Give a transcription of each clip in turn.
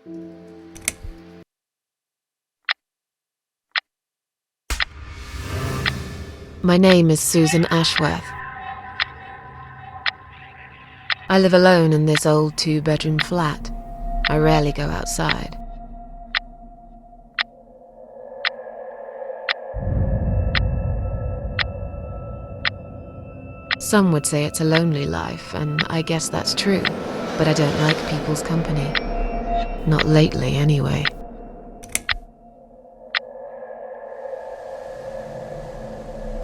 My name is Susan Ashworth. I live alone in this old 2-bedroom flat. I rarely go outside. Some would say it's a lonely life, and I guess that's true, but I don't like people's company. Not lately, anyway.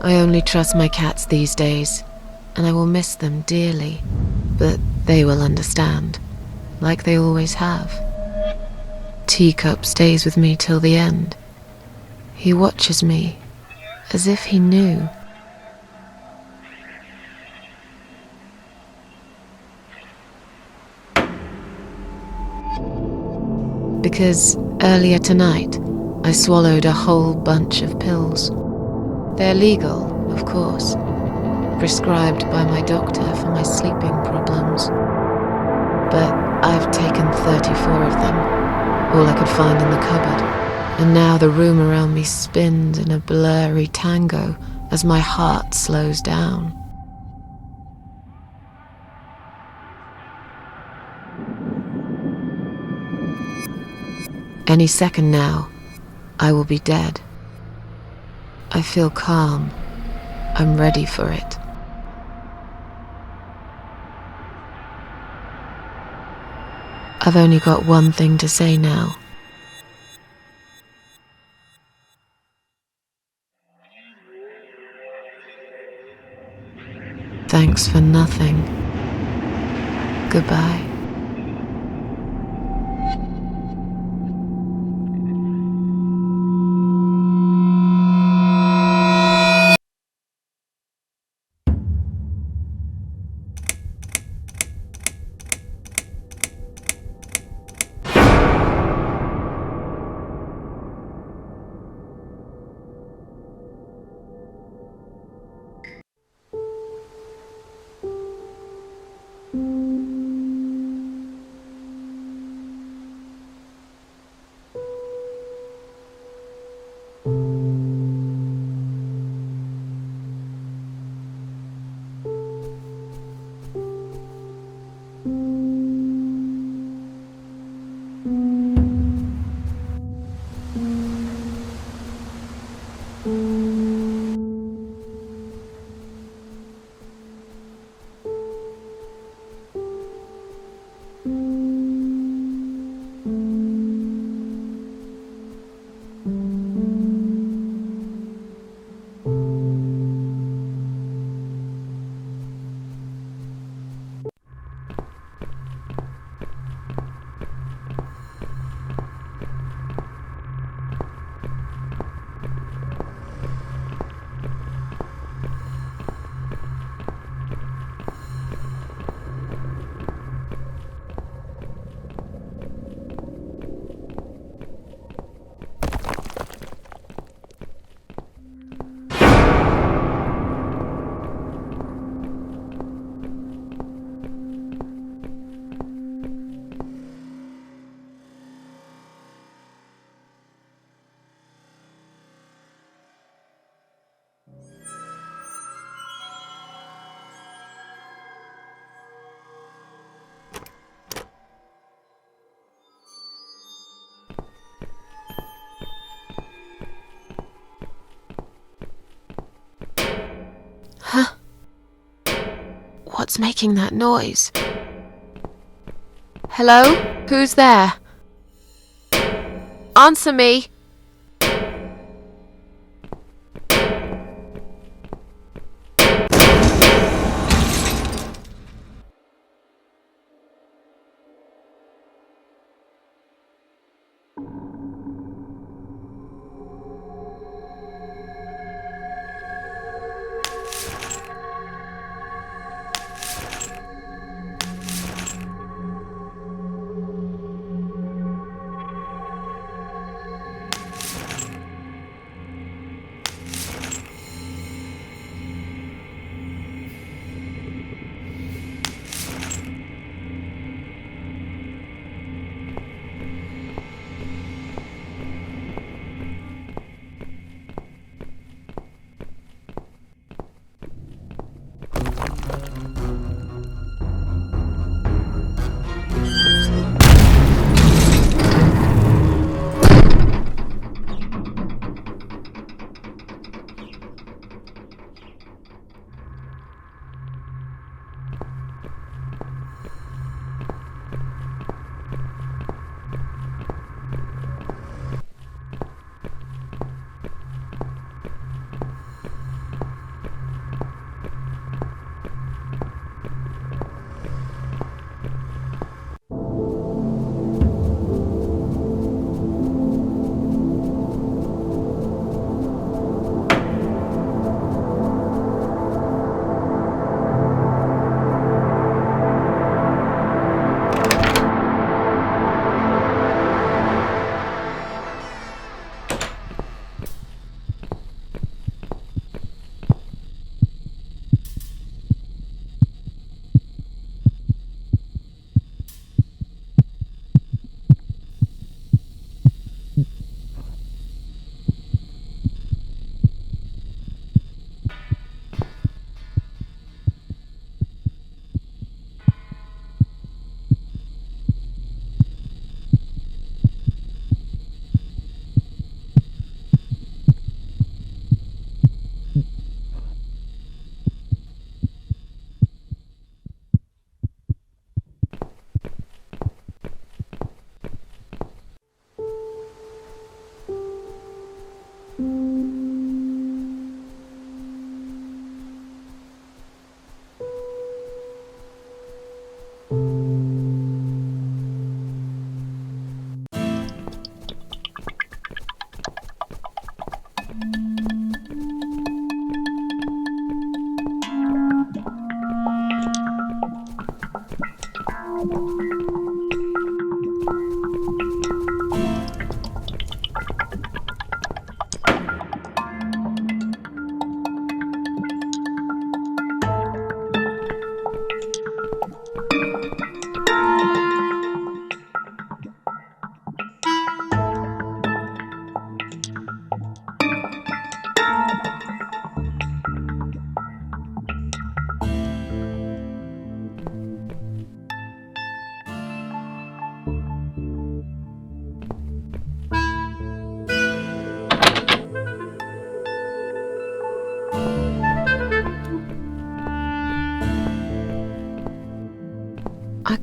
I only trust my cats these days, and I will miss them dearly, but they will understand, like they always have. Teacup stays with me till the end. He watches me, as if he knew. Because earlier tonight, I swallowed a whole bunch of pills. They're legal, of course, prescribed by my doctor for my sleeping problems. But I've taken 34 of them, all I could find in the cupboard, and now the room around me spins in a blurry tango as my heart slows down. Any second now, I will be dead. I feel calm. I'm ready for it. I've only got one thing to say now. Thanks for nothing. Goodbye. Huh? What's making that noise? Hello? Who's there? Answer me!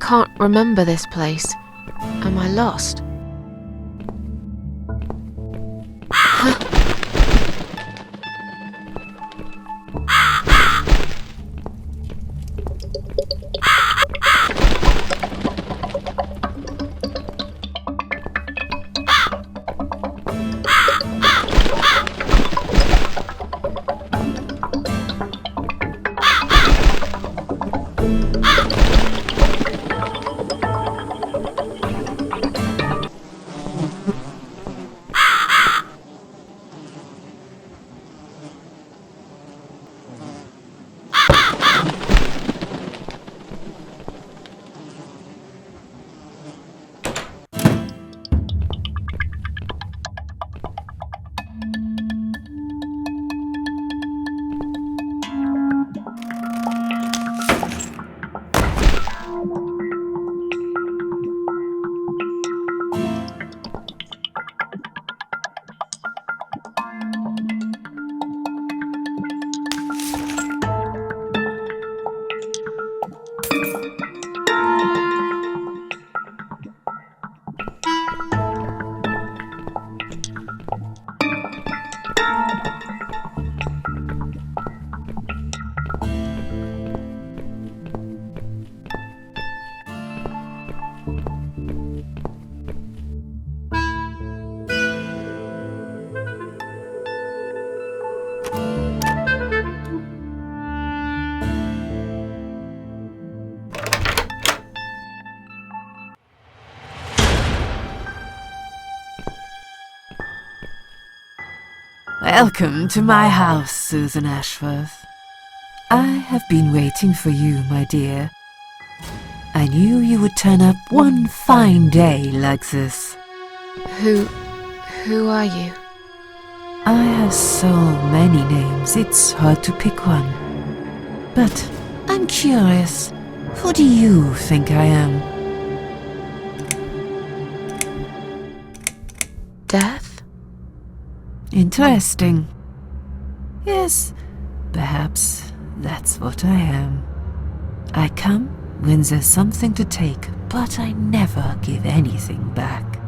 can't remember this place. Am I lost? Welcome to my house, Susan Ashworth. I have been waiting for you, my dear. I knew you would turn up one fine day like this. Who are you? I have so many names, it's hard to pick one. But I'm curious, who do you think I am? Death? Interesting. Yes, perhaps that's what I am. I come when there's something to take, but I never give anything back.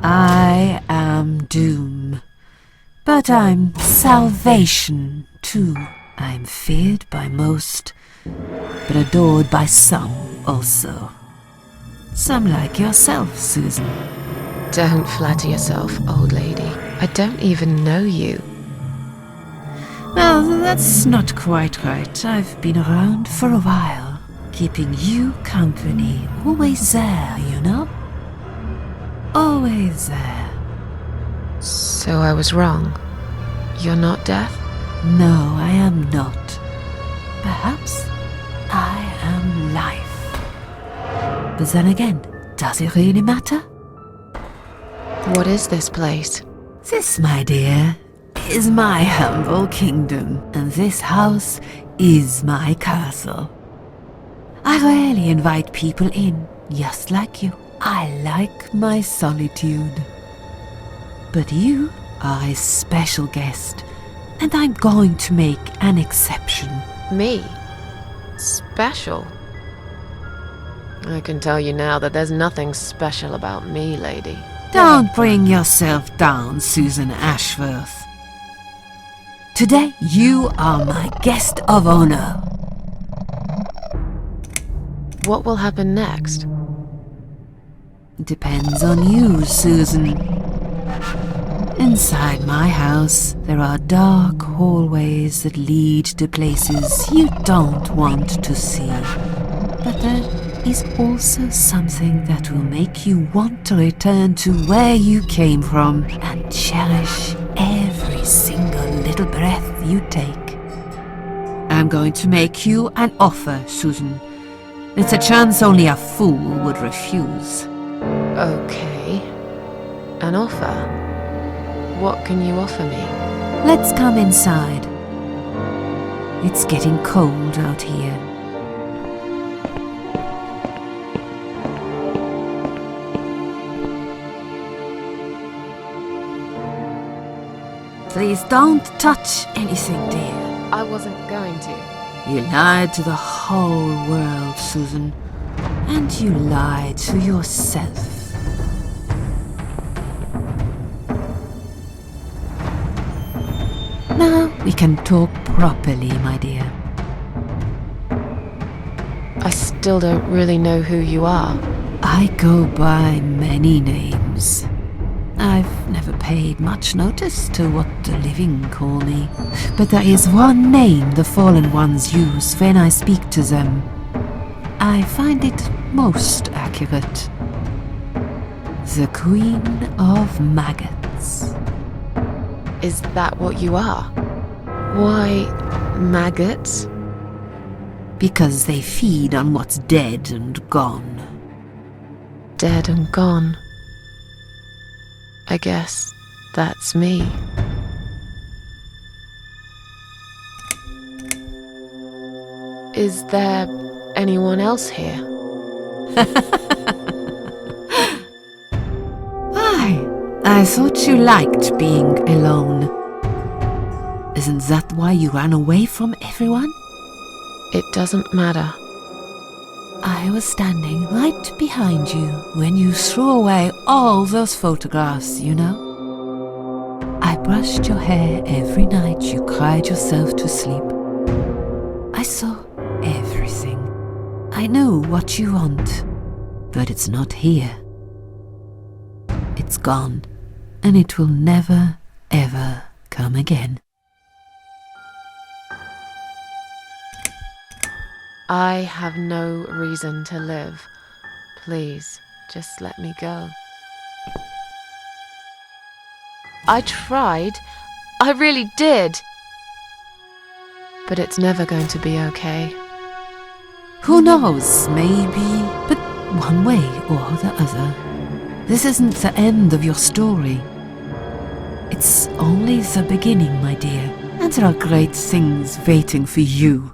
I am doom, but I'm salvation too. I'm feared by most, but adored by some also. Some like yourself, Susan. Don't flatter yourself, old lady. I don't even know you. Well, that's not quite right. I've been around for a while, keeping you company. Always there, you know? Always there. So I was wrong. You're not death? No, I am not. Perhaps I am life. But then again, does it really matter? What is this place? This, my dear, is my humble kingdom, and this house is my castle. I rarely invite people in, just like you. I like my solitude. But you are a special guest, and I'm going to make an exception. Me? Special? I can tell you now that there's nothing special about me, lady. Don't bring yourself down, Susan Ashworth. Today you are my guest of honor. What will happen next? Depends on you, Susan. Inside my house, there are dark hallways that lead to places you don't want to see. But there is also something that will make you want to return to where you came from and cherish every single little breath you take. I'm going to make you an offer, Susan. It's a chance only a fool would refuse. Okay. An offer? What can you offer me? Let's come inside. It's getting cold out here. Please don't touch anything, dear. I wasn't going to. You lied to the whole world, Susan. And you lie to yourself. Now we can talk properly, my dear. I still don't really know who you are. I go by many names. I've never paid much notice to what the living call me, but there is one name the fallen ones use when I speak to them. I find it most accurate. The Queen of Maggots. Is that what you are? Why, maggots? Because they feed on what's dead and gone. Dead and gone. I guess that's me. Is there anyone else here? I thought you liked being alone. Isn't that why you ran away from everyone? It doesn't matter. I was standing right behind you when you threw away all those photographs, you know? I brushed your hair every night you cried yourself to sleep. I saw everything. I knew what you want, but it's not here. It's gone, and it will never, ever come again. I have no reason to live. Please, just let me go. I tried. I really did. But it's never going to be okay. Who knows, maybe, but one way or the other. This isn't the end of your story. It's only the beginning, my dear, and there are great things waiting for you.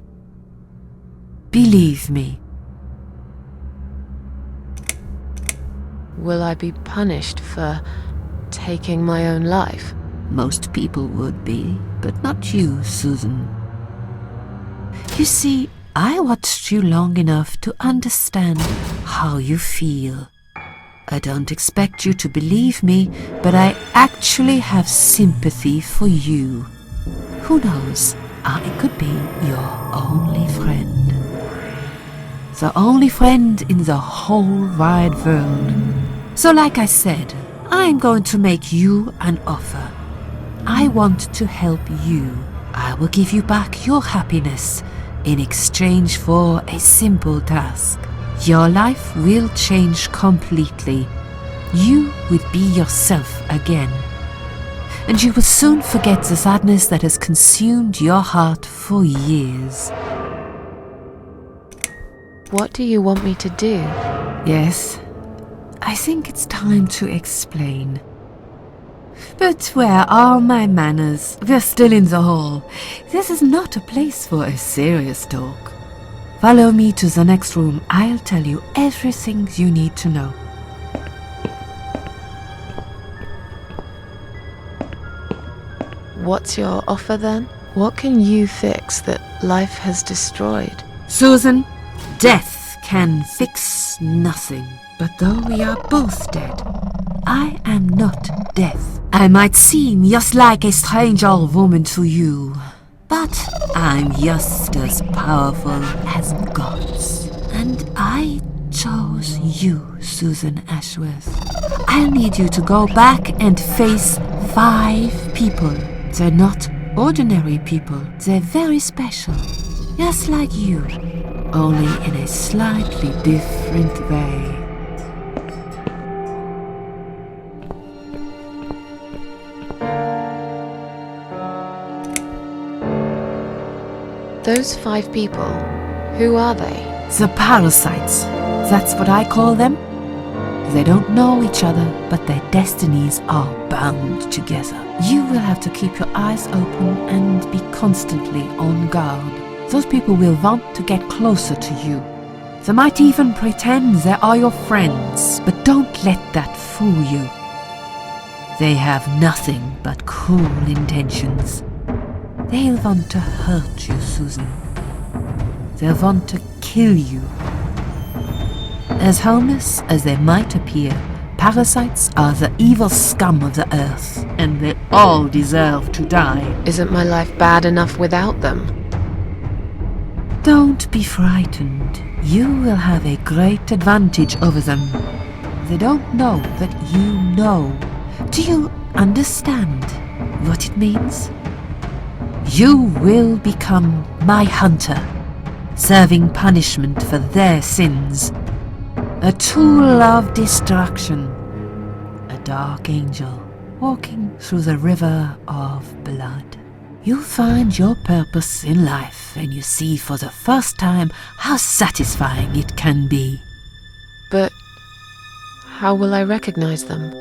Believe me. Will I be punished for taking my own life? Most people would be, but not you, Susan. You see, I watched you long enough to understand how you feel. I don't expect you to believe me, but I actually have sympathy for you. Who knows, I could be your only friend. The only friend in the whole wide world. So like I said, I'm going to make you an offer. I want to help you. I will give you back your happiness in exchange for a simple task. Your life will change completely. You will be yourself again. And you will soon forget the sadness that has consumed your heart for years. What do you want me to do? Yes, I think it's time to explain. But where are my manners? We're still in the hall. This is not a place for a serious talk. Follow me to the next room. I'll tell you everything you need to know. What's your offer then? What can you fix that life has destroyed? Susan, death can fix nothing. But though we are both dead, I am not death. I might seem just like a strange old woman to you, but I'm just as powerful as gods. And I chose you, Susan Ashworth. I'll need you to go back and face 5 people. They're not ordinary people. They're very special. Just like you, only in a slightly different way. Those 5 people, who are they? The parasites. That's what I call them. They don't know each other, but their destinies are bound together. You will have to keep your eyes open and be constantly on guard. Those people will want to get closer to you. They might even pretend they are your friends, but don't let that fool you. They have nothing but cruel intentions. They'll want to hurt you, Susan. They'll want to kill you. As harmless as they might appear, parasites are the evil scum of the earth, and they all deserve to die. Isn't my life bad enough without them? Don't be frightened. You will have a great advantage over them. They don't know that you know. Do you understand what it means? You will become my hunter, serving punishment for their sins. A tool of destruction. A dark angel walking through the river of blood. You find your purpose in life and you see for the first time how satisfying it can be. But how will I recognize them?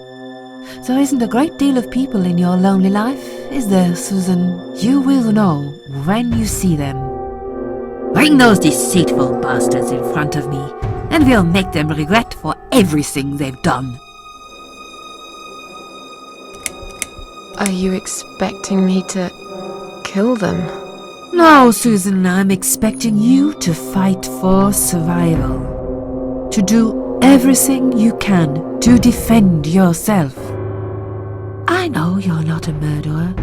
There isn't a great deal of people in your lonely life, is there, Susan? You will know when you see them. Bring those deceitful bastards in front of me, and we'll make them regret for everything they've done. Are you expecting me to kill them? No, Susan, I'm expecting you to fight for survival. To do everything you can to defend yourself. I know you're not a murderer.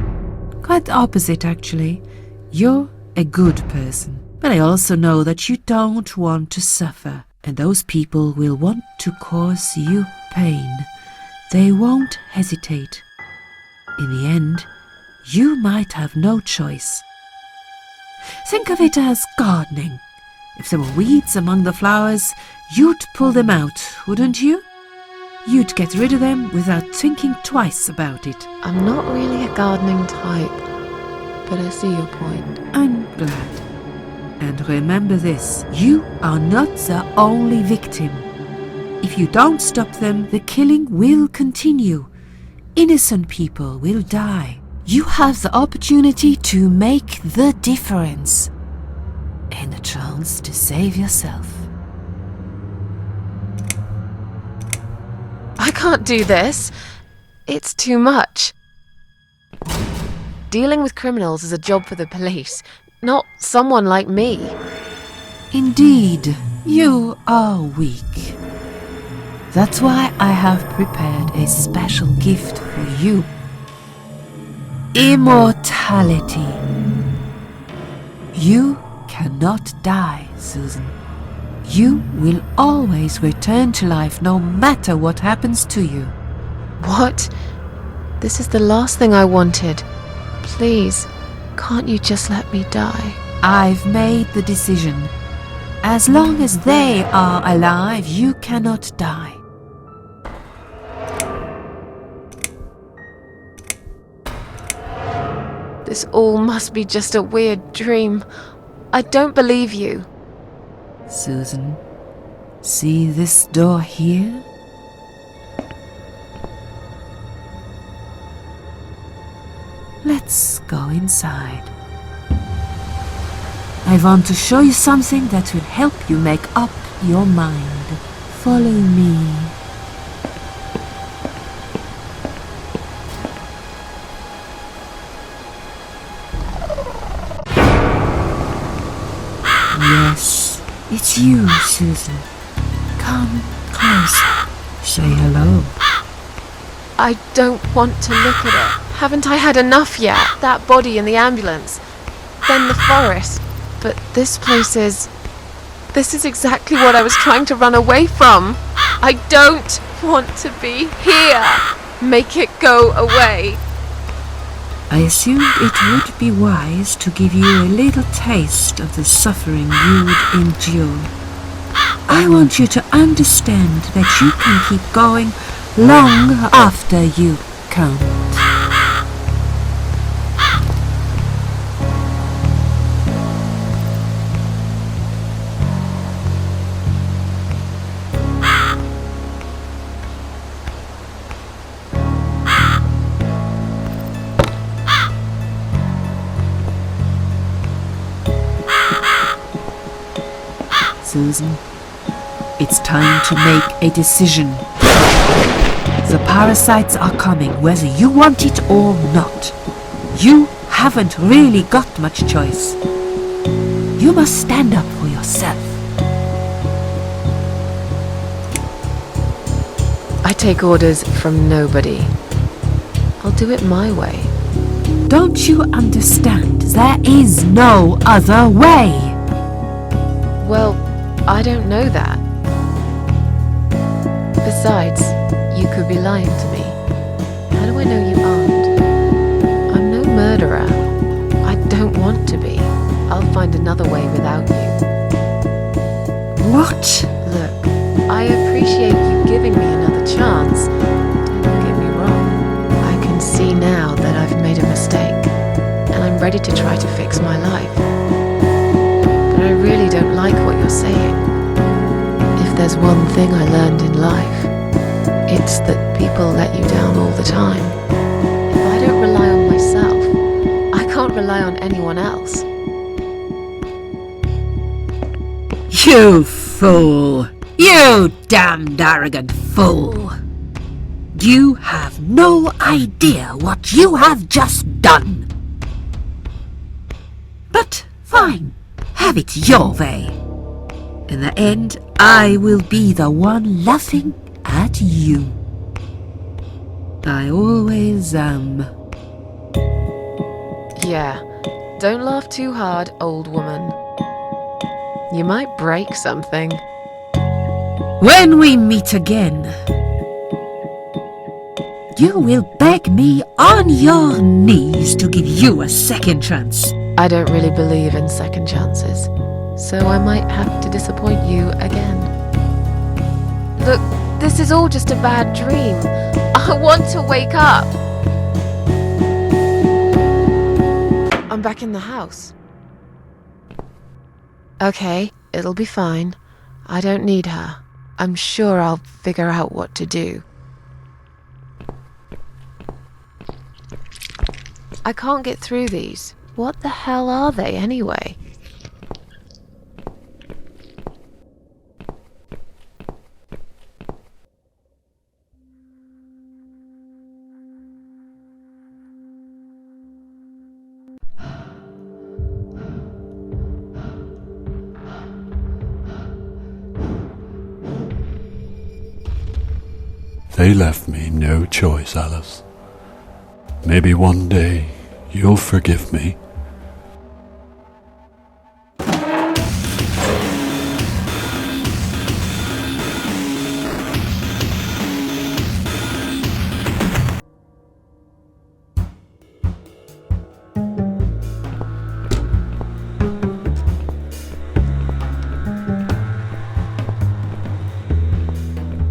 Quite the opposite, actually. You're a good person. But I also know that you don't want to suffer. And those people will want to cause you pain. They won't hesitate. In the end, you might have no choice. Think of it as gardening. If there were weeds among the flowers, you'd pull them out, wouldn't you? You'd get rid of them without thinking twice about it. I'm not really a gardening type, but I see your point. I'm glad. And remember this, you are not the only victim. If you don't stop them, the killing will continue. Innocent people will die. You have the opportunity to make the difference. And a chance to save yourself. I can't do this. It's too much. Dealing with criminals is a job for the police, not someone like me. Indeed, you are weak. That's why I have prepared a special gift for you. Immortality. You cannot die, Susan. You will always return to life no matter what happens to you. What? This is the last thing I wanted. Please, can't you just let me die? I've made the decision. As long as they are alive, you cannot die. This all must be just a weird dream. I don't believe you. Susan, see this door here? Let's go inside. I want to show you something that will help you make up your mind. Follow me. Yes, it's you, Susan. Come close. Say hello. I don't want to look at it. Haven't I had enough yet? That body in the ambulance. Then the forest. But this place is... This is exactly what I was trying to run away from. I don't want to be here. Make it go away. I assumed it would be wise to give you a little taste of the suffering you would endure. I want you to understand that you can keep going long after you can't. Susan, it's time to make a decision. The parasites are coming, whether you want it or not. You haven't really got much choice. You must stand up for yourself. I take orders from nobody. I'll do it my way. Don't you understand? There is no other way. Well, I don't know that. Besides, you could be lying to me. How do I know you aren't? I'm no murderer. I don't want to be. I'll find another way without you. What? Look, I appreciate you giving me another chance. Don't get me wrong. I can see now that I've made a mistake, and I'm ready to try to fix my life. But I really don't like what you're saying. If there's one thing I learned in life, it's that people let you down all the time. If I don't rely on myself, I can't rely on anyone else. You fool! You damned arrogant fool! You have no idea what you have just done. But fine, have it your way. In the end, I will be the one laughing at you. I always am. Yeah, don't laugh too hard, old woman. You might break something. When we meet again, you will beg me on your knees to give you a second chance. I don't really believe in second chances, so I might have to disappoint you again. Look, this is all just a bad dream. I want to wake up. I'm back in the house. Okay, it'll be fine. I don't need her. I'm sure I'll figure out what to do. I can't get through these. What the hell are they anyway? They left me no choice, Alice. Maybe one day you'll forgive me.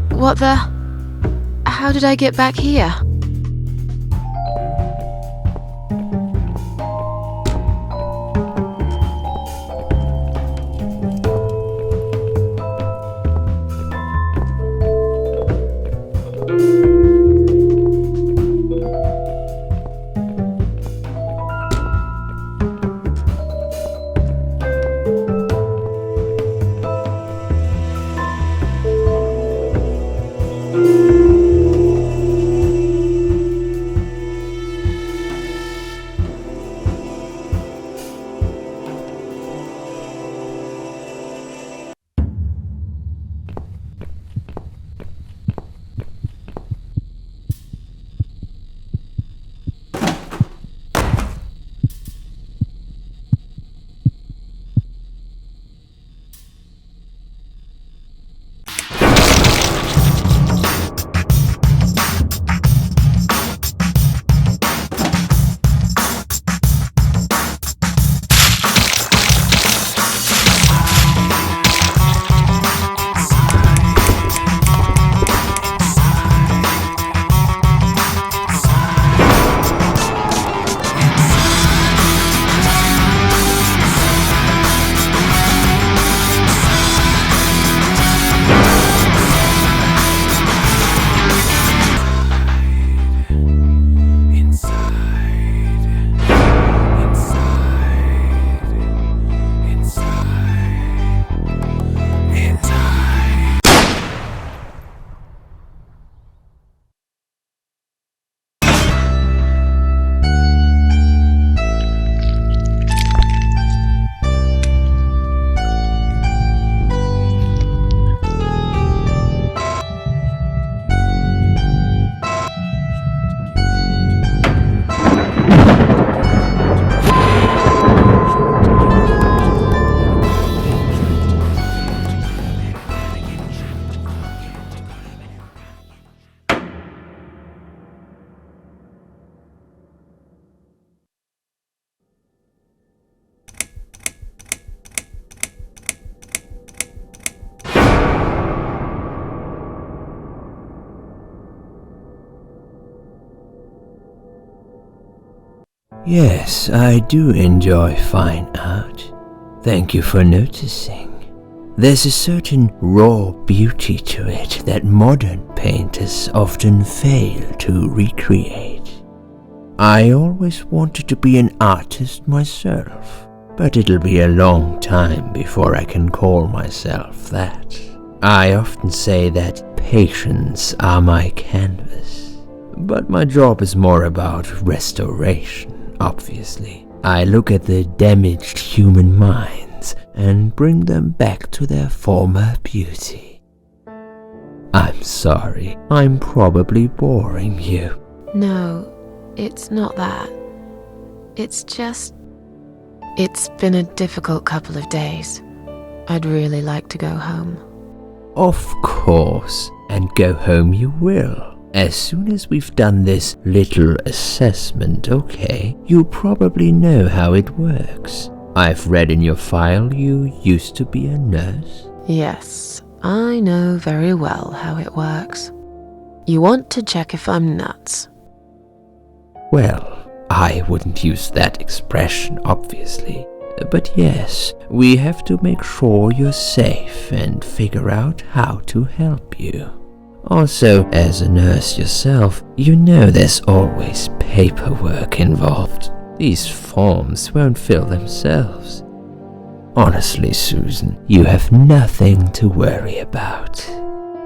What the? How did I get back here? Yes, I do enjoy fine art. Thank you for noticing. There's a certain raw beauty to it that modern painters often fail to recreate. I always wanted to be an artist myself, but it'll be a long time before I can call myself that. I often say that patients are my canvas, but my job is more about restoration, obviously. I look at the damaged human minds and bring them back to their former beauty. I'm sorry, I'm probably boring you. No, it's not that. It's just... It's been a difficult couple of days. I'd really like to go home. Of course, and go home you will. As soon as we've done this little assessment, okay? You probably know how it works. I've read in your file you used to be a nurse. Yes, I know very well how it works. You want to check if I'm nuts. Well, I wouldn't use that expression, obviously. But yes, we have to make sure you're safe and figure out how to help you. Also, as a nurse yourself, you know there's always paperwork involved. These forms won't fill themselves. Honestly, Susan, you have nothing to worry about.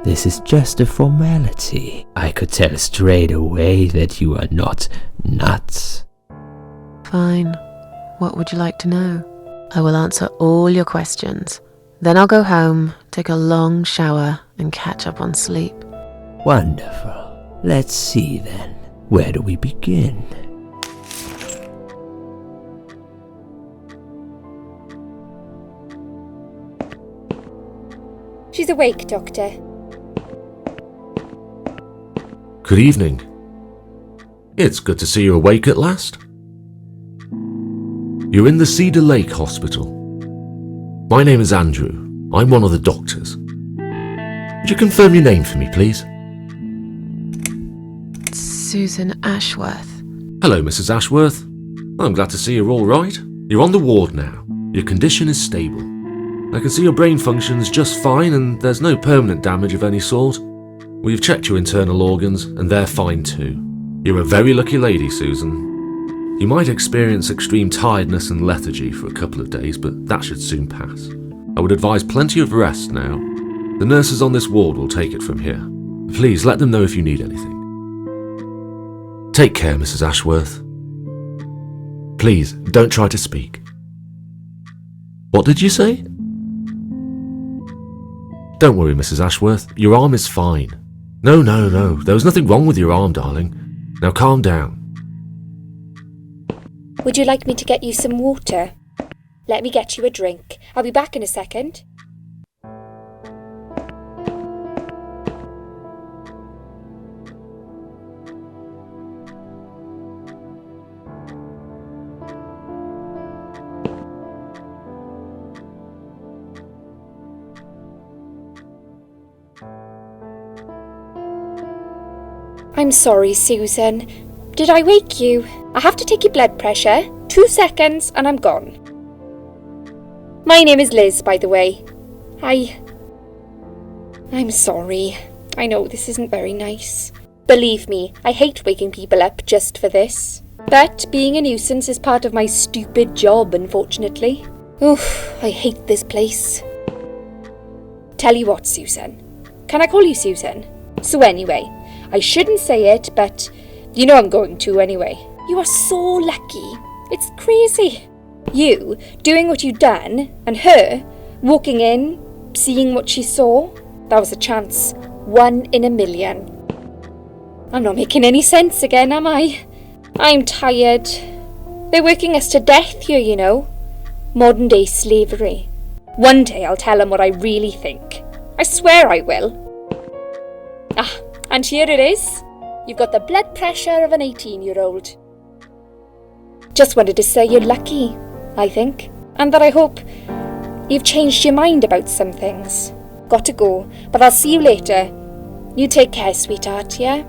This is just a formality. I could tell straight away that you are not nuts. Fine. What would you like to know? I will answer all your questions. Then I'll go home, take a long shower, and catch up on sleep. Wonderful. Let's see then. Where do we begin? She's awake, Doctor. Good evening. It's good to see you awake at last. You're in the Cedar Lake Hospital. My name is Andrew. I'm one of the doctors. Would you confirm your name for me, please? Susan Ashworth. Hello, Mrs. Ashworth. I'm glad to see you're all right. You're on the ward now. Your condition is stable. I can see your brain functions just fine and there's no permanent damage of any sort. We've checked your internal organs and they're fine too. You're a very lucky lady, Susan. You might experience extreme tiredness and lethargy for a couple of days, but that should soon pass. I would advise plenty of rest now. The nurses on this ward will take it from here. Please let them know if you need anything. Take care, Mrs. Ashworth. Please, don't try to speak. What did you say? Don't worry, Mrs. Ashworth. Your arm is fine. No. There was nothing wrong with your arm, darling. Now calm down. Would you like me to get you some water? Let me get you a drink. I'll be back in a second. I'm sorry, Susan. Did I wake you? I have to take your blood pressure. 2 seconds and I'm gone. My name is Liz, by the way. I'm sorry. I know this isn't very nice. Believe me, I hate waking people up just for this. But being a nuisance is part of my stupid job, unfortunately. Oof, I hate this place. Tell you what, Susan. Can I call you Susan? So anyway, I shouldn't say it, but you know I'm going to anyway. You are so lucky. It's crazy. You doing what you've done, and her walking in, seeing what she saw. That was a chance. 1 in a million. I'm not making any sense again, am I? I'm tired. They're working us to death here, you know. Modern day slavery. One day I'll tell them what I really think. I swear I will. And here it is. You've got the blood pressure of an 18-year-old. Just wanted to say you're lucky, I think. And that I hope you've changed your mind about some things. Got to go, but I'll see you later. You take care, sweetheart, yeah?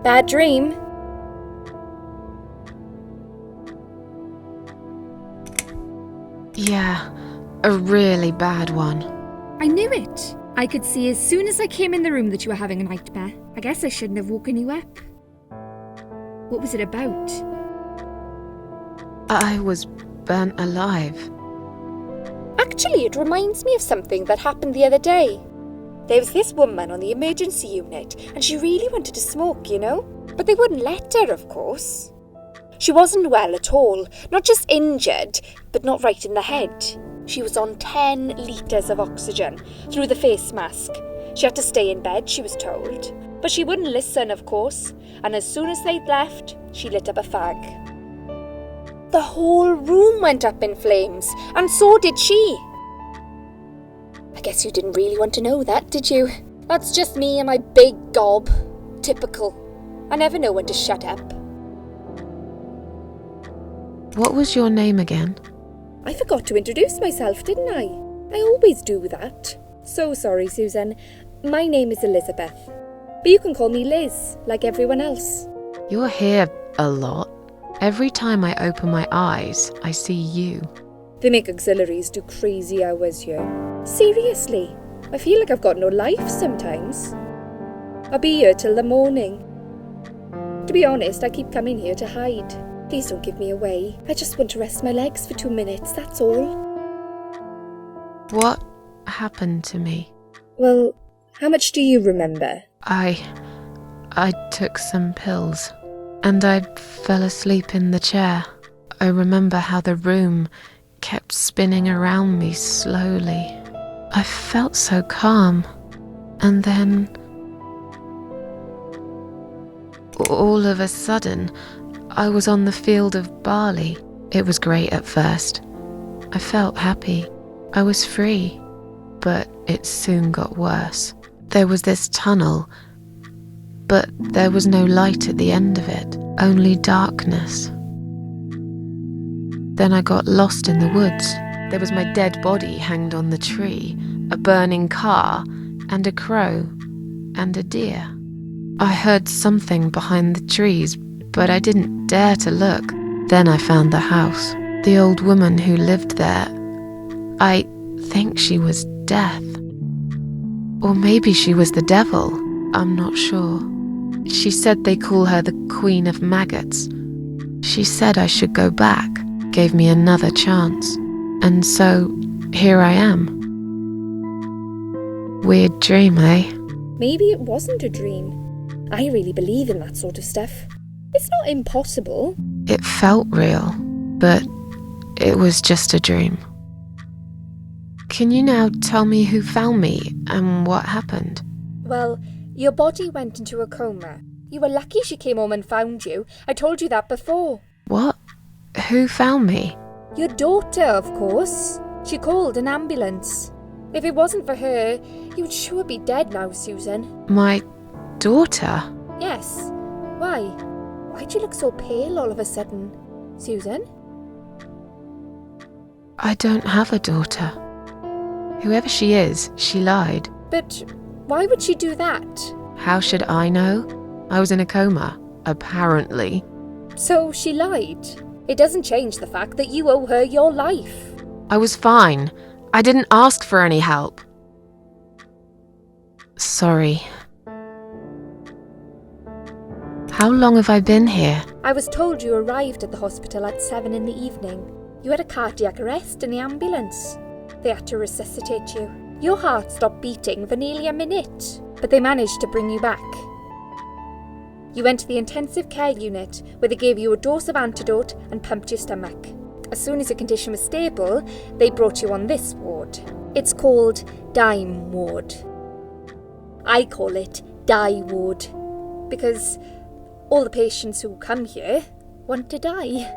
Bad dream? Yeah, a really bad one. I knew it. I could see as soon as I came in the room that you were having a nightmare. I guess I shouldn't have woken you up. What was it about? I was burnt alive. Actually, it reminds me of something that happened the other day. There was this woman on the emergency unit, and she really wanted to smoke, you know? But they wouldn't let her, of course. She wasn't well at all, not just injured, but not right in the head. She was on 10 litres of oxygen through the face mask. She had to stay in bed, she was told. But she wouldn't listen, of course, and as soon as they'd left, she lit up a fag. The whole room went up in flames, and so did she. I guess you didn't really want to know that, did you? That's just me and my big gob. Typical. I never know when to shut up. What was your name again? I forgot to introduce myself, didn't I? I always do that. So sorry, Susan. My name is Elizabeth. But you can call me Liz, like everyone else. You're here a lot. Every time I open my eyes, I see you. They make auxiliaries do crazy hours here. Seriously, I feel like I've got no life sometimes. I'll be here till the morning. To be honest, I keep coming here to hide. Please don't give me away. I just want to rest my legs for 2 minutes, that's all. What happened to me? Well, how much do you remember? I took some pills, and I fell asleep in the chair. I remember how the room kept spinning around me slowly. I felt so calm, and then all of a sudden, I was on the field of barley. It was great at first. I felt happy. I was free, but it soon got worse. There was this tunnel, but there was no light at the end of it, only darkness. Then I got lost in the woods. There was my dead body hanged on the tree, a burning car, and a crow, and a deer. I heard something behind the trees, but I didn't dare to look. Then I found the house. The old woman who lived there, I think she was Death. Or maybe she was the devil, I'm not sure. She said they call her the Queen of Maggots. She said I should go back, gave me another chance. And so, here I am. Weird dream, eh? Maybe it wasn't a dream. I really believe in that sort of stuff. It's not impossible. It felt real, but it was just a dream. Can you now tell me who found me and what happened? Well, your body went into a coma. You were lucky she came home and found you. I told you that before. What? Who found me? Your daughter, of course. She called an ambulance. If it wasn't for her, you would sure be dead now, Susan. My daughter? Yes. Why? Why'd you look so pale all of a sudden, Susan? I don't have a daughter. Whoever she is, she lied. But why would she do that? How should I know? I was in a coma, apparently. So she lied. It doesn't change the fact that you owe her your life. I was fine. I didn't ask for any help. Sorry. How long have I been here? I was told you arrived at the hospital at 7 in the evening. You had a cardiac arrest in the ambulance. They had to resuscitate you. Your heart stopped beating for nearly a minute, but they managed to bring you back. You went to the intensive care unit, where they gave you a dose of antidote and pumped your stomach. As soon as your condition was stable, they brought you on this ward. It's called Dime Ward. I call it Die Ward, because all the patients who come here want to die.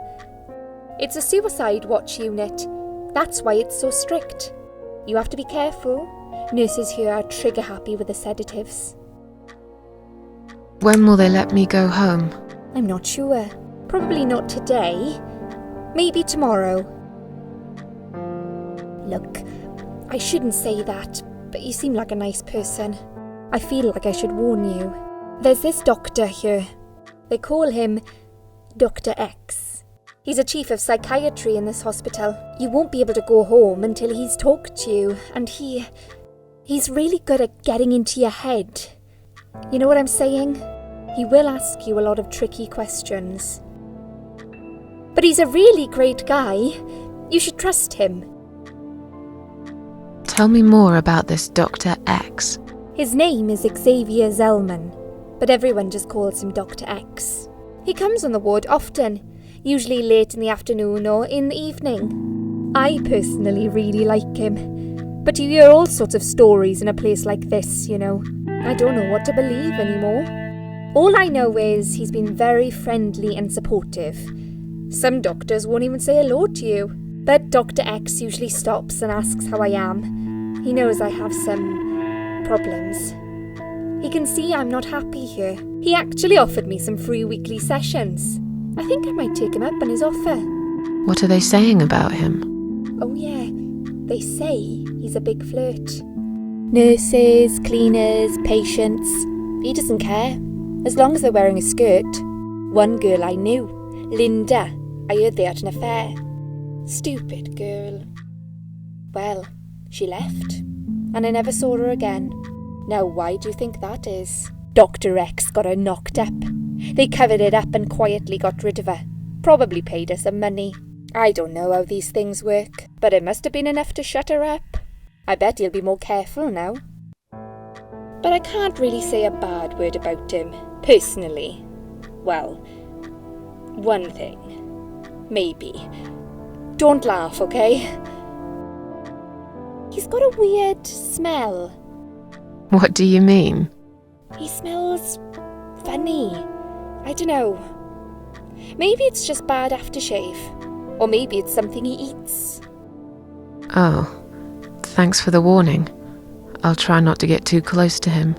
It's a suicide watch unit. That's why it's so strict. You have to be careful. Nurses here are trigger happy with the sedatives. When will they let me go home? I'm not sure. Probably not today. Maybe tomorrow. Look, I shouldn't say that, but you seem like a nice person. I feel like I should warn you. There's this doctor here. They call him Dr. X. He's a chief of psychiatry in this hospital. You won't be able to go home until he's talked to you, and he's really good at getting into your head. You know what I'm saying? He will ask you a lot of tricky questions. But he's a really great guy. You should trust him. Tell me more about this Dr. X. His name is Xavier Zellman, but everyone just calls him Dr. X. He comes on the ward often, usually late in the afternoon or in the evening. I personally really like him, but you hear all sorts of stories in a place like this, you know. I don't know what to believe anymore. All I know is he's been very friendly and supportive. Some doctors won't even say hello to you, but Dr. X usually stops and asks how I am. He knows I have some problems. He can see I'm not happy here. He actually offered me some free weekly sessions. I think I might take him up on his offer. What are they saying about him? Oh yeah, they say he's a big flirt. Nurses, cleaners, patients. He doesn't care, as long as they're wearing a skirt. One girl I knew, Linda, I heard they had an affair. Stupid girl. Well, she left, and I never saw her again. Now why do you think that is? Dr. X got her knocked up. They covered it up and quietly got rid of her. Probably paid her some money. I don't know how these things work, but it must have been enough to shut her up. I bet he'll be more careful now. But I can't really say a bad word about him, personally. Well, one thing. Maybe. Don't laugh, okay? He's got a weird smell. What do you mean? He smells funny. I don't know. Maybe it's just bad aftershave. Or maybe it's something he eats. Oh, thanks for the warning. I'll try not to get too close to him.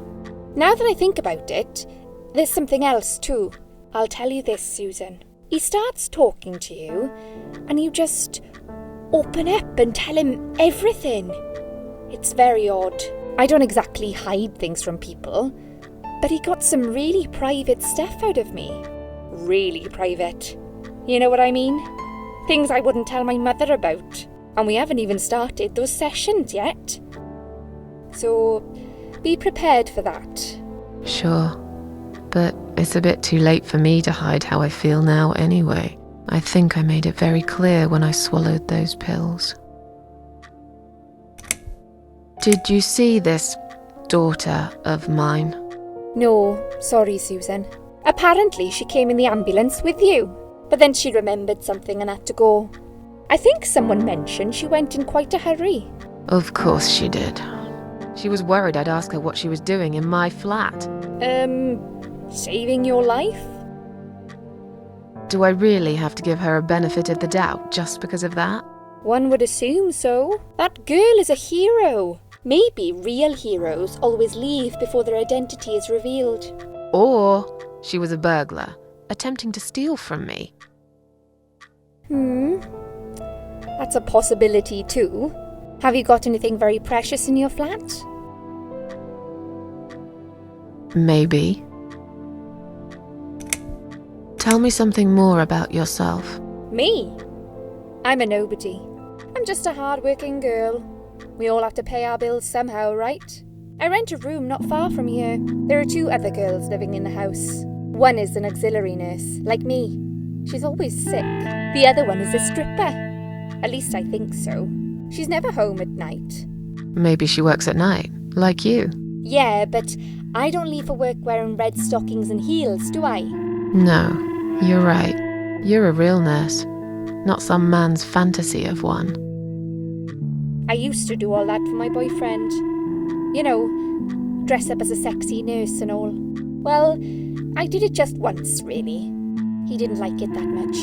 Now that I think about it, there's something else too. I'll tell you this, Susan. He starts talking to you, and you just open up and tell him everything. It's very odd. I don't exactly hide things from people, but he got some really private stuff out of me. Really private. You know what I mean? Things I wouldn't tell my mother about. And we haven't even started those sessions yet. So, be prepared for that. Sure, but it's a bit too late for me to hide how I feel now anyway. I think I made it very clear when I swallowed those pills. Did you see this daughter of mine? No, sorry, Susan. Apparently she came in the ambulance with you, but then she remembered something and had to go. I think someone mentioned she went in quite a hurry. Of course she did. She was worried I'd ask her what she was doing in my flat. Saving your life? Do I really have to give her a benefit of the doubt just because of that? One would assume so. That girl is a hero. Maybe real heroes always leave before their identity is revealed. Or she was a burglar, attempting to steal from me. That's a possibility too. Have you got anything very precious in your flat? Maybe. Tell me something more about yourself. Me? I'm a nobody. I'm just a hard-working girl. We all have to pay our bills somehow, right? I rent a room not far from here. There are 2 other girls living in the house. One is an auxiliary nurse, like me. She's always sick. The other one is a stripper. At least I think so. She's never home at night. Maybe she works at night, like you. Yeah, but I don't leave for work wearing red stockings and heels, do I? No, you're right. You're a real nurse, not some man's fantasy of one. I used to do all that for my boyfriend. You know, dress up as a sexy nurse and all. Well, I did it just once, really. He didn't like it that much.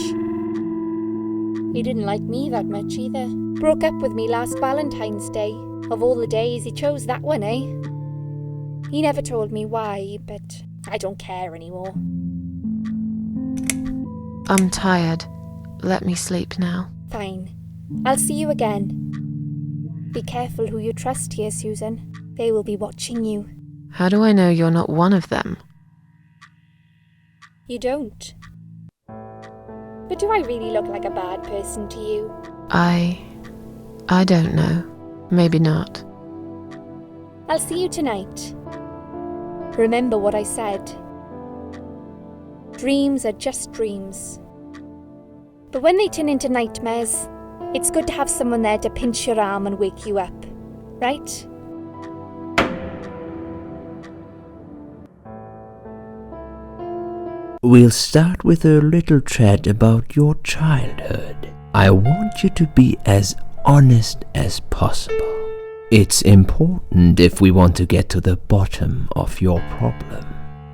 He didn't like me that much either. Broke up with me last Valentine's Day. Of all the days, he chose that one, eh? He never told me why, but I don't care anymore. I'm tired. Let me sleep now. Fine. I'll see you again. Be careful who you trust here, Susan. They will be watching you. How do I know you're not one of them? You don't. But do I really look like a bad person to you? I don't know. Maybe not. I'll see you tonight. Remember what I said. Dreams are just dreams. But when they turn into nightmares, it's good to have someone there to pinch your arm and wake you up, right? We'll start with a little chat about your childhood. I want you to be as honest as possible. It's important if we want to get to the bottom of your problem.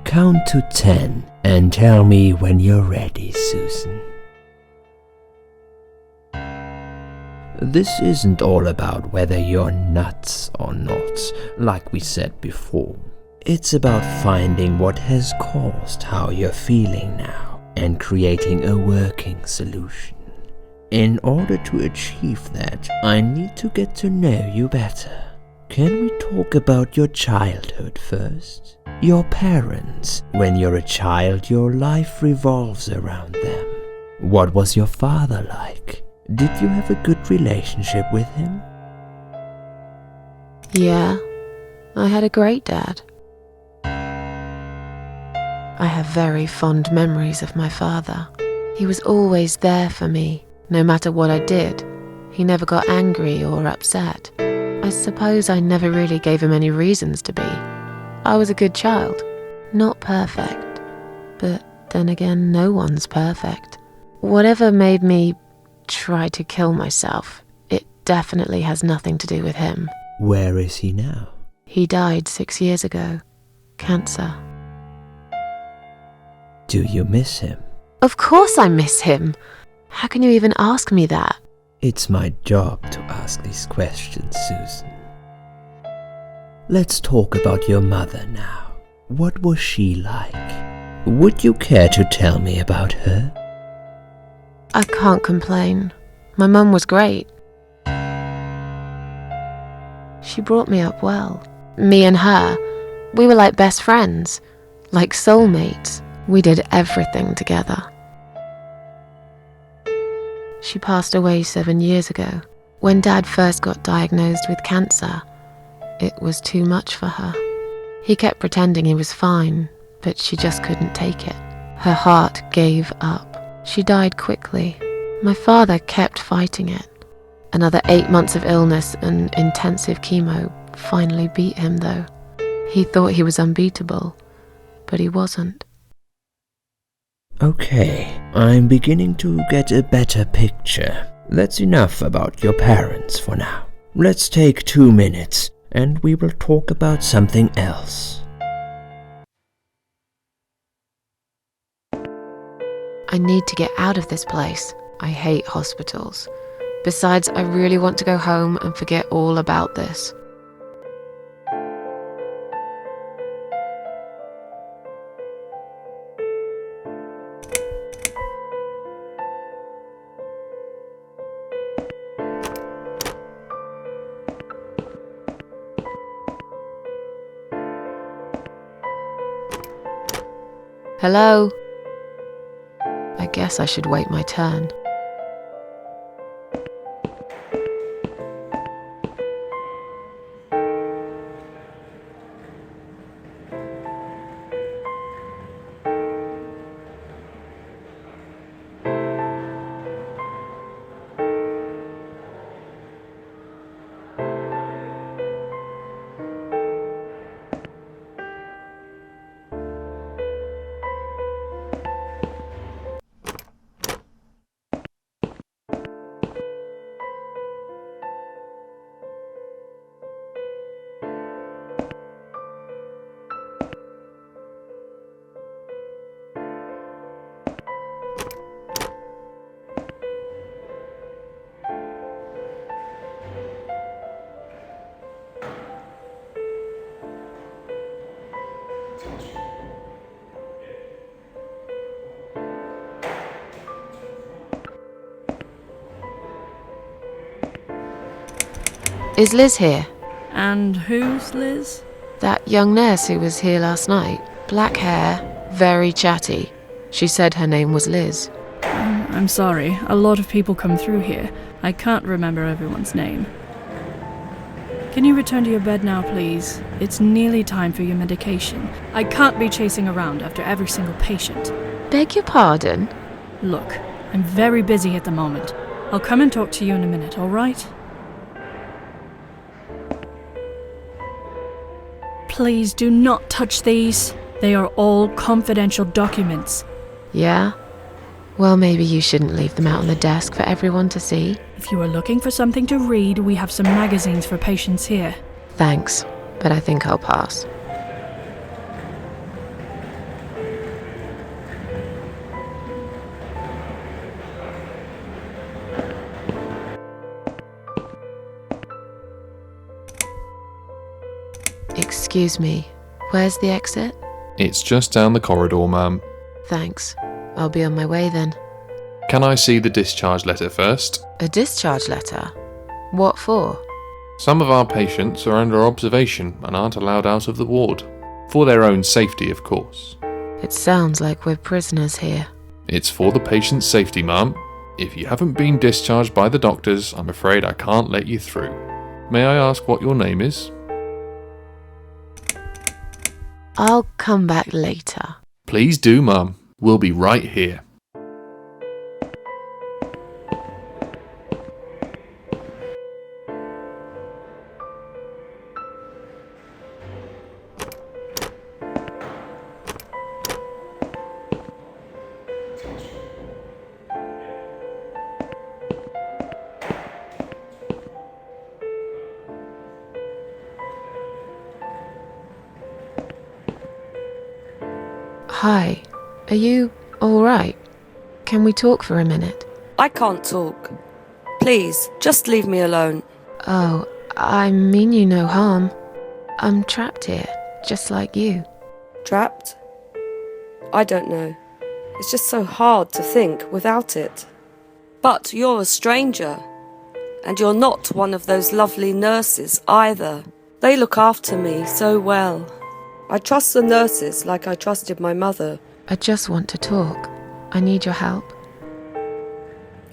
Count to 10 and tell me when you're ready, Susan. This isn't all about whether you're nuts or not, like we said before. It's about finding what has caused how you're feeling now and creating a working solution. In order to achieve that, I need to get to know you better. Can we talk about your childhood first? Your parents. When you're a child, your life revolves around them. What was your father like? Did you have a good relationship with him? Yeah, I had a great dad. I have very fond memories of my father. He was always there for me, no matter what I did. He never got angry or upset. I suppose I never really gave him any reasons to be. I was a good child. Not perfect. But then again, no one's perfect. Whatever made me try to kill myself, it definitely has nothing to do with him. Where is he now? He died 6 years ago. Cancer. Do you miss him? Of course I miss him. How can you even ask me that? It's my job to ask these questions, Susan. Let's talk about your mother now. What was she like? Would you care to tell me about her? I can't complain. My mum was great. She brought me up well. Me and her, we were like best friends, like soulmates. We did everything together. She passed away 7 years ago. When Dad first got diagnosed with cancer, it was too much for her. He kept pretending he was fine, but she just couldn't take it. Her heart gave up. She died quickly. My father kept fighting it. Another 8 months of illness and intensive chemo finally beat him, though. He thought he was unbeatable, but he wasn't. Okay, I'm beginning to get a better picture. That's enough about your parents for now. Let's take 2 minutes and we will talk about something else. I need to get out of this place. I hate hospitals. Besides, I really want to go home and forget all about this. Hello? I guess I should wait my turn. Is Liz here? And who's Liz? That young nurse who was here last night. Black hair, very chatty. She said her name was Liz. I'm sorry. A lot of people come through here. I can't remember everyone's name. Can you return to your bed now, please? It's nearly time for your medication. I can't be chasing around after every single patient. Beg your pardon? Look, I'm very busy at the moment. I'll come and talk to you in a minute, all right? Please do not touch these. They are all confidential documents. Yeah? Well, maybe you shouldn't leave them out on the desk for everyone to see. If you are looking for something to read, we have some magazines for patients here. Thanks, but I think I'll pass. Excuse me, where's the exit? It's just down the corridor, ma'am. Thanks. I'll be on my way then. Can I see the discharge letter first? A discharge letter? What for? Some of our patients are under observation and aren't allowed out of the ward. For their own safety, of course. It sounds like we're prisoners here. It's for the patient's safety, ma'am. If you haven't been discharged by the doctors, I'm afraid I can't let you through. May I ask what your name is? I'll come back later. Please do, ma'am. We'll be right here. Hi, are you alright? Can we talk for a minute? I can't talk. Please, just leave me alone. Oh, I mean you no harm. I'm trapped here, just like you. Trapped? I don't know. It's just so hard to think without it. But you're a stranger. And you're not one of those lovely nurses either. They look after me so well. I trust the nurses like I trusted my mother. I just want to talk. I need your help.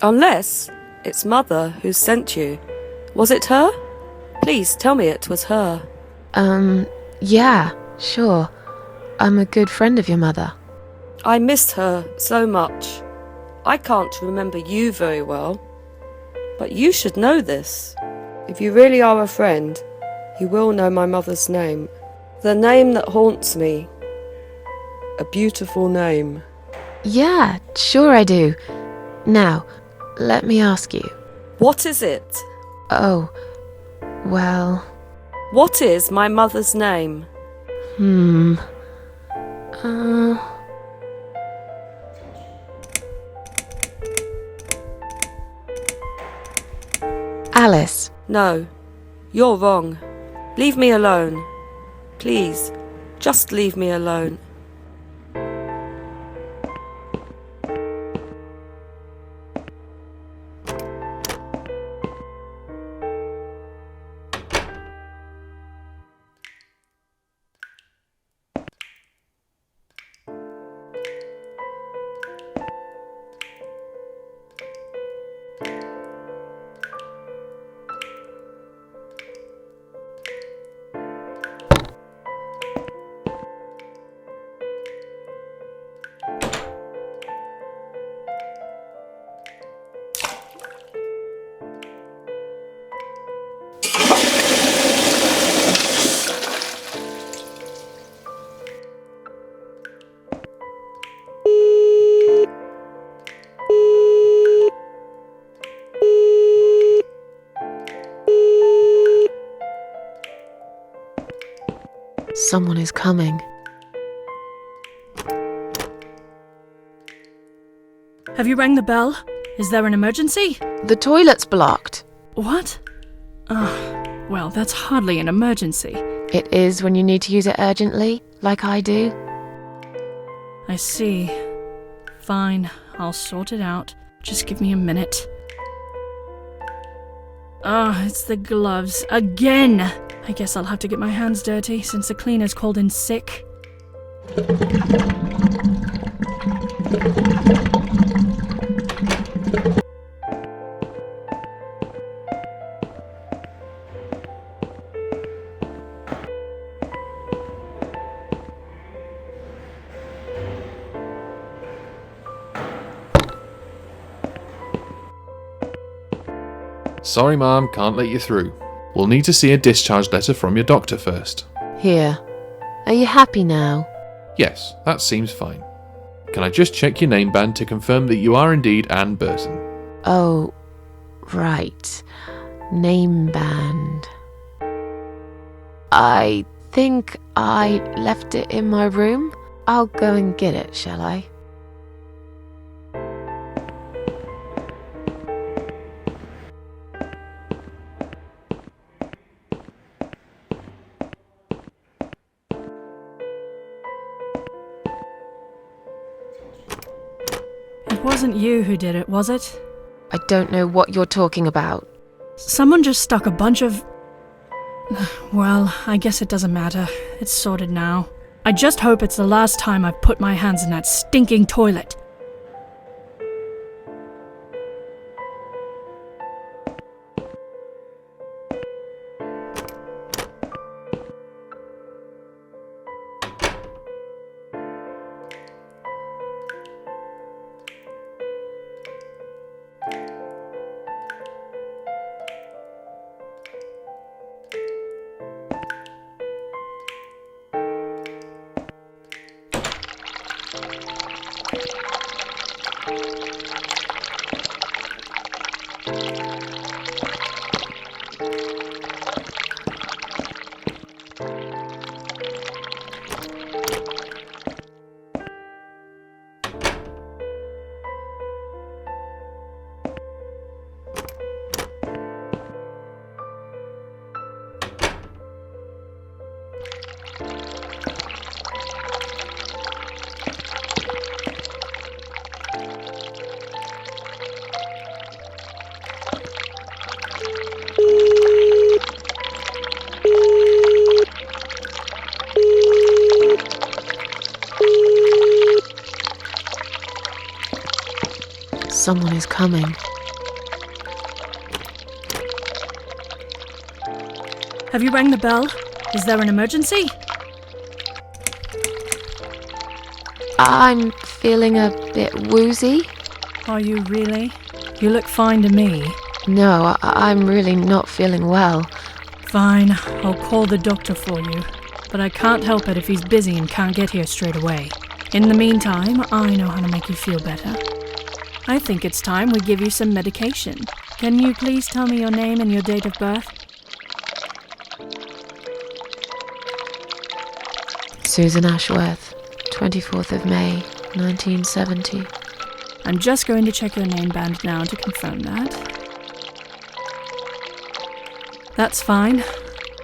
Unless it's Mother who sent you. Was it her? Please tell me it was her. Yeah, sure. I'm a good friend of your mother. I missed her so much. I can't remember you very well. But you should know this. If you really are a friend, you will know my mother's name. The name that haunts me. A beautiful name. Yeah, sure I do. Now, let me ask you. What is it? Oh, well... What is my mother's name? Alice. No, you're wrong. Leave me alone. Please, just leave me alone. Someone is coming. Have you rang the bell? Is there an emergency? The toilet's blocked. What? Well, that's hardly an emergency. It is when you need to use it urgently, like I do. I see. Fine, I'll sort it out. Just give me a minute. It's the gloves. Again! I guess I'll have to get my hands dirty since the cleaner's called in sick. Sorry, Ma'am, can't let you through. We'll need to see a discharge letter from your doctor first. Here. Are you happy now? Yes, that seems fine. Can I just check your name band to confirm that you are indeed Anne Burton? Oh, right. Name band. I think I left it in my room. I'll go and get it, shall I? It wasn't you who did it, was it? I don't know what you're talking about. Someone just stuck a bunch of... Well, I guess it doesn't matter. It's sorted now. I just hope it's the last time I've put my hands in that stinking toilet. Someone is coming. Have you rang the bell? Is there an emergency? I'm feeling a bit woozy. Are you really? You look fine to me. No, I'm really not feeling well. Fine, I'll call the doctor for you. But I can't help it if he's busy and can't get here straight away. In the meantime, I know how to make you feel better. I think it's time we give you some medication. Can you please tell me your name and your date of birth? Susan Ashworth, 24th of May, 1970. I'm just going to check your name band now to confirm that. That's fine.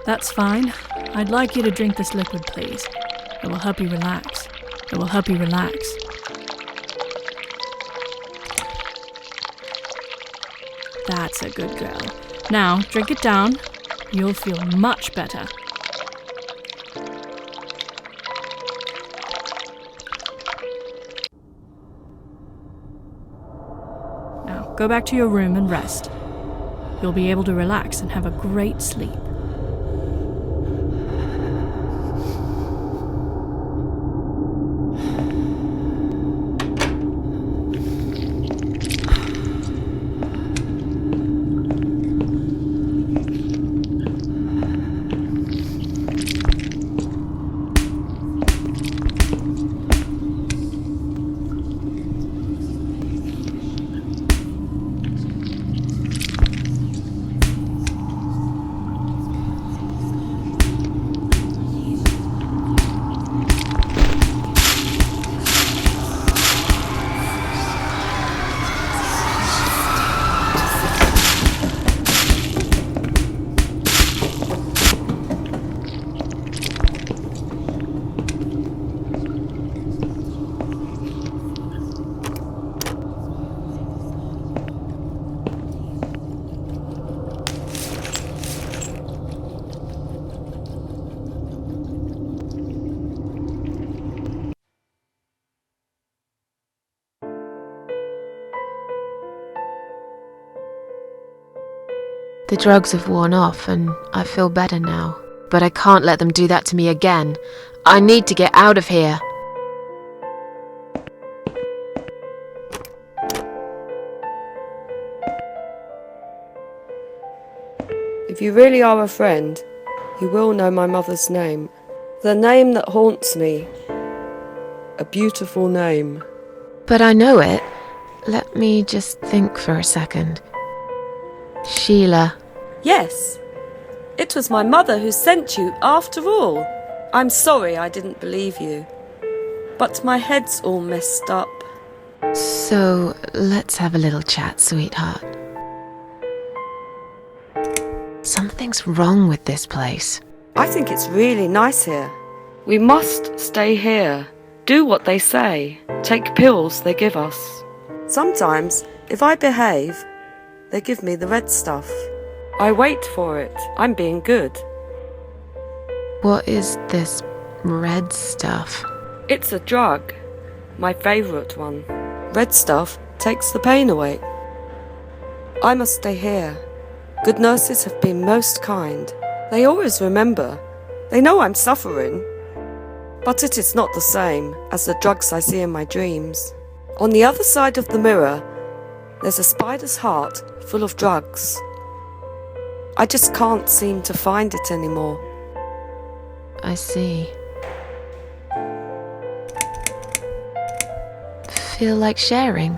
That's fine. I'd like you to drink this liquid, please. It will help you relax. It will help you relax. That's a good girl. Now, drink it down. You'll feel much better. Now, go back to your room and rest. You'll be able to relax and have a great sleep. The drugs have worn off and I feel better now. But I can't let them do that to me again. I need to get out of here. If you really are a friend, you will know my mother's name. The name that haunts me. A beautiful name. But I know it. Let me just think for a second. Sheila. Yes. It was my mother who sent you, after all. I'm sorry I didn't believe you. But my head's all messed up. So, let's have a little chat, sweetheart. Something's wrong with this place. I think it's really nice here. We must stay here. Do what they say. Take pills they give us. Sometimes, if I behave, they give me the red stuff. I wait for it. I'm being good. What is this red stuff? It's a drug. My favourite one. Red stuff takes the pain away. I must stay here. Good nurses have been most kind. They always remember. They know I'm suffering. But it is not the same as the drugs I see in my dreams. On the other side of the mirror, there's a spider's heart full of drugs. I just can't seem to find it anymore. I see. Feel like sharing?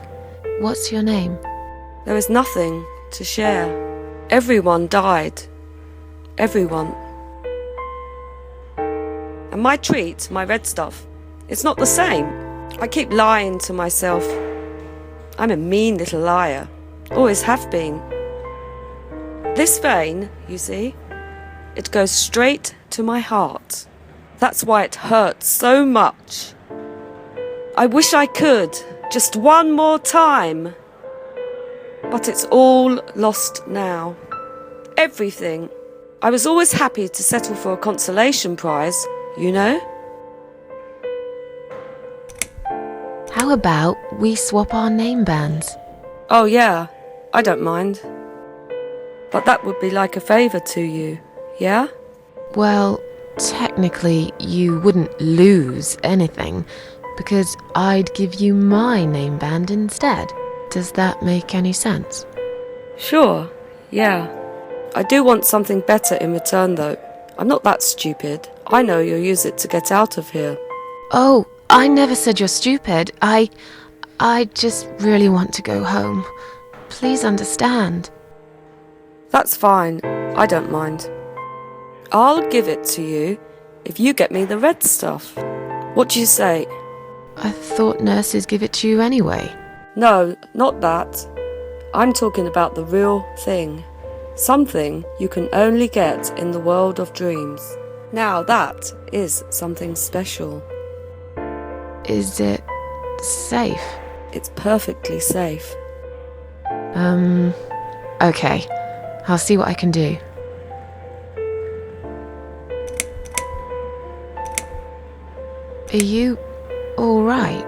What's your name? There is nothing to share. Everyone died. Everyone. And my treat, my red stuff, it's not the same. I keep lying to myself. I'm a mean little liar. Always have been. This vein, you see, it goes straight to my heart. That's why it hurts so much. I wish I could, just one more time. But it's all lost now. Everything. I was always happy to settle for a consolation prize, you know? How about we swap our name bands? Oh yeah, I don't mind. But that would be like a favour to you, yeah? Well, technically you wouldn't lose anything, because I'd give you my name band instead. Does that make any sense? Sure, yeah. I do want something better in return though. I'm not that stupid. I know you'll use it to get out of here. Oh, I never said you're stupid. I just really want to go home. Please understand. That's fine. I don't mind. I'll give it to you if you get me the red stuff. What do you say? I thought nurses give it to you anyway. No, not that. I'm talking about the real thing. Something you can only get in the world of dreams. Now that is something special. Is it safe? It's perfectly safe. Okay. I'll see what I can do. Are you alright?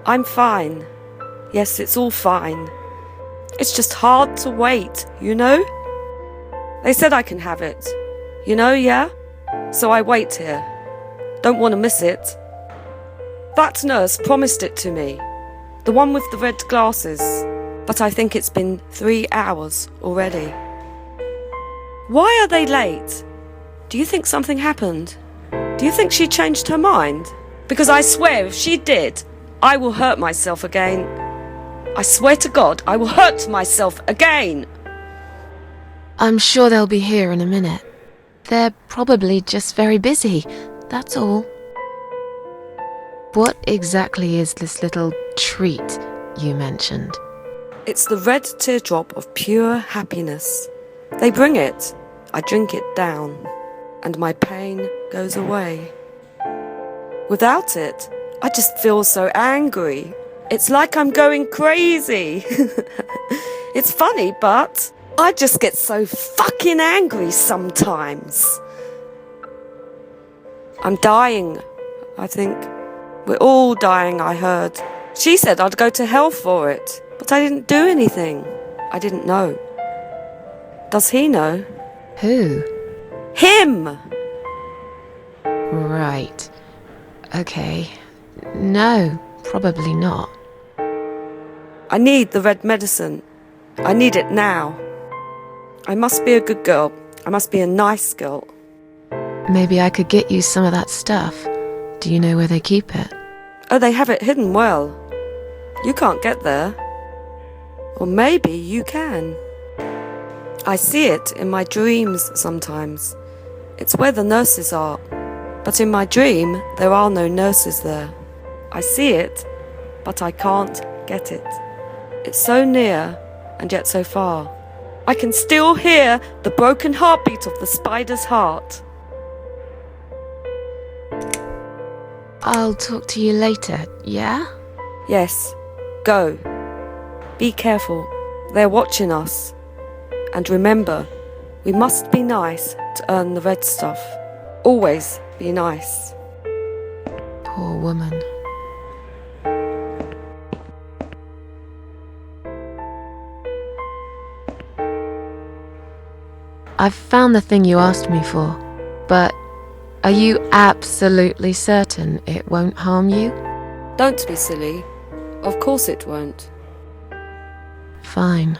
I'm fine. Yes, it's all fine. It's just hard to wait, you know? They said I can have it. You know, yeah? So I wait here. Don't want to miss it. That nurse promised it to me. The one with the red glasses. But I think it's been 3 hours already. Why are they late? Do you think something happened? Do you think she changed her mind? Because I swear if she did, I will hurt myself again. I swear to God, I will hurt myself again. I'm sure they'll be here in a minute. They're probably just very busy, that's all. What exactly is this little treat you mentioned? It's the red teardrop of pure happiness. They bring it. I drink it down. And my pain goes away. Without it, I just feel so angry. It's like I'm going crazy. It's funny, but I just get so fucking angry sometimes. I'm dying, I think. We're all dying, I heard. She said I'd go to hell for it, but I didn't do anything. I didn't know. Does he know? Who? Him! Right. Okay. No, probably not. I need the red medicine. I need it now. I must be a good girl. I must be a nice girl. Maybe I could get you some of that stuff. Do you know where they keep it? Oh, they have it hidden well. You can't get there. Or maybe you can. I see it in my dreams sometimes. It's where the nurses are. But in my dream, there are no nurses there. I see it, but I can't get it. It's so near, and yet so far. I can still hear the broken heartbeat of the spider's heart. I'll talk to you later, yeah? Yes, go. Be careful. They're watching us. And remember, we must be nice to earn the red stuff. Always be nice. Poor woman. I've found the thing you asked me for, but are you absolutely certain it won't harm you? Don't be silly. Of course it won't. Fine.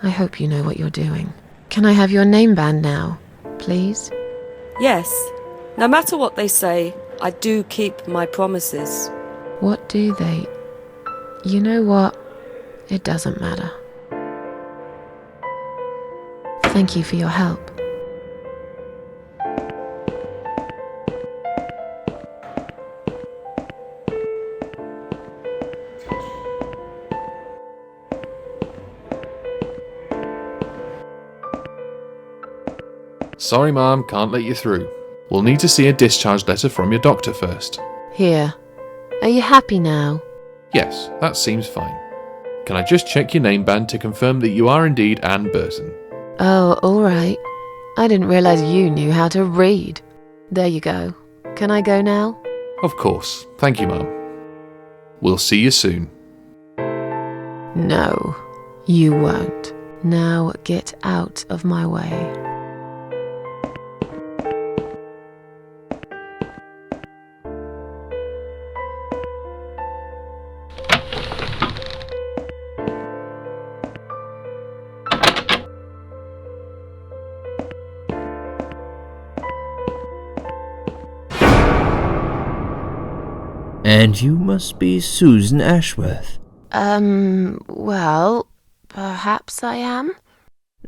I hope you know what you're doing. Can I have your name band now, please? Yes, no matter what they say, I do keep my promises. What do they? You know what? It doesn't matter. Thank you for your help. Sorry, Ma'am, can't let you through. We'll need to see a discharge letter from your doctor first. Here. Are you happy now? Yes, that seems fine. Can I just check your name band to confirm that you are indeed Anne Burton? Oh, all right. I didn't realize you knew how to read. There you go. Can I go now? Of course. Thank you, Ma'am. We'll see you soon. No, you won't. Now get out of my way. And you must be Susan Ashworth. Well, perhaps I am?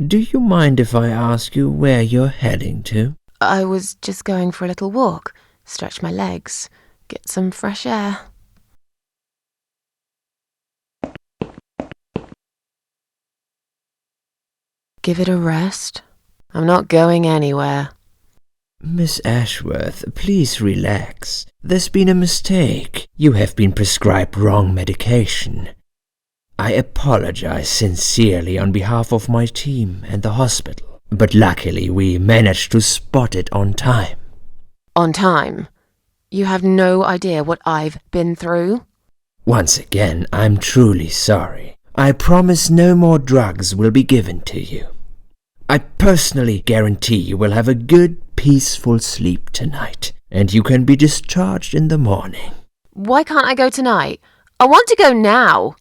Do you mind if I ask you where you're heading to? I was just going for a little walk, stretch my legs, get some fresh air. Give it a rest. I'm not going anywhere. Miss Ashworth, please relax. There's been a mistake. You have been prescribed wrong medication. I apologize sincerely on behalf of my team and the hospital, but luckily we managed to spot it on time. On time? You have no idea what I've been through? Once again, I'm truly sorry. I promise no more drugs will be given to you. I personally guarantee you will have a good, peaceful sleep tonight, and you can be discharged in the morning. Why can't I go tonight? I want to go now.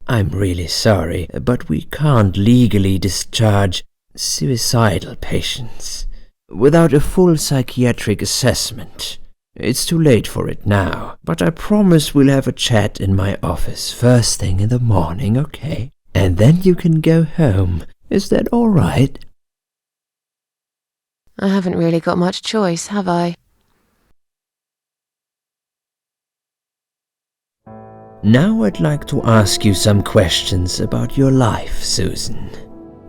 I'm really sorry, but we can't legally discharge suicidal patients without a full psychiatric assessment. It's too late for it now, but I promise we'll have a chat in my office first thing in the morning, okay? And then you can go home. Is that all right? I haven't really got much choice, have I? Now I'd like to ask you some questions about your life, Susan.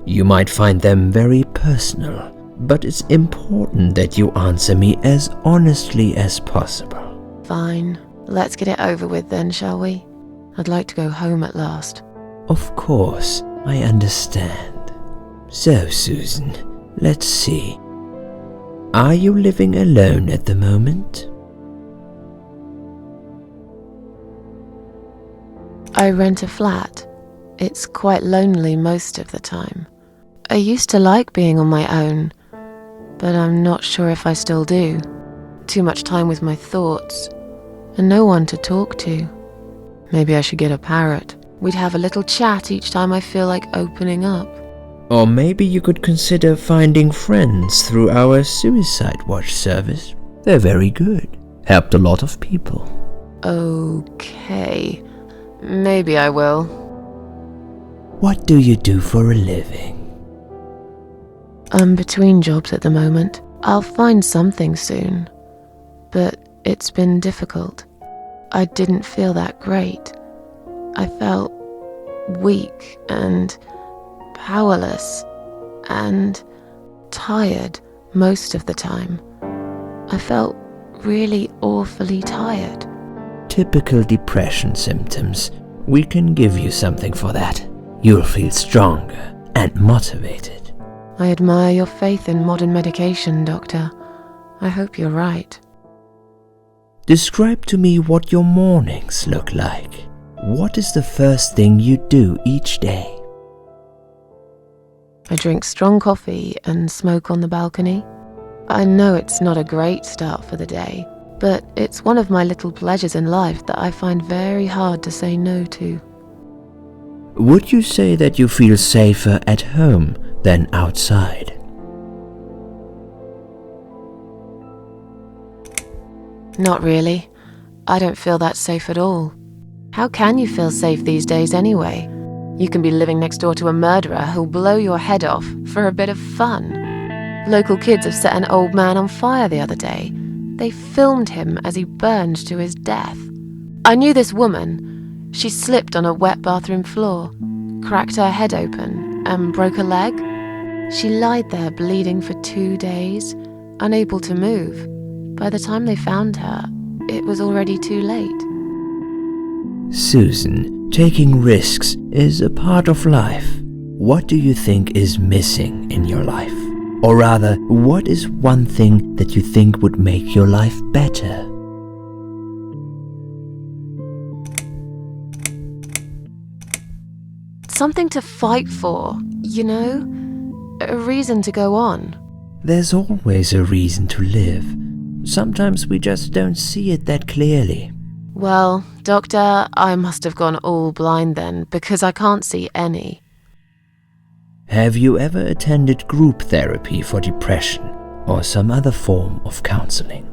You might find them very personal, but it's important that you answer me as honestly as possible. Fine. Let's get it over with then, shall we? I'd like to go home at last. Of course, I understand. So, Susan, let's see. Are you living alone at the moment? I rent a flat. It's quite lonely most of the time. I used to like being on my own, but I'm not sure if I still do. Too much time with my thoughts, and no one to talk to. Maybe I should get a parrot. We'd have a little chat each time I feel like opening up. Or maybe you could consider finding friends through our Suicide Watch service. They're very good. Helped a lot of people. Okay, maybe I will. What do you do for a living? I'm between jobs at the moment. I'll find something soon. But it's been difficult. I didn't feel that great. I felt weak and powerless and tired most of the time. I felt really awfully tired. Typical depression symptoms. We can give you something for that. You'll feel stronger and motivated. I admire your faith in modern medication, Doctor. I hope you're right. Describe to me what your mornings look like. What is the first thing you do each day? I drink strong coffee and smoke on the balcony. I know it's not a great start for the day, but it's one of my little pleasures in life that I find very hard to say no to. Would you say that you feel safer at home than outside? Not really. I don't feel that safe at all. How can you feel safe these days anyway? You can be living next door to a murderer who'll blow your head off for a bit of fun. Local kids have set an old man on fire the other day. They filmed him as he burned to his death. I knew this woman. She slipped on a wet bathroom floor, cracked her head open, and broke a leg. She lied there bleeding for 2 days, unable to move. By the time they found her, it was already too late. Susan, taking risks is a part of life. What do you think is missing in your life? Or rather, what is one thing that you think would make your life better? Something to fight for, you know? A reason to go on. There's always a reason to live. Sometimes we just don't see it that clearly. Well, Doctor, I must have gone all blind then, because I can't see any. Have you ever attended group therapy for depression or some other form of counseling?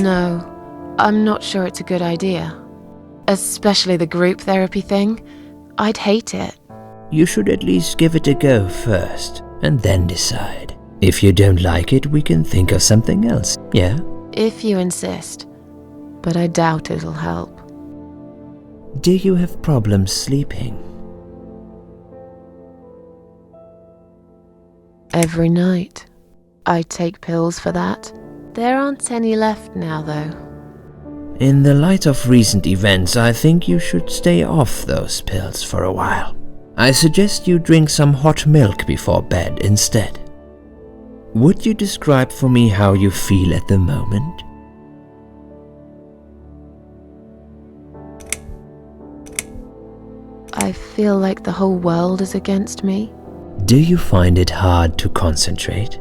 No, I'm not sure it's a good idea. Especially the group therapy thing. I'd hate it. You should at least give it a go first, and then decide. If you don't like it, we can think of something else, yeah? If you insist. But I doubt it'll help. Do you have problems sleeping? Every night. I take pills for that. There aren't any left now, though. In the light of recent events, I think you should stay off those pills for a while. I suggest you drink some hot milk before bed instead. Would you describe for me how you feel at the moment? I feel like the whole world is against me. Do you find it hard to concentrate?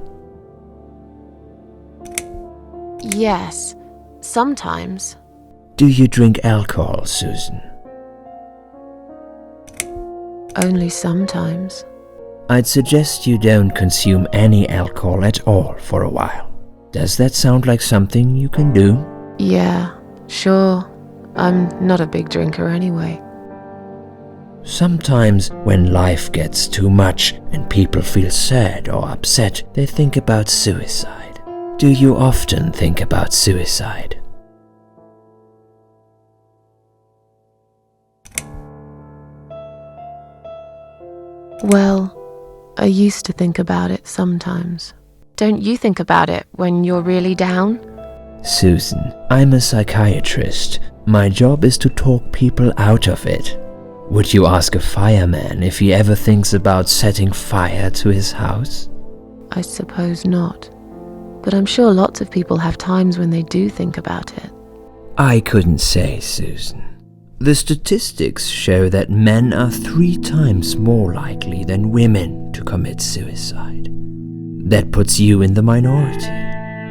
Yes, sometimes. Do you drink alcohol, Susan? Only sometimes. I'd suggest you don't consume any alcohol at all for a while. Does that sound like something you can do? Yeah, sure. I'm not a big drinker anyway. Sometimes when life gets too much and people feel sad or upset, they think about suicide. Do you often think about suicide? Well, I used to think about it sometimes. Don't you think about it when you're really down? Susan, I'm a psychiatrist. My job is to talk people out of it. Would you ask a fireman if he ever thinks about setting fire to his house? I suppose not. But I'm sure lots of people have times when they do think about it. I couldn't say, Susan. The statistics show that men are 3 times more likely than women to commit suicide. That puts you in the minority.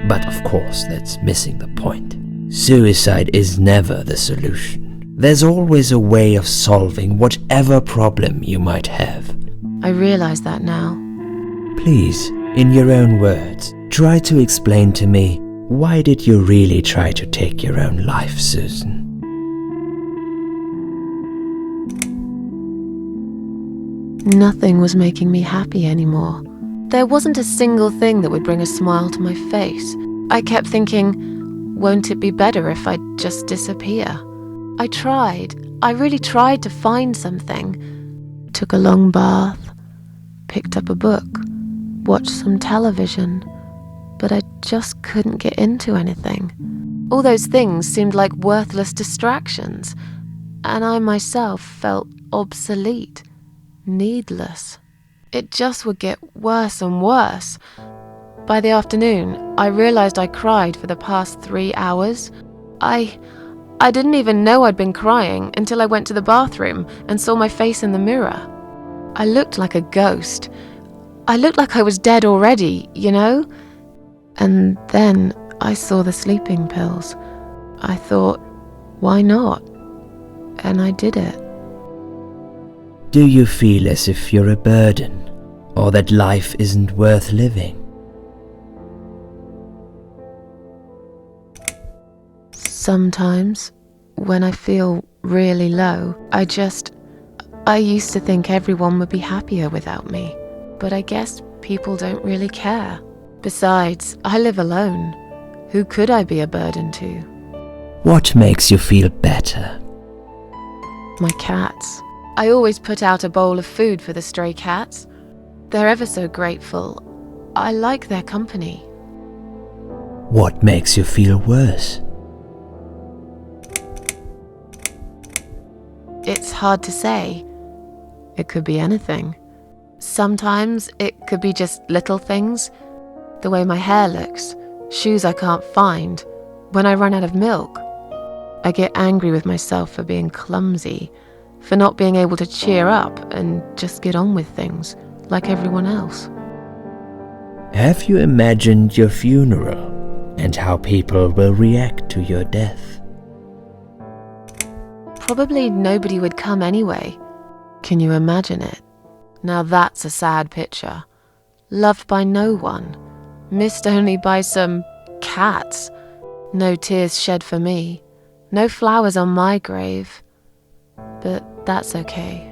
But of course, that's missing the point. Suicide is never the solution. There's always a way of solving whatever problem you might have. I realize that now. Please, in your own words, try to explain to me, why did you really try to take your own life, Susan? Nothing was making me happy anymore. There wasn't a single thing that would bring a smile to my face. I kept thinking, won't it be better if I just disappear? I really tried to find something. Took a long bath, picked up a book, watched some television, but I just couldn't get into anything. All those things seemed like worthless distractions, and I myself felt obsolete, needless. It just would get worse and worse. By the afternoon, I realized I cried for the past 3 hours. I didn't even know I'd been crying until I went to the bathroom and saw my face in the mirror. I looked like a ghost. I looked like I was dead already, you know? And then I saw the sleeping pills. I thought, why not? And I did it. Do you feel as if you're a burden, or that life isn't worth living? Sometimes, when I feel really low, I used to think everyone would be happier without me, but I guess people don't really care. Besides, I live alone. Who could I be a burden to? What makes you feel better? My cats. I always put out a bowl of food for the stray cats. They're ever so grateful. I like their company. What makes you feel worse? It's hard to say. It could be anything. Sometimes it could be just little things. The way my hair looks, shoes I can't find, when I run out of milk. I get angry with myself for being clumsy, for not being able to cheer up and just get on with things, like everyone else. Have you imagined your funeral and how people will react to your death? Probably nobody would come anyway. Can you imagine it? Now that's a sad picture. Loved by no one. Missed only by some cats. No tears shed for me. No flowers on my grave. But that's okay.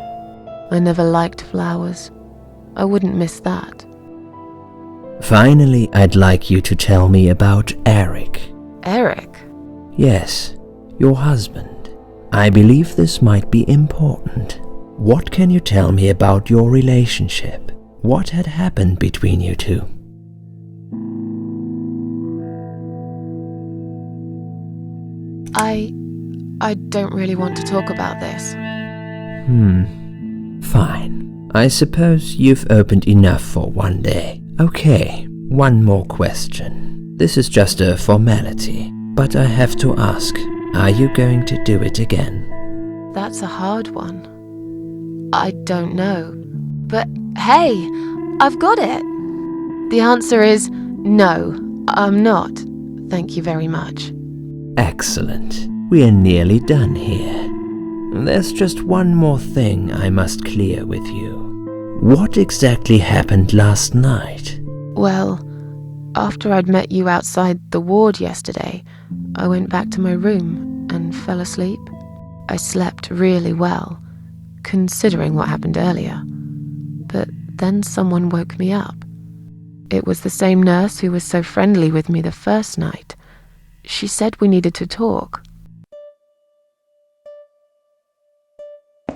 I never liked flowers. I wouldn't miss that. Finally, I'd like you to tell me about Eric. Eric? Yes, your husband. I believe this might be important. What can you tell me about your relationship? What had happened between you two? I don't really want to talk about this. Fine. I suppose you've opened enough for one day. Okay, one more question. This is just a formality, but I have to ask, are you going to do it again? That's a hard one. I don't know. But hey, I've got it. The answer is no, I'm not. Thank you very much. Excellent. We're nearly done here. There's just one more thing I must clear with you. What exactly happened last night? Well, after I'd met you outside the ward yesterday, I went back to my room and fell asleep. I slept really well, considering what happened earlier. But then someone woke me up. It was the same nurse who was so friendly with me the first night. She said we needed to talk.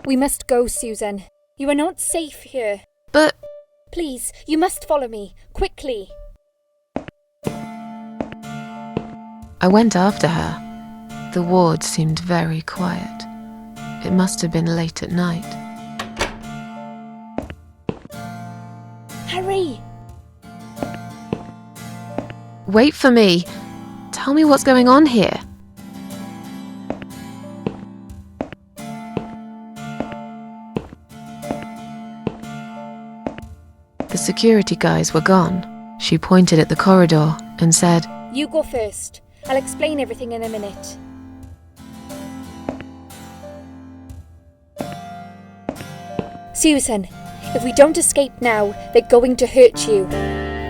We must go, Susan. You are not safe here. But... Please, you must follow me, quickly. I went after her. The ward seemed very quiet. It must have been late at night. Hurry! Wait for me. Tell me what's going on here. security guys were gone, she pointed at the corridor and said, You go first. I'll explain everything in a minute. Susan, if we don't escape now, they're going to hurt you.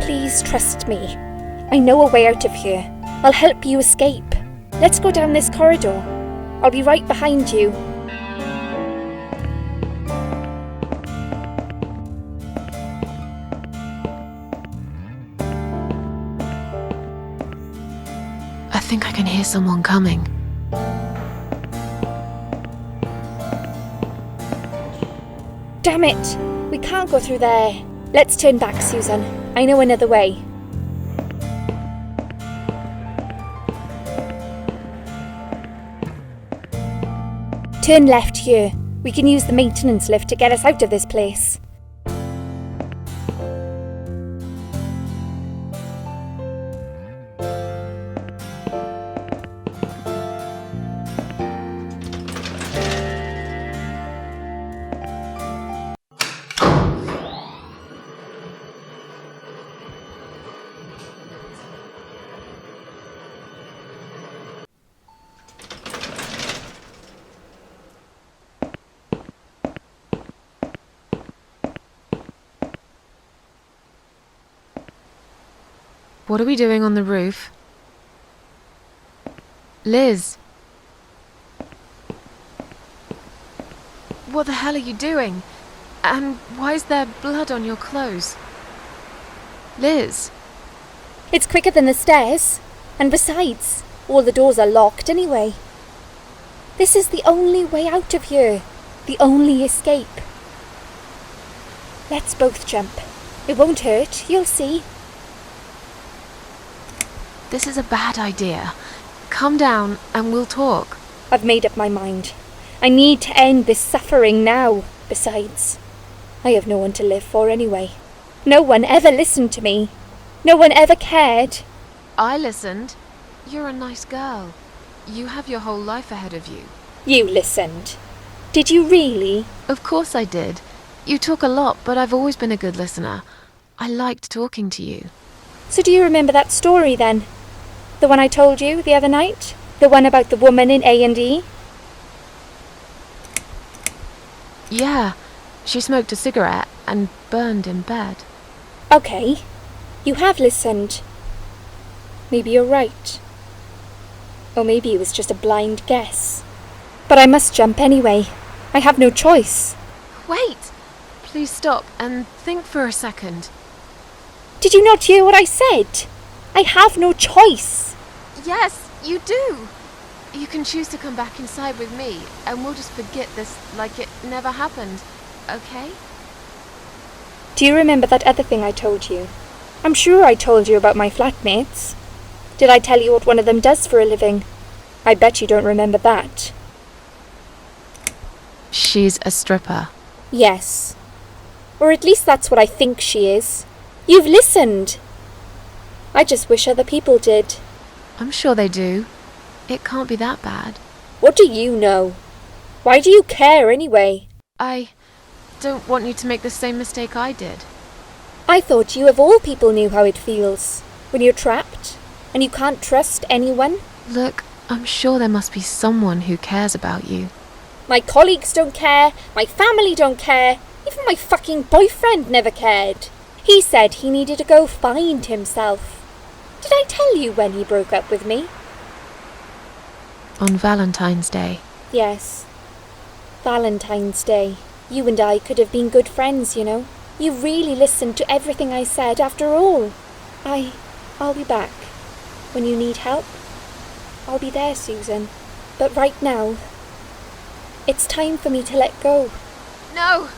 Please trust me. I know a way out of here. I'll help you escape. Let's go down this corridor. I'll be right behind you. I think I can hear someone coming. Damn it! We can't go through there. Let's turn back, Susan. I know another way. Turn left here. We can use the maintenance lift to get us out of this place. What are we doing on the roof? Liz! What the hell are you doing? And why is there blood on your clothes? Liz! It's quicker than the stairs. And besides, all the doors are locked anyway. This is the only way out of here. The only escape. Let's both jump. It won't hurt, you'll see. This is a bad idea. Come down and we'll talk. I've made up my mind. I need to end this suffering now. Besides, I have no one to live for anyway. No one ever listened to me. No one ever cared. I listened. You're a nice girl. You have your whole life ahead of you. You listened. Did you really? Of course I did. You talk a lot, but I've always been a good listener. I liked talking to you. So do you remember that story then? The one I told you the other night? The one about the woman in A&E? Yeah, she smoked a cigarette and burned in bed. Okay, you have listened. Maybe you're right. Or maybe it was just a blind guess. But I must jump anyway. I have no choice. Wait! Please stop and think for a second. Did you not hear what I said? I have no choice. Yes, you do. You can choose to come back inside with me, and we'll just forget this like it never happened, okay? Do you remember that other thing I told you? I'm sure I told you about my flatmates. Did I tell you what one of them does for a living? I bet you don't remember that. She's a stripper. Yes. Or at least that's what I think she is. You've listened. I just wish other people did. I'm sure they do. It can't be that bad. What do you know? Why do you care anyway? I don't want you to make the same mistake I did. I thought you of all people knew how it feels. When you're trapped, and you can't trust anyone. Look, I'm sure there must be someone who cares about you. My colleagues don't care, my family don't care, even my fucking boyfriend never cared. He said he needed to go find himself. Did I tell you when he broke up with me? On Valentine's Day. Yes. Valentine's Day. You and I could have been good friends, you know. You really listened to everything I said after all. I'll be back. When you need help, I'll be there, Susan. But right now, it's time for me to let go. No!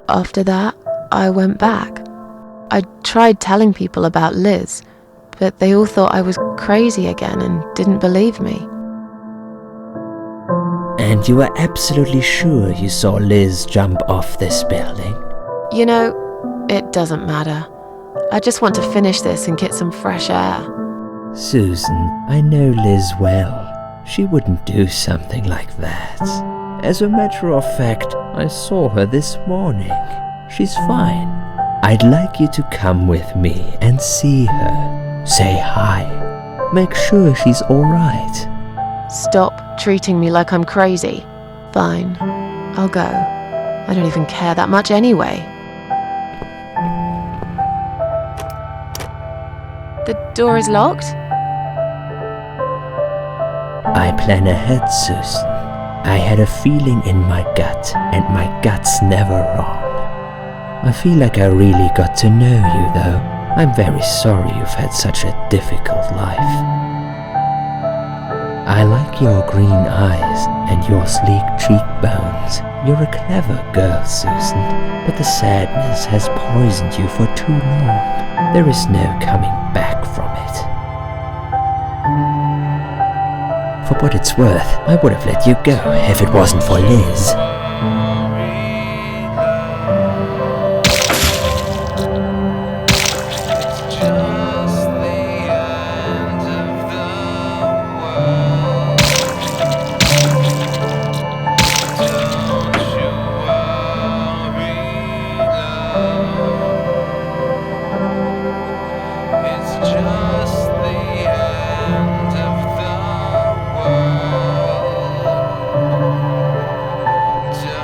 After that, I went back. tried telling people about Liz, but they all thought I was crazy again and didn't believe me. And you are absolutely sure you saw Liz jump off this building? You know, it doesn't matter. I just want to finish this and get some fresh air. Susan, I know Liz well. She wouldn't do something like that. As a matter of fact, I saw her this morning. She's fine. I'd like you to come with me and see her. Say hi. Make sure she's alright. Stop treating me like I'm crazy. Fine, I'll go. I don't even care that much anyway. The door is locked? I plan ahead, Susan. I had a feeling in my gut, and my gut's never wrong. I feel like I really got to know you, though. I'm very sorry you've had such a difficult life. I like your green eyes and your sleek cheekbones. You're a clever girl, Susan, but the sadness has poisoned you for too long. There is no coming back from it. For what it's worth, I would have let you go if it wasn't for Liz.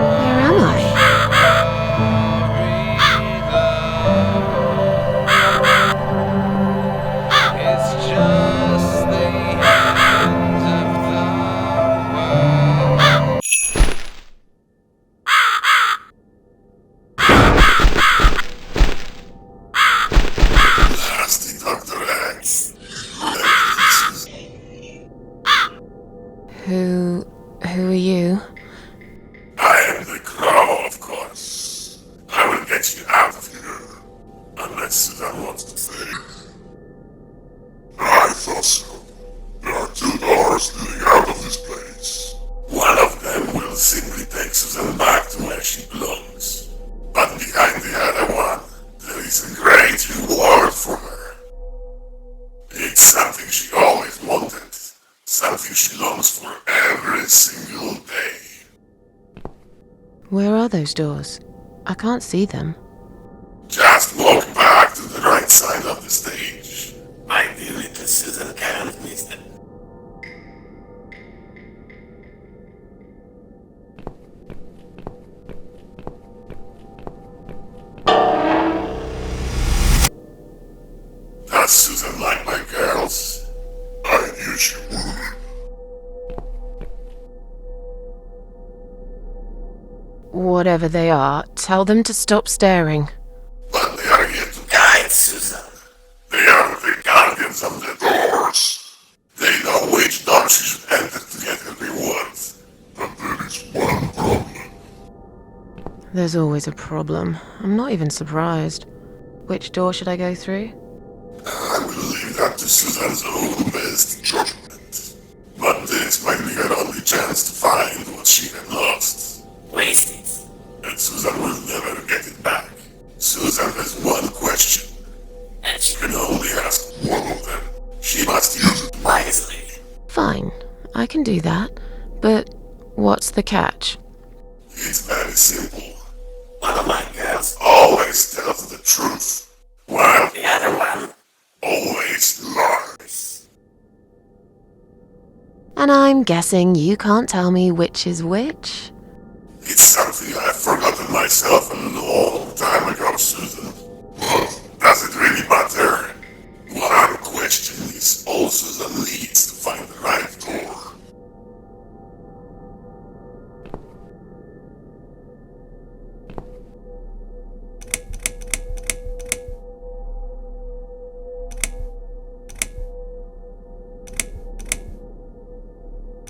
Where am I? Who are you? I am the Crow, of course. I will get you out of here. Unless Susan wants to stay. I thought so. There are 2 doors leading out of this place. One of them will simply take Susan back to where she belongs. But behind the other one, there is a great reward for her. It's something she always wanted. Something she longs for every single day. Where are those doors? I can't see them. Just walk back to the right side of the stage. My dear little Susan can't miss them. Does Susan like my girls? I knew she would. Whatever they are, tell them to stop staring. But they are here to guide Susan. They are the guardians of the doors. They know which door she should enter to get her rewards. But there is one problem. There's always a problem. I'm not even surprised. Which door should I go through? I will leave that to Susan's own best judgment. But this might be her only chance to find what she had lost. Waste it. And Susan will never get it back. Susan has one question. And she can only ask one of them. She must use it wisely. Fine, I can do that. But what's the catch? It's very simple. One of my girls always tells the truth, while the other one always lies. And I'm guessing you can't tell me which is which? It's something I've forgotten myself a long time ago, Susan. But does it really matter? One question is all Susan needs to find the right door.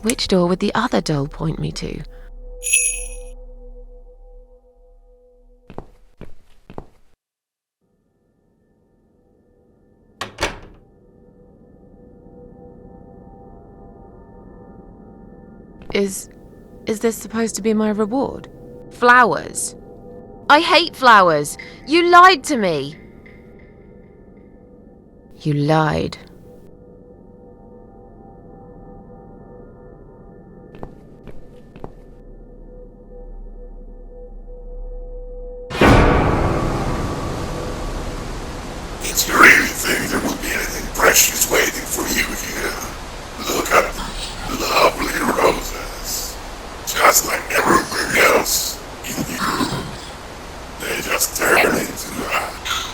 Which door would the other doll point me to? Is this supposed to be my reward? Flowers? I hate flowers! You lied to me! You lied. Did you really think there would be anything precious waiting for you here? Look at the lovely roses. Just like everything else in you. They just turn into ash.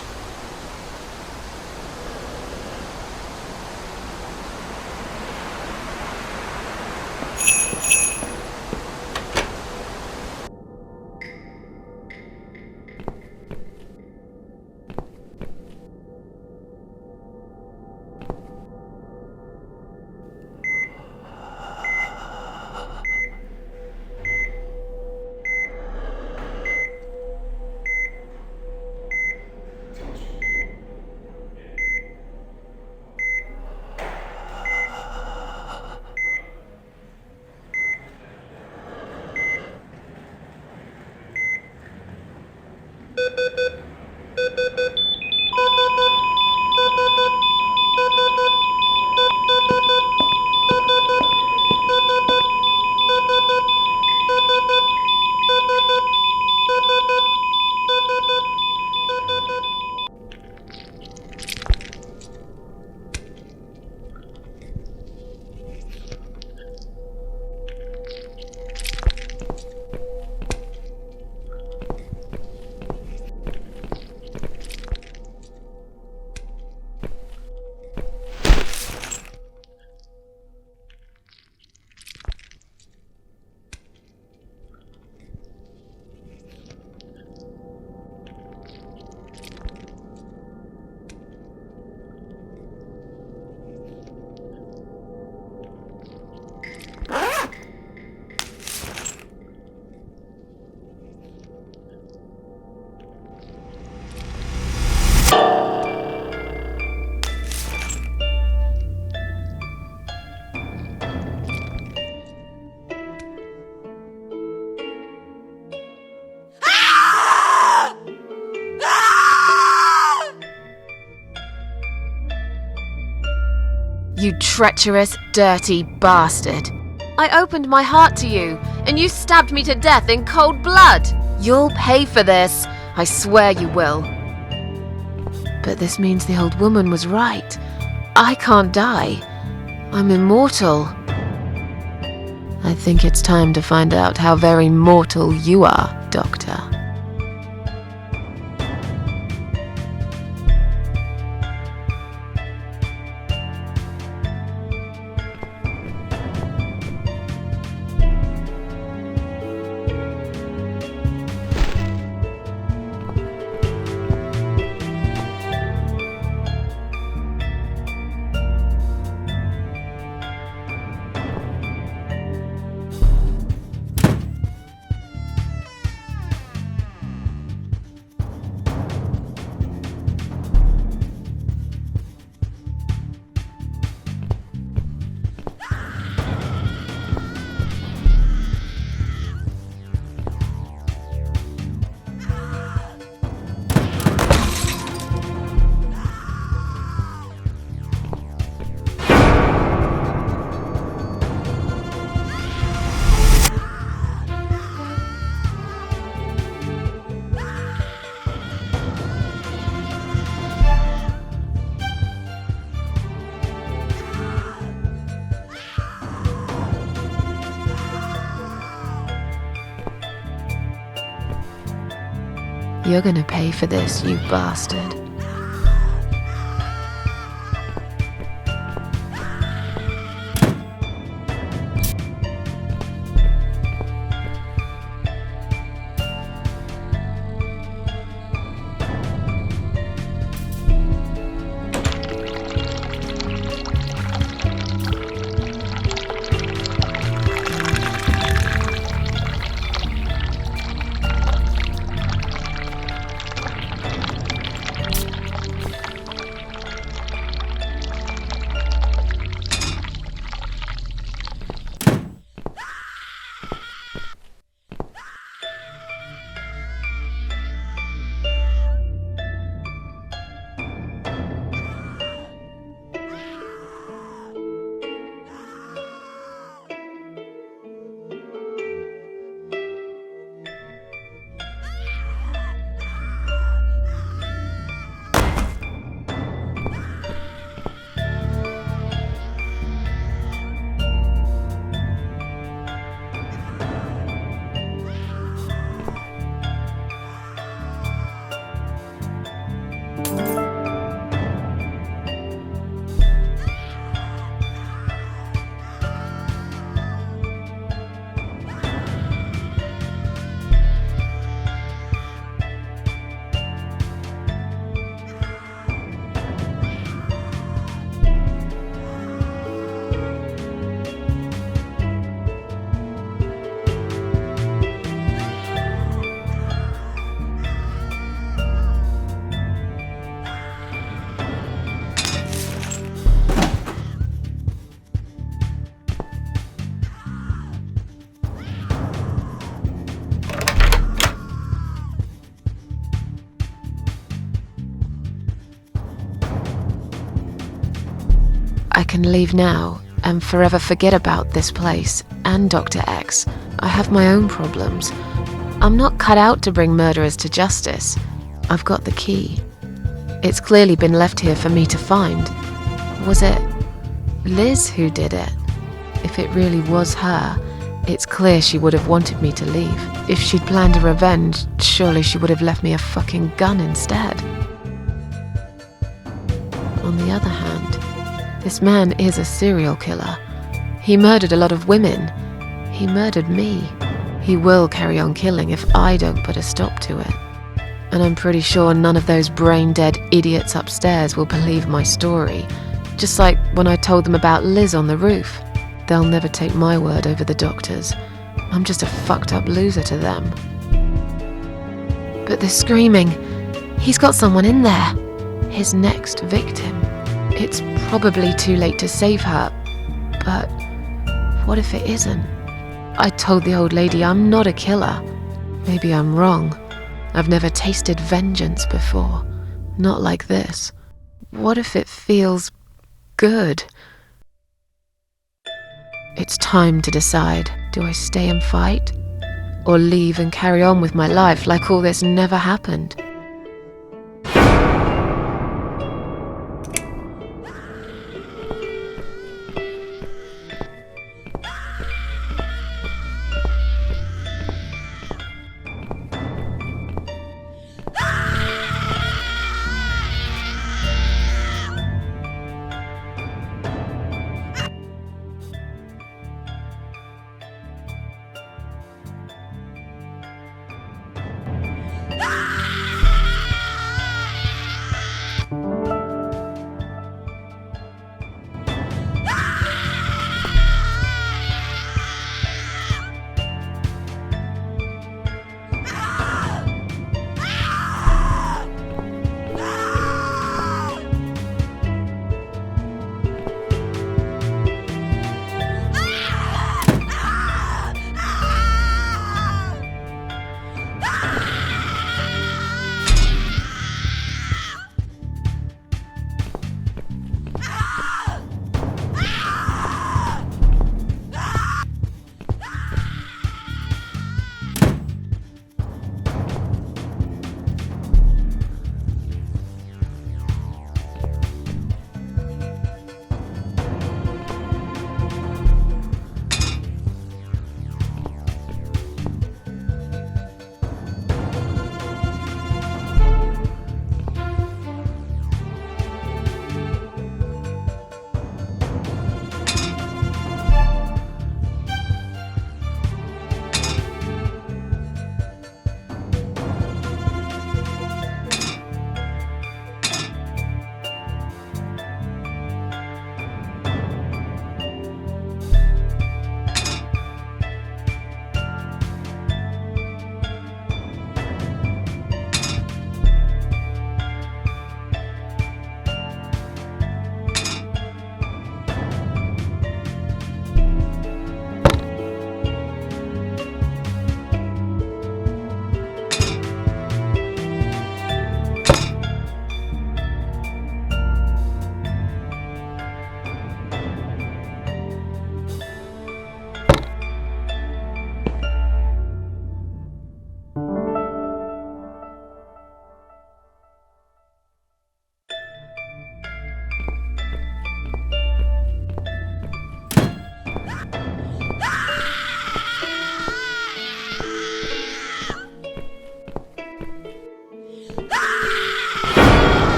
You treacherous, dirty bastard. I opened my heart to you, and you stabbed me to death in cold blood. You'll pay for this. I swear you will. But this means the old woman was right. I can't die. I'm immortal. I think it's time to find out how very mortal you are, Doctor. You're gonna pay for this, you bastard. I can leave now and forever forget about this place and Dr. X. I have my own problems. I'm not cut out to bring murderers to justice. I've got the key. It's clearly been left here for me to find. Was it Liz who did it? If it really was her, it's clear she would have wanted me to leave. If she'd planned a revenge, surely she would have left me a fucking gun instead. On the other hand, this man is a serial killer. He murdered a lot of women. He murdered me. He will carry on killing if I don't put a stop to it. And I'm pretty sure none of those brain-dead idiots upstairs will believe my story. Just like when I told them about Liz on the roof. They'll never take my word over the doctor's. I'm just a fucked up loser to them. But the screaming, he's got someone in there. His next victim. It's probably too late to save her, but what if it isn't? I told the old lady I'm not a killer. Maybe I'm wrong. I've never tasted vengeance before. Not like this. What if it feels good? It's time to decide. Do I stay and fight? Or leave and carry on with my life like all this never happened?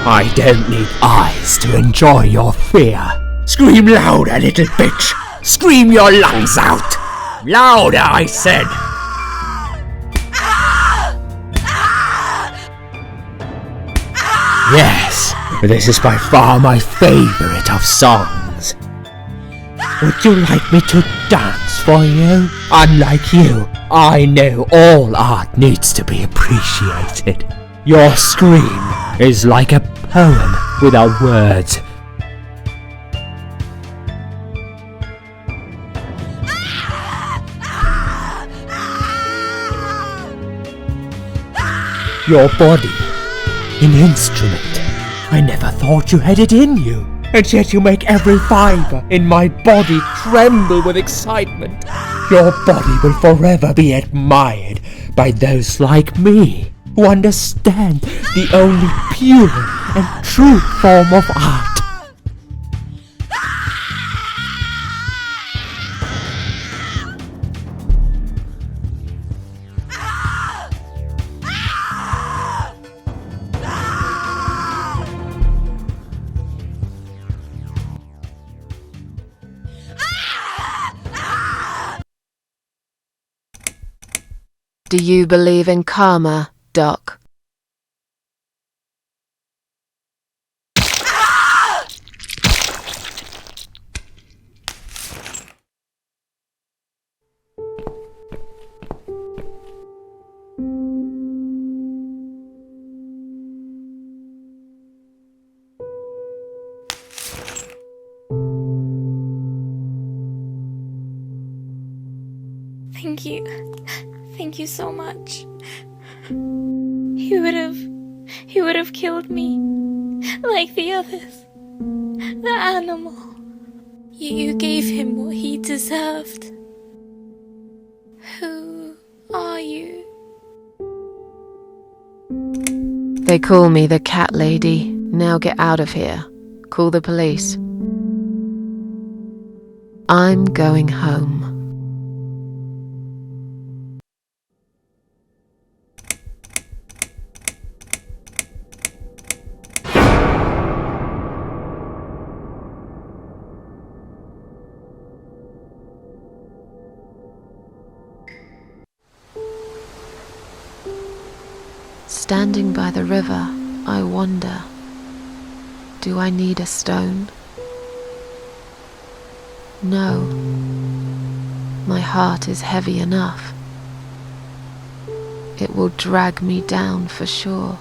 I don't need eyes to enjoy your fear. Scream louder, little bitch! Scream your lungs out! Louder, I said! Yes, this is by far my favourite of songs. Would you like me to dance for you? Unlike you, I know all art needs to be appreciated. Your scream is like a poem without words. Your body, an instrument. I never thought you had it in you. and yet you make every fibre in my body tremble with excitement. Your body will forever be admired by those like me, who understand the only pure and true form of art. Do you believe in karma, Doc? Thank you. Thank you so much. He would have killed me. Like the others. The animal. You gave him what he deserved. Who are you? They call me the cat lady. Now get out of here. Call the police. I'm going home. Standing by the river, I wonder, do I need a stone? No. My heart is heavy enough. It will drag me down for sure.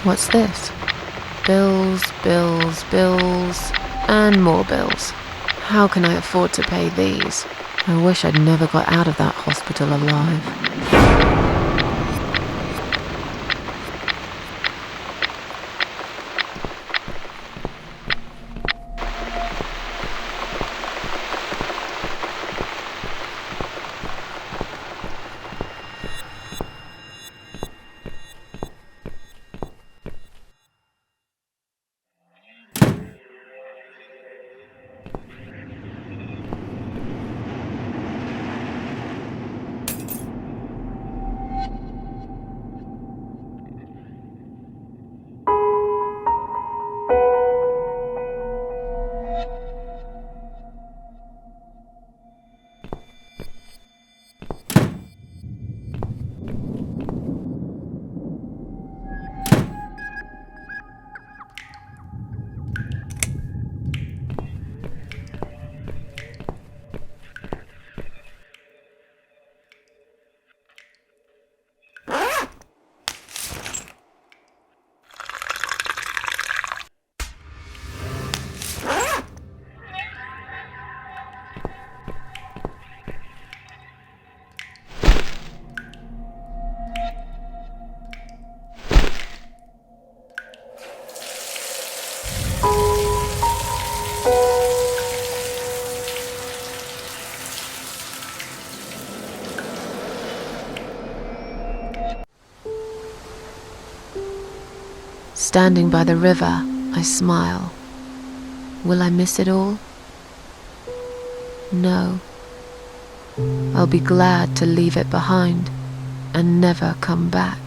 What's this? Bills, bills, bills, and more bills. How can I afford to pay these? I wish I'd never got out of that hospital alive. Standing by the river, I smile. Will I miss it all? No. I'll be glad to leave it behind and never come back.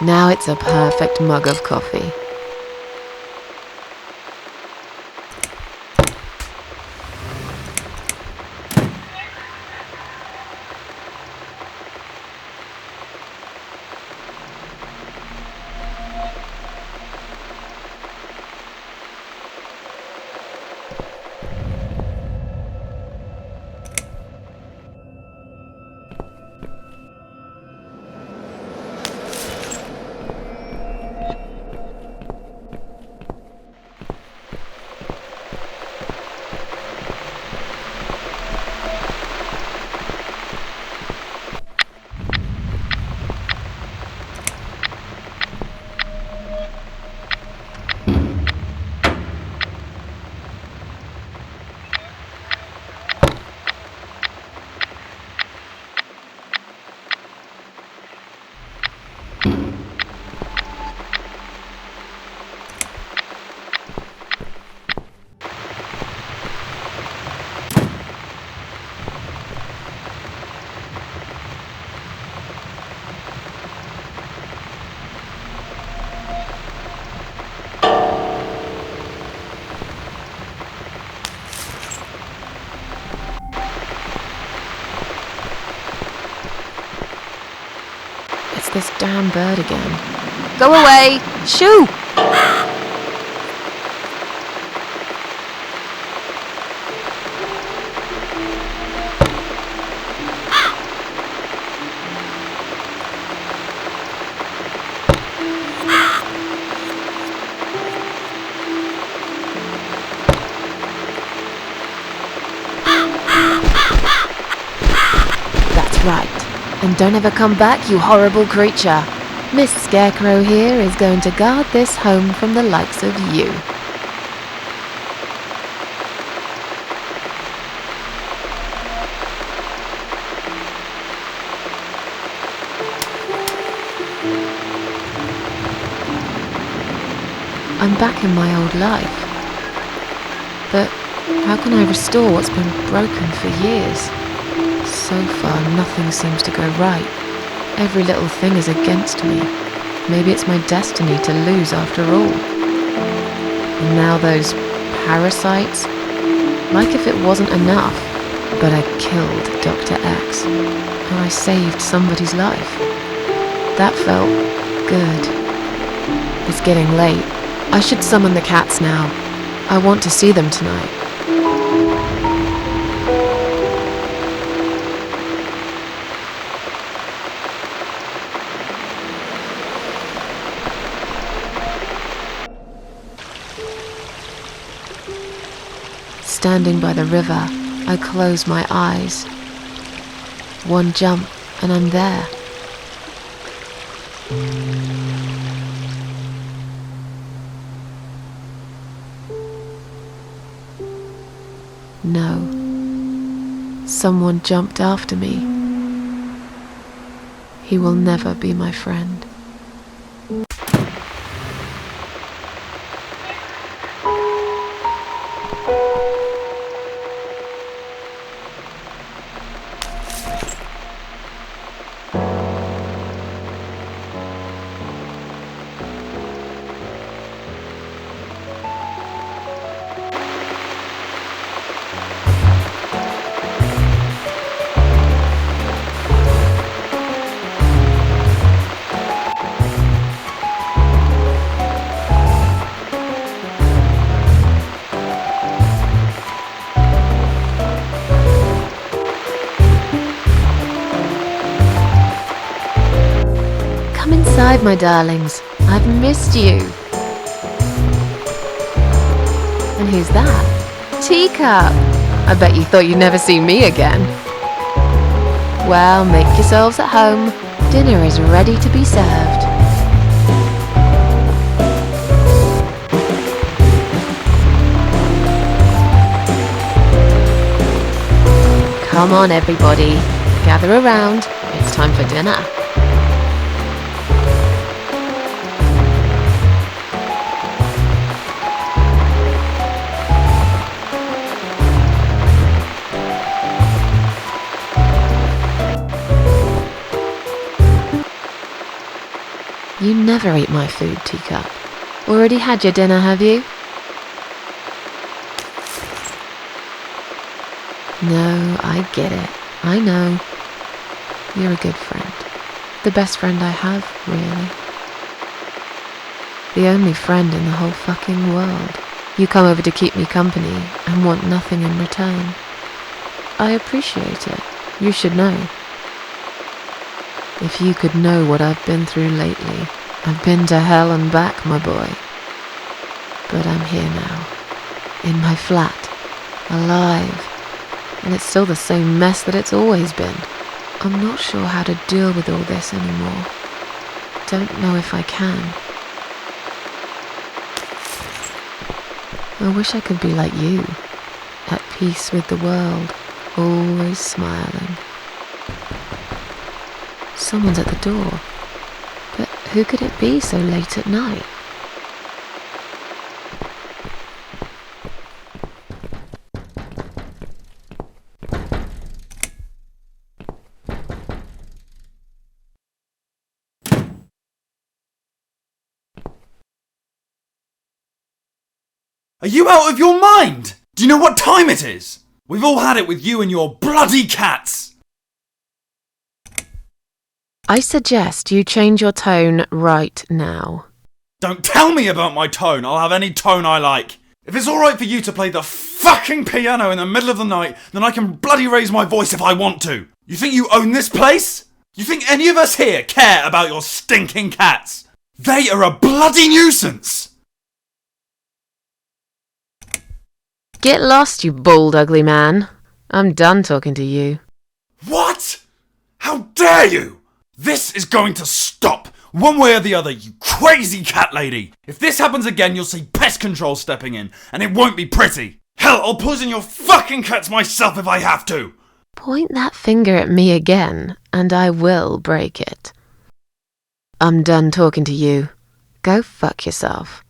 Now it's a perfect mug of coffee. It's this damn bird again. Go away! Shoo! That's right. And don't ever come back, you horrible creature. Miss Scarecrow here is going to guard this home from the likes of you. I'm back in my old life. But how can I restore what's been broken for years? So far, nothing seems to go right. Every little thing is against me. Maybe it's my destiny to lose after all. And now those parasites? Like if it wasn't enough. But I killed Dr. X. And I saved somebody's life. That felt good. It's getting late. I should summon the cats now. I want to see them tonight. Standing by the river, I close my eyes. One jump, and I'm there. No. Someone jumped after me. He will never be my friend. Come inside, my darlings. I've missed you. And who's that? Teacup! I bet you thought you'd never see me again. Well, make yourselves at home. Dinner is ready to be served. Come on, everybody. Gather around. It's time for dinner. You never eat my food, Teacup. Already had your dinner, have you? No, I get it. I know. You're a good friend. The best friend I have, really. The only friend in the whole fucking world. You come over to keep me company and want nothing in return. I appreciate it. You should know. If you could know what I've been through lately. I've been to hell and back, my boy. But I'm here now. In my flat. Alive. And it's still the same mess that it's always been. I'm not sure how to deal with all this anymore. Don't know if I can. I wish I could be like you. At peace with the world. Always smiling. Someone's at the door. But who could it be so late at night? Are you out of your mind? Do you know what time it is? We've all had it with you and your bloody cats! I suggest you change your tone right now. Don't tell me about my tone. I'll have any tone I like. If it's alright for you to play the fucking piano in the middle of the night, then I can bloody raise my voice if I want to. You think you own this place? You think any of us here care about your stinking cats? They are a bloody nuisance! Get lost, you bald, ugly man. I'm done talking to you. What? How dare you? This is going to stop, one way or the other, you crazy cat lady. If this happens again, you'll see pest control stepping in, and it won't be pretty. Hell, I'll poison your fucking cats myself if I have to. Point that finger at me again, and I will break it. I'm done talking to you. Go fuck yourself.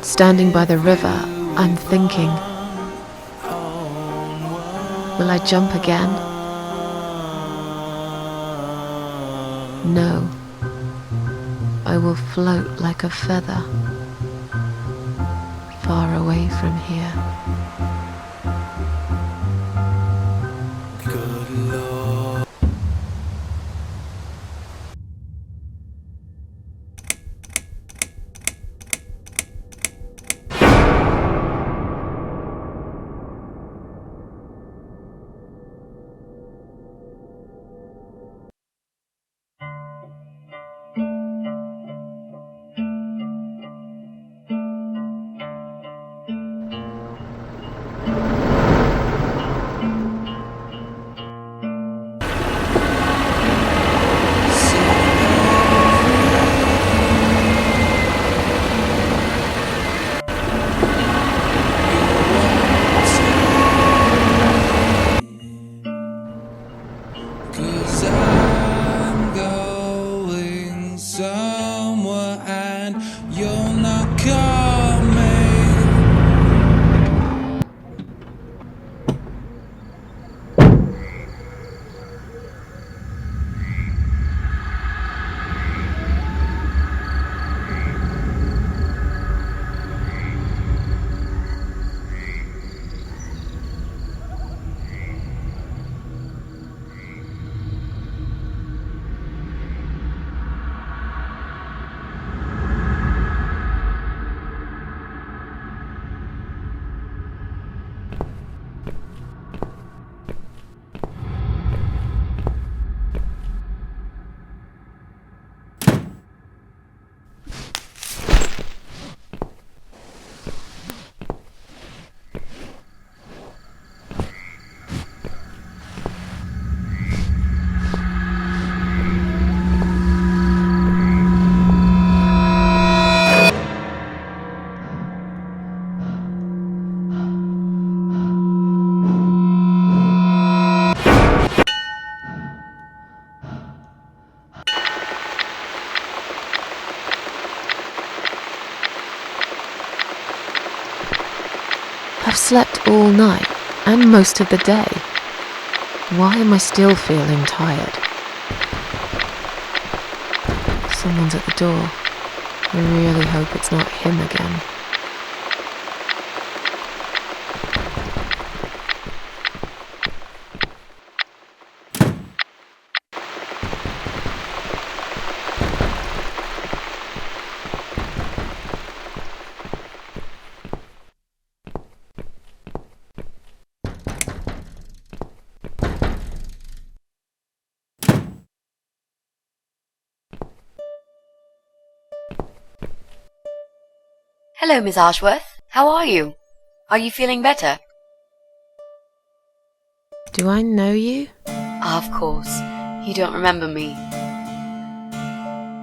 Standing by the river, I'm thinking, will I jump again? No. I will float like a feather, far away from here. I've slept all night and most of the day. Why am I still feeling tired? Someone's at the door. I really hope it's not him again. Hello, Miss Ashworth. How are you? Are you feeling better? Do I know you? Of course. You don't remember me.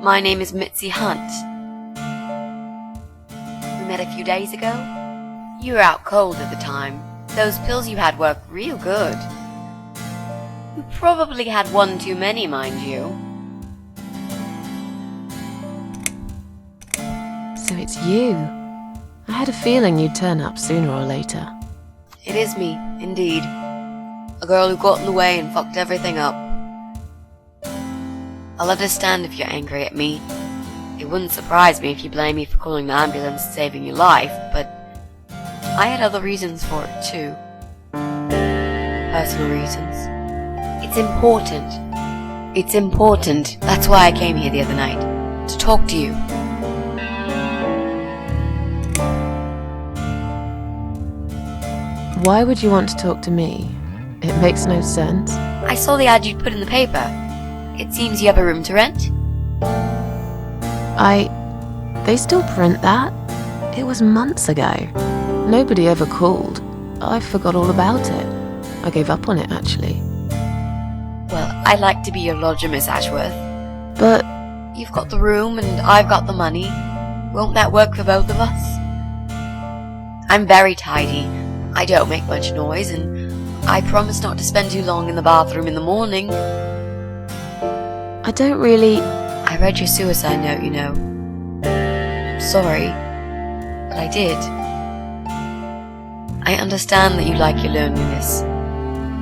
My name is Mitzi Hunt. We met a few days ago. You were out cold at the time. Those pills you had worked real good. You probably had one too many, mind you. So it's you. I had a feeling you'd turn up sooner or later. It is me, indeed. A girl who got in the way and fucked everything up. I'll understand if you're angry at me. It wouldn't surprise me if you blame me for calling the ambulance and saving your life, but I had other reasons for it too. Personal reasons. It's important. It's important. That's why I came here the other night. To talk to you. Why would you want to talk to me? It makes no sense. I saw the ad you'd put in the paper. It seems you have a room to rent. They still print that? It was months ago. Nobody ever called. I forgot all about it. I gave up on it, actually. Well, I'd like to be your lodger, Miss Ashworth. But you've got the room and I've got the money. Won't that work for both of us? I'm very tidy. I don't make much noise, and I promise not to spend too long in the bathroom in the morning. I don't really... I read your suicide note, you know. I'm sorry, but I did. I understand that you like your loneliness.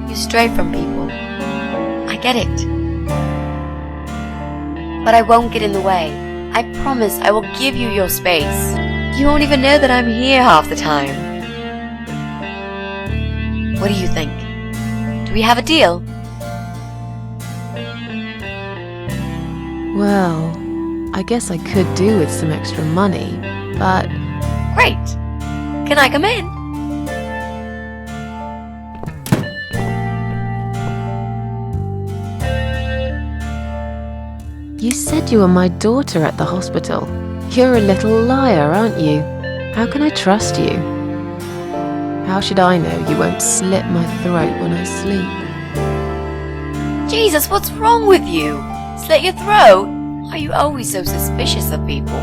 You stray from people. I get it. But I won't get in the way. I promise I will give you your space. You won't even know that I'm here half the time. What do you think? Do we have a deal? Well, I guess I could do with some extra money, but... Great! Can I come in? You said you were my daughter at the hospital. You're a little liar, aren't you? How can I trust you? How should I know you won't slit my throat when I sleep? Jesus, what's wrong with you? Slit your throat? Are you always so suspicious of people?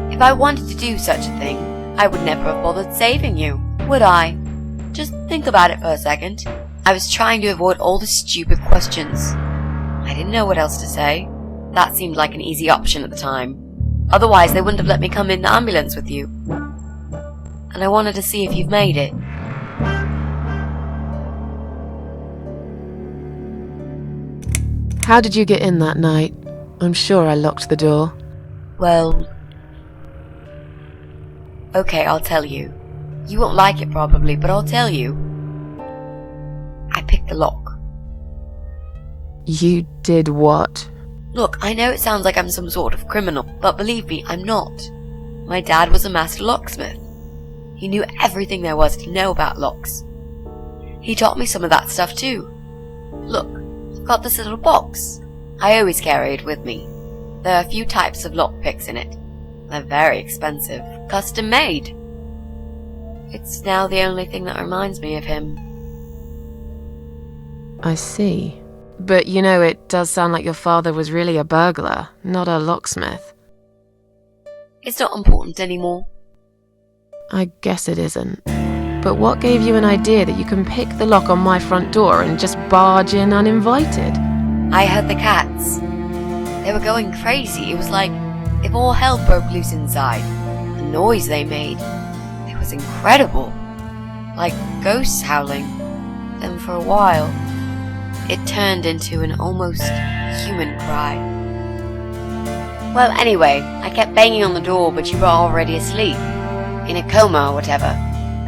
If I wanted to do such a thing, I would never have bothered saving you, would I? Just think about it for a second. I was trying to avoid all the stupid questions. I didn't know what else to say. That seemed like an easy option at the time. Otherwise, they wouldn't have let me come in the ambulance with you. And I wanted to see if you've made it. How did you get in that night? I'm sure I locked the door. Well... Okay, I'll tell you. You won't like it probably, but I'll tell you. I picked the lock. You did what? Look, I know it sounds like I'm some sort of criminal, but believe me, I'm not. My dad was a master locksmith. He knew everything there was to know about locks. He taught me some of that stuff too. Look, I've got this little box. I always carry it with me. There are a few types of lockpicks in it. They're very expensive, custom made. It's now the only thing that reminds me of him. I see. But you know, it does sound like your father was really a burglar, not a locksmith. It's not important anymore. I guess it isn't. But what gave you an idea that you can pick the lock on my front door and just barge in uninvited? I heard the cats. They were going crazy. It was like if all hell broke loose inside. The noise they made. It was incredible. Like ghosts howling. Then for a while, it turned into an almost human cry. Well, anyway, I kept banging on the door, but you were already asleep. In a coma or whatever.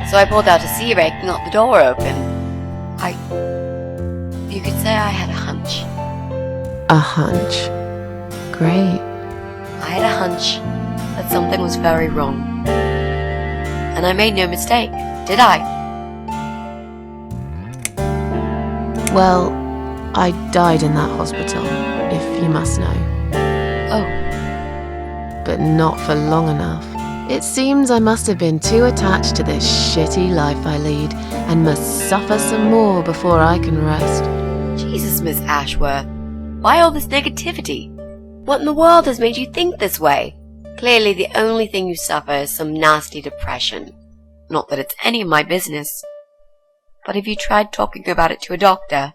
So I pulled out a sea rake and got the door open. You could say I had a hunch. A hunch. Great. I had a hunch that something was very wrong. And I made no mistake, did I? Well, I died in that hospital, if you must know. Oh. But not for long enough. It seems I must have been too attached to this shitty life I lead, and must suffer some more before I can rest. Jesus, Miss Ashworth. Why all this negativity? What in the world has made you think this way? Clearly the only thing you suffer is some nasty depression. Not that it's any of my business. But have you tried talking about it to a doctor?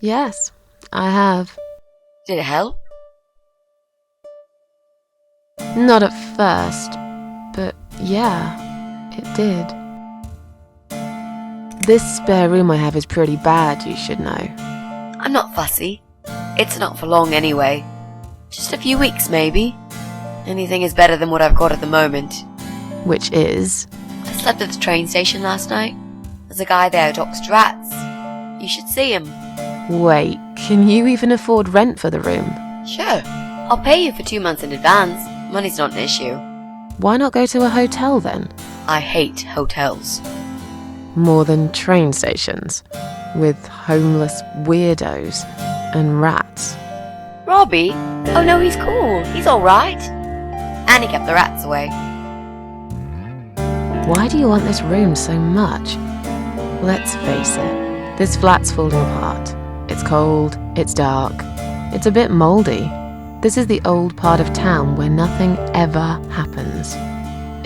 Yes, I have. Did it help? Not at first, but yeah, it did. This spare room I have is pretty bad, you should know. I'm not fussy. It's not for long anyway. Just a few weeks, maybe. Anything is better than what I've got at the moment. Which is? I slept at the train station last night. There's a guy there who talks to rats. You should see him. Wait, can you even afford rent for the room? Sure. I'll pay you for 2 months in advance. Money's not an issue. Why not go to a hotel then? I hate hotels. more than train stations, with homeless weirdos and rats. Robbie? Oh no, he's cool. He's alright. And he kept the rats away. Why do you want this room so much? Let's face it, this flat's falling apart. It's cold, it's dark, it's a bit mouldy. This is the old part of town where nothing ever happens.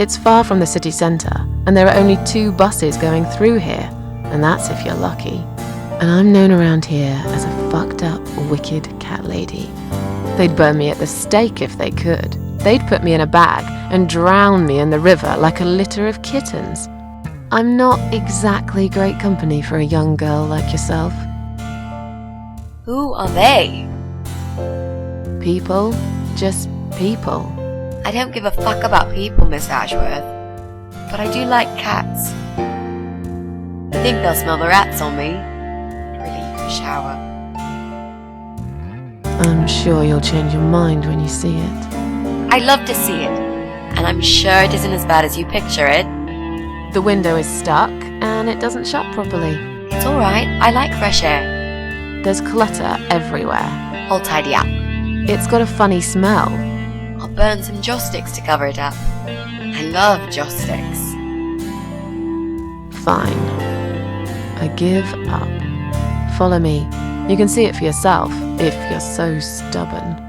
It's far from the city centre, and there are only 2 buses going through here, and that's if you're lucky. And I'm known around here as a fucked up, wicked cat lady. They'd burn me at the stake if they could. They'd put me in a bag and drown me in the river like a litter of kittens. I'm not exactly great company for a young girl like yourself. Who are they? People, just people. I don't give a fuck about people, Miss Ashworth. But I do like cats. I think they'll smell the rats on me. Really need a shower. I'm sure you'll change your mind when you see it. I'd love to see it. And I'm sure it isn't as bad as you picture it. The window is stuck, and it doesn't shut properly. It's alright, I like fresh air. There's clutter everywhere. I'll tidy up. It's got a funny smell. I'll burn some joss sticks to cover it up. I love joss sticks. Fine. I give up. Follow me. You can see it for yourself, if you're so stubborn.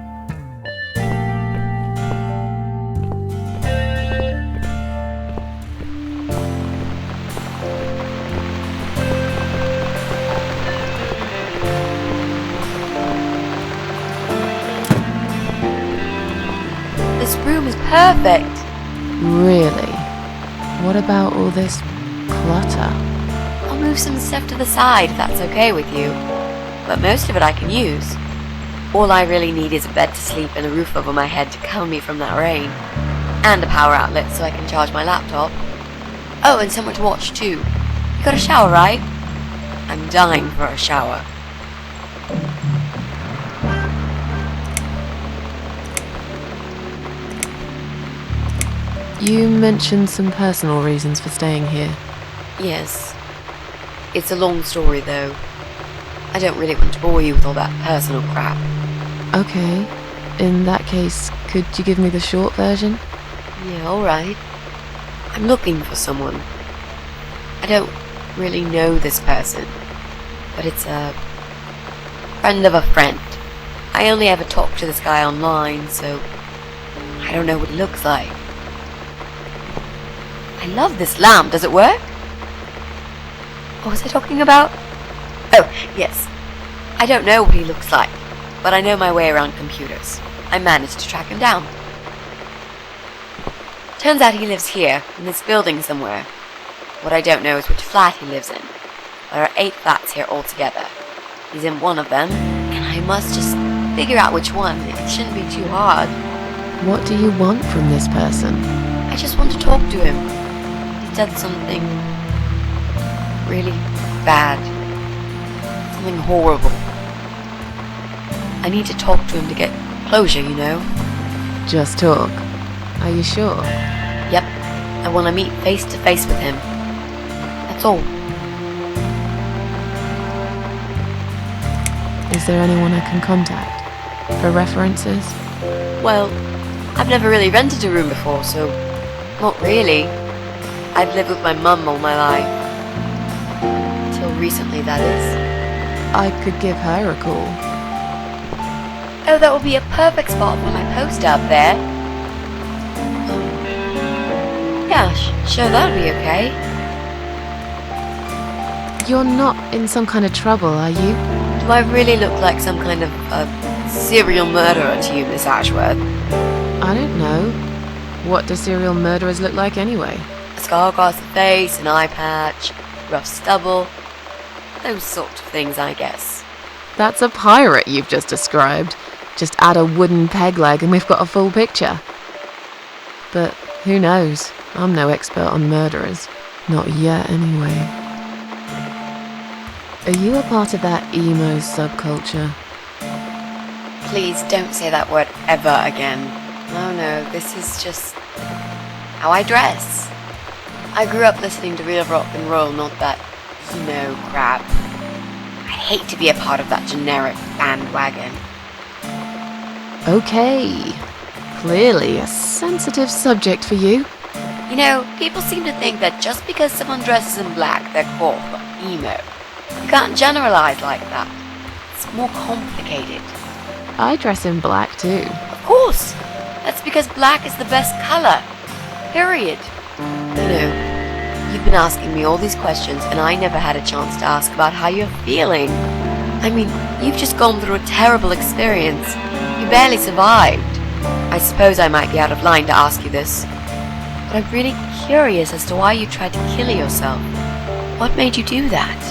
This room is perfect. Really? What about all this clutter? I'll move some stuff to the side if that's okay with you. But most of it I can use. All I really need is a bed to sleep and a roof over my head to cover me from that rain. And a power outlet so I can charge my laptop. Oh, and somewhere to watch too. You got a shower, right? I'm dying for a shower. You mentioned some personal reasons for staying here. Yes. It's a long story though. I don't really want to bore you with all that personal crap. Okay. In that case, could you give me the short version? Yeah, alright. I'm looking for someone. I don't really know this person, but it's a friend of a friend. I only ever talk to this guy online, so I don't know what he looks like. I love this lamp. Does it work? What was I talking about? Oh, yes. I don't know what he looks like, but I know my way around computers. I managed to track him down. Turns out he lives here, in this building somewhere. What I don't know is which flat he lives in. There are 8 flats here altogether. He's in one of them, and I must just figure out which one. It shouldn't be too hard. What do you want from this person? I just want to talk to him. He's done something really bad. Something horrible. I need to talk to him to get closure, you know? Just talk. Are you sure? Yep. I want to meet face to face with him. That's all. Is there anyone I can contact? For references? Well, I've never really rented a room before, so not really. I've lived with my mum all my life. Till recently, that is. I could give her a call. Oh, that would be a perfect spot for my poster up there. Yeah, sure, that would be okay. You're not in some kind of trouble, are you? Do I really look like some kind of serial murderer to you, Miss Ashworth? I don't know. What do serial murderers look like anyway? A scar across the face, an eye patch, rough stubble. Those sort of things, I guess. That's a pirate you've just described. Just add a wooden peg leg and we've got a full picture. But who knows? I'm no expert on murderers. Not yet, anyway. Are you a part of that emo subculture? Please don't say that word ever again. No, this is just how I dress. I grew up listening to real rock and roll, not that emo crap. I hate to be a part of that generic bandwagon. Okay. Clearly a sensitive subject for you. You know, people seem to think that just because someone dresses in black, they're goth or emo. You can't generalize like that. It's more complicated. I dress in black too. Of course! That's because black is the best color. Period. You know, you've been asking me all these questions and I never had a chance to ask about how you're feeling. I mean, you've just gone through a terrible experience. You barely survived. I suppose I might be out of line to ask you this, but I'm really curious as to why you tried to kill yourself. What made you do that?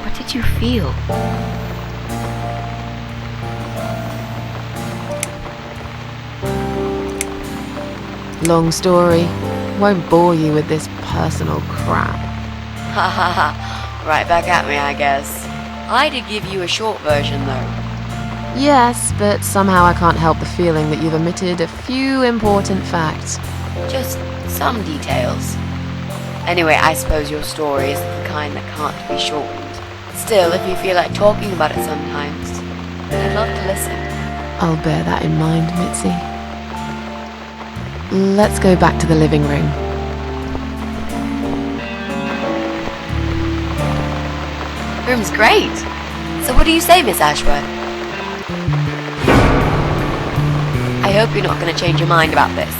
What did you feel? Long story. Won't bore you with this personal crap. Ha ha ha. Right back at me, I guess. I did give you a short version, though. Yes, but somehow I can't help the feeling that you've omitted a few important facts. Just some details. Anyway, I suppose your story is the kind that can't be shortened. Still, if you feel like talking about it sometimes, I'd love to listen. I'll bear that in mind, Mitzi. Let's go back to the living room. Room's great. So what do you say, Miss Ashworth? I hope you're not going to change your mind about this.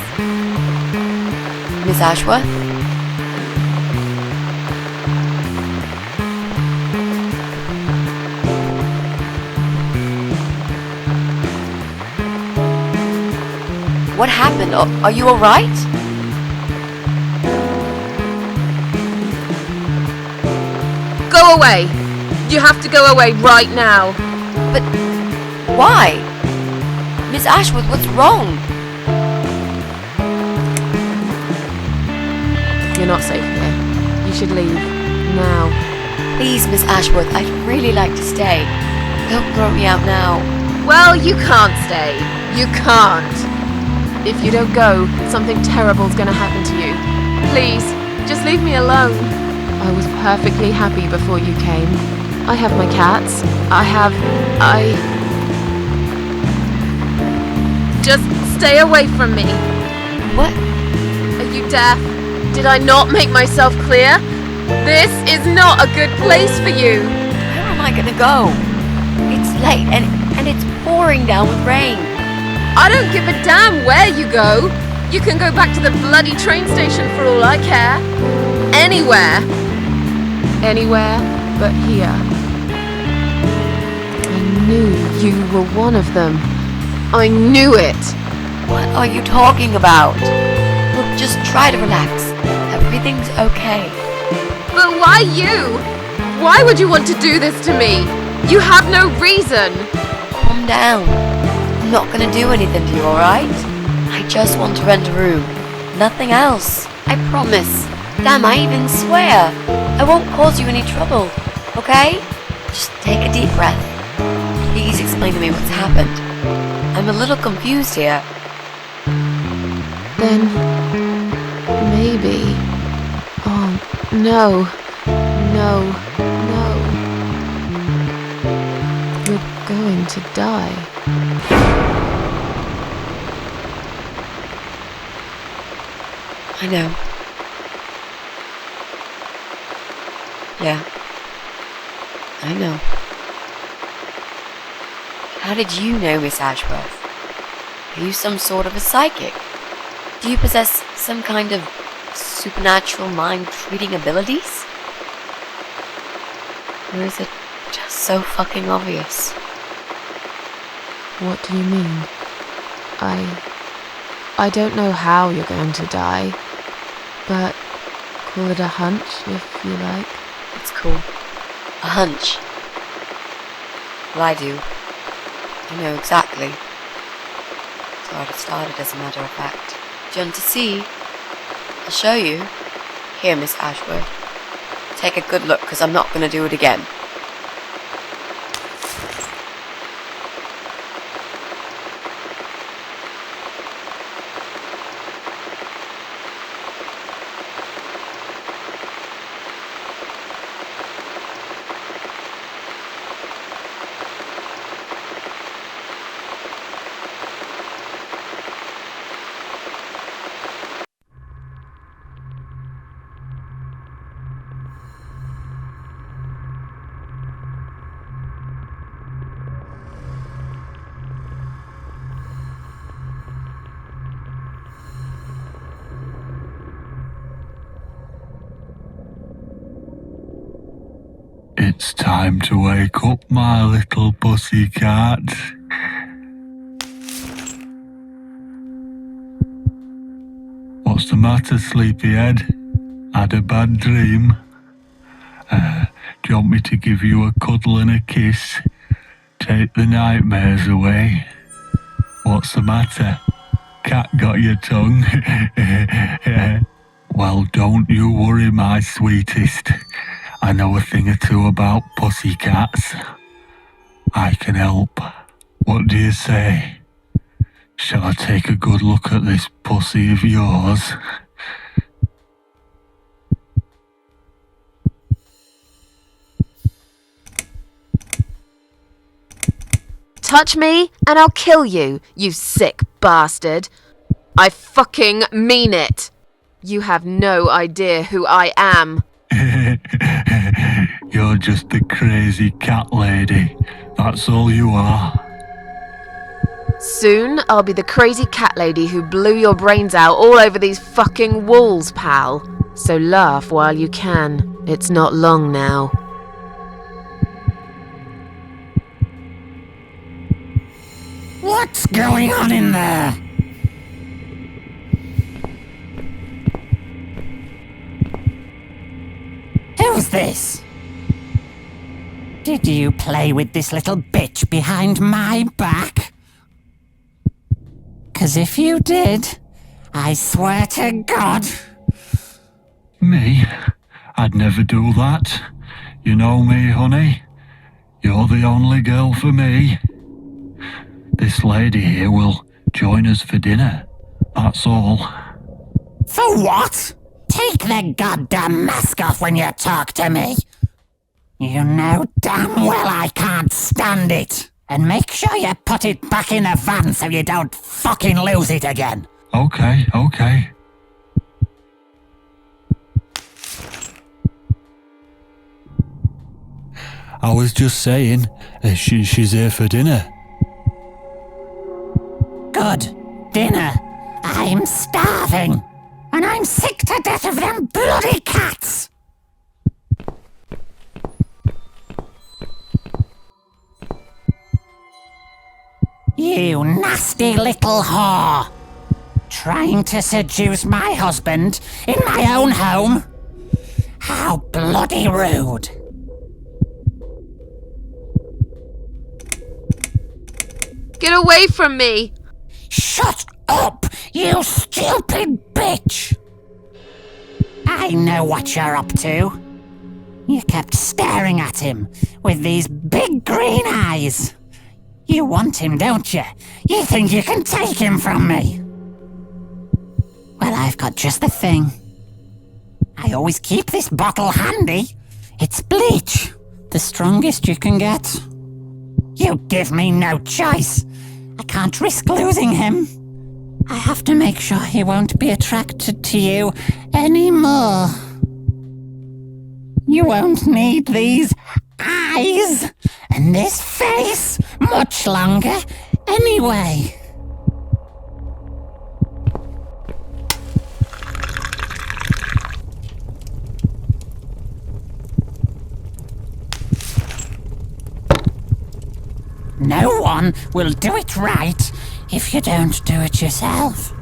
Miss Ashworth? What happened? Are you alright? Go away! You have to go away right now. But why? Miss Ashworth, what's wrong? You're not safe here. You should leave. Now. Please, Miss Ashworth, I'd really like to stay. Don't throw me out now. Well, you can't stay. You can't. If you don't go, something terrible's gonna happen to you. Please, just leave me alone. I was perfectly happy before you came. I have my cats. Just stay away from me. What? Are you deaf? Did I not make myself clear? This is not a good place for you. Where am I gonna go? It's late and it's pouring down with rain. I don't give a damn where you go. You can go back to the bloody train station for all I care. Anywhere. Anywhere but here. I knew you were one of them. I knew it. What are you talking about? Look, just try to relax. Everything's okay. But why you? Why would you want to do this to me? You have no reason. Calm down. I'm not gonna do anything to you, alright? I just want to rent a room. Nothing else. I promise. Damn, I even swear. I won't cause you any trouble, okay? Just take a deep breath. Please explain to me what's happened. I'm a little confused here. Then maybe. Oh, no. No. You're going to die. I know. Yeah. I know. How did you know, Miss Ashworth? Are you some sort of a psychic? Do you possess some kind of supernatural mind-reading abilities? Or is it just so fucking obvious? What do you mean? I don't know how you're going to die, but call it a hunch if you like. It's cool. A hunch. Well, I do. I know exactly. That's where it started, as a matter of fact. Do you want to see? I'll show you. Here, Miss Ashworth. Take a good look, because I'm not going to do it again. It's time to wake up, my little pussycat. What's the matter, sleepyhead? Had a bad dream? Do you want me to give you a cuddle and a kiss? Take the nightmares away? What's the matter? Cat got your tongue? Well, don't you worry, my sweetest. I know a thing or two about pussycats. I can help. What do you say? Shall I take a good look at this pussy of yours? Touch me and I'll kill you, you sick bastard. I fucking mean it. You have no idea who I am. You're just a crazy cat lady. That's all you are. Soon I'll be the crazy cat lady who blew your brains out all over these fucking walls, pal. So laugh while you can. It's not long now. What's going on in there? Who's this? Did you play with this little bitch behind my back? 'Cause if you did, I swear to God... Me? I'd never do that. You know me, honey. You're the only girl for me. This lady here will join us for dinner. That's all. For what? Take the goddamn mask off when you talk to me. You know damn well I can't stand it. And make sure you put it back in the van so you don't fucking lose it again. Okay. I was just saying, she's here for dinner. Good. Dinner. I'm starving. And I'm sick to death of them bloody cats. You nasty little whore. Trying to seduce my husband in my own home? How bloody rude. Get away from me! Shut up, you stupid bitch! I know what you're up to. You kept staring at him with these big green eyes. You want him, don't you? You think you can take him from me? Well, I've got just the thing. I always keep this bottle handy. It's bleach, the strongest you can get. You give me no choice. I can't risk losing him. I have to make sure he won't be attracted to you anymore. You won't need these eyes and this face much longer anyway. No one will do it right if you don't do it yourself.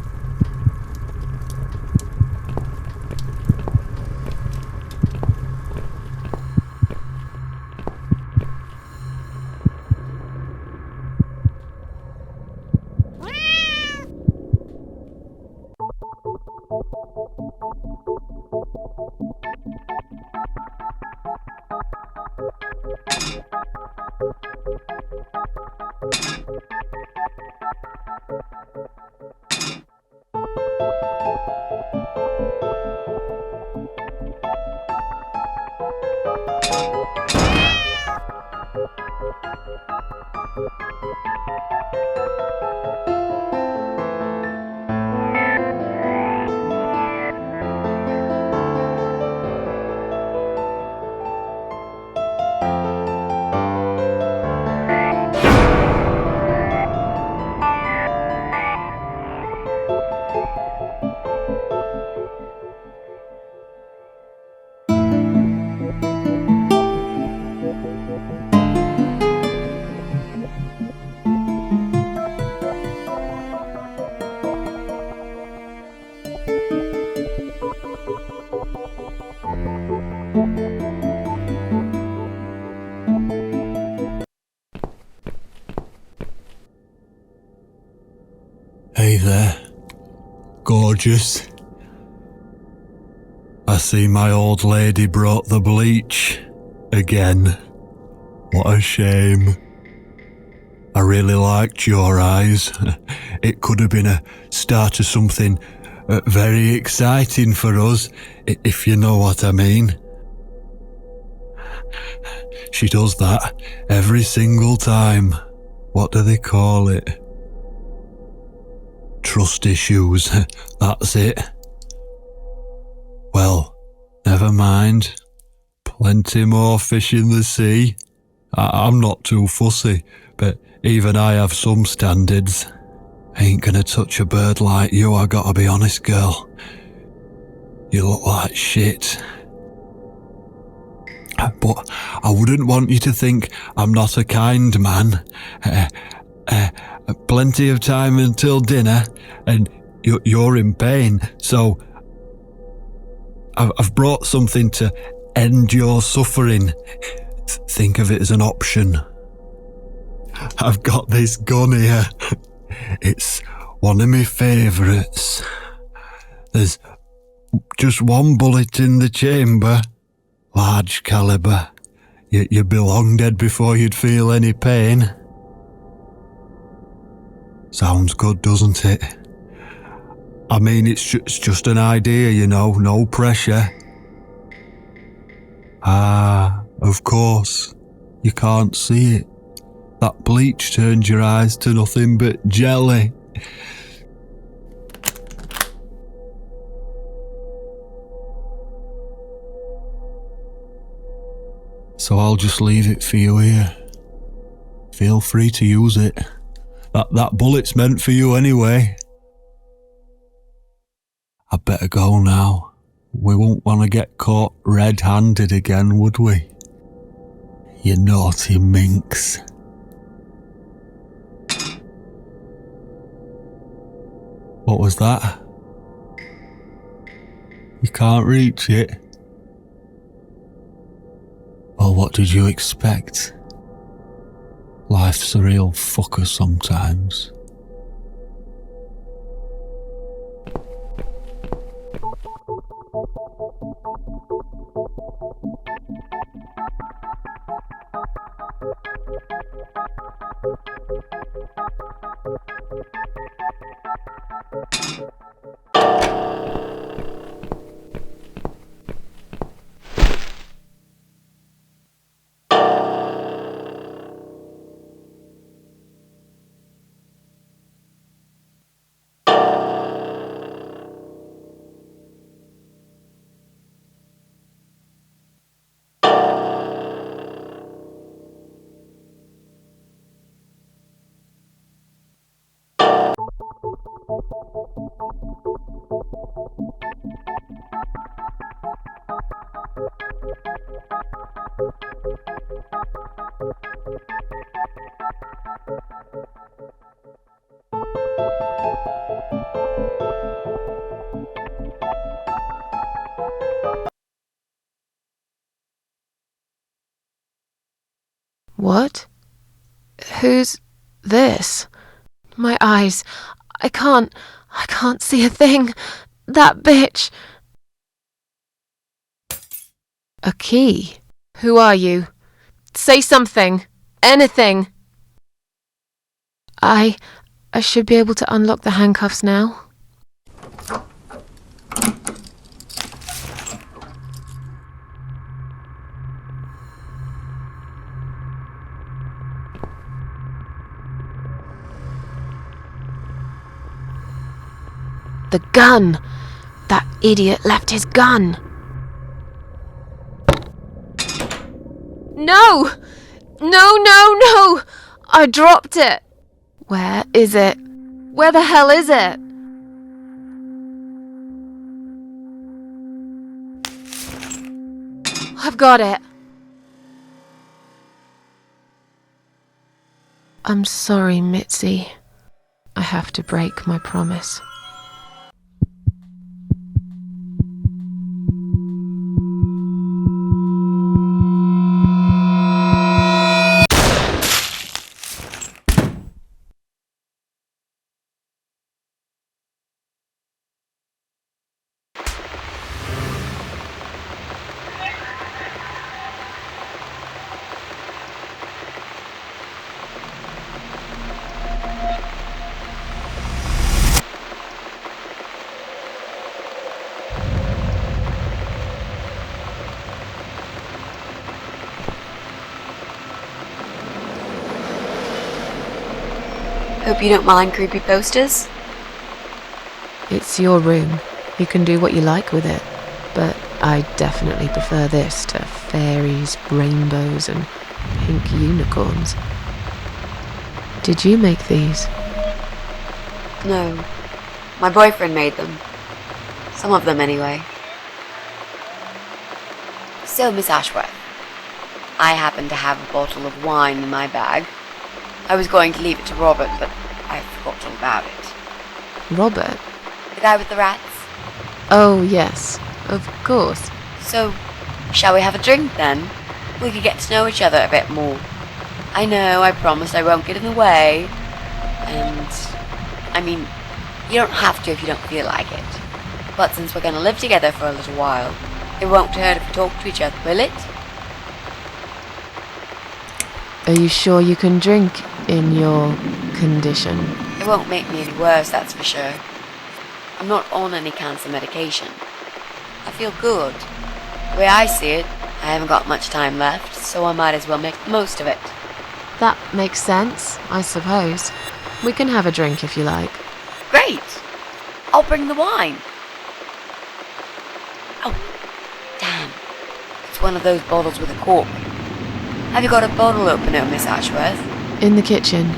Hey there, gorgeous. I see my old lady brought the bleach again. What a shame. I really liked your eyes. It could have been a start of something very exciting for us, if you know what I mean. She does that every single time. What do they call it? Trust issues. That's it. Well, never mind. Plenty more fish in the sea. I'm not too fussy, but even I have some standards. Ain't gonna touch a bird like you, I gotta be honest, girl. You look like shit. But I wouldn't want you to think I'm not a kind man. Plenty of time until dinner, and you're in pain, so I've brought something to end your suffering. Think of it as an option. I've got this gun here. It's one of my favourites. There's just one bullet in the chamber. Large caliber. You'd be long dead before you'd feel any pain. Sounds good, doesn't it? I mean, it's just an idea, you know, no pressure. Ah, of course. You can't see it. That bleach turned your eyes to nothing but jelly. So I'll just leave it for you here. Feel free to use it. That bullet's meant for you anyway. I'd better go now. We won't want to get caught red-handed again, would we? You naughty minx. What was that? You can't reach it? Well, what did you expect? Life's a real fucker sometimes. What? Who's this? My eyes. I can't see a thing. That bitch. A key? Who are you? Say something. Anything. I should be able to unlock the handcuffs now. The gun! That idiot left his gun! No! No! I dropped it! Where is it? Where the hell is it? I've got it. I'm sorry, Mitzi. I have to break my promise. Hope you don't mind creepy posters? It's your room. You can do what you like with it. But I definitely prefer this to fairies, rainbows, and pink unicorns. Did you make these? No. My boyfriend made them. Some of them, anyway. So, Miss Ashworth, I happen to have a bottle of wine in my bag. I was going to leave it to Robert, but I forgot all about it. Robert? The guy with the rats? Oh, yes. Of course. So, shall we have a drink then? We could get to know each other a bit more. I know, I promised I won't get in the way. And, I mean, you don't have to if you don't feel like it. But since we're going to live together for a little while, it won't hurt if we talk to each other, will it? Are you sure you can drink in your condition? It won't make me any worse, that's for sure. I'm not on any cancer medication. I feel good. The way I see it, I haven't got much time left, so I might as well make the most of it. That makes sense, I suppose. We can have a drink if you like. Great! I'll bring the wine. Oh, damn. It's one of those bottles with a cork. Have you got a bottle opener, Miss Ashworth? In the kitchen.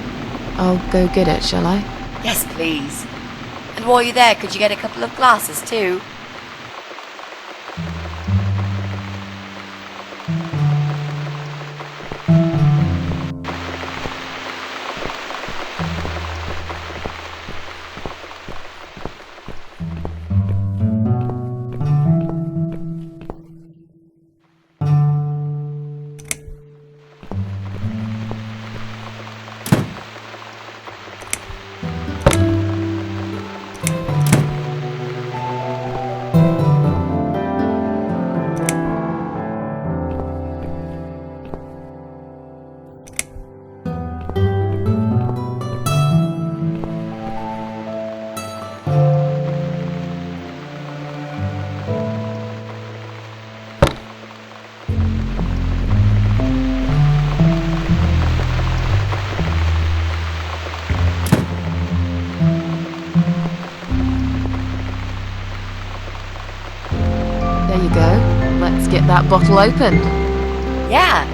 I'll go get it, shall I? Yes, please. And while you're there, could you get a couple of glasses too? There you go. Let's get that bottle opened. Yeah,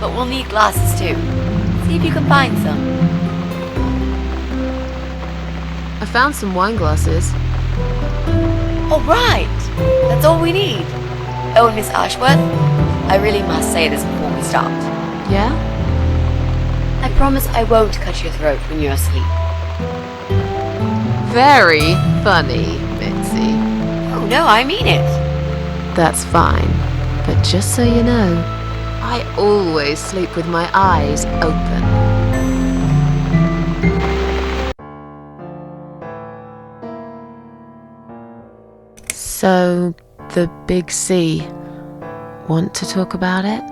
but we'll need glasses too. See if you can find some. I found some wine glasses. All right, that's all we need. Oh, and Miss Ashworth, I really must say this before we start. Yeah? I promise I won't cut your throat when you're asleep. Very funny, Mitzi. Oh no, I mean it. That's fine. But just so you know, I always sleep with my eyes open. So, the big C. Want to talk about it?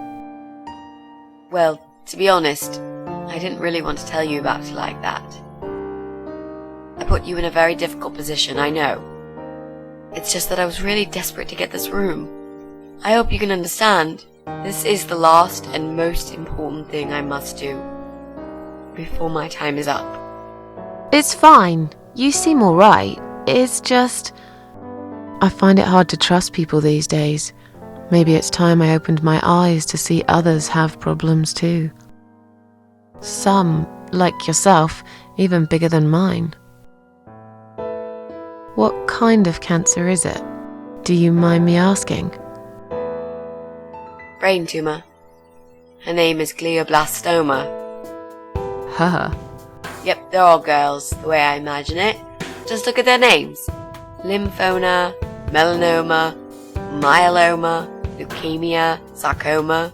Well, to be honest, I didn't really want to tell you about it like that. I put you in a very difficult position, I know. It's just that I was really desperate to get this room. I hope you can understand. This is the last and most important thing I must do before my time is up. It's fine. You seem alright. It's just... I find it hard to trust people these days. Maybe it's time I opened my eyes to see others have problems too. Some, like yourself, even bigger than mine. What kind of cancer is it? Do you mind me asking? Brain tumor. Her name is glioblastoma. Huh. Yep, they're all girls, the way I imagine it. Just look at their names. Lymphoma, melanoma, myeloma, leukemia, sarcoma.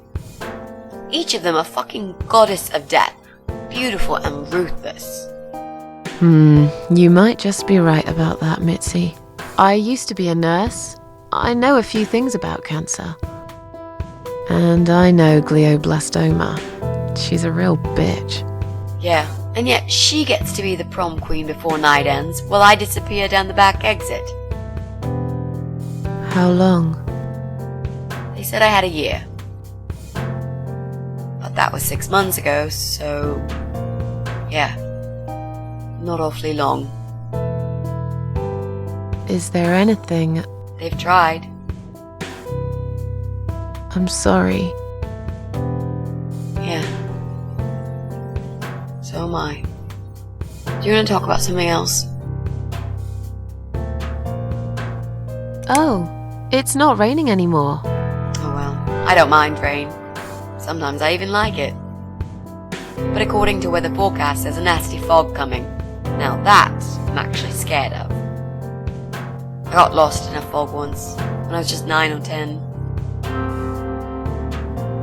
Each of them a fucking goddess of death. Beautiful and ruthless. You might just be right about that, Mitzi. I used to be a nurse. I know a few things about cancer. And I know glioblastoma. She's a real bitch. Yeah, and yet she gets to be the prom queen before night ends, while I disappear down the back exit. How long? They said I had a year. But that was 6 months ago, so... yeah. not awfully long. Is there anything... They've tried. I'm sorry. Yeah. So am I. Do you want to talk about something else? Oh, it's not raining anymore. Oh well, I don't mind rain. Sometimes I even like it. But according to weather forecast, there's a nasty fog coming. Now that I'm actually scared of. I got lost in a fog once, when I was just 9 or 10.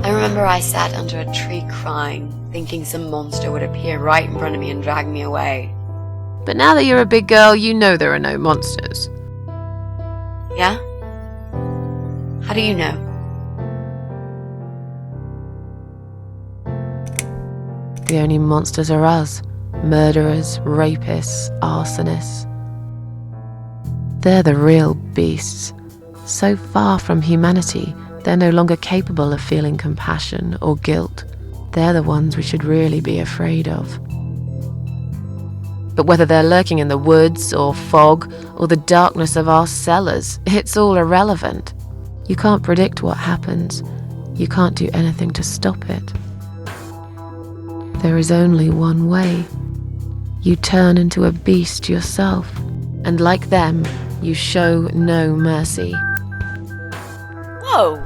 I remember I sat under a tree crying, thinking some monster would appear right in front of me and drag me away. But now that you're a big girl, you know there are no monsters. Yeah? How do you know? The only monsters are us. Murderers, rapists, arsonists. They're the real beasts. So far from humanity, they're no longer capable of feeling compassion or guilt. They're the ones we should really be afraid of. But whether they're lurking in the woods or fog or the darkness of our cellars, it's all irrelevant. You can't predict what happens. You can't do anything to stop it. There is only one way. You turn into a beast yourself, and like them, you show no mercy. Whoa!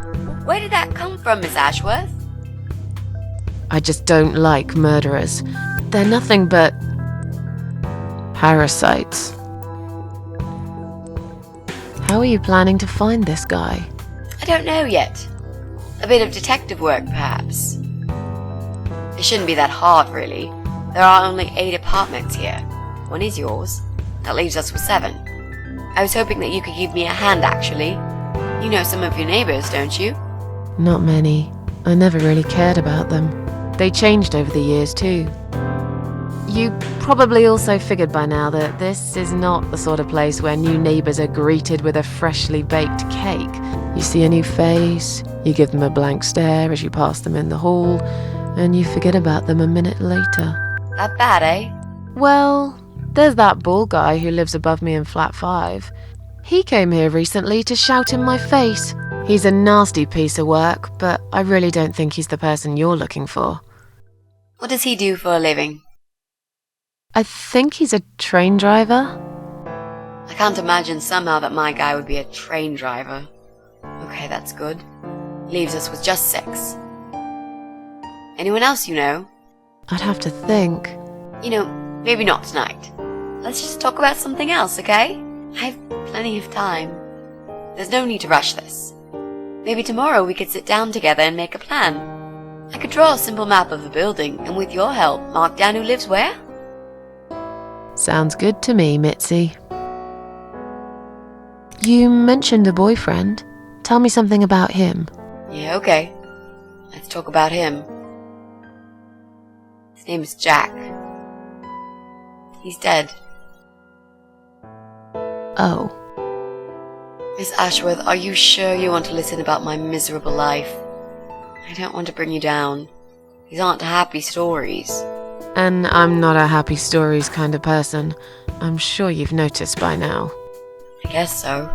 Where did that come from, Miss Ashworth? I just don't like murderers. They're nothing but... parasites. How are you planning to find this guy? I don't know yet. A bit of detective work, perhaps. It shouldn't be that hard, really. There are only 8 apartments here. One is yours. That leaves us with 7. I was hoping that you could give me a hand, actually. You know some of your neighbors, don't you? Not many. I never really cared about them. They changed over the years, too. You probably also figured by now that this is not the sort of place where new neighbours are greeted with a freshly baked cake. You see a new face, you give them a blank stare as you pass them in the hall, and you forget about them a minute later. That bad, eh? Well, there's that bald guy who lives above me in flat 5. He came here recently to shout in my face. He's a nasty piece of work, but I really don't think he's the person you're looking for. What does he do for a living? I think he's a train driver. I can't imagine somehow that my guy would be a train driver. Okay, that's good. Leaves us with just 6. Anyone else you know? I'd have to think. You know, maybe not tonight. Let's just talk about something else, okay? I have plenty of time. There's no need to rush this. Maybe tomorrow we could sit down together and make a plan. I could draw a simple map of the building, and with your help, mark down who lives where. Sounds good to me, Mitzi. You mentioned a boyfriend. Tell me something about him. Yeah, okay. Let's talk about him. His name is Jack. He's dead. Oh. Miss Ashworth, are you sure you want to listen about my miserable life? I don't want to bring you down. These aren't happy stories. And I'm not a happy stories kind of person. I'm sure you've noticed by now. I guess so.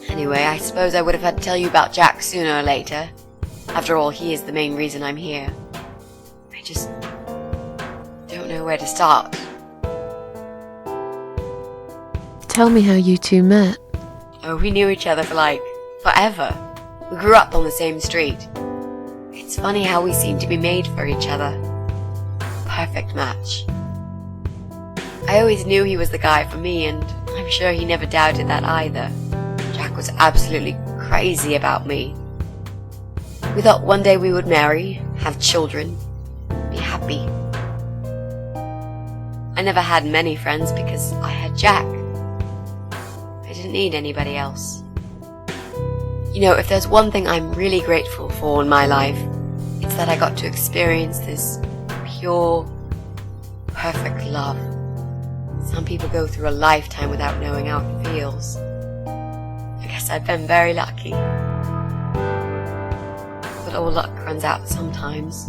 Anyway, I suppose I would have had to tell you about Jack sooner or later. After all, he is the main reason I'm here. I just don't know where to start. Tell me how you two met. Oh, we knew each other for forever. We grew up on the same street. It's funny how we seem to be made for each other. Perfect match. I always knew he was the guy for me, and I'm sure he never doubted that either. Jack was absolutely crazy about me. We thought one day we would marry, have children, be happy. I never had many friends because I had Jack. I didn't need anybody else. You know, if there's one thing I'm really grateful for in my life, it's that I got to experience this pure, perfect love. Some people go through a lifetime without knowing how it feels. I guess I've been very lucky. But all luck runs out sometimes.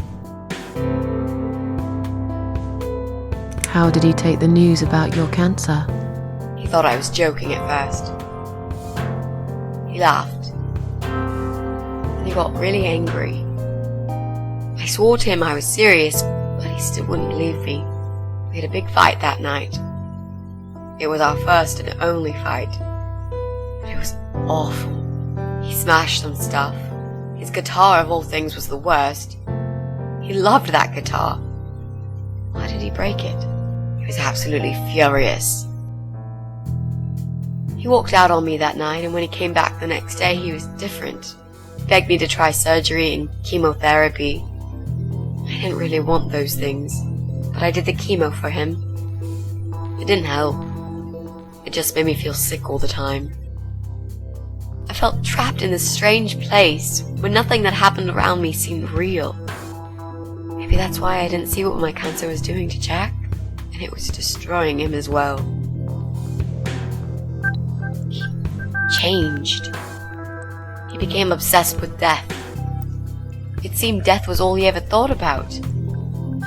How did he take the news about your cancer? He thought I was joking at first. He laughed. And he got really angry. I swore to him I was serious, but he still wouldn't believe me. We had a big fight that night. It was our first and only fight. But it was awful. He smashed some stuff. His guitar, of all things, was the worst. He loved that guitar. Why did he break it? He was absolutely furious. He walked out on me that night, and when he came back the next day, he was different. He begged me to try surgery and chemotherapy. I didn't really want those things, but I did the chemo for him. It didn't help. It just made me feel sick all the time. I felt trapped in this strange place where nothing that happened around me seemed real. Maybe that's why I didn't see what my cancer was doing to Jack, and it was destroying him as well. He changed. He became obsessed with death. It seemed death was all he ever thought about,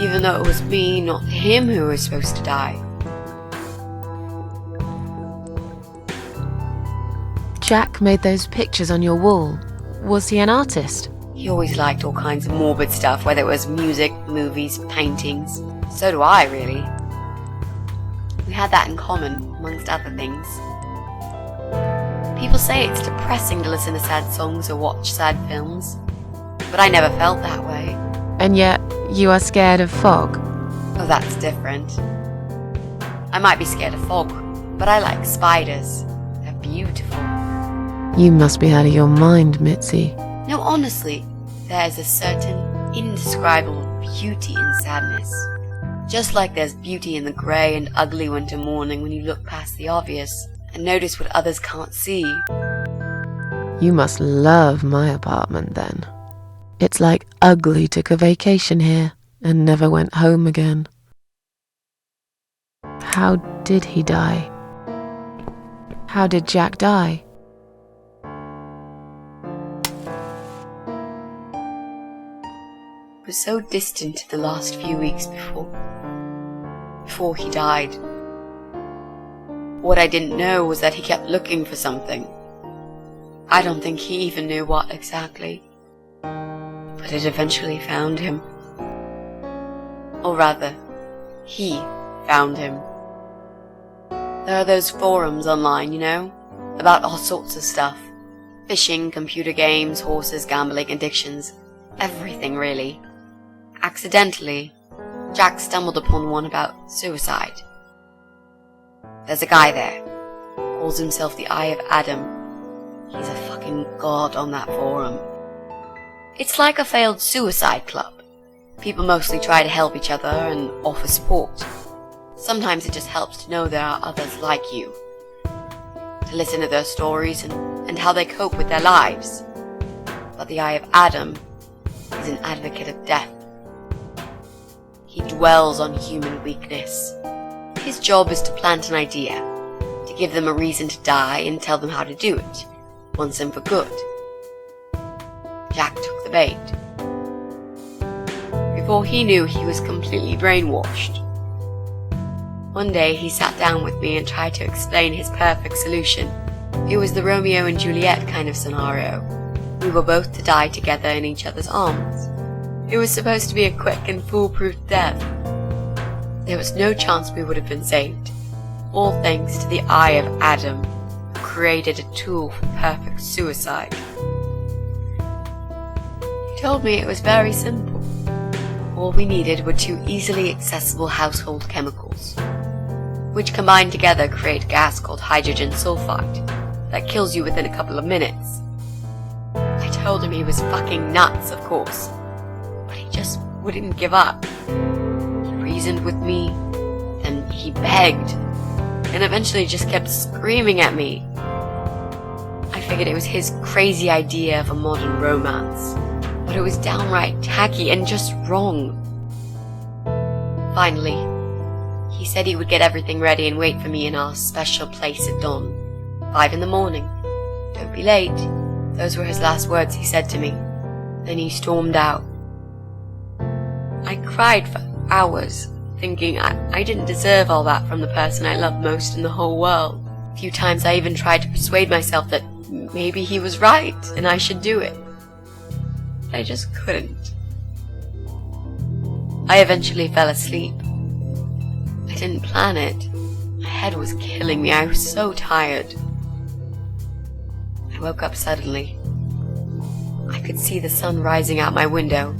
even though it was me, not him, who was supposed to die. Jack made those pictures on your wall. Was he an artist? He always liked all kinds of morbid stuff, whether it was music, movies, paintings. So do I, really. We had that in common, amongst other things. People say it's depressing to listen to sad songs or watch sad films, but I never felt that way. And yet, you are scared of fog? Oh, that's different. I might be scared of fog, but I like spiders. They're beautiful. You must be out of your mind, Mitzi. No, honestly, there's a certain indescribable beauty in sadness. Just like there's beauty in the grey and ugly winter morning when you look past the obvious and notice what others can't see. You must love my apartment then. It's like Ugly took a vacation here and never went home again. How did he die? How did Jack die? It was so distant the last few weeks before he died. What I didn't know was that he kept looking for something. I don't think he even knew what exactly. But it eventually found him. Or rather, he found him. There are those forums online, you know, about all sorts of stuff. Fishing, computer games, horses, gambling, addictions. Everything, really. Accidentally, Jack stumbled upon one about suicide. There's a guy there. Calls himself the Eye of Adam. He's a fucking god on that forum. It's like a failed suicide club. People mostly try to help each other and offer support. Sometimes it just helps to know there are others like you. To listen to their stories and how they cope with their lives. But the Eye of Adam is an advocate of death. He dwells on human weakness. His job is to plant an idea, to give them a reason to die and tell them how to do it, once and for good. Jack took the bait. Before he knew, he was completely brainwashed. One day he sat down with me and tried to explain his perfect solution. It was the Romeo and Juliet kind of scenario. We were both to die together in each other's arms. It was supposed to be a quick and foolproof death. There was no chance we would have been saved. All thanks to the Eye of Adam, who created a tool for perfect suicide. He told me it was very simple. All we needed were 2 easily accessible household chemicals, which combined together create a gas called hydrogen sulfide that kills you within a couple of minutes. I told him he was fucking nuts, of course, but he just wouldn't give up. He reasoned with me, then he begged, and eventually just kept screaming at me. I figured it was his crazy idea of a modern romance, but it was downright tacky and just wrong. Finally, he said he would get everything ready and wait for me in our special place at dawn. 5 in the morning. Don't be late. Those were his last words he said to me. Then he stormed out. I cried for hours thinking I didn't deserve all that from the person I loved most in the whole world. A few times I even tried to persuade myself that maybe he was right and I should do it. But I just couldn't. I eventually fell asleep. I didn't plan it. My head was killing me. I was so tired. I woke up suddenly. I could see the sun rising out my window.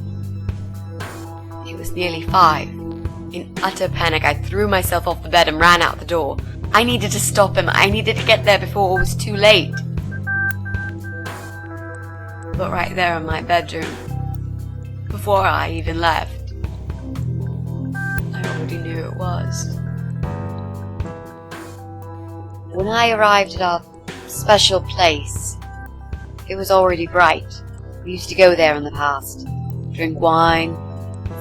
It was nearly 5. In utter panic, I threw myself off the bed and ran out the door. I needed to stop him. I needed to get there before it was too late. But right there in my bedroom, before I even left, I already knew it was. When I arrived at our special place, it was already bright. We used to go there in the past, drink wine,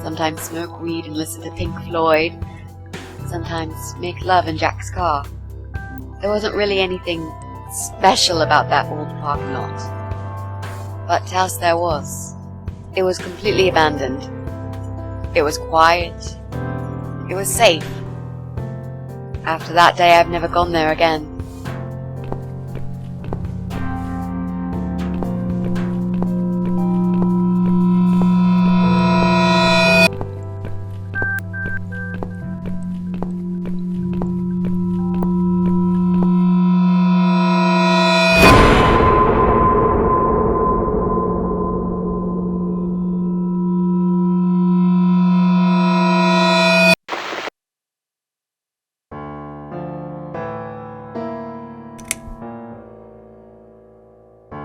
sometimes smoke weed and listen to Pink Floyd, sometimes make love in Jack's car. There wasn't really anything special about that old parking lot. But else there was. It was completely abandoned. It was quiet. It was safe. After that day, I've never gone there again.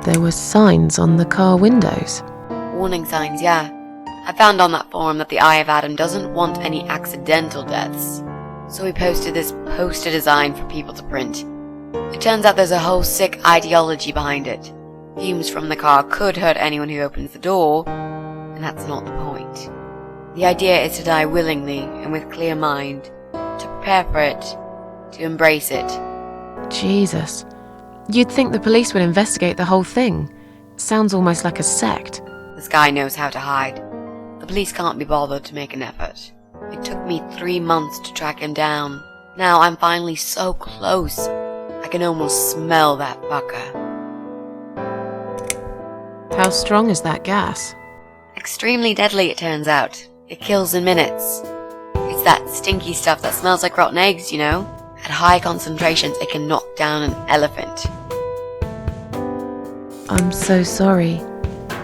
There were signs on the car windows. Warning signs, yeah. I found on that forum that the Eye of Adam doesn't want any accidental deaths. So we posted this poster design for people to print. It turns out there's a whole sick ideology behind it. Fumes from the car could hurt anyone who opens the door, and that's not the point. The idea is to die willingly and with clear mind, to prepare for it, to embrace it. Jesus. You'd think the police would investigate the whole thing. Sounds almost like a sect. This guy knows how to hide. The police can't be bothered to make an effort. It took me 3 months to track him down. Now I'm finally so close. I can almost smell that fucker. How strong is that gas? Extremely deadly, it turns out. It kills in minutes. It's that stinky stuff that smells like rotten eggs, you know? At high concentrations, it can knock down an elephant. I'm so sorry.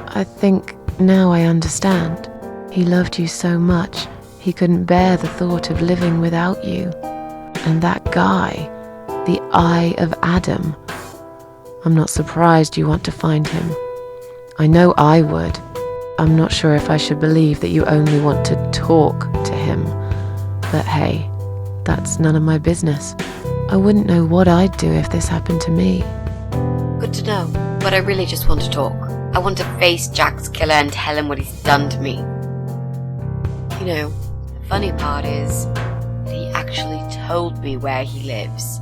I think now I understand. He loved you so much, he couldn't bear the thought of living without you. And that guy, the Eye of Adam. I'm not surprised you want to find him. I know I would. I'm not sure if I should believe that you only want to talk to him. But hey, that's none of my business. I wouldn't know what I'd do if this happened to me. Good to know, but I really just want to talk. I want to face Jack's killer and tell him what he's done to me. You know, the funny part is that he actually told me where he lives.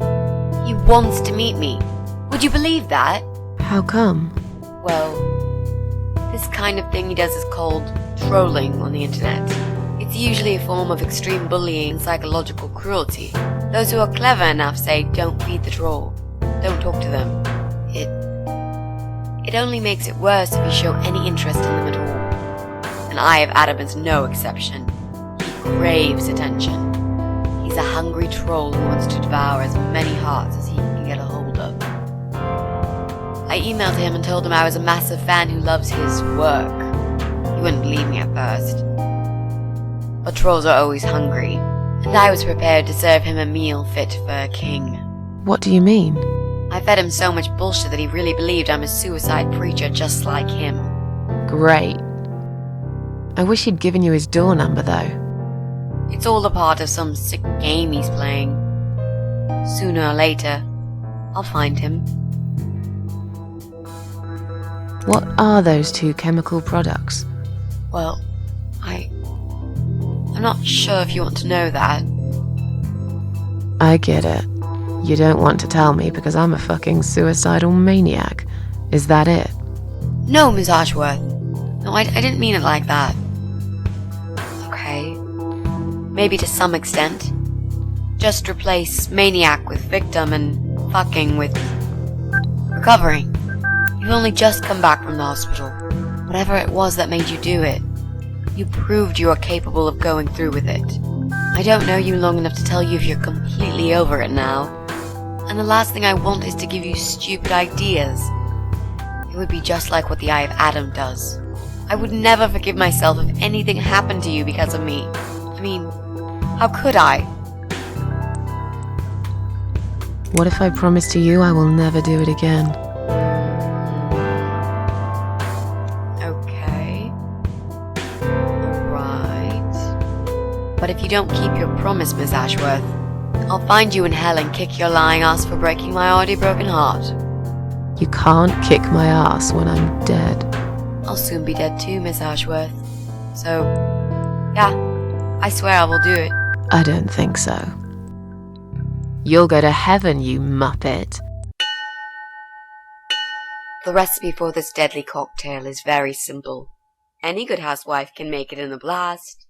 He wants to meet me. Would you believe that? How come? Well, this kind of thing he does is called trolling on the internet. It's usually a form of extreme bullying and psychological cruelty. Those who are clever enough say don't feed the troll. Don't talk to them. It only makes it worse if you show any interest in them at all. And Eye of Adam is no exception. He craves attention. He's a hungry troll who wants to devour as many hearts as he can get a hold of. I emailed him and told him I was a massive fan who loves his work. He wouldn't believe me at first. But trolls are always hungry, and I was prepared to serve him a meal fit for a king. What do you mean? I fed him so much bullshit that he really believed I'm a suicide preacher just like him. Great. I wish he'd given you his door number, though. It's all a part of some sick game he's playing. Sooner or later, I'll find him. What are those 2 chemical products? Well, I'm not sure if you want to know that. I get it. You don't want to tell me because I'm a fucking suicidal maniac. Is that it? No, Miss Ashworth. No, I didn't mean it like that. Okay. maybe to some extent. Just replace maniac with victim and fucking with recovering. You've only just come back from the hospital. Whatever it was that made you do it, you proved you are capable of going through with it. I don't know you long enough to tell you if you're completely over it now. And the last thing I want is to give you stupid ideas. It would be just like what the Eye of Adam does. I would never forgive myself if anything happened to you because of me. I mean, how could I? What if I promise to you I will never do it again? Okay. Alright. But if you don't keep your promise, Miss Ashworth, I'll find you in hell and kick your lying ass for breaking my already broken heart. You can't kick my ass when I'm dead. I'll soon be dead too, Miss Ashworth. So, yeah, I swear I will do it. I don't think so. You'll go to heaven, you muppet. The recipe for this deadly cocktail is very simple. Any good housewife can make it in a blast.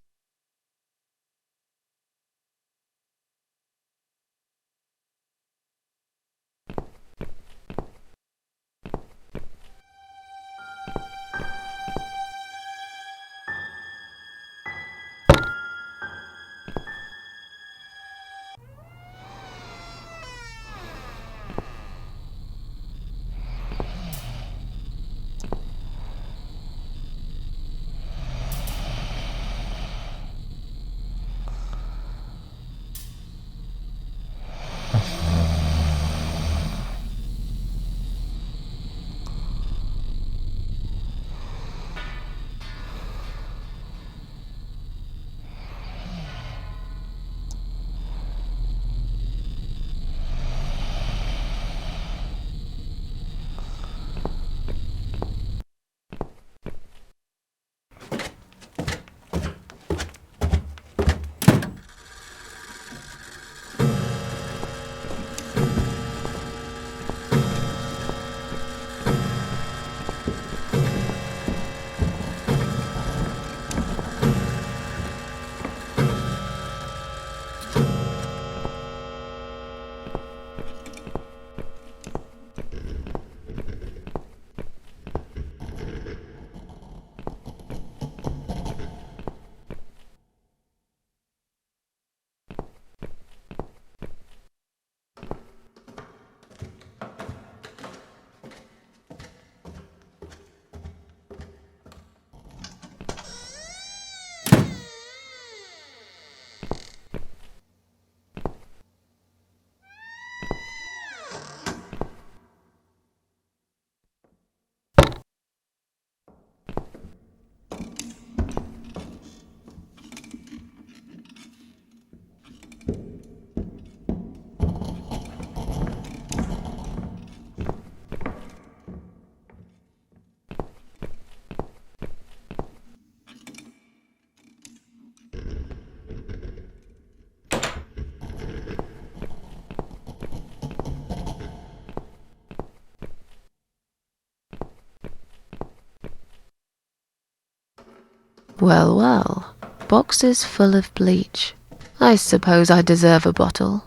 Well, well. Boxes full of bleach. I suppose I deserve a bottle.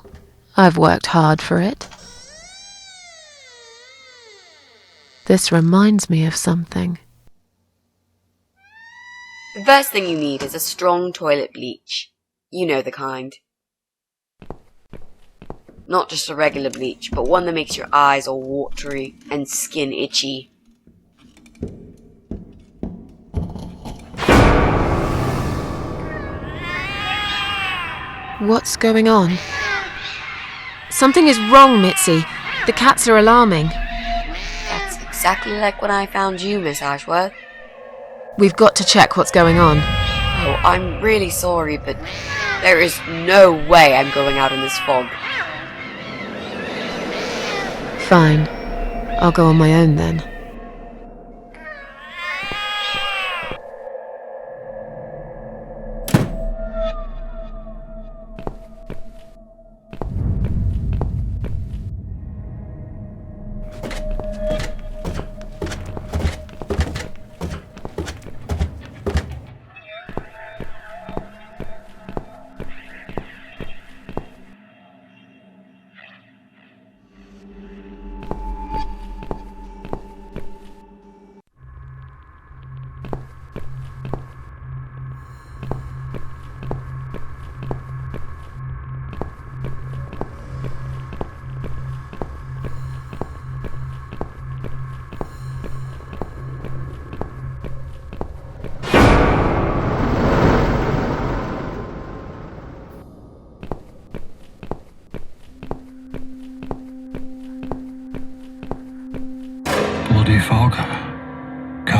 I've worked hard for it. This reminds me of something. The first thing you need is a strong toilet bleach. You know the kind. Not just a regular bleach, but one that makes your eyes all watery and skin itchy. What's going on? Something is wrong, Mitzi. The cats are alarming. That's exactly like when I found you, Miss Ashworth. We've got to check what's going on. Oh, I'm really sorry, but there is no way I'm going out in this fog. Fine. I'll go on my own then.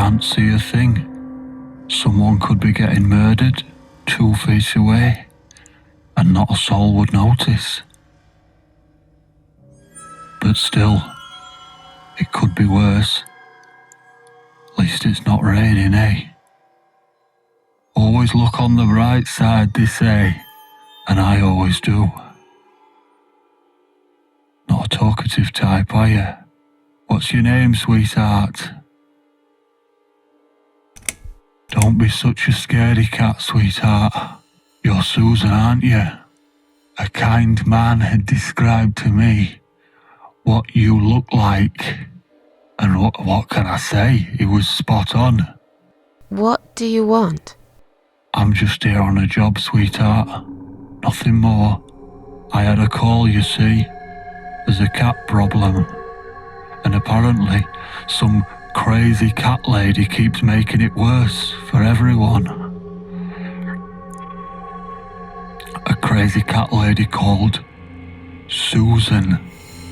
can't see a thing. Someone could be getting murdered 2 feet away, and not a soul would notice. But still, it could be worse. At least it's not raining, eh? Always look on the bright side, they say, and I always do. Not a talkative type, are you? What's your name, sweetheart? Don't be such a scaredy cat, sweetheart. You're Susan, aren't you? A kind man had described to me what you look like. And what can I say? He was spot on. What do you want? I'm just here on a job, sweetheart. Nothing more. I had a call, you see. There's a cat problem. And apparently, some crazy cat lady keeps making it worse for everyone. A crazy cat lady called Susan,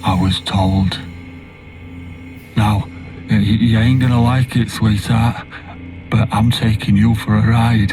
I was told. Now, you ain't gonna like it, sweetheart, but I'm taking you for a ride.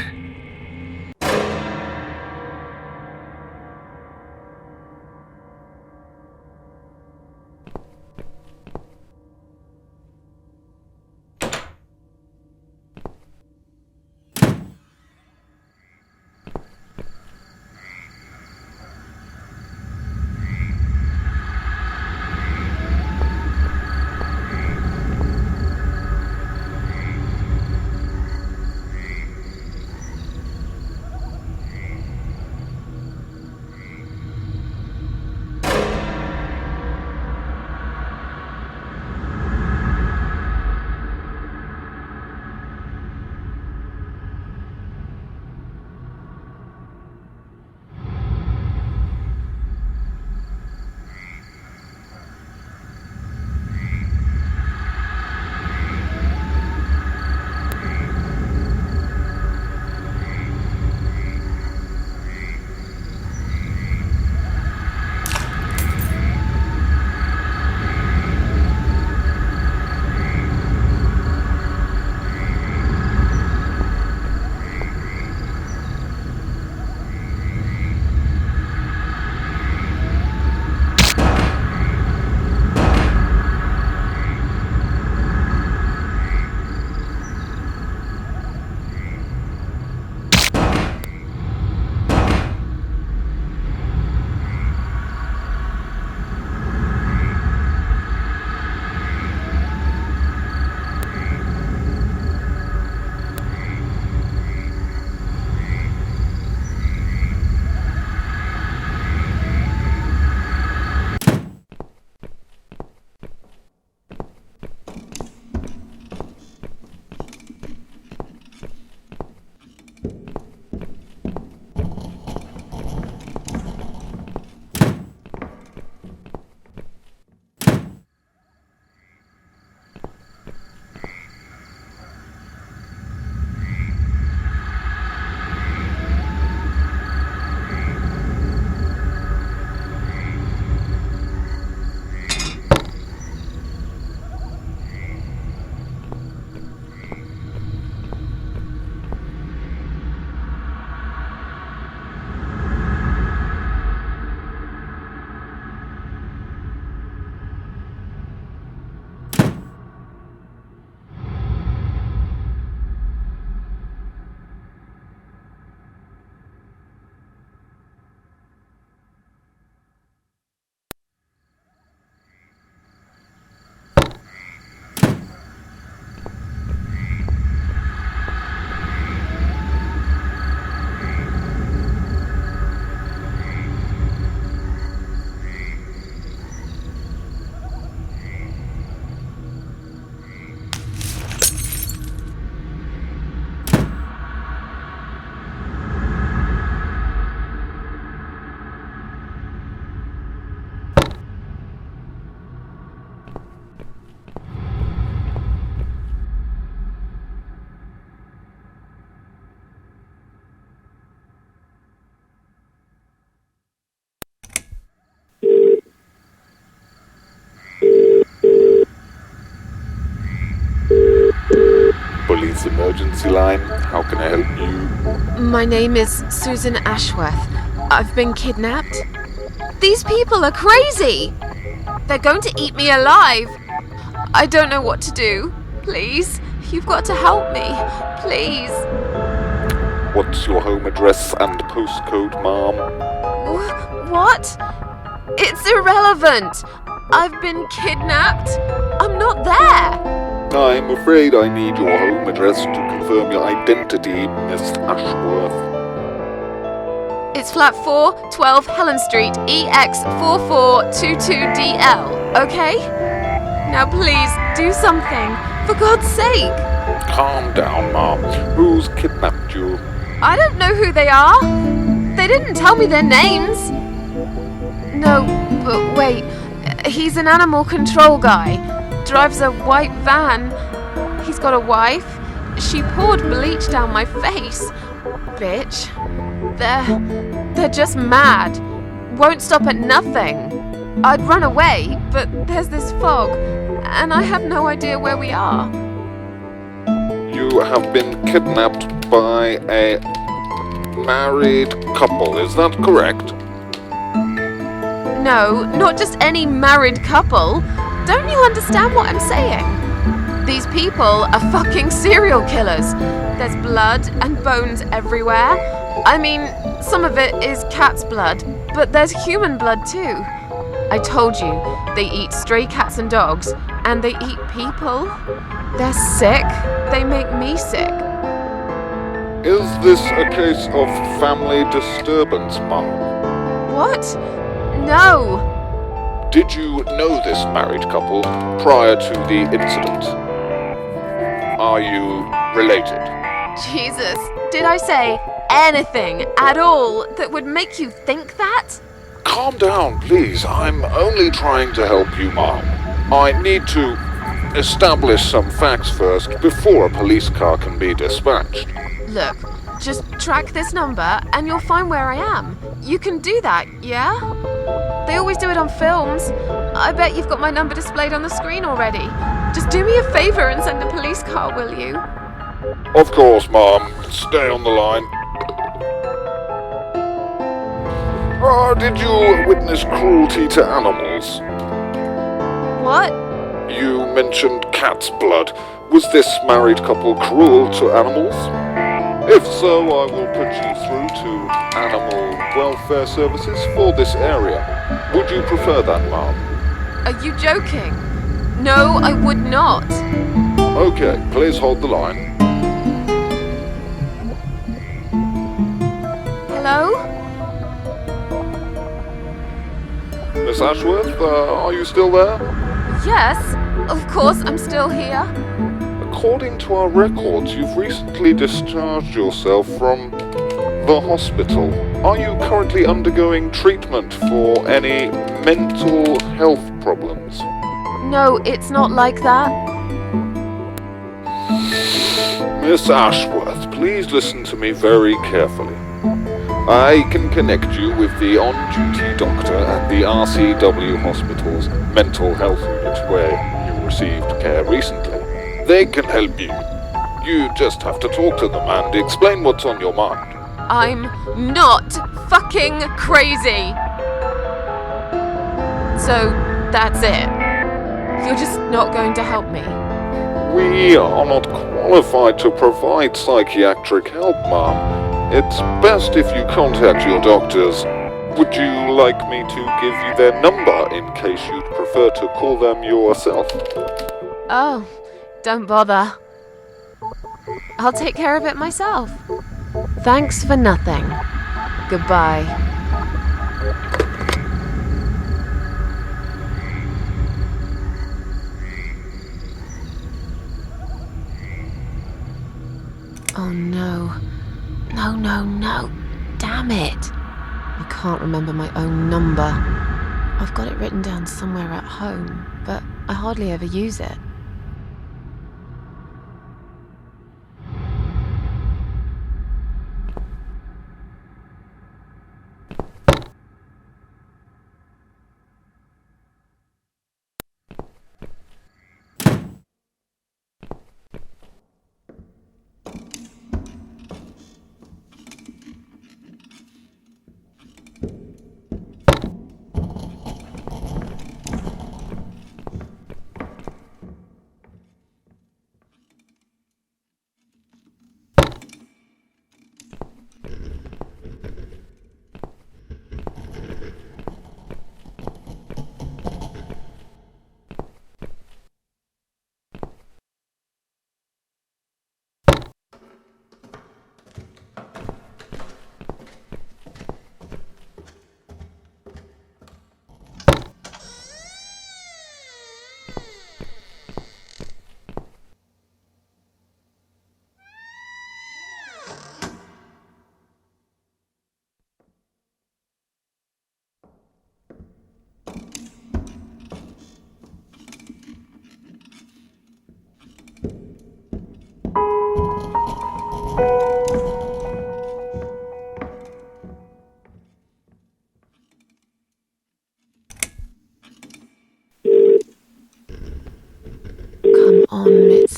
police emergency line. How can I help you? My name is Susan Ashworth. I've been kidnapped. These people are crazy! They're going to eat me alive! I don't know what to do. Please, you've got to help me. Please. What's your home address and postcode, ma'am? What? It's irrelevant. I've been kidnapped. I'm not there. I'm afraid I need your home address to confirm your identity, Miss Ashworth. It's flat 4, 12 Helen Street, EX4422DL, okay? Now please, do something. For God's sake. Calm down, ma'am. Who's kidnapped you? I don't know who they are. They didn't tell me their names. No, but wait. He's an animal control guy. Drives a white van. He's got a wife. She poured bleach down my face. Bitch. They're just mad. Won't stop at nothing. I'd run away, but there's this fog, and I have no idea where we are. You have been kidnapped by a married couple, is that correct? No, not just any married couple. Don't you understand what I'm saying? These people are fucking serial killers. There's blood and bones everywhere. I mean, some of it is cat's blood, but there's human blood too. I told you, they eat stray cats and dogs, and they eat people. They're sick. They make me sick. Is this a case of family disturbance, ma'am? What? No. Did you know this married couple prior to the incident? Are you related? Jesus, did I say anything at all that would make you think that? Calm down, please. I'm only trying to help you, ma'am. I need to establish some facts first before a police car can be dispatched. Look, just track this number and you'll find where I am. You can do that, yeah? They always do it on films. I bet you've got my number displayed on the screen already. Just do me a favor and send a police car, will you? Of course, ma'am. Stay on the line. Did you witness cruelty to animals? What? You mentioned cat's blood. Was this married couple cruel to animals? If so, I will put you through to Animal Welfare Services for this area. Would you prefer that, ma'am? Are you joking? No, I would not. Okay, please hold the line. Hello? Miss Ashworth, are you still there? Yes, of course I'm still here. According to our records, you've recently discharged yourself from the hospital. Are you currently undergoing treatment for any mental health problems? No, it's not like that. Miss Ashworth, please listen to me very carefully. I can connect you with the on-duty doctor at the RCW Hospital's mental health unit where you received care recently. They can help you. You just have to talk to them and explain what's on your mind. I'm not fucking crazy. So, that's it. You're just not going to help me. We are not qualified to provide psychiatric help, ma'am. It's best if you contact your doctors. Would you like me to give you their number in case you'd prefer to call them yourself? Oh, don't bother. I'll take care of it myself. Thanks for nothing. Goodbye. Oh no. No. Damn it. I can't remember my own number. I've got it written down somewhere at home, but I hardly ever use it.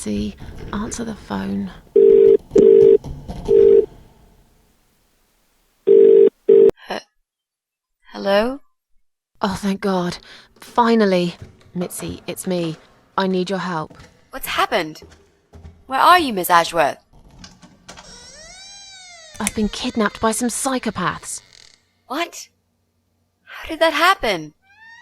Mitzi, answer the phone. Hello? Oh, thank God. Finally. Mitzi, it's me. I need your help. What's happened? Where are you, Miss Ashworth? I've been kidnapped by some psychopaths. What? How did that happen?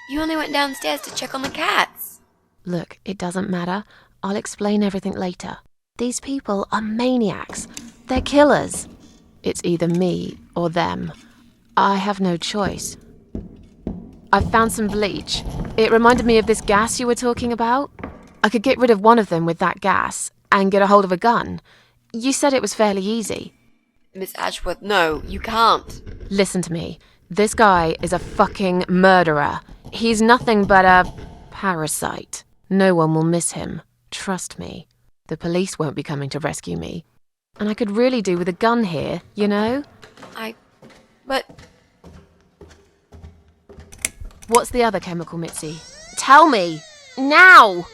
You only went downstairs to check on the cats. Look, it doesn't matter. I'll explain everything later. These people are maniacs. They're killers. It's either me or them. I have no choice. I've found some bleach. It reminded me of this gas you were talking about. I could get rid of one of them with that gas and get a hold of a gun. You said it was fairly easy. Miss Ashworth, no, you can't. Listen to me. This guy is a fucking murderer. He's nothing but a parasite. No one will miss him. Trust me. The police won't be coming to rescue me. And I could really do with a gun here, you know? But... What's the other chemical, Mitzi? Tell me! Now!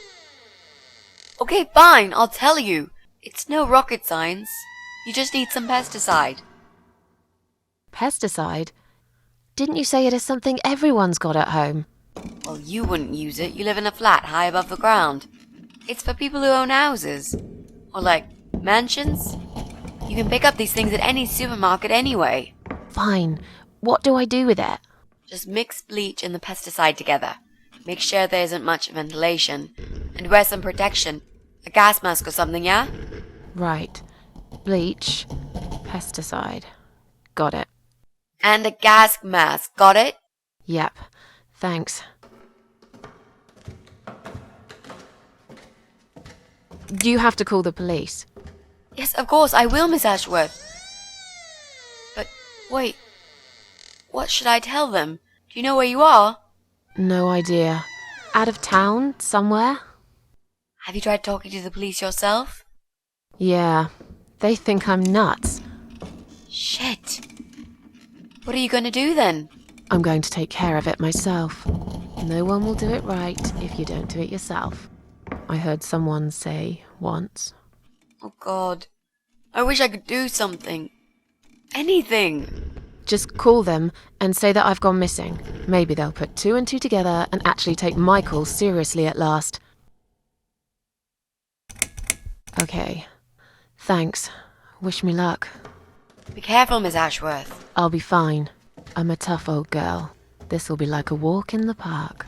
Okay, fine, I'll tell you. It's no rocket science. You just need some pesticide. Pesticide? Didn't you say it is something everyone's got at home? Well, you wouldn't use it. You live in a flat high above the ground. It's for people who own houses. Or like, mansions. You can pick up these things at any supermarket anyway. Fine. What do I do with it? Just mix bleach and the pesticide together. Make sure there isn't much ventilation. And wear some protection. A gas mask or something, yeah? Right. Bleach. Pesticide. Got it. And a gas mask, got it? Yep. Thanks. You have to call the police. Yes, of course, I will, Miss Ashworth. But, wait. What should I tell them? Do you know where you are? No idea. Out of town, somewhere? Have you tried talking to the police yourself? Yeah. They think I'm nuts. Shit. What are you going to do then? I'm going to take care of it myself. No one will do it right if you don't do it yourself. I heard someone say once. Oh God. I wish I could do something. Anything. Just call them and say that I've gone missing. Maybe they'll put two and two together and actually take my call seriously at last. Okay. Thanks. Wish me luck. Be careful, Miss Ashworth. I'll be fine. I'm a tough old girl. This'll be like a walk in the park.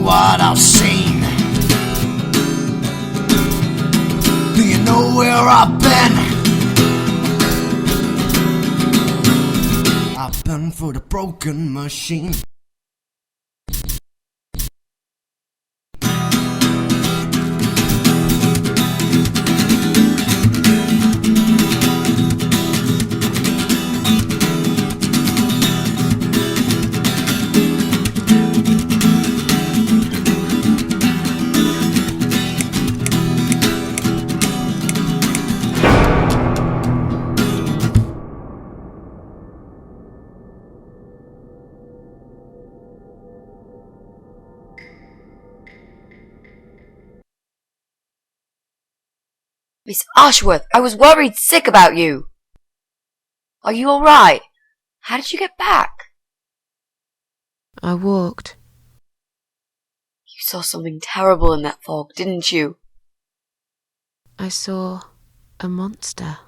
what I've seen? Do you know where I've been? I've been for the broken machine. Miss Ashworth, I was worried sick about you. Are you alright? How did you get back? I walked. You saw something terrible in that fog, didn't you? I saw a monster.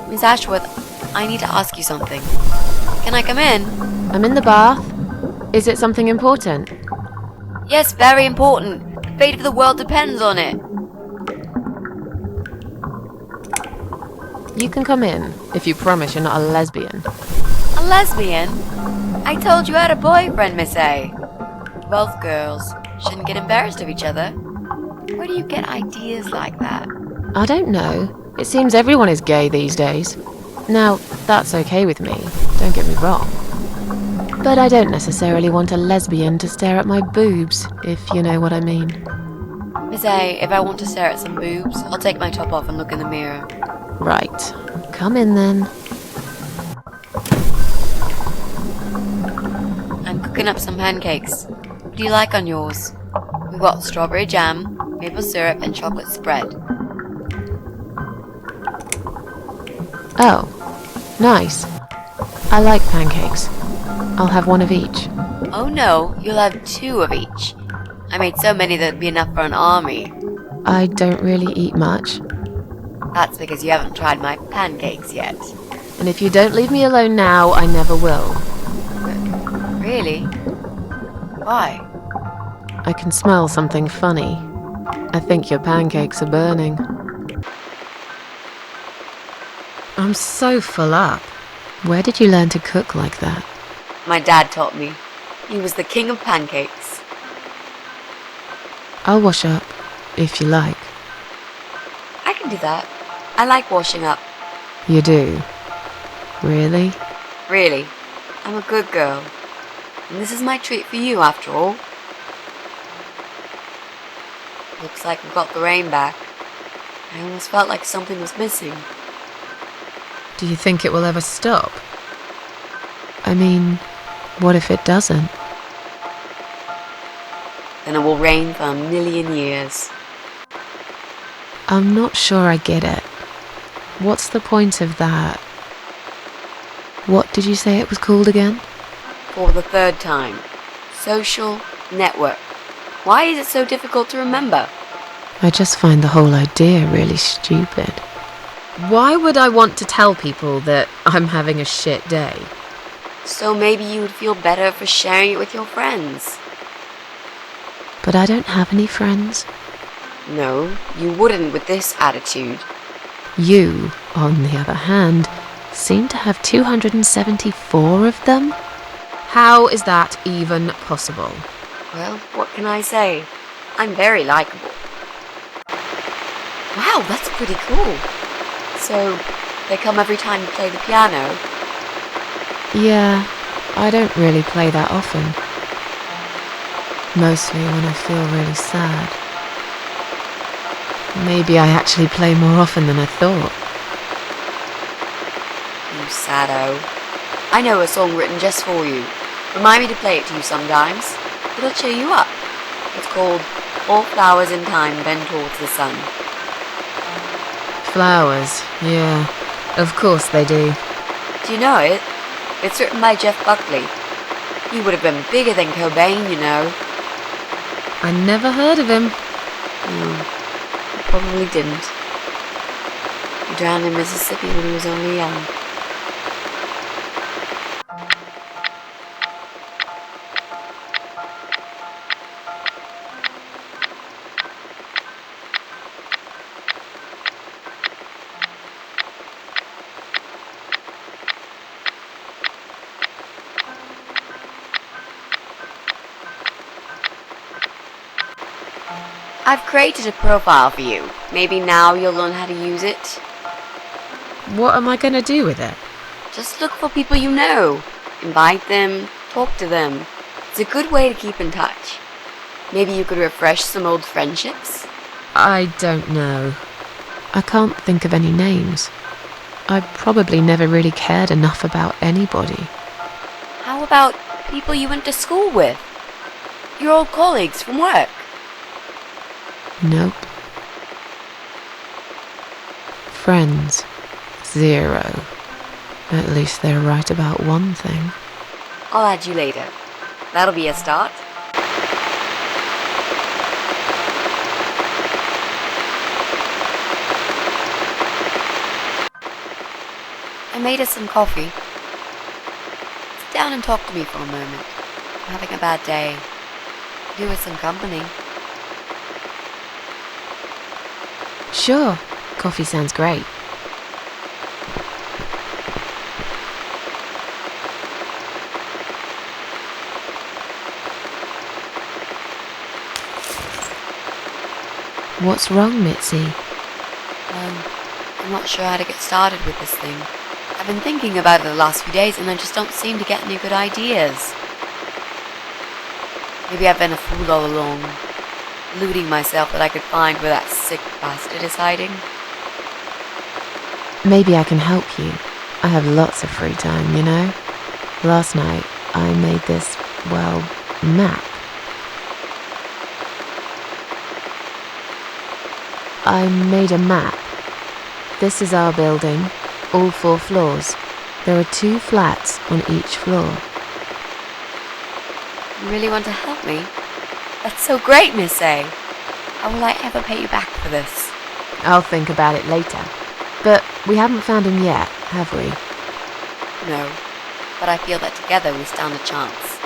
Miss Ashworth, I need to ask you something. Can I come in? I'm in the bath. Is it something important? Yes, very important. The fate of the world depends on it. You can come in, if you promise you're not a lesbian. A lesbian? I told you I had a boyfriend, Miss A. Both girls shouldn't get embarrassed of each other. Where do you get ideas like that? I don't know. It seems everyone is gay these days. Now, that's okay with me, don't get me wrong. But I don't necessarily want a lesbian to stare at my boobs, if you know what I mean. Miss A, if I want to stare at some boobs, I'll take my top off and look in the mirror. Right. Come in then. I'm cooking up some pancakes. What do you like on yours? We've got strawberry jam, maple syrup, and chocolate spread. Oh, nice. I like pancakes. I'll have one of each. Oh no, you'll have 2 of each. I made so many that'd be enough for an army. I don't really eat much. That's because you haven't tried my pancakes yet. And if you don't leave me alone now, I never will. Really? Why? I can smell something funny. I think your pancakes are burning. I'm so full up. Where did you learn to cook like that? My dad taught me. He was the king of pancakes. I'll wash up, if you like. I can do that. I like washing up. You do? Really? Really. I'm a good girl. And this is my treat for you, after all. Looks like we got the rain back. I almost felt like something was missing. Do you think it will ever stop? I mean, what if it doesn't? Then it will rain for 1,000,000 years. I'm not sure I get it. What's the point of that? What did you say it was called again? For the 3rd time. Social network. Why is it so difficult to remember? I just find the whole idea really stupid. Why would I want to tell people that I'm having a shit day? So maybe you would feel better for sharing it with your friends. But I don't have any friends. No, you wouldn't with this attitude. You, on the other hand, seem to have 274 of them? How is that even possible? Well, what can I say? I'm very likable. Wow, that's pretty cool. So, they come every time you play the piano? Yeah, I don't really play that often. Mostly when I feel really sad. Maybe I actually play more often than I thought. You saddo. I know a song written just for you. Remind me to play it to you sometimes. It'll cheer you up. It's called All Flowers in Time Bend Towards the Sun. Flowers, yeah. Of course they do. Do you know it? It's written by Jeff Buckley. He would have been bigger than Cobain, you know. I never heard of him. No, he probably didn't. He drowned in Mississippi when he was only young. I've created a profile for you. Maybe now you'll learn how to use it. What am I going to do with it? Just look for people you know. Invite them, talk to them. It's a good way to keep in touch. Maybe you could refresh some old friendships? I don't know. I can't think of any names. I probably never really cared enough about anybody. How about people you went to school with? Your old colleagues from work? Nope. Friends. 0. At least they're right about one thing. I'll add you later. That'll be a start. I made us some coffee. Sit down and talk to me for a moment. I'm having a bad day. Do with some company. Sure. Coffee sounds great. What's wrong, Mitzi? I'm not sure how to get started with this thing. I've been thinking about it the last few days and I just don't seem to get any good ideas. Maybe I've been a fool all along, deluding myself that I could find where that sick bastard is hiding. Maybe I can help you. I have lots of free time, you know? Last night, I made this, well, map. I made a map. This is our building, all 4 floors. There are 2 flats on each floor. You really want to help me? That's so great, Miss A. How will I ever pay you back for this? I'll think about it later. But we haven't found him yet, have we? No, but I feel that together we stand a chance.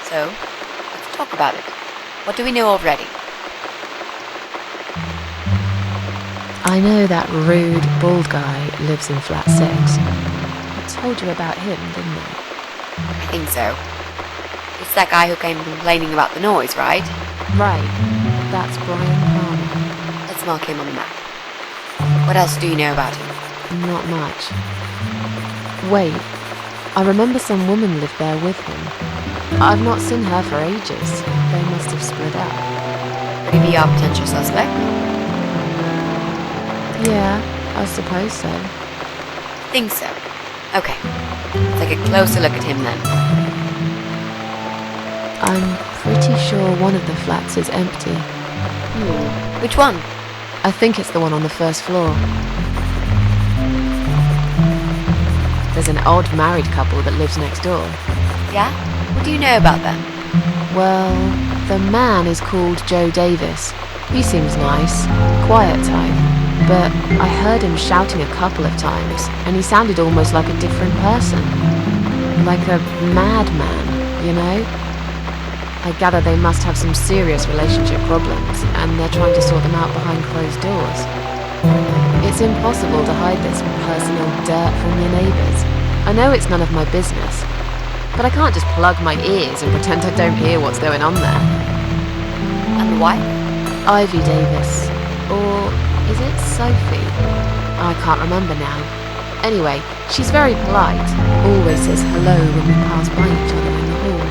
So, let's talk about it. What do we know already? I know that rude, bald guy lives in flat 6. I told you about him, didn't I? I think so. It's that guy who came complaining about the noise, right? Right. That's Brian Palmer. Let's mark him on the map. What else do you know about him? Not much. Wait, I remember some woman lived there with him. I've not seen her for ages. They must have split up. Could he be our potential suspect? Yeah, I suppose so. Think so. Okay. Let's take a closer look at him then. I'm pretty sure one of the flats is empty. Which one? I think it's the one on the 1st floor. There's an odd married couple that lives next door. Yeah? What do you know about them? Well, the man is called Joe Davis. He seems nice, quiet type. But I heard him shouting a couple of times, and he sounded almost like a different person. Like a madman, you know? I gather they must have some serious relationship problems, and they're trying to sort them out behind closed doors. It's impossible to hide this personal dirt from your neighbours. I know it's none of my business, but I can't just plug my ears and pretend I don't hear what's going on there. And the wife? Ivy Davis. Or is it Sophie? I can't remember now. Anyway, she's very polite, always says hello when we pass by each other in the hall.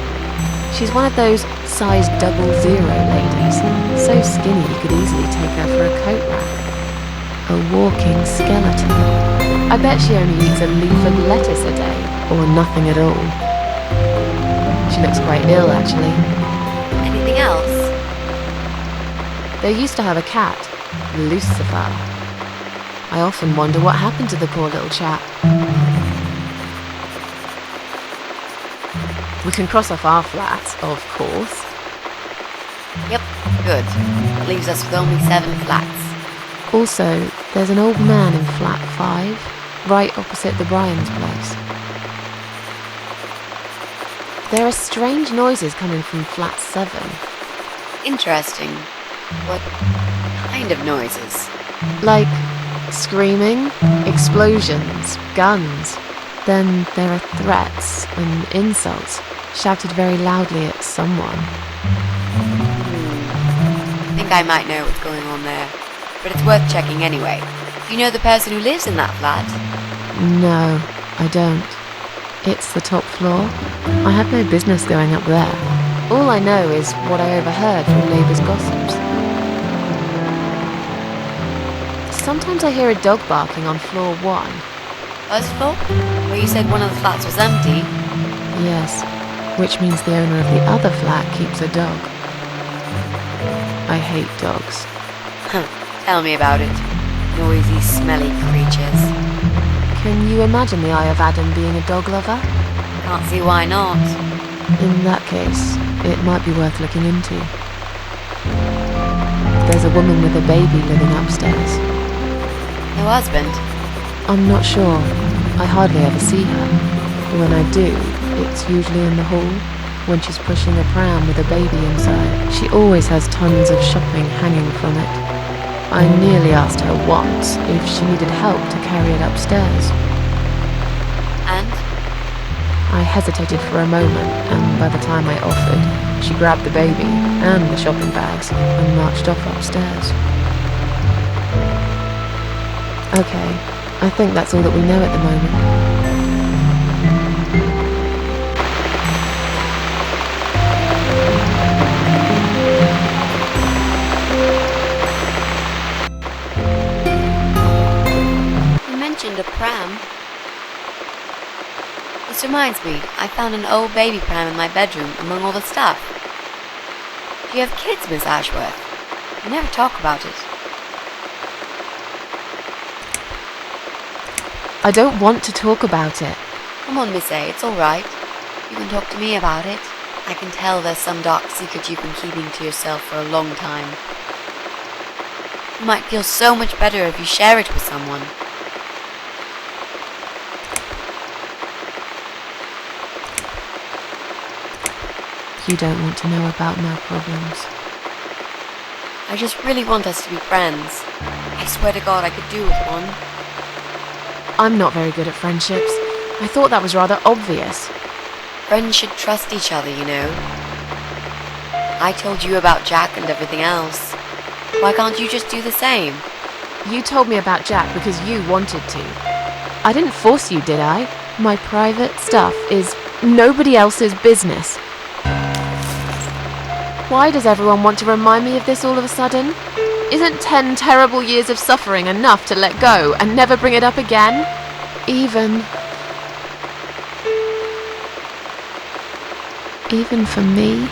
She's one of those size 00 ladies, so skinny you could easily take her for a coat rack. A walking skeleton. I bet she only eats a leaf of lettuce a day, or nothing at all. She looks quite ill, actually. Anything else? They used to have a cat, Lucifer. I often wonder what happened to the poor little chap. We can cross off our flats, of course. Yep, good. That leaves us with only 7 flats. Also, there's an old man in flat 5, right opposite the Bryans' place. There are strange noises coming from flat 7. Interesting. What kind of noises? Like screaming, explosions, guns. Then there are threats and insults, shouted very loudly at someone. I think I might know what's going on there, but it's worth checking anyway. Do you know the person who lives in that flat? No, I don't. It's the top floor. I have no business going up there. All I know is what I overheard from neighbours' gossips. Sometimes I hear a dog barking on floor 1. First floor? Where you said one of the flats was empty? Yes, which means the owner of the other flat keeps a dog. I hate dogs. Tell me about it. Noisy, smelly creatures. Can you imagine the Eye of Adam being a dog lover? Can't see why not. In that case, it might be worth looking into. There's a woman with a baby living upstairs. No husband? I'm not sure. I hardly ever see her. When I do, it's usually in the hall, when she's pushing a pram with a baby inside. She always has tons of shopping hanging from it. I nearly asked her once if she needed help to carry it upstairs. And? I hesitated for a moment, and by the time I offered, she grabbed the baby and the shopping bags and marched off upstairs. Okay, I think that's all that we know at the moment. A pram. This reminds me, I found an old baby pram in my bedroom among all the stuff. Do you have kids, Miss Ashworth? You never talk about it. I don't want to talk about it. Come on, Miss A, it's alright. You can talk to me about it. I can tell there's some dark secret you've been keeping to yourself for a long time. You might feel so much better if you share it with someone. You don't want to know about my problems. I just really want us to be friends. I swear to God I could do with one. I'm not very good at friendships. I thought that was rather obvious. Friends should trust each other, you know. I told you about Jack and everything else. Why can't you just do the same? You told me about Jack because you wanted to. I didn't force you, did I? My private stuff is nobody else's business. Why does everyone want to remind me of this all of a sudden? Isn't 10 terrible years of suffering enough to let go and never bring it up again? Even for me?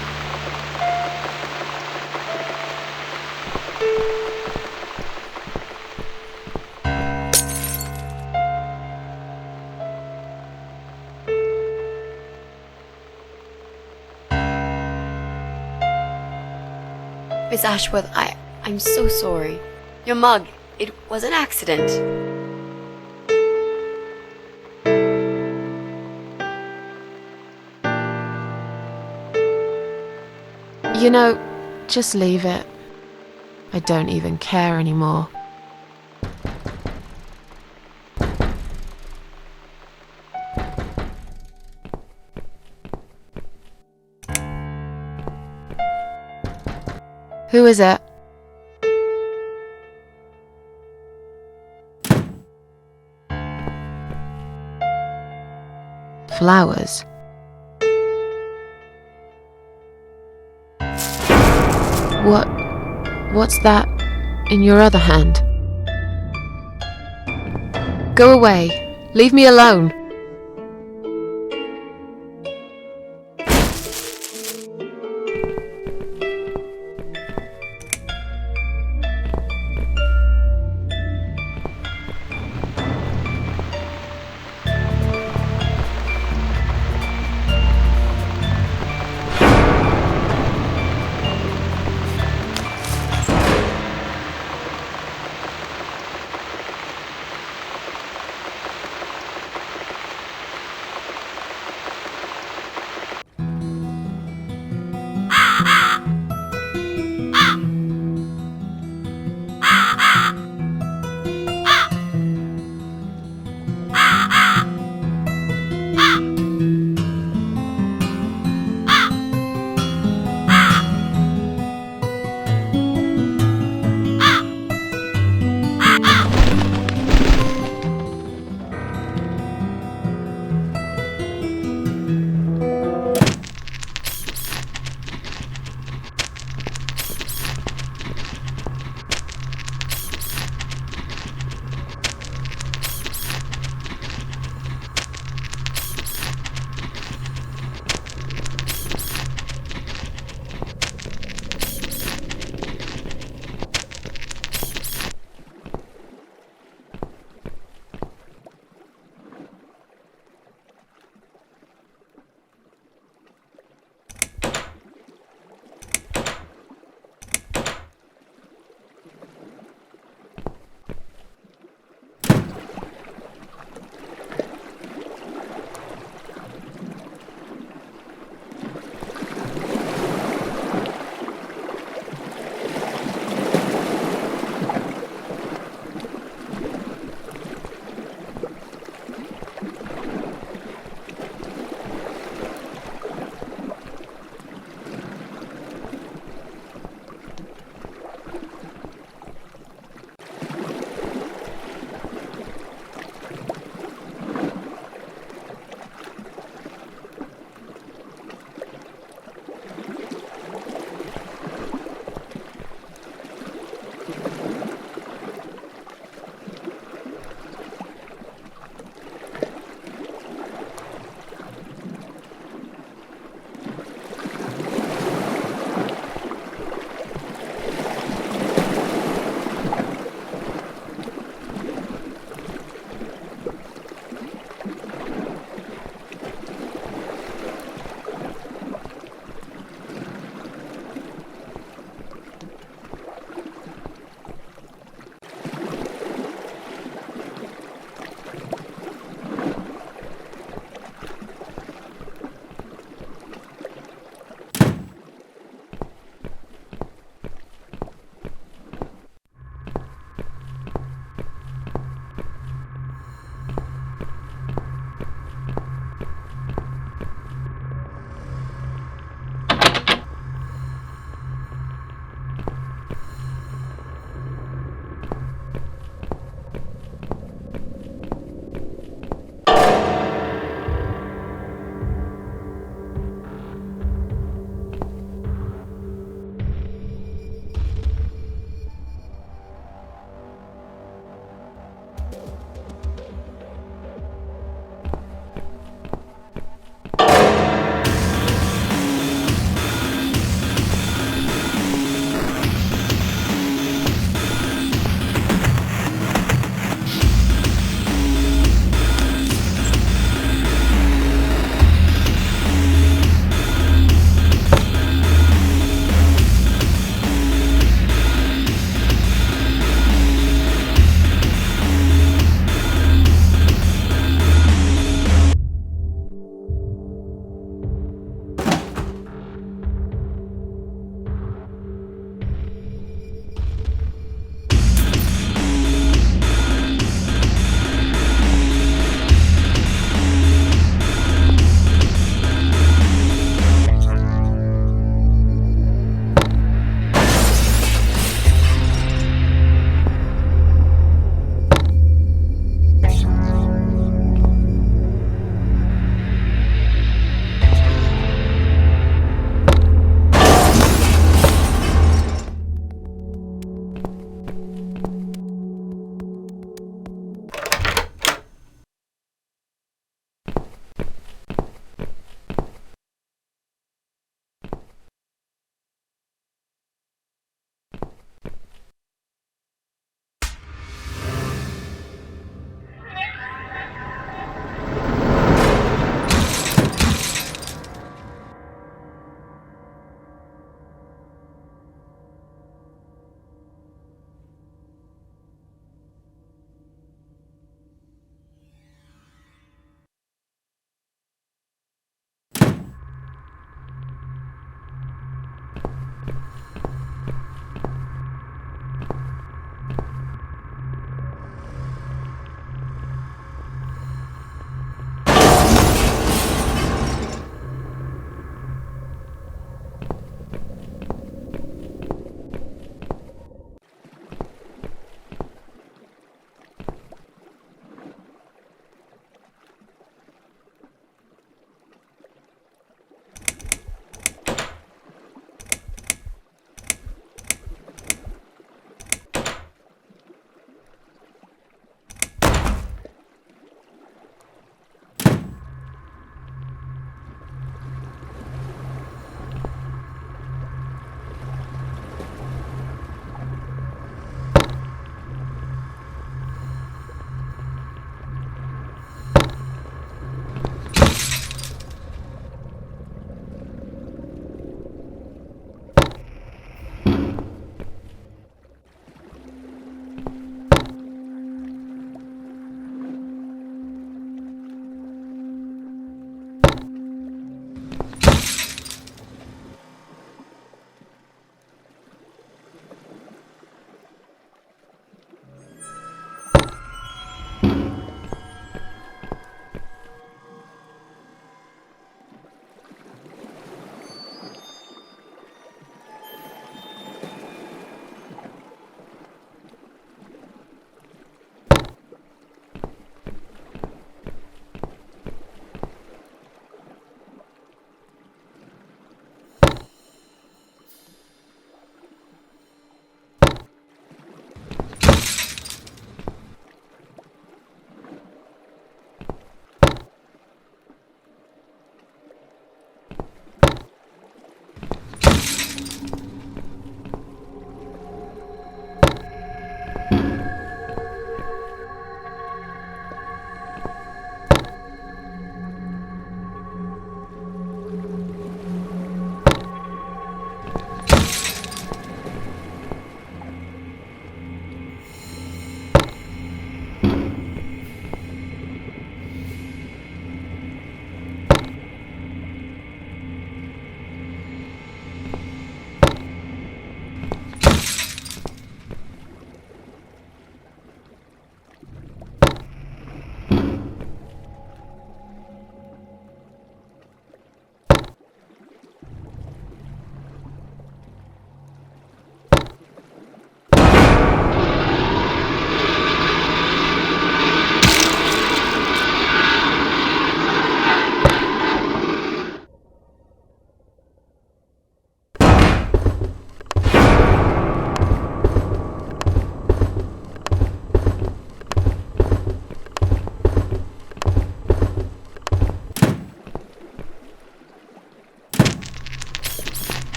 Miss Ashworth, I'm so sorry. Your mug, it was an accident. You know, just leave it. I don't even care anymore. Who is it? Flowers. What's that in your other hand? Go away. Leave me alone.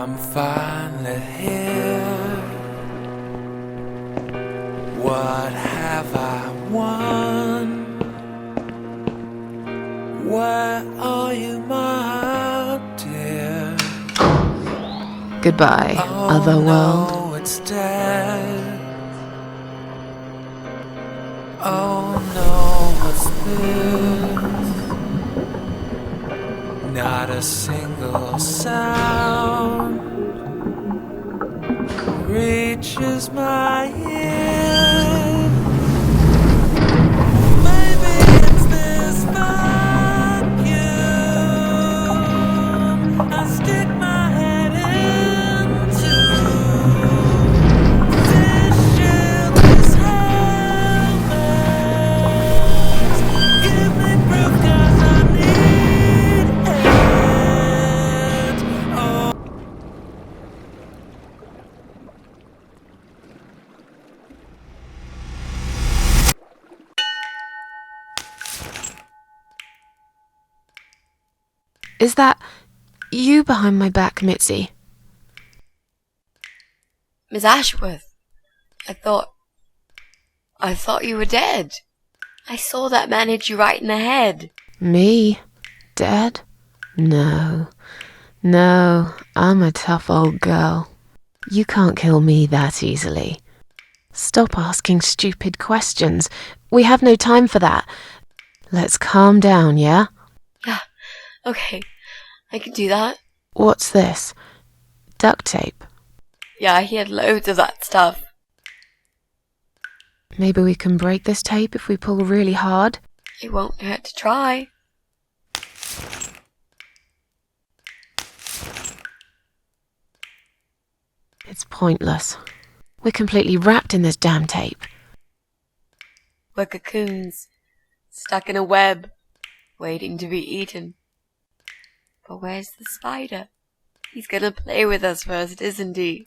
I'm finally here. What have I won? Where are you, my dear? Goodbye, otherworld. No, it's dead. Oh no, what's this? Not a single sound reaches my ear. Maybe it's this vacuum I stick my head into. This shield is helmet. Give me proof 'cause I need it. Oh. Is that you behind my back, Mitzi? Miss Ashworth, I thought you were dead. I saw that man hit you right in the head. Me? Dead? No. No, I'm a tough old girl. You can't kill me that easily. Stop asking stupid questions. We have no time for that. Let's calm down, yeah? Yeah, okay, I can do that. What's this? Duct tape? Yeah, he had loads of that stuff. Maybe we can break this tape if we pull really hard? It won't hurt to try. It's pointless. We're completely wrapped in this damn tape. We're cocoons, stuck in a web, waiting to be eaten. But where's the spider? He's gonna play with us first, isn't he?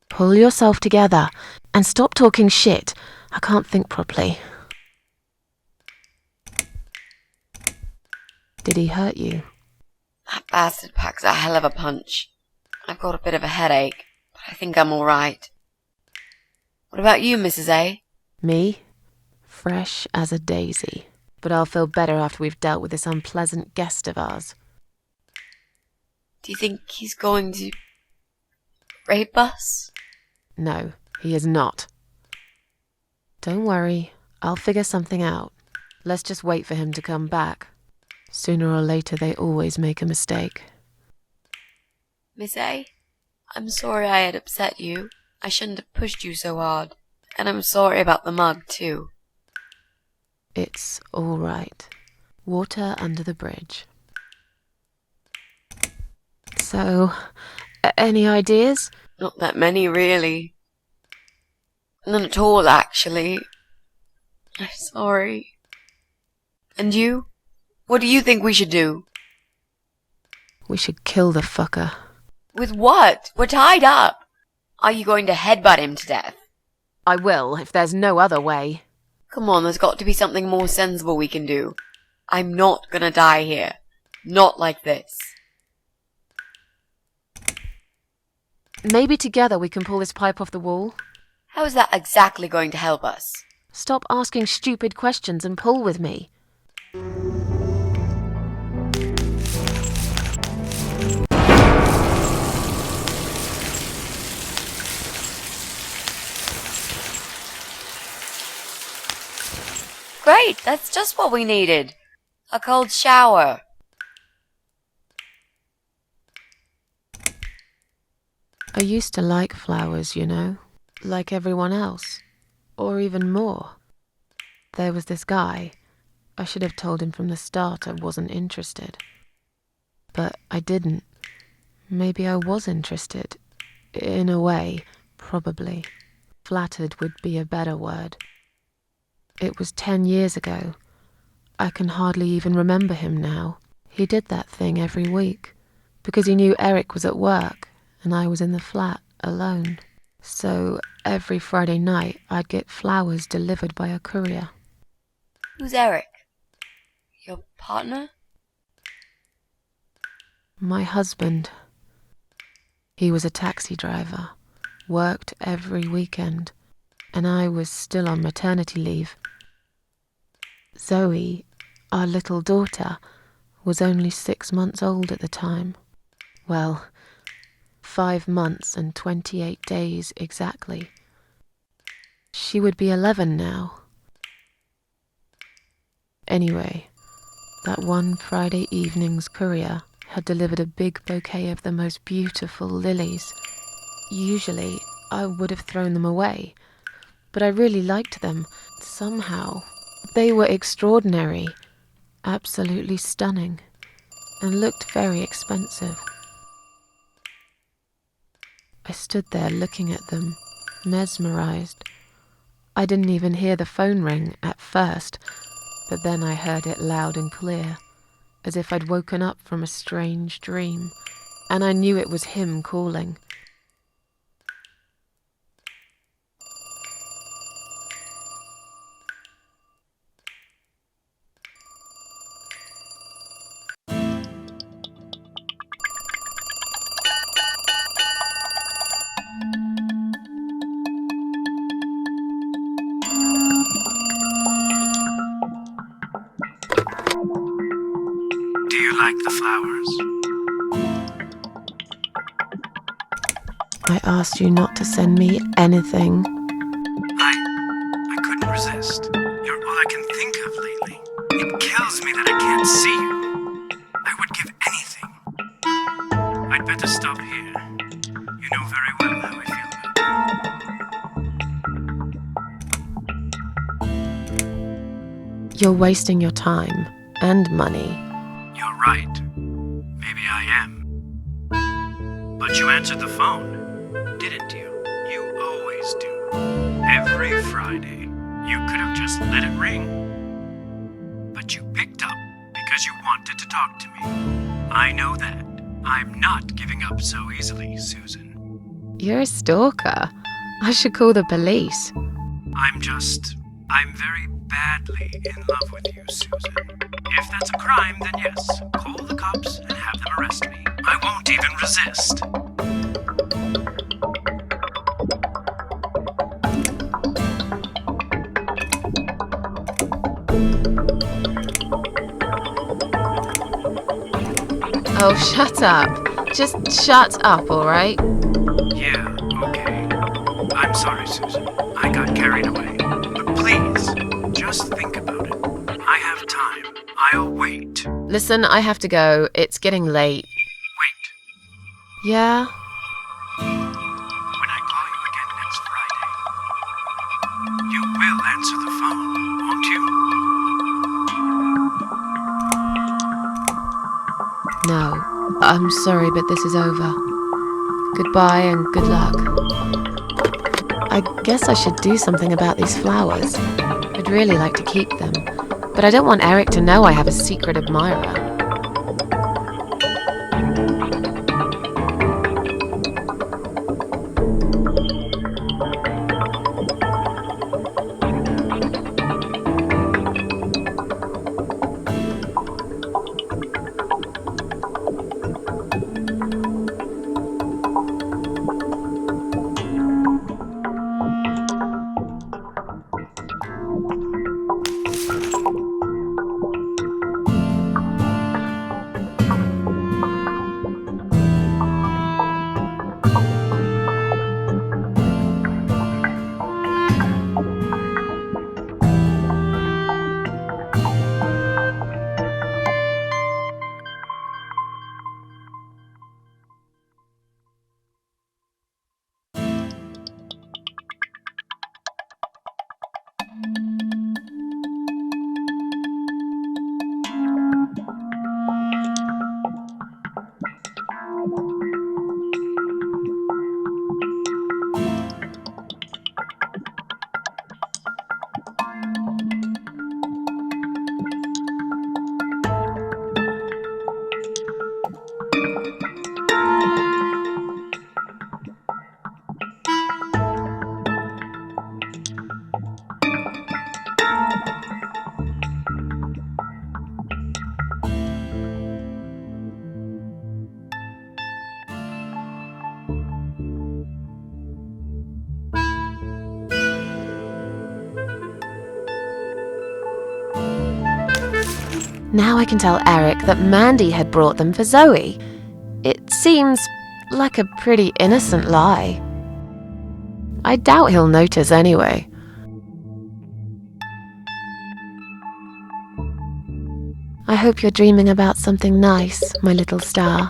Pull yourself together and stop talking shit. I can't think properly. Did he hurt you? That bastard packs a hell of a punch. I've got a bit of a headache, but I think I'm alright. What about you, Mrs. A? Me? Fresh as a daisy. But I'll feel better after we've dealt with this unpleasant guest of ours. Do you think he's going to rape us? No, he is not. Don't worry, I'll figure something out. Let's just wait for him to come back. Sooner or later, they always make a mistake. Miss A, I'm sorry I had upset you. I shouldn't have pushed you so hard. And I'm sorry about the mug, too. It's all right. Water under the bridge. So, any ideas? Not that many, really. None at all, actually. I'm sorry. And you? What do you think we should do? We should kill the fucker. With what? We're tied up. Are you going to headbutt him to death? I will, if there's no other way. Come on, there's got to be something more sensible we can do. I'm not gonna die here. Not like this. Maybe together we can pull this pipe off the wall. How is that exactly going to help us? Stop asking stupid questions and pull with me. Great, that's just what we needed. A cold shower. I used to like flowers, you know, like everyone else, or even more. There was this guy. I should have told him from the start I wasn't interested. But I didn't. Maybe I was interested. In a way, probably. Flattered would be a better word. It was 10 years ago. I can hardly even remember him now. He did that thing every week, because he knew Eric was at work, and I was in the flat, alone. So every Friday night I'd get flowers delivered by a courier. Who's Eric? Your partner? My husband. He was a taxi driver, worked every weekend, and I was still on maternity leave. Zoe, our little daughter, was only 6 months old at the time. Well, 5 months and 28 days exactly. She would be 11 now. Anyway, that one Friday evening's courier had delivered a big bouquet of the most beautiful lilies. Usually, I would have thrown them away, but I really liked them, somehow. They were extraordinary, absolutely stunning, and looked very expensive. I stood there looking at them, mesmerized. I didn't even hear the phone ring at first, but then I heard it loud and clear, as if I'd woken up from a strange dream, and I knew it was him calling. Do you like the flowers? I asked you not to send me anything. I couldn't resist. You're all I can think of lately. It kills me that I can't see you. I would give anything. I'd better stop here. You know very well how I feel about you. You're wasting your time and money. You're right. Maybe I am. But you answered the phone, didn't you? You always do. Every Friday. You could have just let it ring. But you picked up because you wanted to talk to me. I know that. I'm not giving up so easily, Susan. You're a stalker. I should call the police. I'm very badly in love with you, Susan. If that's a crime, then yes, call the cops and have them arrest me. I won't even resist. Oh, shut up. Just shut up, all right? Yeah, okay. I'm sorry, Susan. I got carried away. But please, just think about it. I have time. I'll wait. Listen, I have to go. It's getting late. Wait. Yeah? When I call you again next Friday, you will answer the phone, won't you? No. I'm sorry, but this is over. Goodbye and good luck. I guess I should do something about these flowers. I'd really like to keep them, but I don't want Eric to know I have a secret admirer. Now I can tell Eric that Mandy had brought them for Zoe. It seems like a pretty innocent lie. I doubt he'll notice anyway. I hope you're dreaming about something nice, my little star.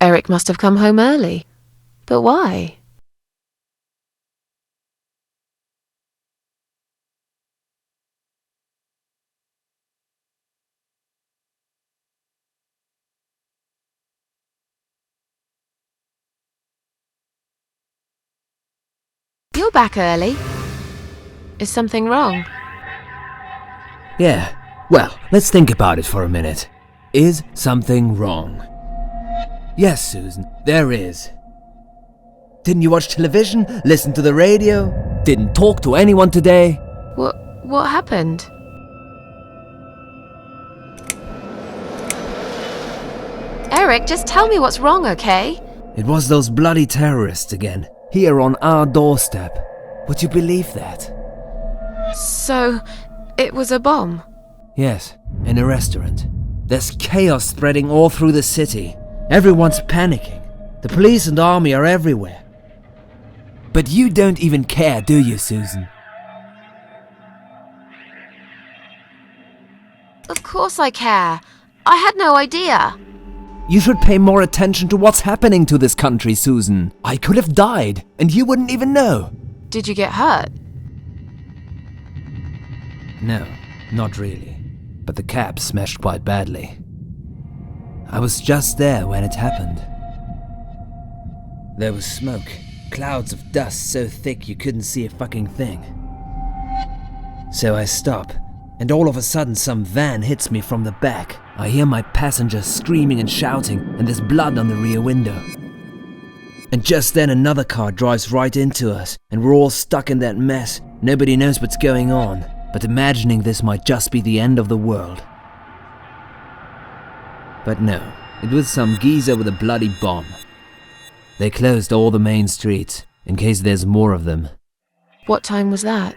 Eric must have come home early. But why? You're back early. Is something wrong? Yeah, well, let's think about it for a minute. Is something wrong? Yes, Susan, there is. Didn't you watch television? Listen to the radio? Didn't talk to anyone today? What happened? Eric, just tell me what's wrong, okay? It was those bloody terrorists again, here on our doorstep. Would you believe that? So, it was a bomb? Yes, in a restaurant. There's chaos spreading all through the city. Everyone's panicking. The police and army are everywhere. But you don't even care, do you, Susan? Of course I care. I had no idea. You should pay more attention to what's happening to this country, Susan. I could have died, and you wouldn't even know. Did you get hurt? No, not really. But the cab smashed quite badly. I was just there when it happened. There was smoke, clouds of dust so thick you couldn't see a fucking thing. So I stop, and all of a sudden some van hits me from the back. I hear my passenger screaming and shouting, and there's blood on the rear window. And just then another car drives right into us, and we're all stuck in that mess. Nobody knows what's going on, but imagining this might just be the end of the world. But no, it was some geezer with a bloody bomb. They closed all the main streets, in case there's more of them. What time was that?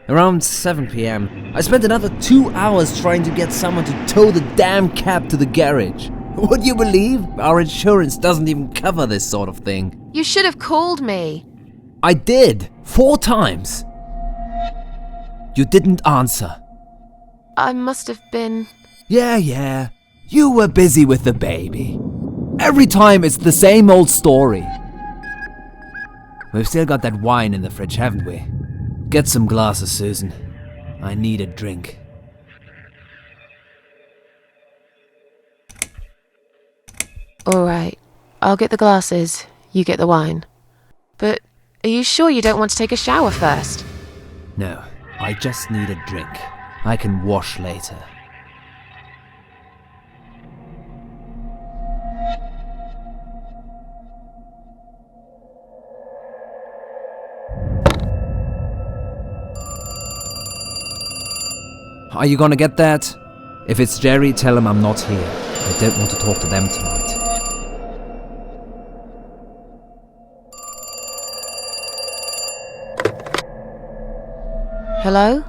Around 7 p.m. I spent another 2 hours trying to get someone to tow the damn cab to the garage. Would you believe? Our insurance doesn't even cover this sort of thing. You should have called me. I did, 4 times. You didn't answer. I must have been... Yeah. You were busy with the baby. Every time it's the same old story. We've still got that wine in the fridge, haven't we? Get some glasses, Susan. I need a drink. Alright, I'll get the glasses, you get the wine. But are you sure you don't want to take a shower first? No, I just need a drink. I can wash later. Are you gonna get that? If it's Jerry, tell him I'm not here. I don't want to talk to them tonight. Hello?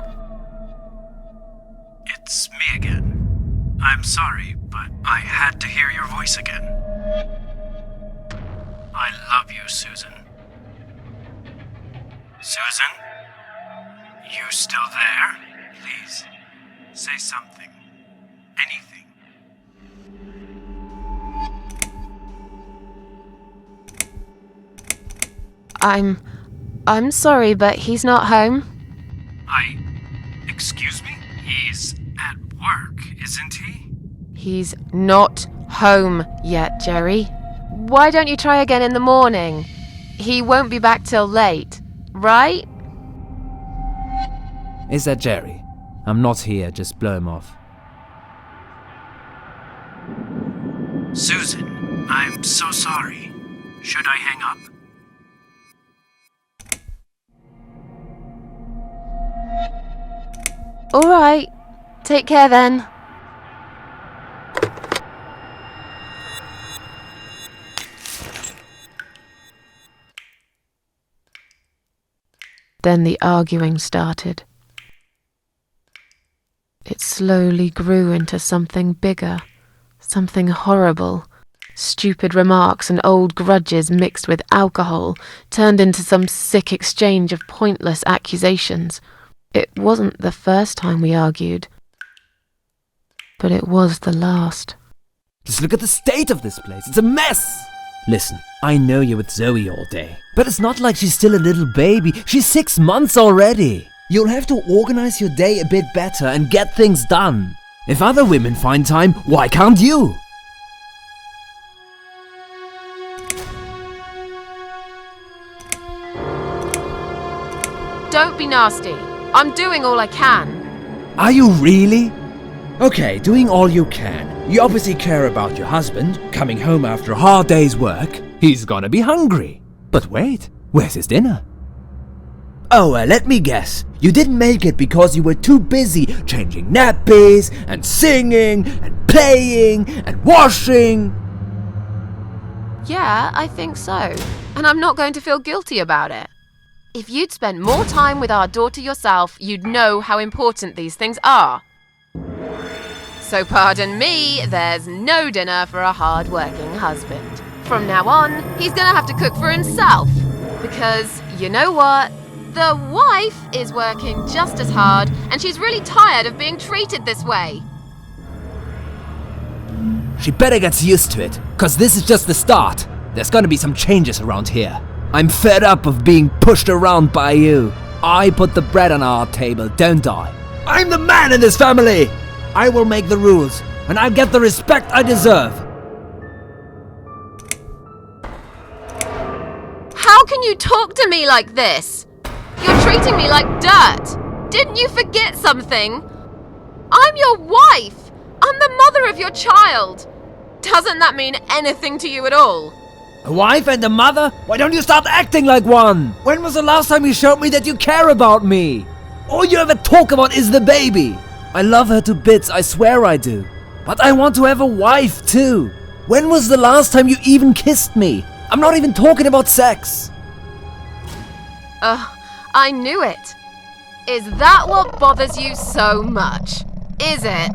It's me again. I'm sorry, but I had to hear your voice again. I love you, Susan. Susan? You still there? Please, say something. Anything. I'm sorry, but he's not home. Excuse me? He's at work, isn't he? He's not home yet, Jerry. Why don't you try again in the morning? He won't be back till late, right? Is that Jerry? I'm not here, just blow him off. Susan, I'm so sorry. Should I hang up? Alright, take care then. Then the arguing started. It slowly grew into something bigger, something horrible. Stupid remarks and old grudges mixed with alcohol turned into some sick exchange of pointless accusations. It wasn't the first time we argued, but it was the last. Just look at the state of this place. It's a mess! Listen, I know you're with Zoe all day, but it's not like she's still a little baby. She's 6 months already. You'll have to organize your day a bit better and get things done. If other women find time, why can't you? Don't be nasty. I'm doing all I can. Are you really? Okay, doing all you can. You obviously care about your husband, coming home after a hard day's work. He's gonna be hungry. But wait, where's his dinner? Oh, let me guess. You didn't make it because you were too busy changing nappies, and singing, and playing, and washing. Yeah, I think so. And I'm not going to feel guilty about it. If you'd spent more time with our daughter yourself, you'd know how important these things are. So pardon me, there's no dinner for a hard-working husband. From now on, he's gonna have to cook for himself. Because, you know what? The wife is working just as hard, and she's really tired of being treated this way. She better get used to it, cause this is just the start. There's gonna be some changes around here. I'm fed up of being pushed around by you. I put the bread on our table, don't I? I'm the man in this family! I will make the rules, and I'll get the respect I deserve. How can you talk to me like this? You're treating me like dirt. Didn't you forget something? I'm your wife. I'm the mother of your child. Doesn't that mean anything to you at all? A wife and a mother? Why don't you start acting like one? When was the last time you showed me that you care about me? All you ever talk about is the baby. I love her to bits, I swear I do. But I want to have a wife too. When was the last time you even kissed me? I'm not even talking about sex. I knew it. Is that what bothers you so much? Is it?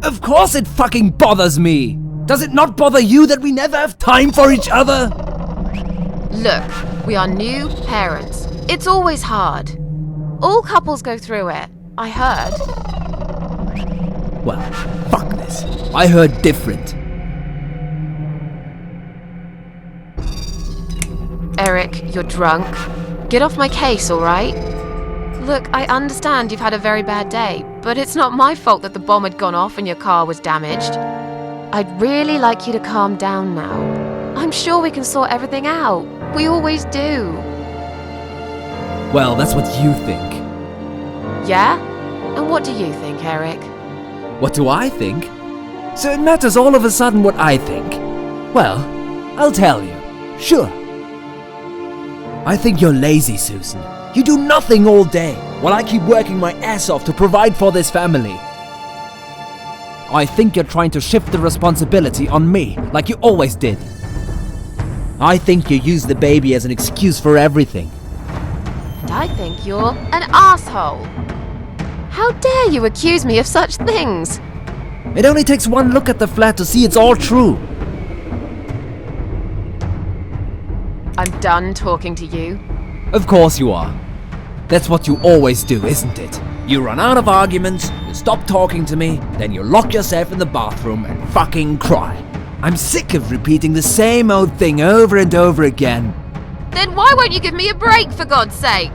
Of course it fucking bothers me. Does it not bother you that we never have time for each other? Look, we are new parents. It's always hard. All couples go through it, I heard. Well, fuck this. I heard different. Eric, you're drunk. Get off my case, alright? Look, I understand you've had a very bad day, but it's not my fault that the bomb had gone off and your car was damaged. I'd really like you to calm down now. I'm sure we can sort everything out. We always do. Well, that's what you think. Yeah? And what do you think, Eric? What do I think? So it matters all of a sudden what I think. Well, I'll tell you. Sure. I think you're lazy, Susan. You do nothing all day, while I keep working my ass off to provide for this family. I think you're trying to shift the responsibility on me, like you always did. I think you use the baby as an excuse for everything. And I think you're an asshole. How dare you accuse me of such things? It only takes one look at the flat to see it's all true. I'm done talking to you. Of course you are. That's what you always do, isn't it? You run out of arguments, you stop talking to me, then you lock yourself in the bathroom and fucking cry. I'm sick of repeating the same old thing over and over again. Then why won't you give me a break, for God's sake?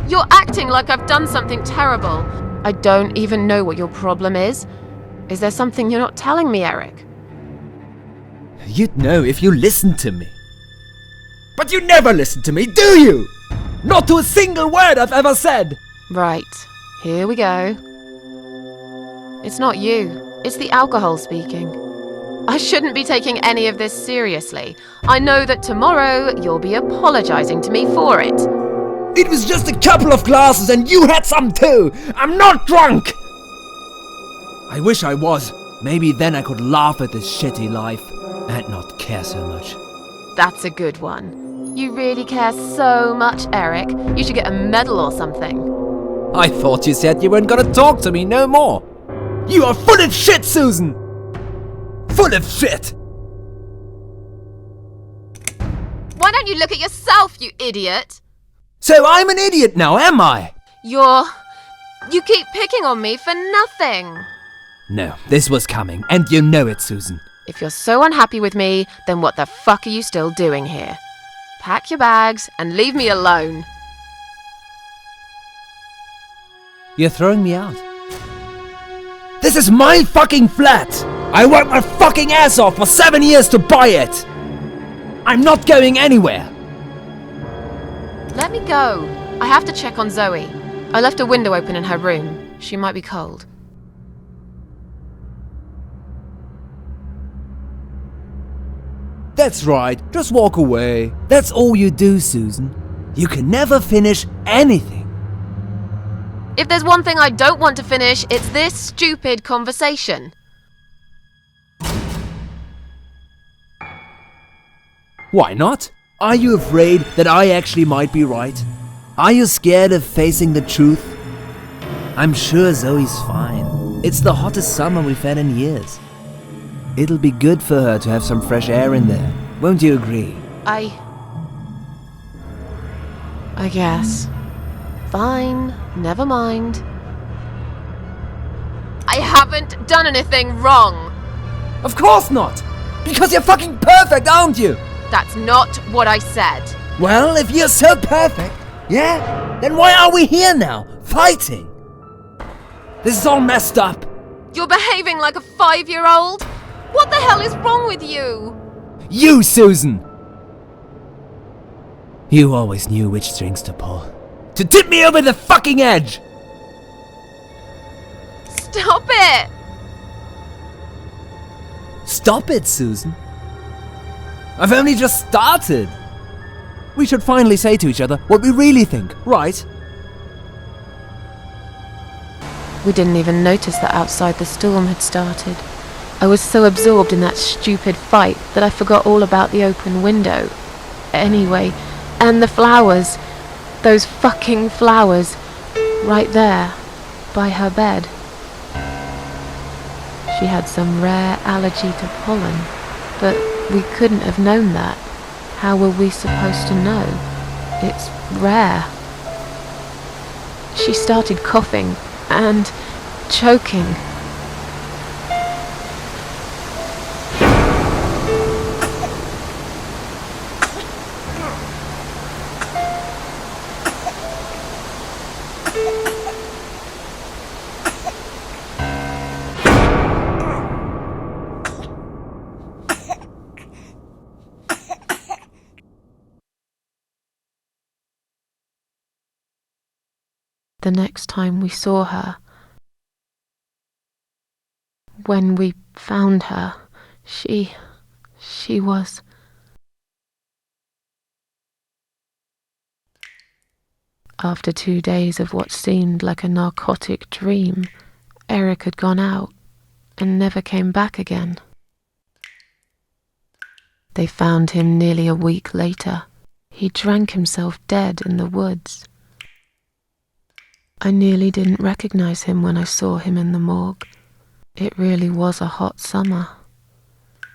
You're acting like I've done something terrible. I don't even know what your problem is. Is there something you're not telling me, Eric? You'd know if you listened to me. But you never listen to me, do you? Not to a single word I've ever said. Right, here we go. It's not you, it's the alcohol speaking. I shouldn't be taking any of this seriously. I know that tomorrow you'll be apologizing to me for it. It was just a couple of glasses and you had some too! I'm not drunk! I wish I was. Maybe then I could laugh at this shitty life and not care so much. That's a good one. You really care so much, Eric. You should get a medal or something. I thought you said you weren't gonna talk to me no more. You are full of shit, Susan! Full of shit! Why don't you look at yourself, you idiot? So I'm an idiot now, am I? You keep picking on me for nothing. No, this was coming, and you know it, Susan. If you're so unhappy with me, then what the fuck are you still doing here? Pack your bags and leave me alone. You're throwing me out. This is my fucking flat! I worked my fucking ass off for 7 years to buy it! I'm not going anywhere! Let me go. I have to check on Zoe. I left a window open in her room. She might be cold. That's right, just walk away. That's all you do, Susan. You can never finish anything. If there's one thing I don't want to finish, it's this stupid conversation. Why not? Are you afraid that I actually might be right? Are you scared of facing the truth? I'm sure Zoe's fine. It's the hottest summer we've had in years. It'll be good for her to have some fresh air in there. Won't you agree? I guess. Fine, never mind. I haven't done anything wrong. Of course not! Because you're fucking perfect, aren't you? That's not what I said. Well, if you're so perfect, yeah, then why are we here now, fighting? This is all messed up. You're behaving like a 5-year-old? What the hell is wrong with you? You, Susan! You always knew which strings to pull. To tip me over the fucking edge! Stop it! Stop it, Susan. I've only just started. We should finally say to each other what we really think, right? We didn't even notice that outside the storm had started. I was so absorbed in that stupid fight that I forgot all about the open window. Anyway, and the flowers. Those fucking flowers. Right there, by her bed. She had some rare allergy to pollen, but we couldn't have known that. How were we supposed to know? It's rare. She started coughing and choking. The next time we saw her, when we found her, she was... After 2 days of what seemed like a narcotic dream, Eric had gone out and never came back again. They found him nearly a week later. He drank himself dead in the woods. I nearly didn't recognize him when I saw him in the morgue. It really was a hot summer.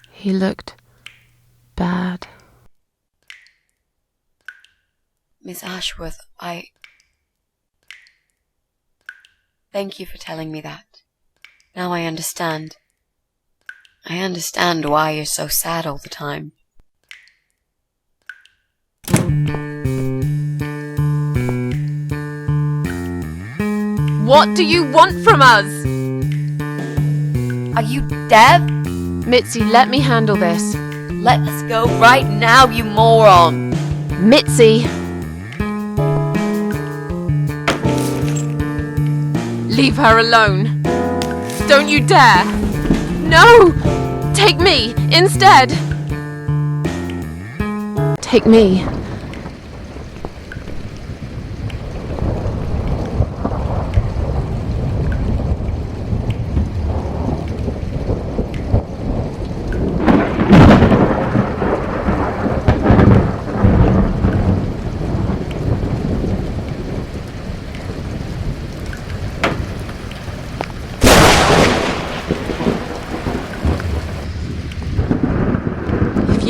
He looked bad. Miss Ashworth, Thank you for telling me that. Now I understand. I understand why you're so sad all the time. What do you want from us? Are you deaf? Mitzi, let me handle this. Let us go right now, you moron! Mitzi! Leave her alone. Don't you dare! No! Take me, instead! Take me.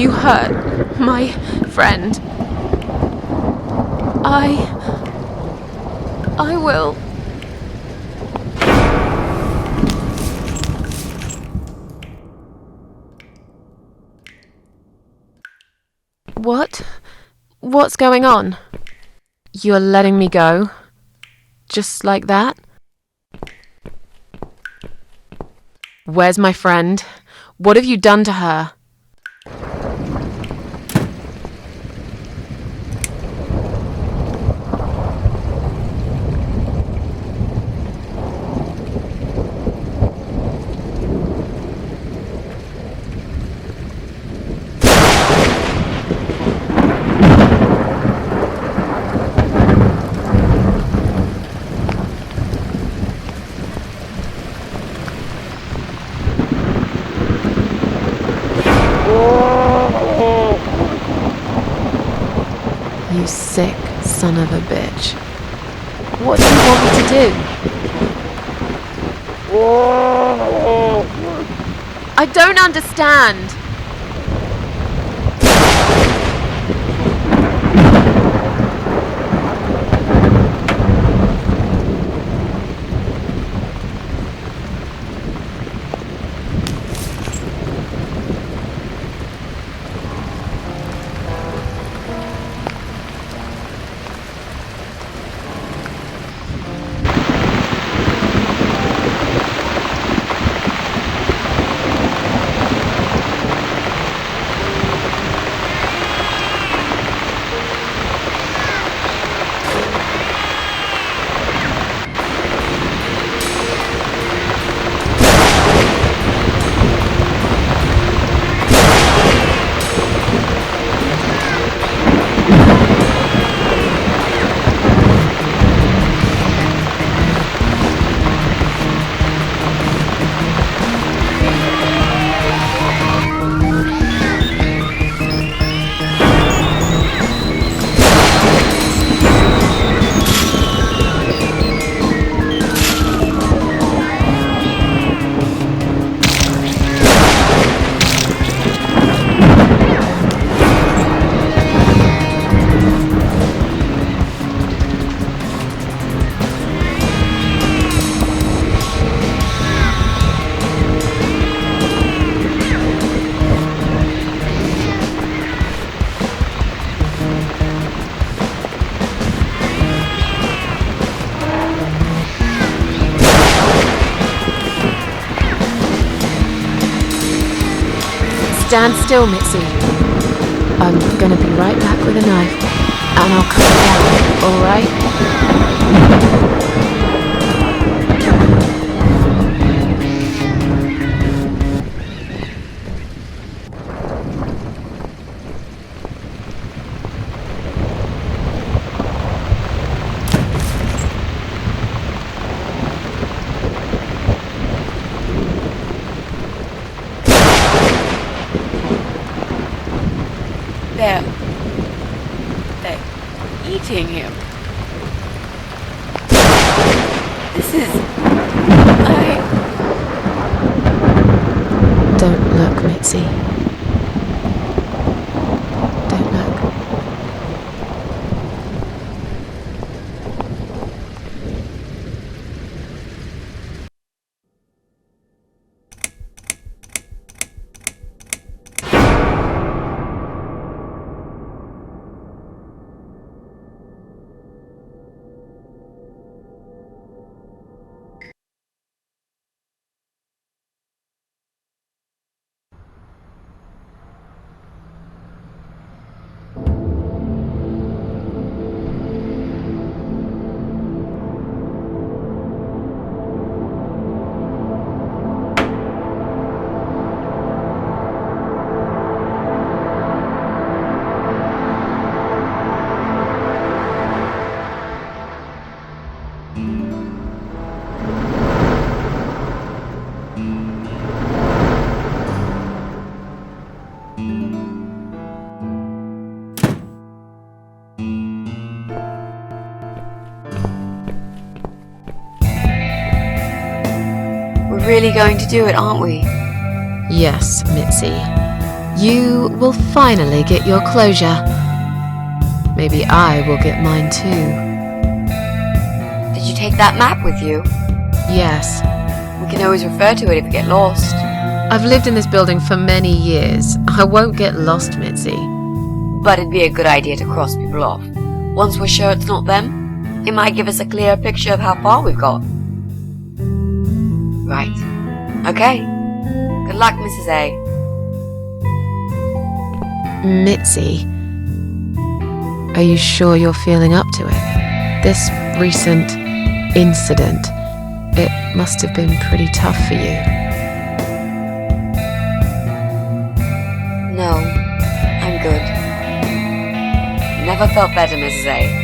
you hurt my friend, I will. What's going on? You're letting me go? Just like that? Where's my friend? What have you done to her? You sick son of a bitch. What do you want me to do? I don't understand. Stand still, Mitzi. I'm gonna be right back with a knife, and I'll cut it down, alright? They're eating him. This is... Don't look, Mitzi. Don't look. We're really going to do it, aren't we? Yes, Mitzi. You will finally get your closure. Maybe I will get mine too. Did you take that map with you? Yes. We can always refer to it if we get lost. I've lived in this building for many years. I won't get lost, Mitzi. But it'd be a good idea to cross people off. Once we're sure it's not them, it might give us a clear picture of how far we've got. Right. Okay. Good luck, Mrs. A. Mitzi, are you sure you're feeling up to it? This recent incident, it must have been pretty tough for you. No, I'm good. Never felt better, Mrs. A.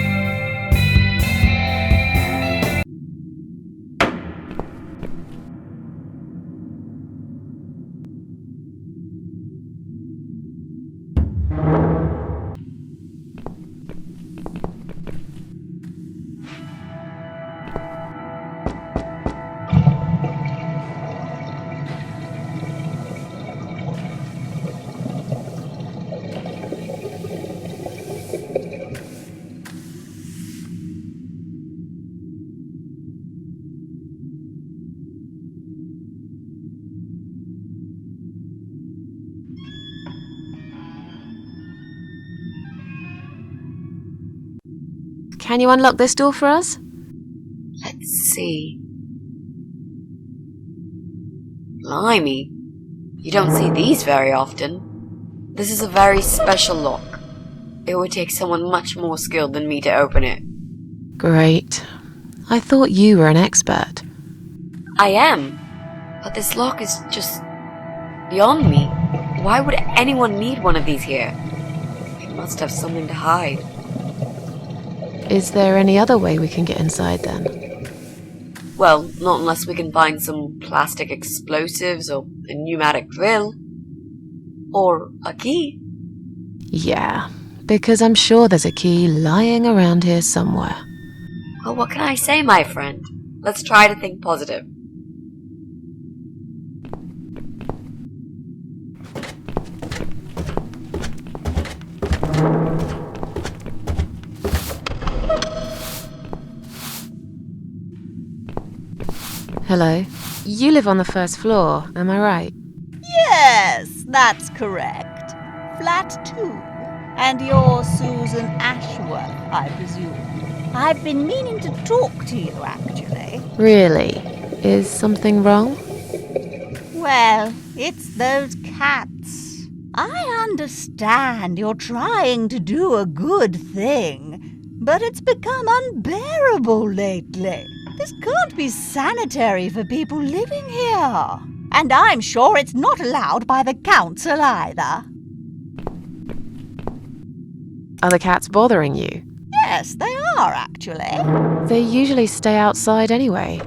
Can you unlock this door for us? Let's see. Blimey. You don't see these very often. This is a very special lock. It would take someone much more skilled than me to open it. Great. I thought you were an expert. I am. But this lock is just beyond me. Why would anyone need one of these here? It must have something to hide. Is there any other way we can get inside then? Well, not unless we can find some plastic explosives or a pneumatic drill. Or a key. Yeah, because I'm sure there's a key lying around here somewhere. Well, what can I say, my friend? Let's try to think positive. Hello. You live on the first floor, am I right? Yes, that's correct. Flat 2. And you're Susan Ashworth, I presume. I've been meaning to talk to you, actually. Really? Is something wrong? Well, it's those cats. I understand you're trying to do a good thing, but it's become unbearable lately. This can't be sanitary for people living here. And I'm sure it's not allowed by the council either. Are the cats bothering you? Yes, they are, actually. They usually stay outside anyway.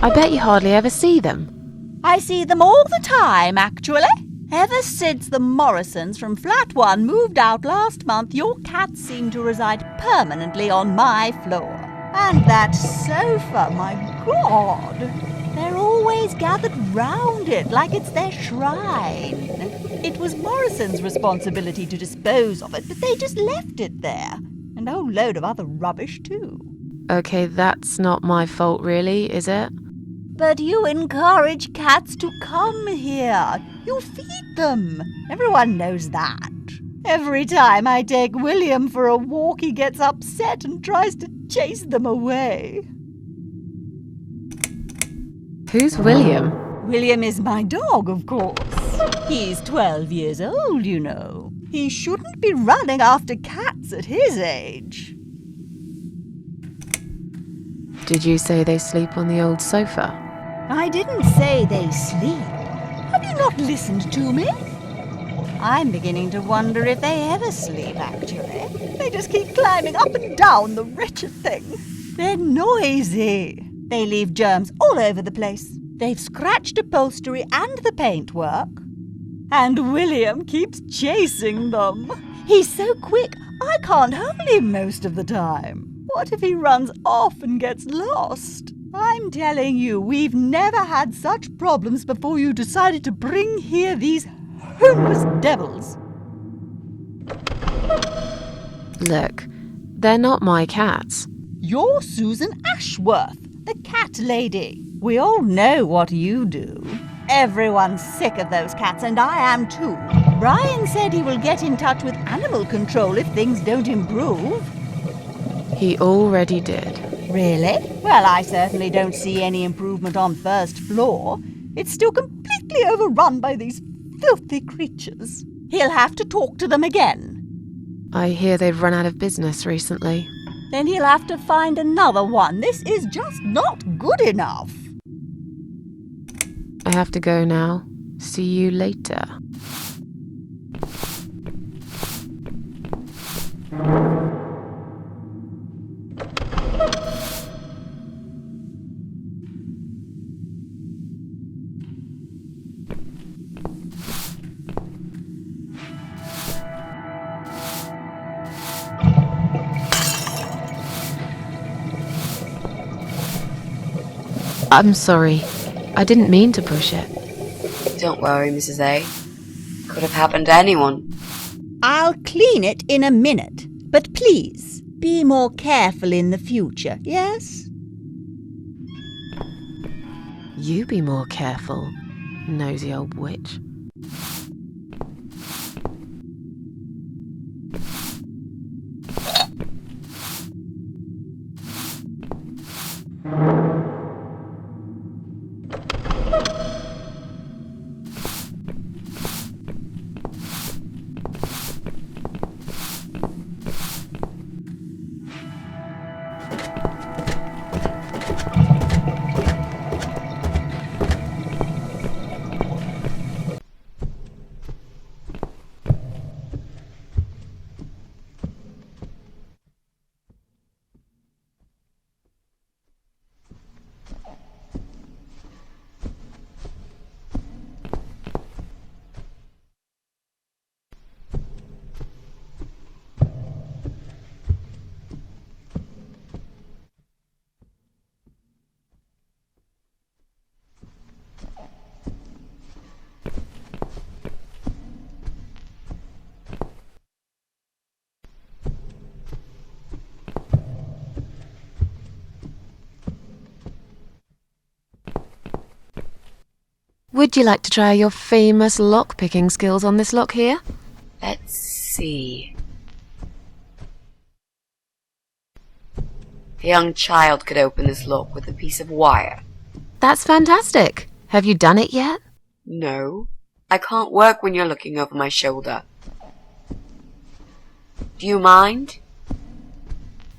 I bet you hardly ever see them. I see them all the time, actually. Ever since the Morrisons from Flat 1 moved out last month, your cats seem to reside permanently on my floor. And that sofa, my God! They're always gathered round it like it's their shrine. It was Morrison's responsibility to dispose of it, but they just left it there. And a whole load of other rubbish, too. Okay, that's not my fault really, is it? But you encourage cats to come here. You feed them. Everyone knows that. Every time I take William for a walk, he gets upset and tries to chase them away. Who's William? William is my dog, of course. He's 12 years old, you know. He shouldn't be running after cats at his age. Did you say they sleep on the old sofa? I didn't say they sleep. Have you not listened to me? I'm beginning to wonder if they ever sleep, actually. They just keep climbing up and down, the wretched thing. They're noisy. They leave germs all over the place. They've scratched upholstery and the paintwork. And William keeps chasing them. He's so quick, I can't hold him most of the time. What if he runs off and gets lost? I'm telling you, we've never had such problems before you decided to bring here these homeless devils. Look, they're not my cats. You're Susan Ashworth, the cat lady. We all know what you do. Everyone's sick of those cats, and I am too. Brian said he will get in touch with animal control if things don't improve. He already did. Really? Well, I certainly don't see any improvement on first floor. It's still completely overrun by these filthy creatures. He'll have to talk to them again. I hear they've run out of business recently. Then he'll have to find another one. This is just not good enough. I have to go now. See you later. I'm sorry. I didn't mean to push it. Don't worry, Mrs. A. Could have happened to anyone. I'll clean it in a minute. But please, be more careful in the future, yes? You be more careful, nosy old witch. Would you like to try your famous lock-picking skills on this lock here? Let's see. A young child could open this lock with a piece of wire. That's fantastic. Have you done it yet? No, I can't work when you're looking over my shoulder. Do you mind?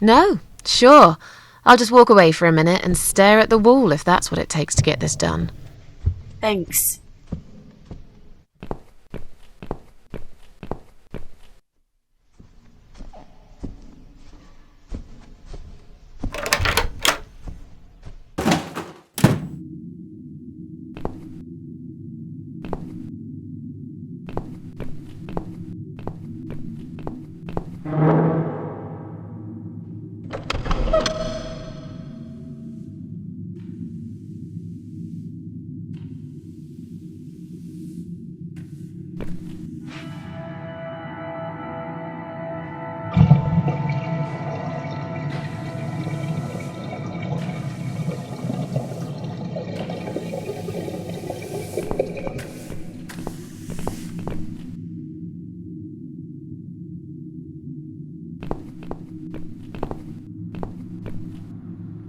No, sure. I'll just walk away for a minute and stare at the wall if that's what it takes to get this done. Thanks.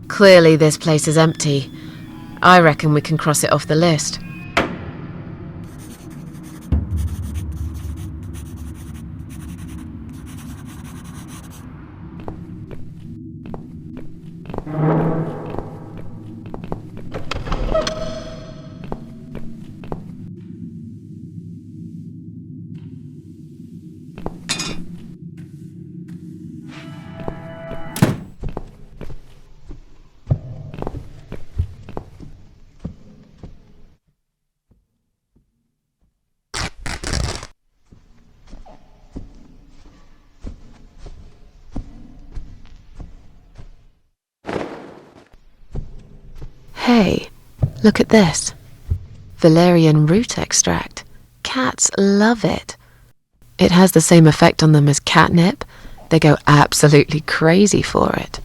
Clearly this place is empty. I reckon we can cross it off the list. Hey, look at this. Valerian root extract. cats love it. It has the same effect on them as catnip. They go absolutely crazy for it.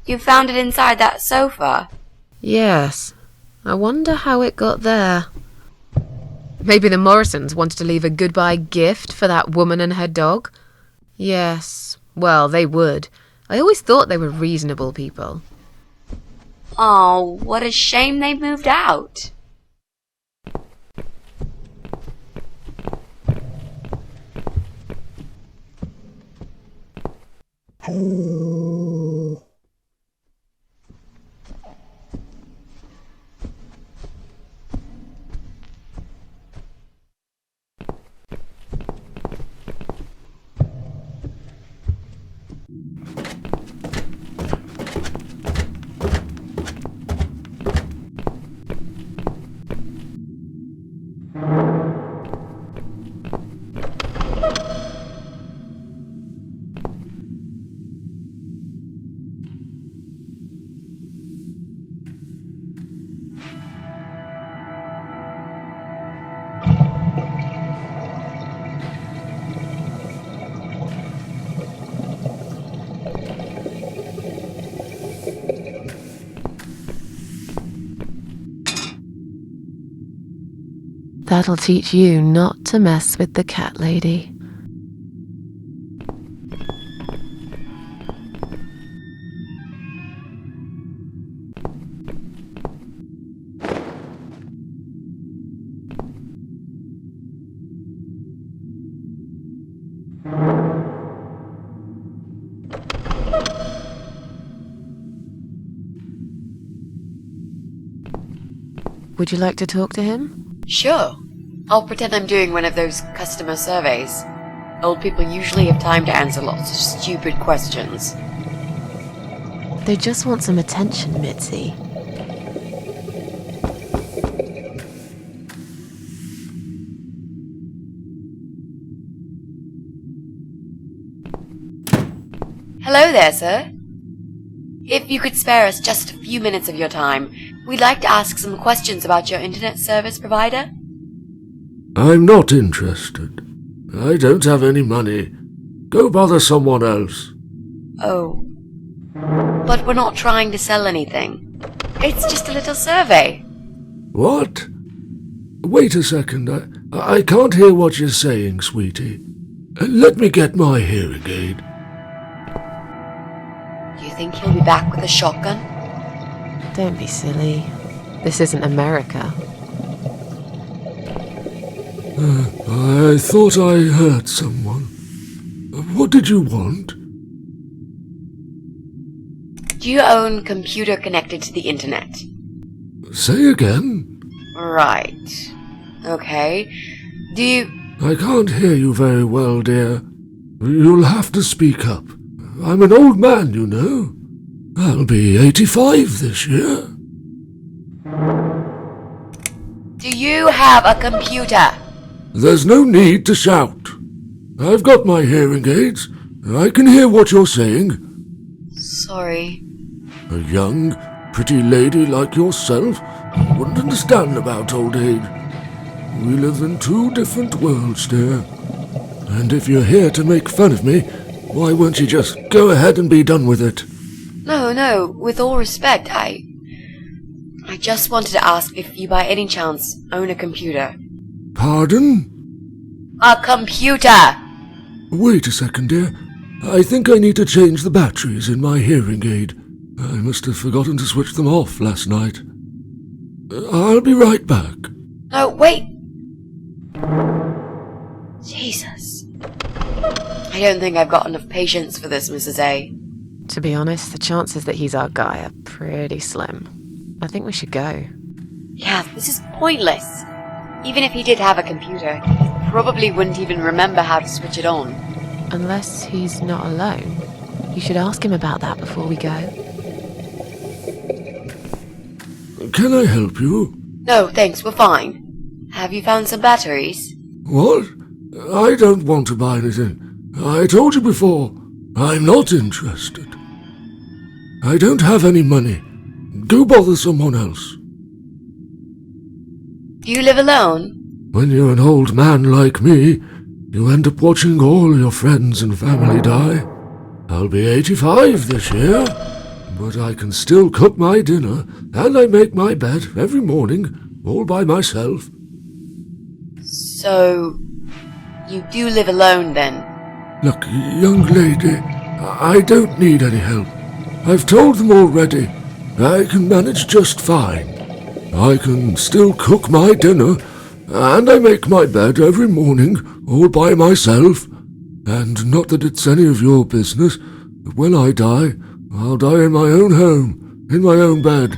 You found it inside that sofa? Yes. I wonder how it got there. Maybe the Morrisons wanted to leave a goodbye gift for that woman and her dog? Yes. Well, they would. I always thought they were reasonable people. Oh, what a shame they moved out. That'll teach you not to mess with the cat lady. Would you like to talk to him? Sure. I'll pretend I'm doing one of those customer surveys. Old people usually have time to answer lots of stupid questions. They just want some attention, Mitzi. Hello there, sir. If you could spare us just a few minutes of your time, we'd like to ask some questions about your internet service provider. I'm not interested. I don't have any money. Go bother someone else. Oh. But we're not trying to sell anything. It's just a little survey. What? Wait a second. I can't hear what you're saying, sweetie. Let me get my hearing aid. Do you think he'll be back with a shotgun? Don't be silly. This isn't America. I thought I heard someone. What did you want? Do you own computer connected to the internet? Say again? Right. Okay. Do you... I can't hear you very well, dear. You'll have to speak up. I'm an old man, you know. I'll be 85 this year. Do you have a computer? There's no need to shout. I've got my hearing aids. I can hear what you're saying. Sorry. A young, pretty lady like yourself wouldn't understand about old age. We live in two different worlds, dear. And if you're here to make fun of me, why won't you just go ahead and be done with it? No, with all respect, I just wanted to ask if you by any chance own a computer. Pardon? A computer! Wait a second, dear. I think I need to change the batteries in my hearing aid. I must have forgotten to switch them off last night. I'll be right back. No, wait! Jesus. I don't think I've got enough patience for this, Mrs. A. To be honest, the chances that he's our guy are pretty slim. I think we should go. Yeah, this is pointless. Even if he did have a computer, he probably wouldn't even remember how to switch it on. Unless he's not alone. You should ask him about that before we go. Can I help you? No, thanks, we're fine. Have you found some batteries? What? I don't want to buy anything. I told you before, I'm not interested. I don't have any money. Go bother someone else. Do you live alone? When you're an old man like me, you end up watching all your friends and family die. I'll be 85 this year, but I can still cook my dinner, and I make my bed every morning, all by myself. So, you do live alone then? Look, young lady, I don't need any help. I've told them already. I can manage just fine. I can still cook my dinner, and I make my bed every morning, all by myself. And not that it's any of your business, but when I die, I'll die in my own home, in my own bed.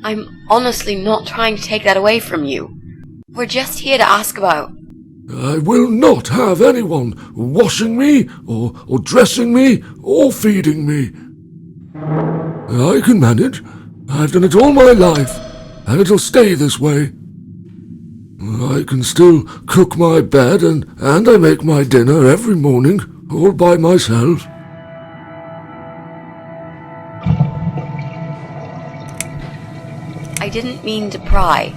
I'm honestly not trying to take that away from you. We're just here to ask about... I will not have anyone washing me, or dressing me, or feeding me. I can manage. I've done it all my life, and it'll stay this way. I can still cook my bed, and I make my dinner every morning, all by myself. I didn't mean to pry.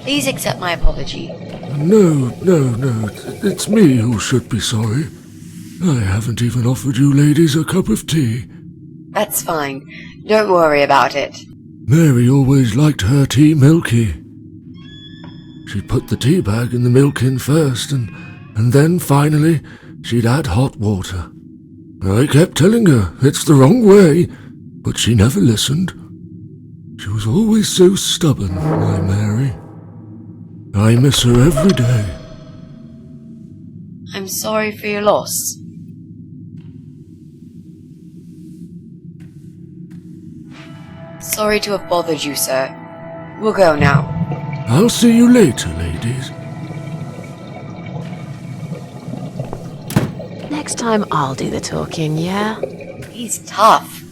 Please accept my apology. No, it's me who should be sorry. I haven't even offered you ladies a cup of tea. That's fine. Don't worry about it. Mary always liked her tea milky. She'd put the tea bag in the milk in first, and then finally she'd add hot water. I kept telling her it's the wrong way, but she never listened. She was always so stubborn, my Mary. I miss her every day. I'm sorry for your loss. Sorry to have bothered you, sir. We'll go now. I'll see you later, ladies. Next time I'll do the talking, yeah? He's tough.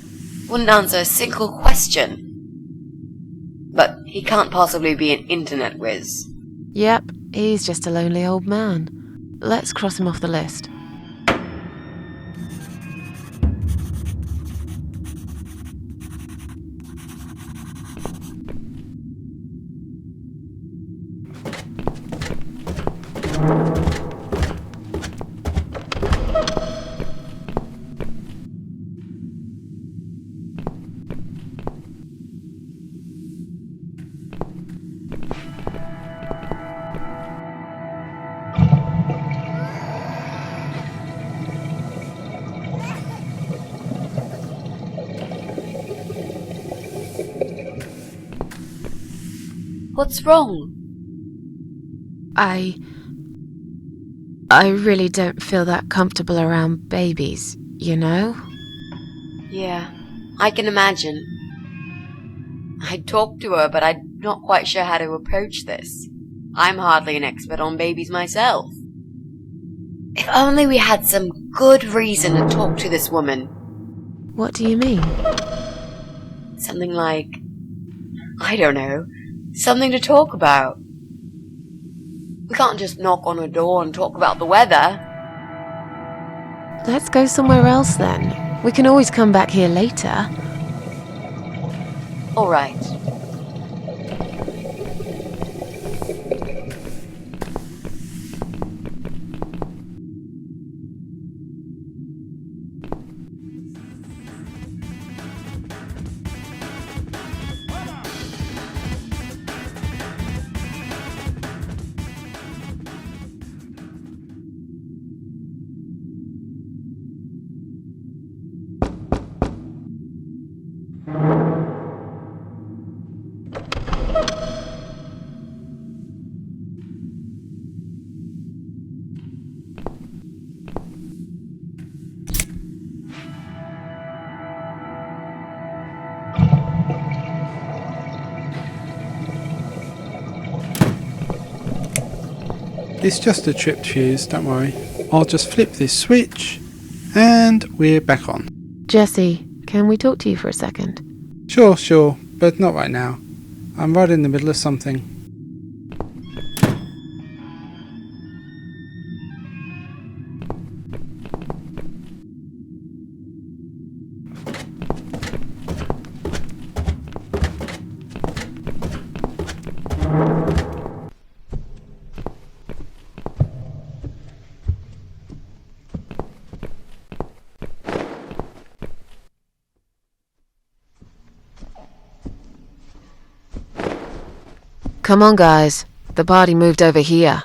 Wouldn't answer a single question. But he can't possibly be an internet whiz. Yep, he's just a lonely old man. Let's cross him off the list. What's wrong? I really don't feel that comfortable around babies, you know? Yeah, I can imagine. I'd talk to her, but I'm not quite sure how to approach this. I'm hardly an expert on babies myself. If only we had some good reason to talk to this woman. What do you mean? Something like... I don't know. Something to talk about. We can't just knock on her door and talk about the weather. Let's go somewhere else then. We can always come back here later. All right. It's just a tripped fuse, don't worry. I'll just flip this switch, and we're back on. Jesse, can we talk to you for a second? Sure, but not right now. I'm right in the middle of something. Come on, guys. The party moved over here.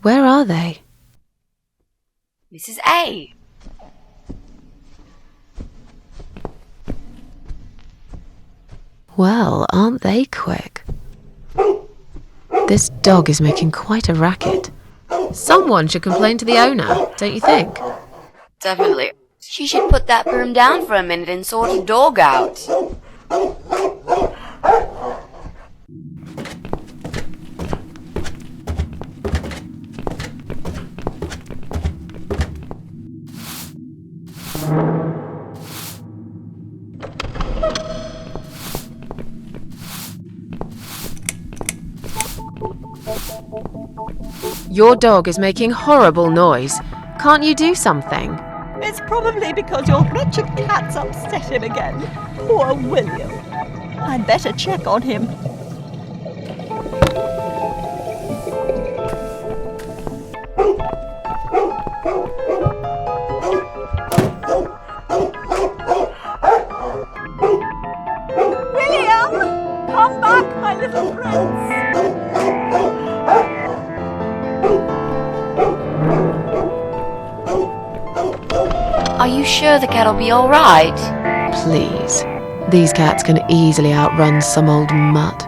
Where are they? Mrs. A. Well, aren't they quick? This dog is making quite a racket. Someone should complain to the owner, don't you think? Definitely. She should put that broom down for a minute and sort a dog out. Your dog is making horrible noise. Can't you do something? It's probably because your wretched cat's upset him again. Poor William. I'd better check on him. William! Come back, my little prince! Are you sure the cat'll be alright? Please. These cats can easily outrun some old mutt.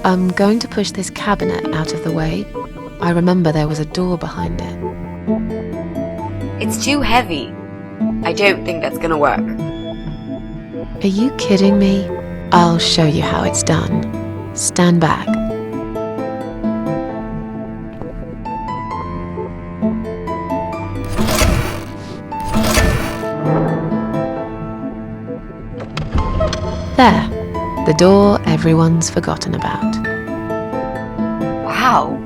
I'm going to push this cabinet out of the way. I remember there was a door behind it. It's too heavy. I don't think that's gonna work. Are you kidding me? I'll show you how it's done. Stand back. There. The door everyone's forgotten about. Wow.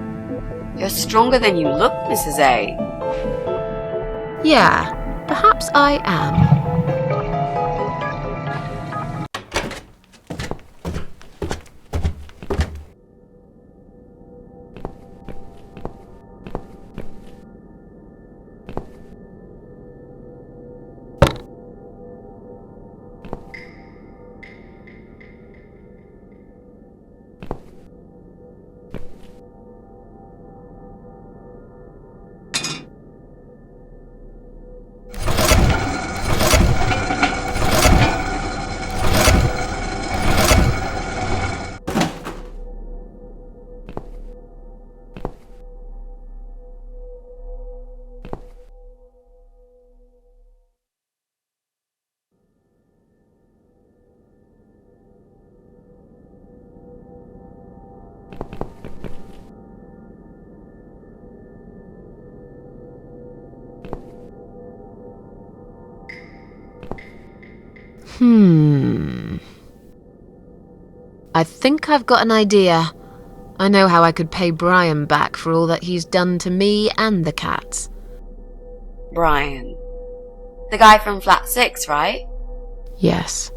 You're stronger than you look, Mrs. A. Yeah, perhaps I am. I think I've got an idea. I know how I could pay Brian back for all that he's done to me and the cats. Brian. The guy from Flat 6, right? Yes,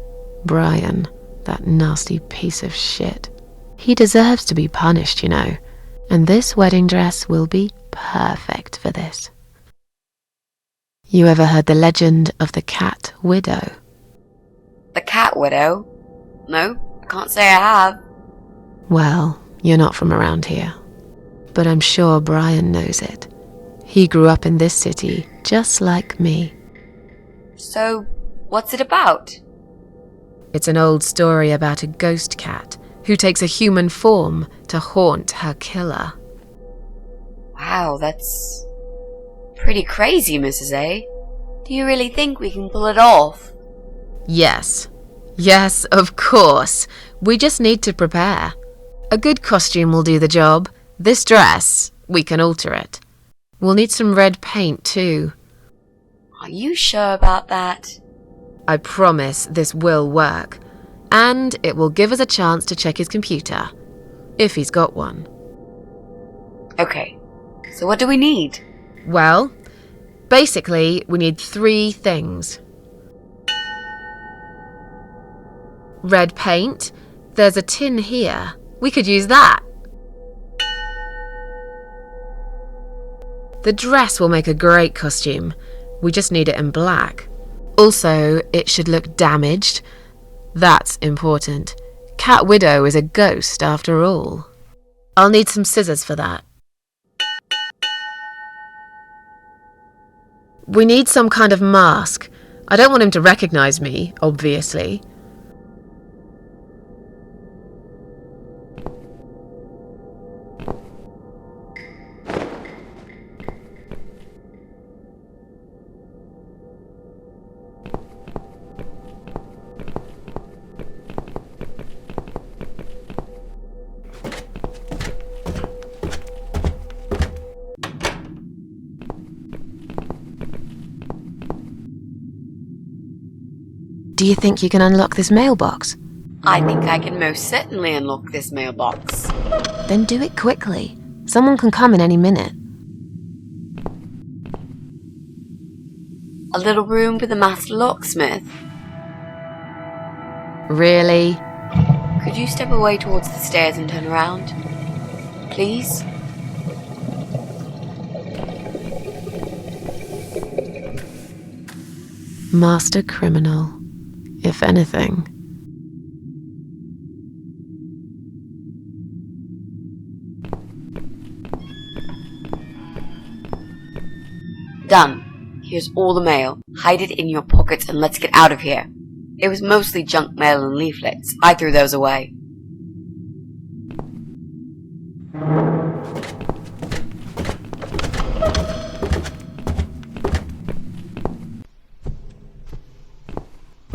Brian, that nasty piece of shit. He deserves to be punished, you know, and this wedding dress will be perfect for this. You ever heard the legend of the cat widow? The cat widow? No, I can't say I have. Well, you're not from around here, but I'm sure Brian knows it. He grew up in this city, just like me. So, what's it about? It's an old story about a ghost cat who takes a human form to haunt her killer. Wow, that's pretty crazy, Mrs. A. Do you really think we can pull it off? Yes. Yes, of course. We just need to prepare. A good costume will do the job. This dress, we can alter it. We'll need some red paint too. Are you sure about that? I promise this will work. And it will give us a chance to check his computer. If he's got one. Okay, so what do we need? Well, Basically, we need 3 things. Red paint. There's a tin here. We could use that. The dress will make a great costume. We just need it in black. Also, it should look damaged. That's important. Cat Widow is a ghost after all. I'll need some scissors for that. We need some kind of mask. I don't want him to recognize me, obviously. Do you think you can unlock this mailbox? I think I can most certainly unlock this mailbox. Then do it quickly. Someone can come in any minute. A little room with a master locksmith. Really? Could you step away towards the stairs and turn around? Please? Master criminal, if anything. Done. Here's all the mail. Hide it in your pockets and let's get out of here. It was mostly junk mail and leaflets. I threw those away.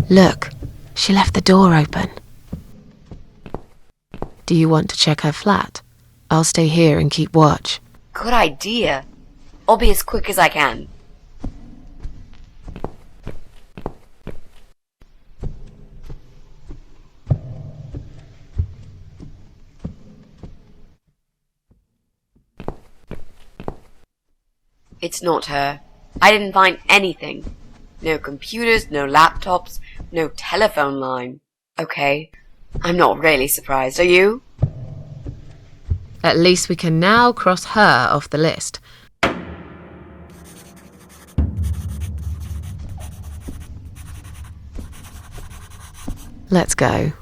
Look, she left the door open. Do you want to check her flat? I'll stay here and keep watch. Good idea. I'll be as quick as I can. It's not her. I didn't find anything. No computers, no laptops, no telephone line. Okay, I'm not really surprised, are you? At least we can now cross her off the list. Let's go.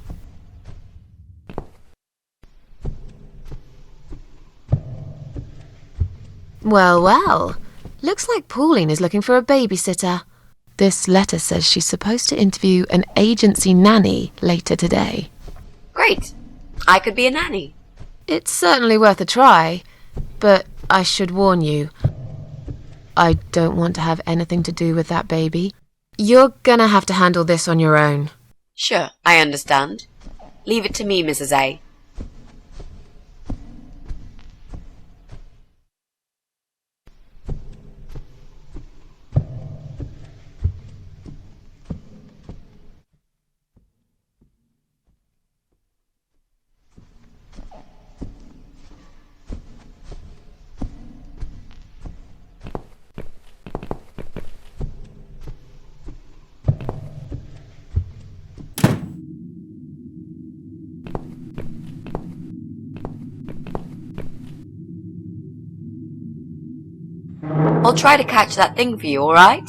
Well, well. Looks like Pauline is looking for a babysitter. This letter says she's supposed to interview an agency nanny later today. Great. I could be a nanny. It's certainly worth a try, but I should warn you. I don't want to have anything to do with that baby. You're gonna have to handle this on your own. Sure, I understand. Leave it to me, Mrs. A. I'll try to catch that thing for you, alright?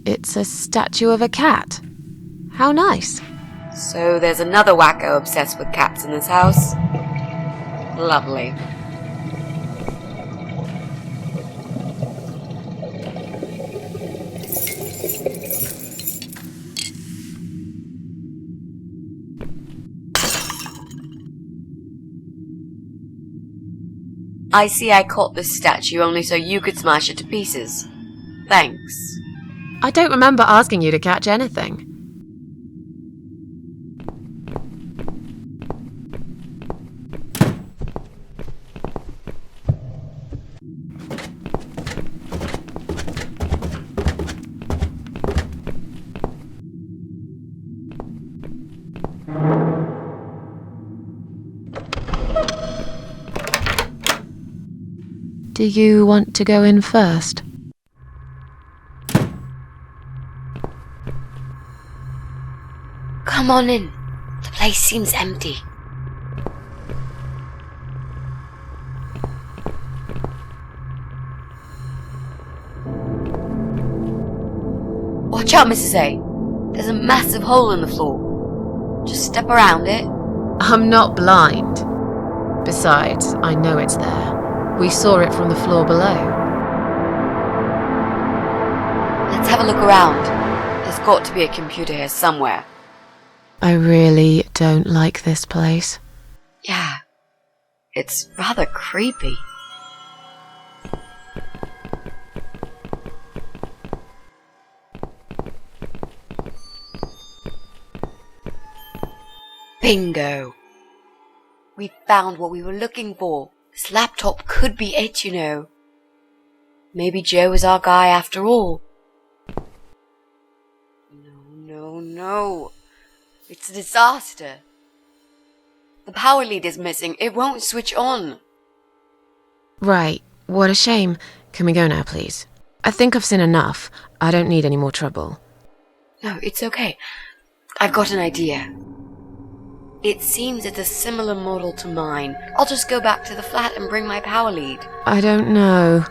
It's a statue of a cat. How nice. So there's another wacko obsessed with cats in this house. Lovely. I see I caught this statue only so you could smash it to pieces. Thanks. I don't remember asking you to catch anything. Do you want to go in first? Come on in. The place seems empty. Watch out, Mrs. A. There's a massive hole in the floor. Just step around it. I'm not blind. Besides, I know it's there. We saw it from the floor below. Let's have a look around. There's got to be a computer here somewhere. I really don't like this place. Yeah. It's rather creepy. Bingo! We found what we were looking for. This laptop could be it, you know. Maybe Joe is our guy after all. No. It's a disaster. The power lead is missing. It won't switch on. Right, what a shame. Can we go now, please? I think I've seen enough. I don't need any more trouble. No, it's okay. I've got an idea. It seems it's a similar model to mine. I'll just go back to the flat and bring my power lead. I don't know.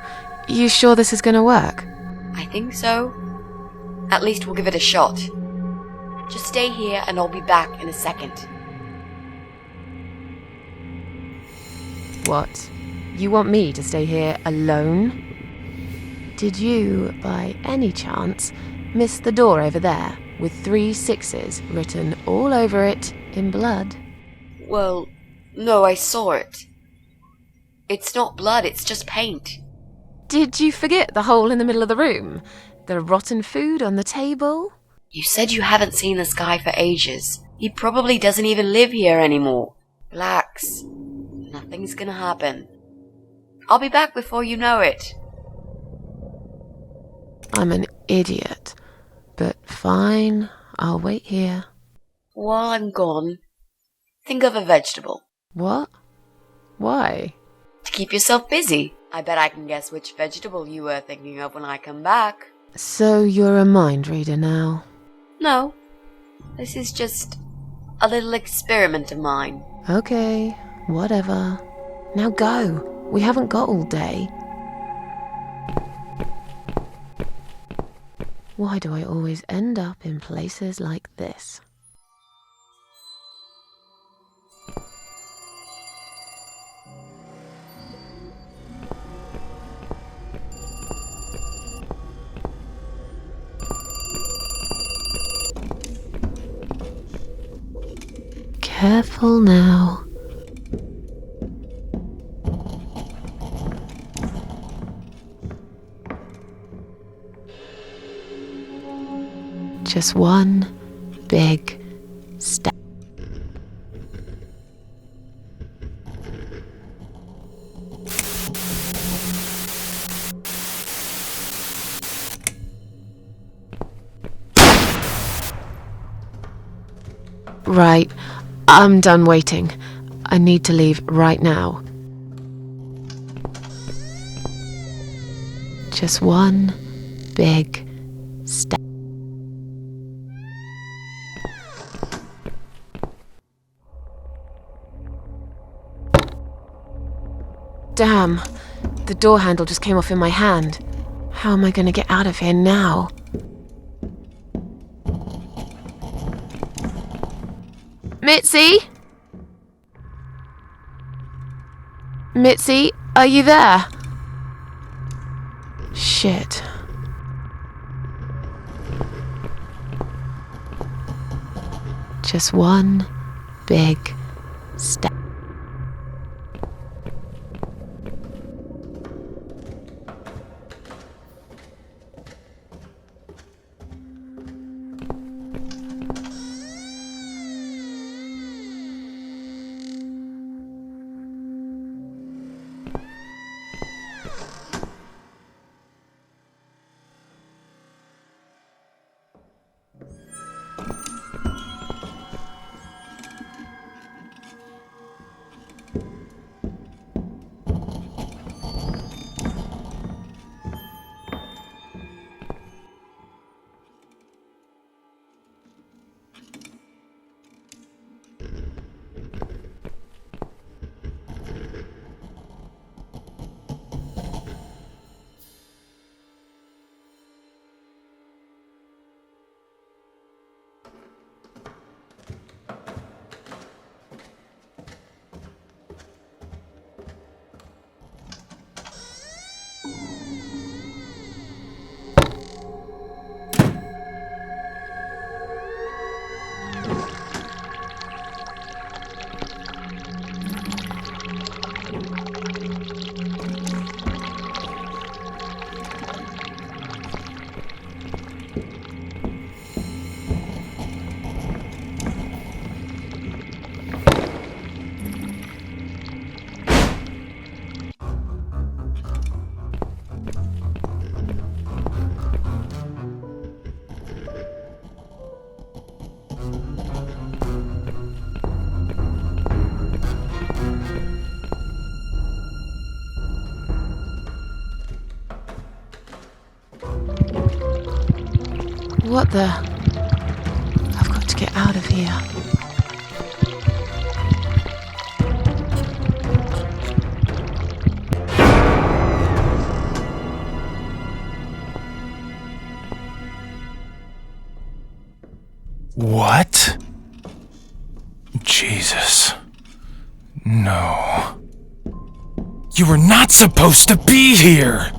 You sure this is gonna work? I think so. At least we'll give it a shot. Just stay here and I'll be back in a second. What? You want me to stay here alone? Did you, by any chance, miss the door over there with 3 6s written all over it in blood? Well, no, I saw it. It's not blood, it's just paint. Did you forget the hole in the middle of the room? The rotten food on the table? You said you haven't seen this guy for ages. He probably doesn't even live here anymore. Relax. Nothing's gonna happen. I'll be back before you know it. I'm an idiot. But fine, I'll wait here. While I'm gone, think of a vegetable. What? Why? To keep yourself busy. I bet I can guess which vegetable you were thinking of when I come back. So you're a mind reader now? No. This is just a little experiment of mine. Okay, whatever. Now go. We haven't got all day. Why do I always end up in places like this? Careful now. Just one big step. Right, I'm done waiting. I need to leave right now. Just one big step. Damn, the door handle just came off in my hand. How am I going to get out of here now? Mitzi? Mitzi, are you there? Shit. Just one big step. What the? I've got to get out of here. What? Jesus. No. You were not supposed to be here!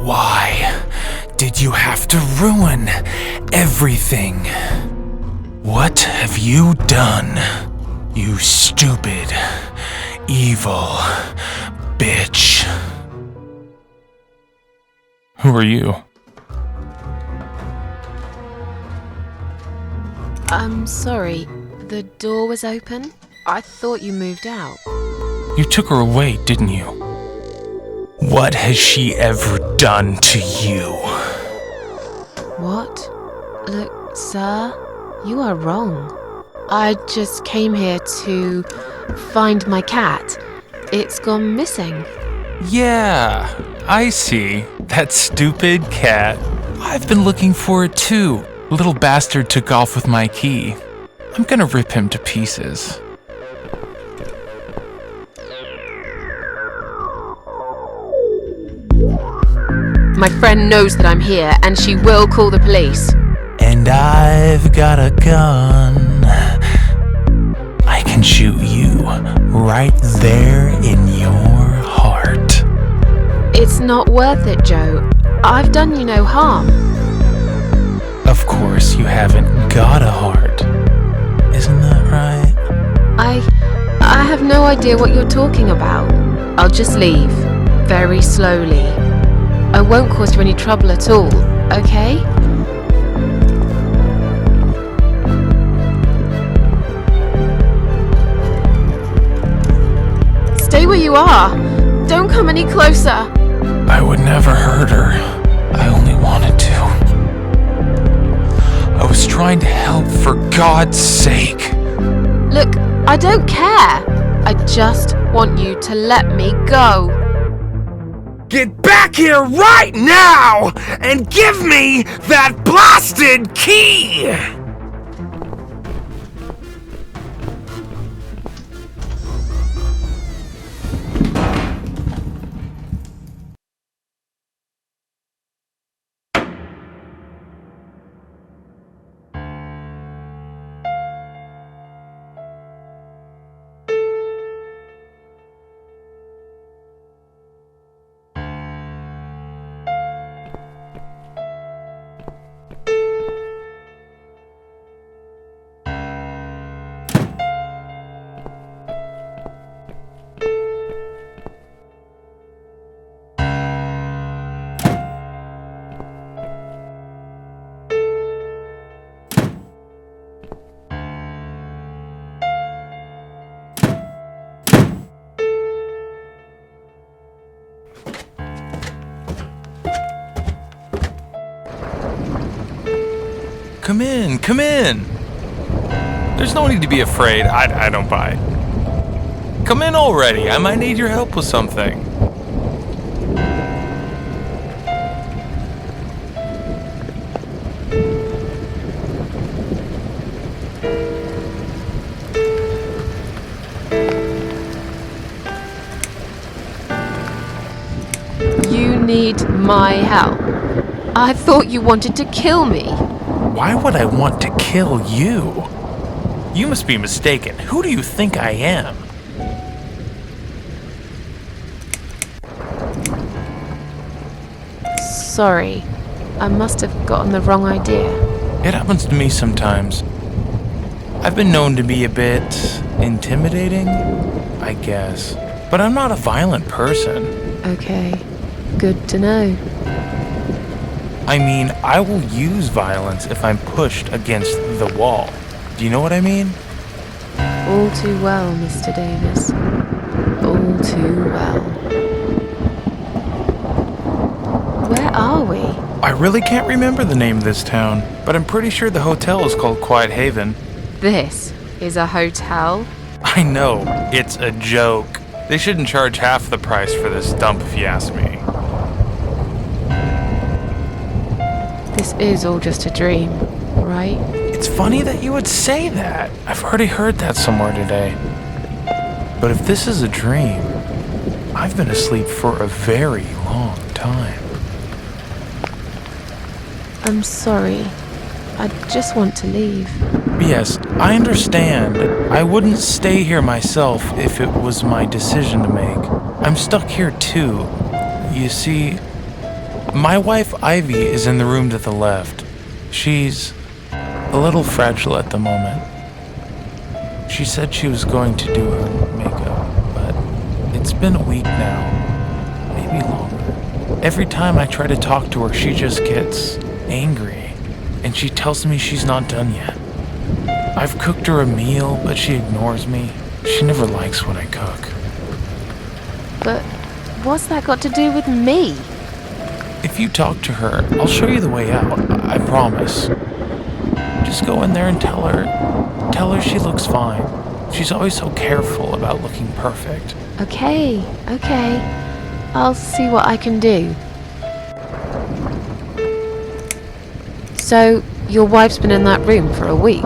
Why did you have to ruin everything? What have you done, you stupid, evil bitch? Who are you? I'm sorry, the door was open? I thought you moved out. You took her away, didn't you? What has she ever done to you? What? Look, sir, you are wrong. I just came here to find my cat. It's gone missing. Yeah, I see. That stupid cat. I've been looking for it too. Little bastard took off with my key. I'm gonna rip him to pieces. My friend knows that I'm here, and she will call the police. And I've got a gun. I can shoot you right there in your heart. It's not worth it, Joe. I've done you no harm. Of course you haven't got a heart. Isn't that right? I have no idea what you're talking about. I'll just leave. Very slowly. I won't cause you any trouble at all, okay? Stay where you are. Don't come any closer. I would never hurt her. I only wanted to. I was trying to help, for God's sake. Look, I don't care. I just want you to let me go. Get back here right now and give me that blasted key! Come in, come in. There's no need to be afraid. I don't buy. Come in already. I might need your help with something. You need my help. I thought you wanted to kill me. Why would I want to kill you? You must be mistaken. Who do you think I am? Sorry, I must have gotten the wrong idea. It happens to me sometimes. I've been known to be a bit intimidating, I guess. But I'm not a violent person. Okay, good to know. I mean, I will use violence if I'm pushed against the wall. Do you know what I mean? All too well, Mr. Davis. All too well. Where are we? I really can't remember the name of this town, but I'm pretty sure the hotel is called Quiet Haven. This is a hotel? I know, it's a joke. They shouldn't charge half the price for this dump if you ask me. This is all just a dream, right? It's funny that you would say that. I've already heard that somewhere today. But if this is a dream, I've been asleep for a very long time. I'm sorry. I just want to leave. Yes, I understand. I wouldn't stay here myself if it was my decision to make. I'm stuck here too. You see, my wife Ivy is in the room to the left. She's a little fragile at the moment. She said she was going to do her makeup, but it's been a week now, maybe longer. Every time I try to talk to her, she just gets angry, and she tells me she's not done yet. I've cooked her a meal, but she ignores me. She never likes when I cook. But what's that got to do with me? If you talk to her, I'll show you the way out, I promise. Just go in there and tell her she looks fine. She's always so careful about looking perfect. Okay. I'll see what I can do. So, your wife's been in that room for a week?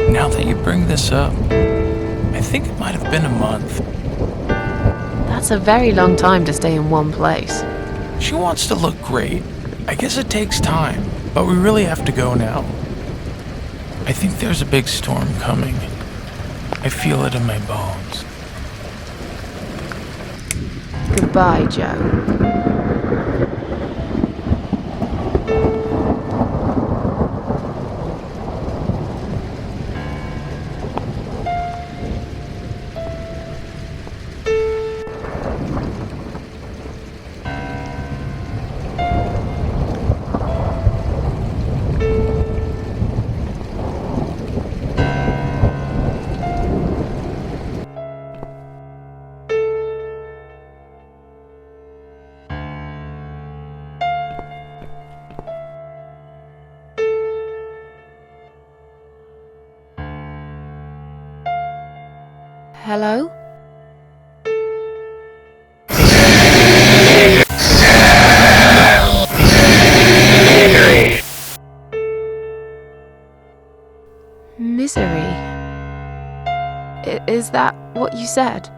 Now that you bring this up, I think it might have been a month. That's a very long time to stay in one place. She wants to look great. I guess it takes time, but we really have to go now. I think there's a big storm coming. I feel it in my bones. Goodbye, Joe. Hello? Misery? Is that what you said?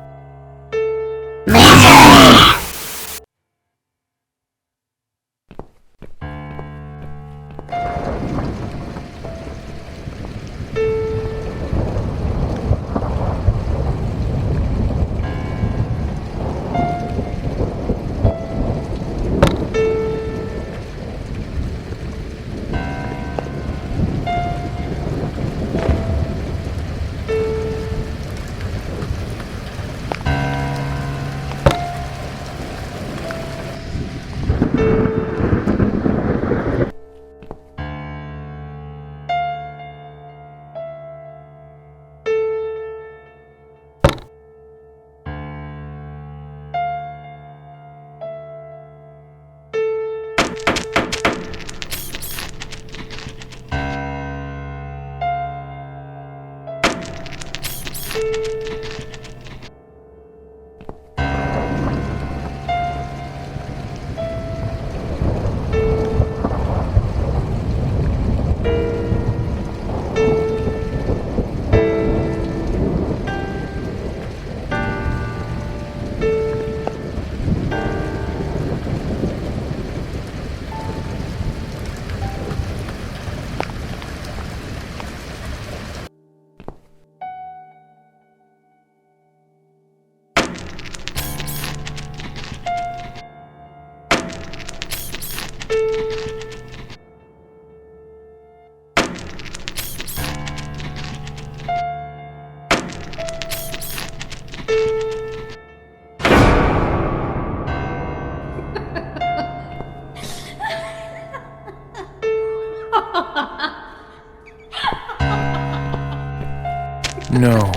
No.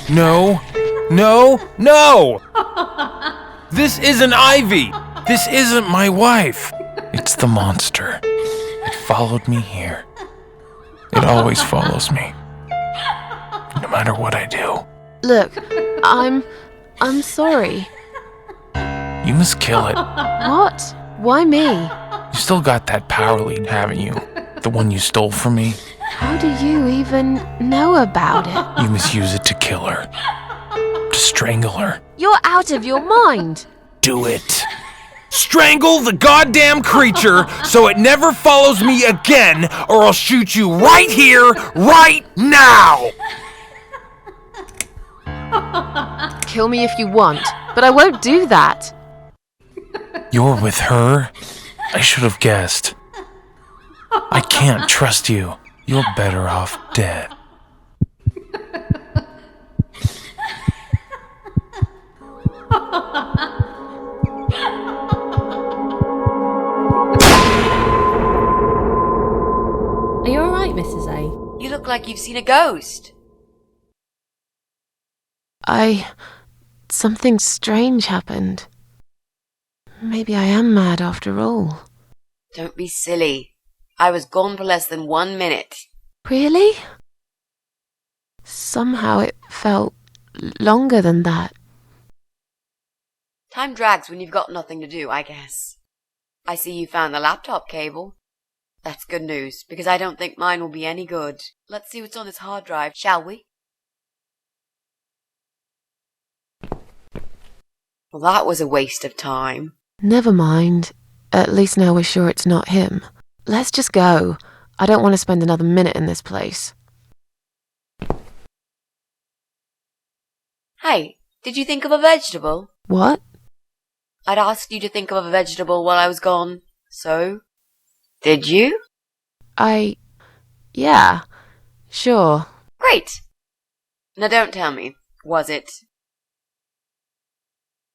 No. No. No! This isn't Ivy! This isn't my wife! It's the monster. It followed me here. It always follows me. No matter what I do. Look, I'm I'm sorry. You must kill it. What? Why me? You still got that power lead, haven't you? The one you stole from me? How do you even know about it? You must use it to kill her. To strangle her. You're out of your mind. Do it. Strangle the goddamn creature so it never follows me again, or I'll shoot you right here, right now! Kill me if you want, but I won't do that. You're with her? I should have guessed. I can't trust you. You're better off dead. Are you alright, Mrs. A? You look like you've seen a ghost. Something strange happened. Maybe I am mad after all. Don't be silly. I was gone for less than 1 minute. Really? Somehow it felt longer than that. Time drags when you've got nothing to do, I guess. I see you found the laptop cable. That's good news, because I don't think mine will be any good. Let's see what's on this hard drive, shall we? Well, that was a waste of time. Never mind. At least now we're sure it's not him. Let's just go. I don't want to spend another minute in this place. Hey, did you think of a vegetable? What? I'd asked you to think of a vegetable while I was gone. So? Did you? Yeah, sure. Great. Now don't tell me. Was it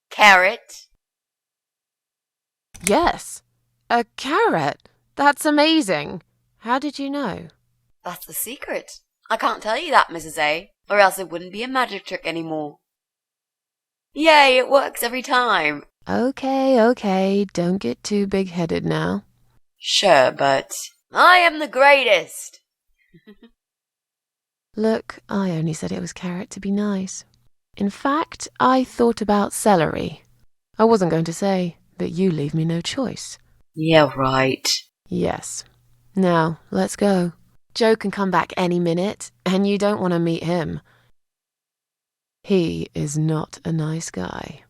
carrot? Yes. A carrot. That's amazing. How did you know? That's the secret. I can't tell you that, Mrs. A, or else it wouldn't be a magic trick anymore. Yay, it works every time. Okay, don't get too big-headed now. Sure, but I am the greatest. Look, I only said it was carrot to be nice. In fact, I thought about celery. I wasn't going to say, but you leave me no choice. Yeah, right. Yes. Now, let's go. Joe can come back any minute, and you don't want to meet him. He is not a nice guy.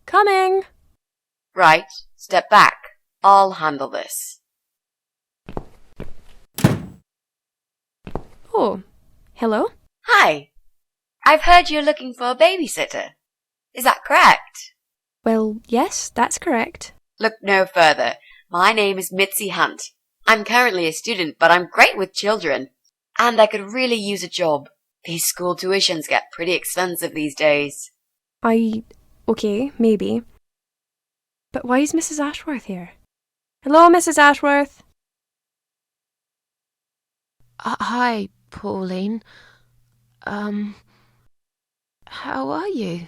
Coming! Right, step back. I'll handle this. Oh, hello? Hi. I've heard you're looking for a babysitter. Is that correct? Well, yes, that's correct. Look no further. My name is Mitzi Hunt. I'm currently a student, but I'm great with children. And I could really use a job. These school tuitions get pretty expensive these days. Okay, maybe. But why is Mrs. Ashworth here? Hello, Mrs. Ashworth? Hi, Pauline. How are you?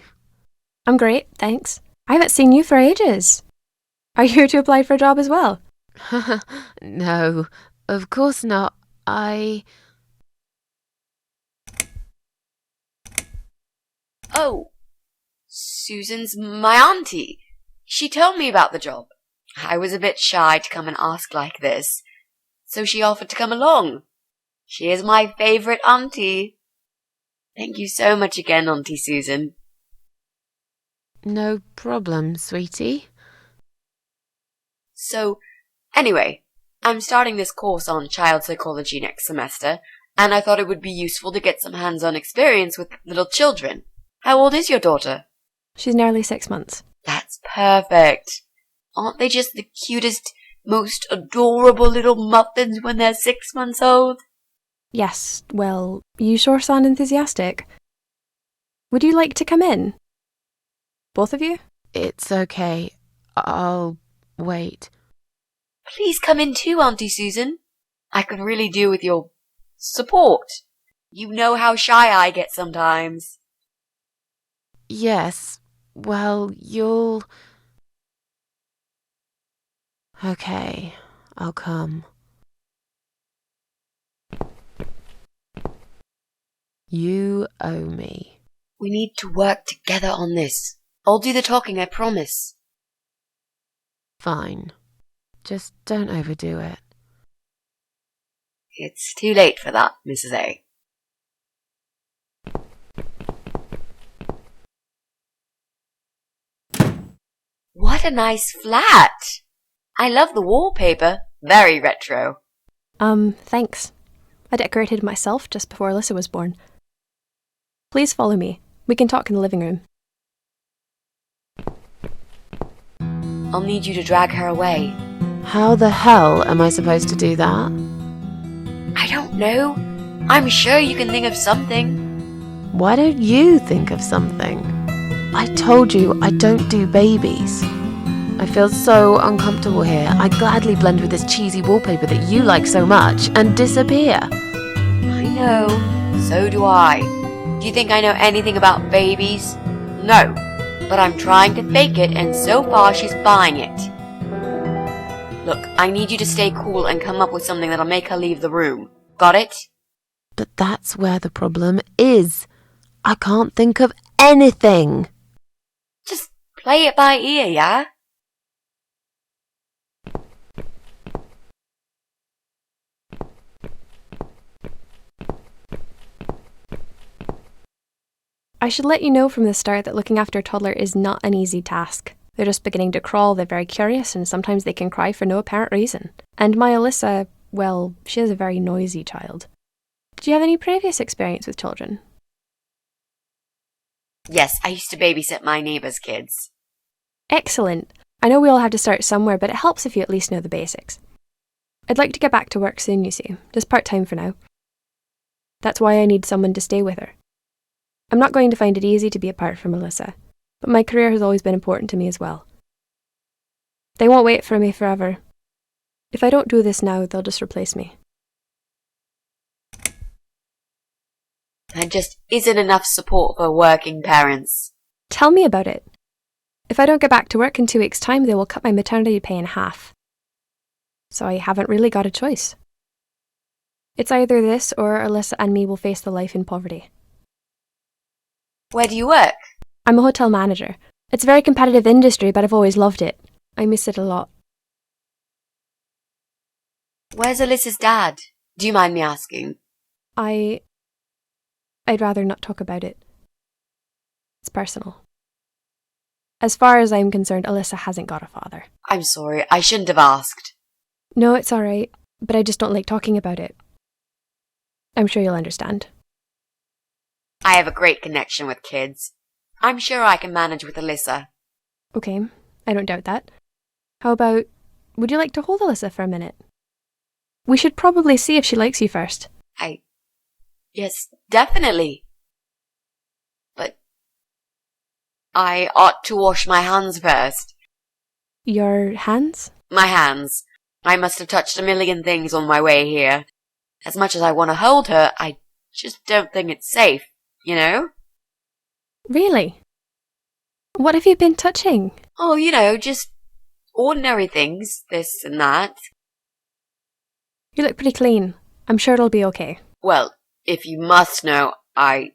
I'm great, thanks. I haven't seen you for ages. Are you here to apply for a job as well? No, of course not. Oh, Susan's my auntie. She told me about the job. I was a bit shy to come and ask like this, so she offered to come along. She is my favourite auntie. Thank you so much again, Auntie Susan. No problem, sweetie. So, anyway, I'm starting this course on child psychology next semester, and I thought it would be useful to get some hands-on experience with little children. How old is your daughter? She's nearly 6 months. That's perfect. Aren't they just the cutest, most adorable little muffins when they're 6 months old? Yes, well, you sure sound enthusiastic. Would you like to come in? Both of you? It's okay. I'll wait. Please come in too, Auntie Susan. I could really do with your support. You know how shy I get sometimes. Yes, well, you'll... Okay, I'll come. You owe me. We need to work together on this. I'll do the talking, I promise. Fine. Just don't overdo it. It's too late for that, Mrs. A. What a nice flat! I love the wallpaper. Very retro. Thanks. I decorated myself just before Alyssa was born. Please follow me. We can talk in the living room. I'll need you to drag her away. How the hell am I supposed to do that? I don't know. I'm sure you can think of something. Why don't you think of something? I told you I don't do babies. I feel so uncomfortable here. I'd gladly blend with this cheesy wallpaper that you like so much and disappear. I know. So do I. Do you think I know anything about babies? No. But I'm trying to fake it, and so far she's buying it. Look, I need you to stay cool and come up with something that'll make her leave the room. Got it? But that's where the problem is. I can't think of anything. Just play it by ear, yeah? I should let you know from the start that looking after a toddler is not an easy task. They're just beginning to crawl, they're very curious, and sometimes they can cry for no apparent reason. And my Alyssa, well, she is a very noisy child. Did you have any previous experience with children? Yes, I used to babysit my neighbour's kids. Excellent. I know we all have to start somewhere, but it helps if you at least know the basics. I'd like to get back to work soon, you see, just part-time for now. That's why I need someone to stay with her. I'm not going to find it easy to be apart from Alyssa, but my career has always been important to me as well. They won't wait for me forever. If I don't do this now, they'll just replace me. There just isn't enough support for working parents. Tell me about it. If I don't get back to work in 2 weeks' time, they will cut my maternity pay in half. So I haven't really got a choice. It's either this or Alyssa and me will face the life in poverty. Where do you work? I'm a hotel manager. It's a very competitive industry, but I've always loved it. I miss it a lot. Where's Alyssa's dad? Do you mind me asking? I'd rather not talk about it. It's personal. As far as I'm concerned, Alyssa hasn't got a father. I'm sorry, I shouldn't have asked. No, it's alright, but I just don't like talking about it. I'm sure you'll understand. I have a great connection with kids. I'm sure I can manage with Alyssa. Okay, I don't doubt that. How about, would you like to hold Alyssa for a minute? We should probably see if she likes you first. Yes, definitely. But I ought to wash my hands first. Your hands? My hands. I must have touched a million things on my way here. As much as I want to hold her, I just don't think it's safe, you know? Really? What have you been touching? Oh, just ordinary things, this and that. You look pretty clean. I'm sure it'll be okay. Well, if you must know, I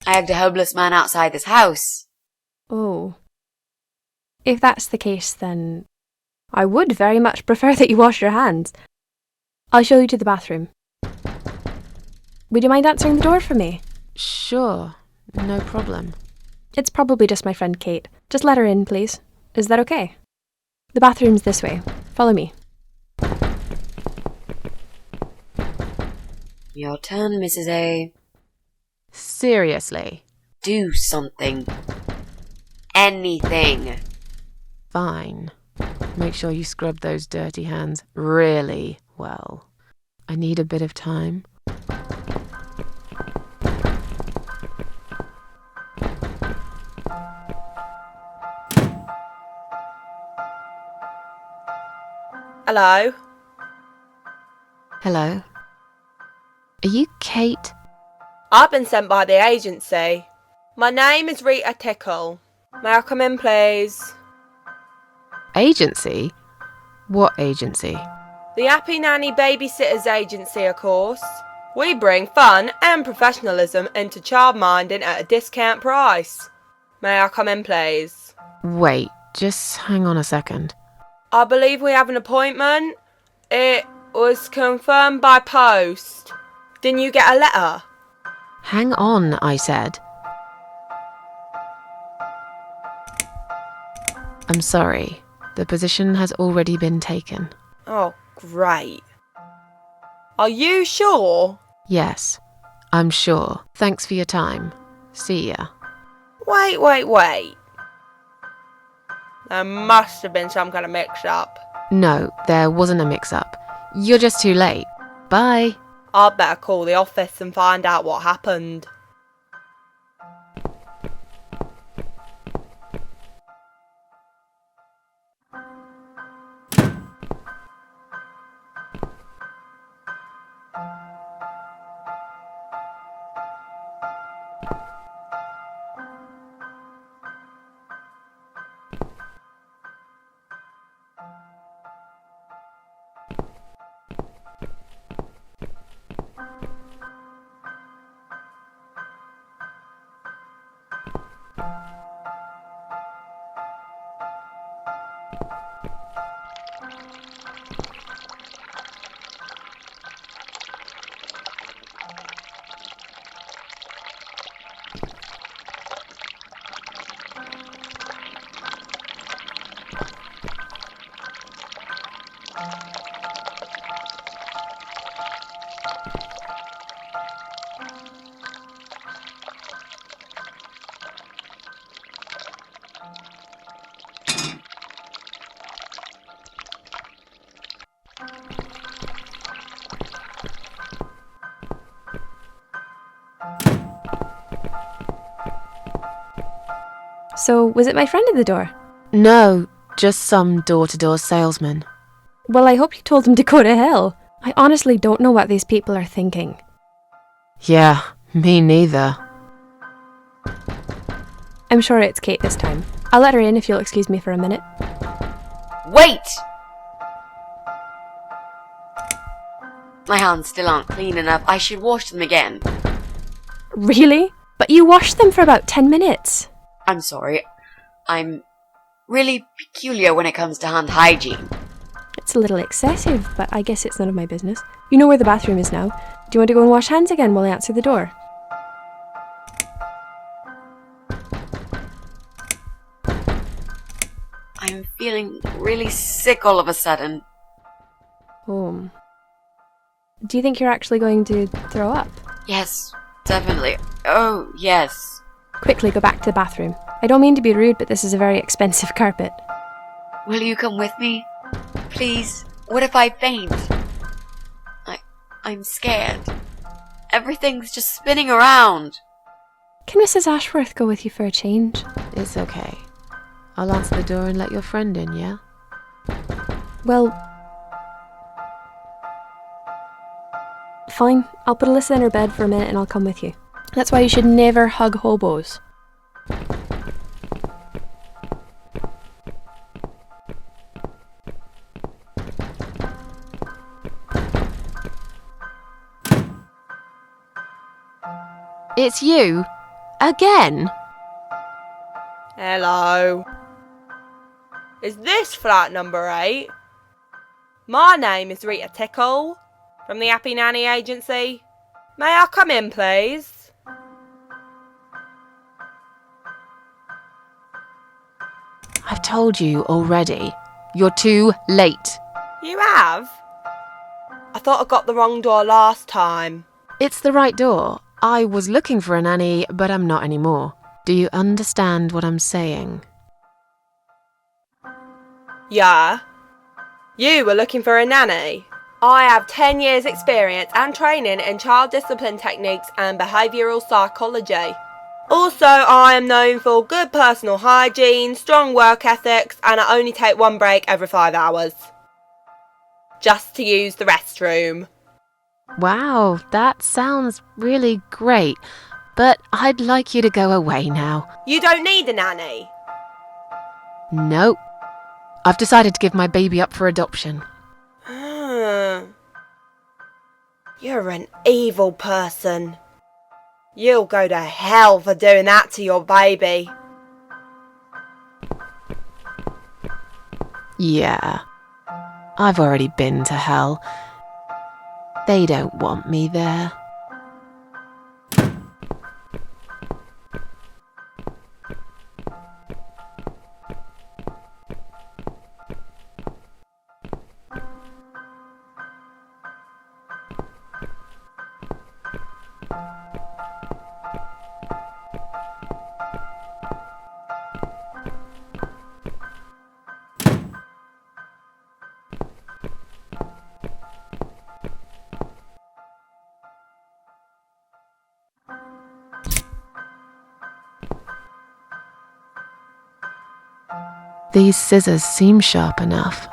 hugged a homeless man outside this house. Oh. If that's the case, then I would very much prefer that you wash your hands. I'll show you to the bathroom. Would you mind answering the door for me? Sure, no problem. It's probably just my friend Kate. Just let her in, please. Is that okay? The bathroom's this way. Follow me. Your turn, Mrs. A. Seriously? Do something. Anything. Fine. Make sure you scrub those dirty hands really well. I need a bit of time. Hello? Hello? Are you Kate? I've been sent by the agency. My name is Rita Tickle. May I come in, please? Agency? What agency? The Happy Nanny Babysitters Agency, of course. We bring fun and professionalism into childminding at a discount price. May I come in, please? Wait, just hang on a second. I believe we have an appointment. It was confirmed by post. Didn't you get a letter? Hang on, I said. I'm sorry. The position has already been taken. Oh, great. Are you sure? Yes, I'm sure. Thanks for your time. See ya. Wait. There must have been some kind of mix-up. No, there wasn't a mix-up. You're just too late. Bye. I'd better call the office and find out what happened. So, was it my friend at the door? No, just some door-to-door salesman. Well, I hope you told him to go to hell. I honestly don't know what these people are thinking. Yeah, me neither. I'm sure it's Kate this time. I'll let her in if you'll excuse me for a minute. Wait! My hands still aren't clean enough. I should wash them again. Really? But you washed them for about 10 minutes. I'm sorry. I'm really peculiar when it comes to hand hygiene. It's a little excessive, but I guess it's none of my business. You know where the bathroom is now. Do you want to go and wash hands again while I answer the door? I'm feeling really sick all of a sudden. Oh. Do you think you're actually going to throw up? Yes, definitely. Oh, yes. Quickly go back to the bathroom. I don't mean to be rude, but this is a very expensive carpet. Will you come with me? Please? What if I faint? I'm scared. Everything's just spinning around. Can Mrs. Ashworth go with you for a change? It's okay. I'll answer the door and let your friend in, yeah? Well... fine. I'll put Alyssa in her bed for a minute and I'll come with you. That's why you should never hug hobos. It's you? Again? Hello. Is this flat number 8? My name is Rita Tickle, from the Happy Nanny Agency. May I come in, please? I've told you already. You're too late. You have? I thought I got the wrong door last time. It's the right door. I was looking for a nanny, but I'm not anymore. Do you understand what I'm saying? Yeah. You were looking for a nanny? I have 10 years experience and training in child discipline techniques and behavioural psychology. Also, I am known for good personal hygiene, strong work ethics, and I only take one break every 5 hours. Just to use the restroom. Wow, that sounds really great, but I'd like you to go away now. You don't need a nanny? Nope. I've decided to give my baby up for adoption. You're an evil person. You'll go to hell for doing that to your baby. Yeah, I've already been to hell. They don't want me there. These scissors seem sharp enough.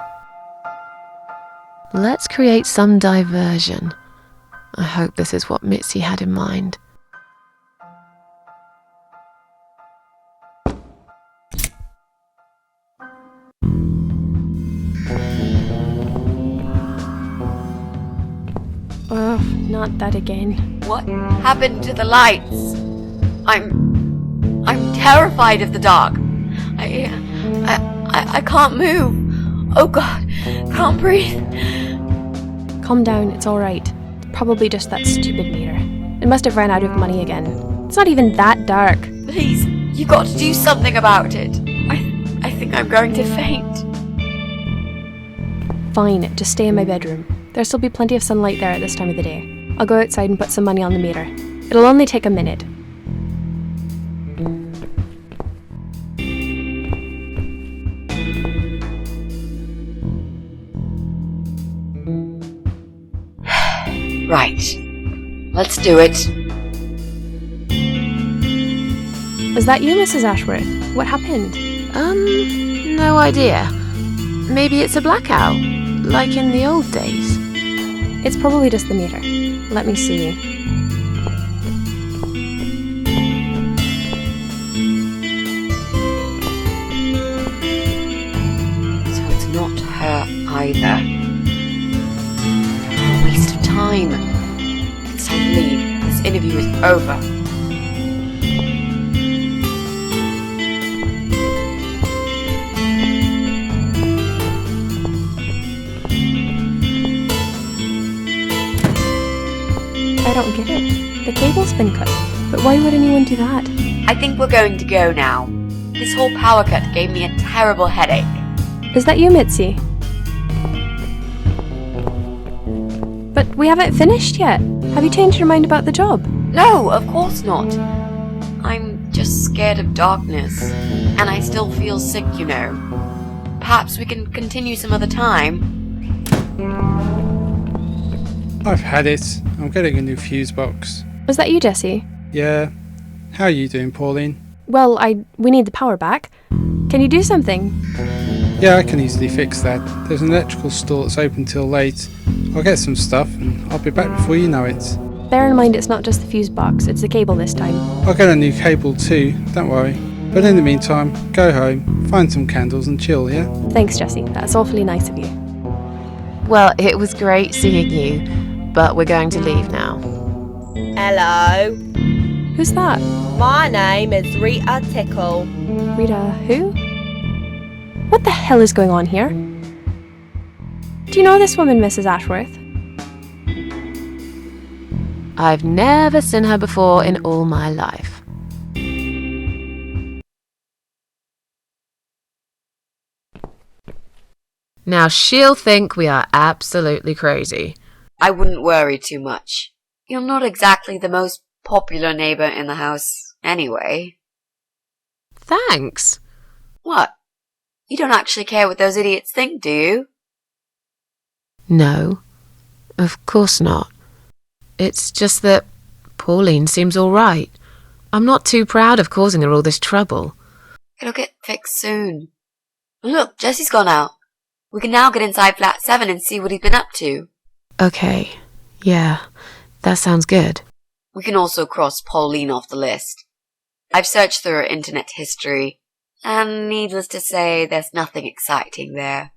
Let's create some diversion. I hope this is what Mitzi had in mind. Oh, not that again. What happened to the lights? I'm terrified of the dark. I can't move. Oh God, can't breathe. Calm down, it's alright. It's probably just that stupid meter. It must have ran out of money again. It's not even that dark. Please, you got to do something about it. I think I'm going to faint. Fine, just stay in my bedroom. There'll still be plenty of sunlight there at this time of the day. I'll go outside and put some money on the meter. It'll only take a minute. Right. Let's do it. Is that you, Mrs. Ashworth? What happened? No idea. Maybe it's a blackout, like in the old days. It's probably just the meter. Let me see. So it's not her either. A waste of time. It's time to leave. This interview is over. I don't get it. The cable's been cut. But why would anyone do that? I think we're going to go now. This whole power cut gave me a terrible headache. Is that you, Mitzi? But we haven't finished yet. Have you changed your mind about the job? No, of course not. I'm just scared of darkness. And I still feel sick, you know. Perhaps we can continue some other time. I've had it. I'm getting a new fuse box. Was that you, Jessie? Yeah. How are you doing, Pauline? Well, we need the power back. Can you do something? Yeah, I can easily fix that. There's an electrical store that's open till late. I'll get some stuff and I'll be back before you know it. Bear in mind it's not just the fuse box, it's the cable this time. I'll get a new cable too, don't worry. But in the meantime, go home, find some candles and chill, yeah? Thanks, Jessie. That's awfully nice of you. Well, it was great seeing you, but we're going to leave now. Hello. Who's that? My name is Rita Tickle. Rita who? What the hell is going on here? Do you know this woman, Mrs. Ashworth? I've never seen her before in all my life. Now she'll think we are absolutely crazy. I wouldn't worry too much. You're not exactly the most popular neighbor in the house, anyway. Thanks. What? You don't actually care what those idiots think, do you? No, of course not. It's just that Pauline seems all right. I'm not too proud of causing her all this trouble. It'll get fixed soon. Look, Jesse's gone out. We can now get inside flat 7 and see what he's been up to. Okay, yeah, that sounds good. We can also cross Pauline off the list. I've searched through her internet history, and needless to say, there's nothing exciting there.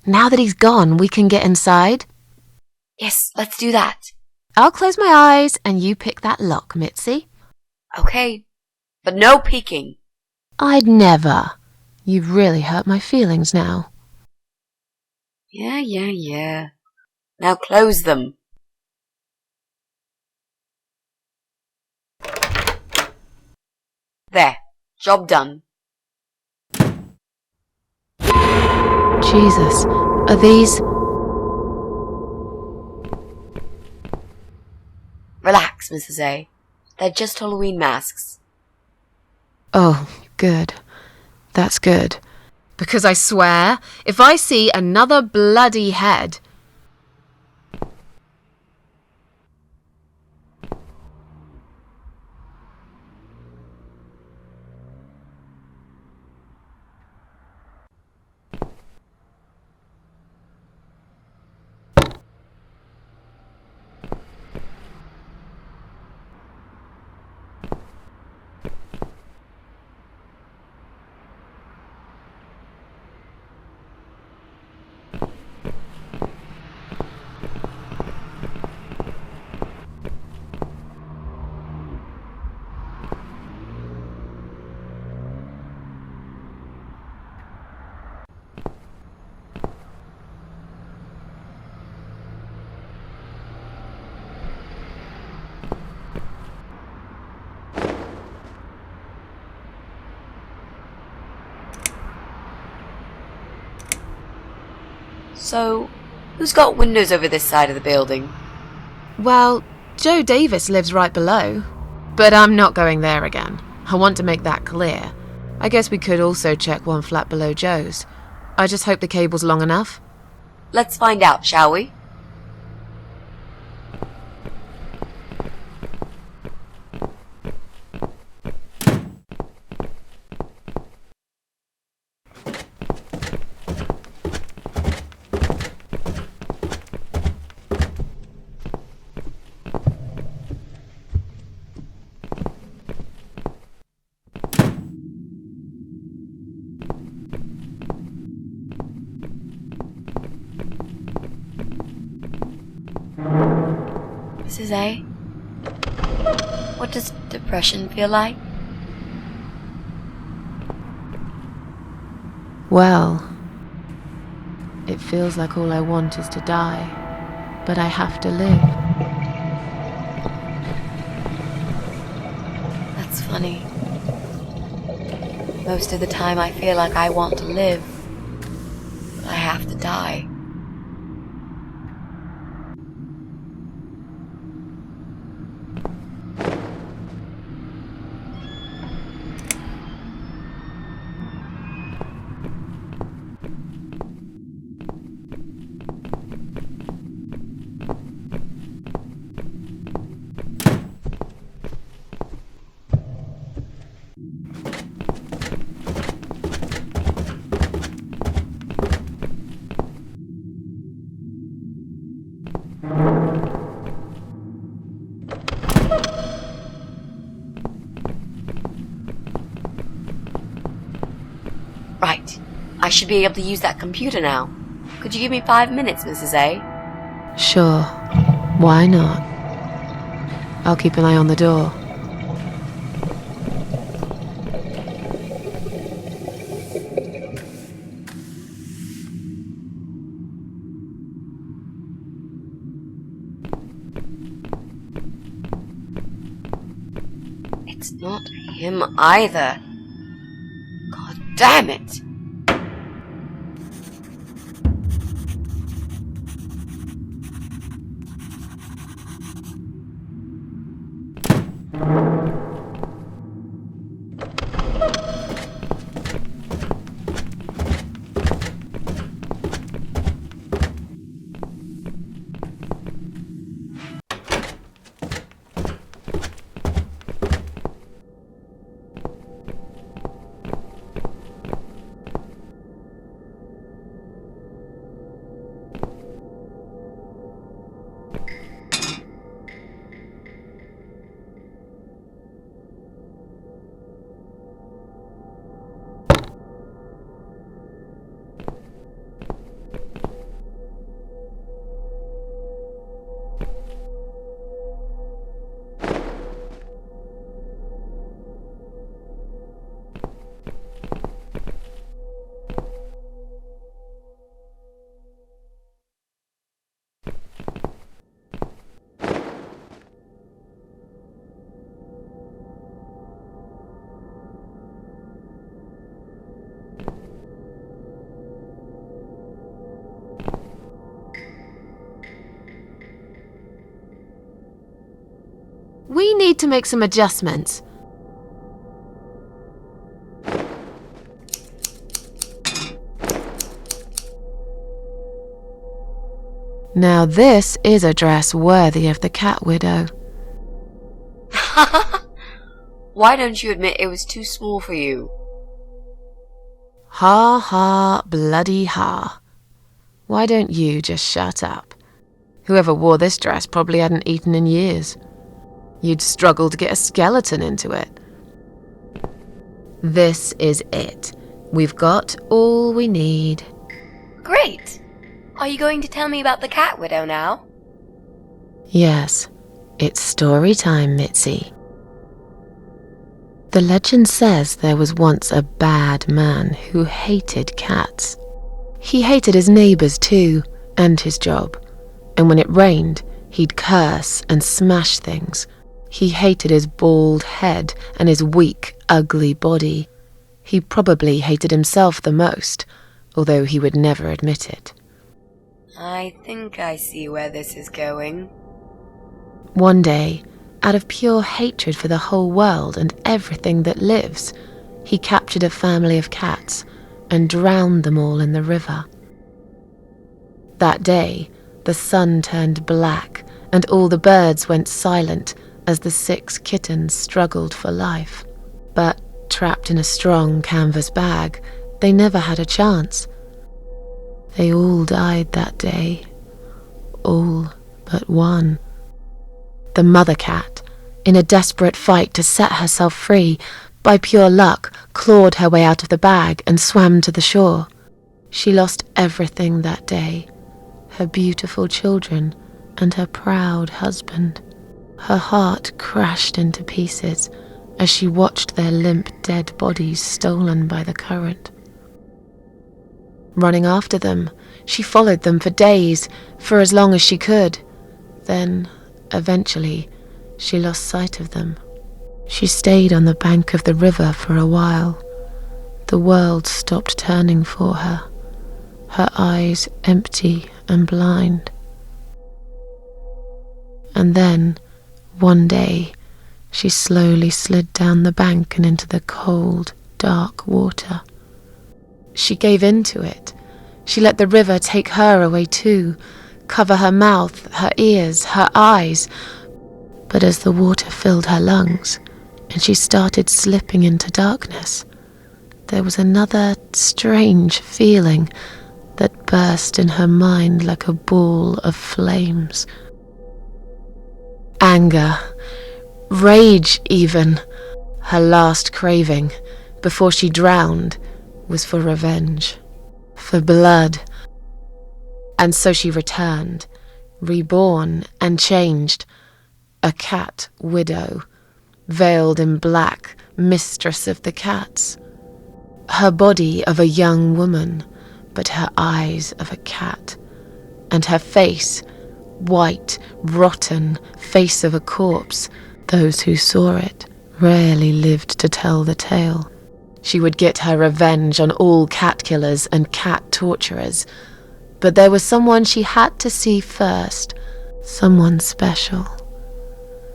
Now that he's gone, we can get inside? Yes, let's do that. I'll close my eyes and you pick that lock, Mitzi. Okay, but no peeking. I'd never. You've really hurt my feelings now. Yeah. Now close them. There, job done. Jesus, are these... Relax, Mrs. A. They're just Halloween masks. Oh, good. That's good. Because I swear, if I see another bloody head... So, who's got windows over this side of the building? Well, Joe Davis lives right below. But I'm not going there again. I want to make that clear. I guess we could also check one flat below Joe's. I just hope the cable's long enough. Let's find out, shall we? Mrs. A, what does depression feel like? Well, it feels like all I want is to die, but I have to live. That's funny. Most of the time I feel like I want to live, but I have to die. Right. I should be able to use that computer now. Could you give me 5 minutes, Mrs. A? Sure. Why not? I'll keep an eye on the door. It's not him either. God damn it! We need to make some adjustments. Now this is a dress worthy of the cat widow. Why don't you admit it was too small for you? Ha ha, bloody ha. Why don't you just shut up? Whoever wore this dress probably hadn't eaten in years. You'd struggle to get a skeleton into it. This is it. We've got all we need. Great! Are you going to tell me about the cat widow now? Yes, it's story time, Mitzi. The legend says there was once a bad man who hated cats. He hated his neighbours too, and his job. And when it rained, he'd curse and smash things. He hated his bald head and his weak, ugly body. He probably hated himself the most, although he would never admit it. I think I see where this is going. One day, out of pure hatred for the whole world and everything that lives, he captured a family of cats and drowned them all in the river. That day, the sun turned black and all the birds went silent as the 6 kittens struggled for life. But trapped in a strong canvas bag, they never had a chance. They all died that day. All but one. The mother cat, in a desperate fight to set herself free, by pure luck clawed her way out of the bag and swam to the shore. She lost everything that day, her beautiful children and her proud husband. Her heart crashed into pieces as she watched their limp dead bodies stolen by the current. Running after them, she followed them for days, for as long as she could. Then, eventually, she lost sight of them. She stayed on the bank of the river for a while. The world stopped turning for her, her eyes empty and blind. And then, one day, she slowly slid down the bank and into the cold, dark water. She gave in to it. She let the river take her away too, cover her mouth, her ears, her eyes. But as the water filled her lungs, and she started slipping into darkness, there was another strange feeling that burst in her mind like a ball of flames. Anger, rage even. Her last craving, before she drowned, was for revenge, for blood. And so she returned, reborn and changed. A cat widow, veiled in black, mistress of the cats. Her body of a young woman, but her eyes of a cat. And her face, white, rotten, face of a corpse. Those who saw it rarely lived to tell the tale. She would get her revenge on all cat killers and cat torturers. But there was someone she had to see first. Someone special.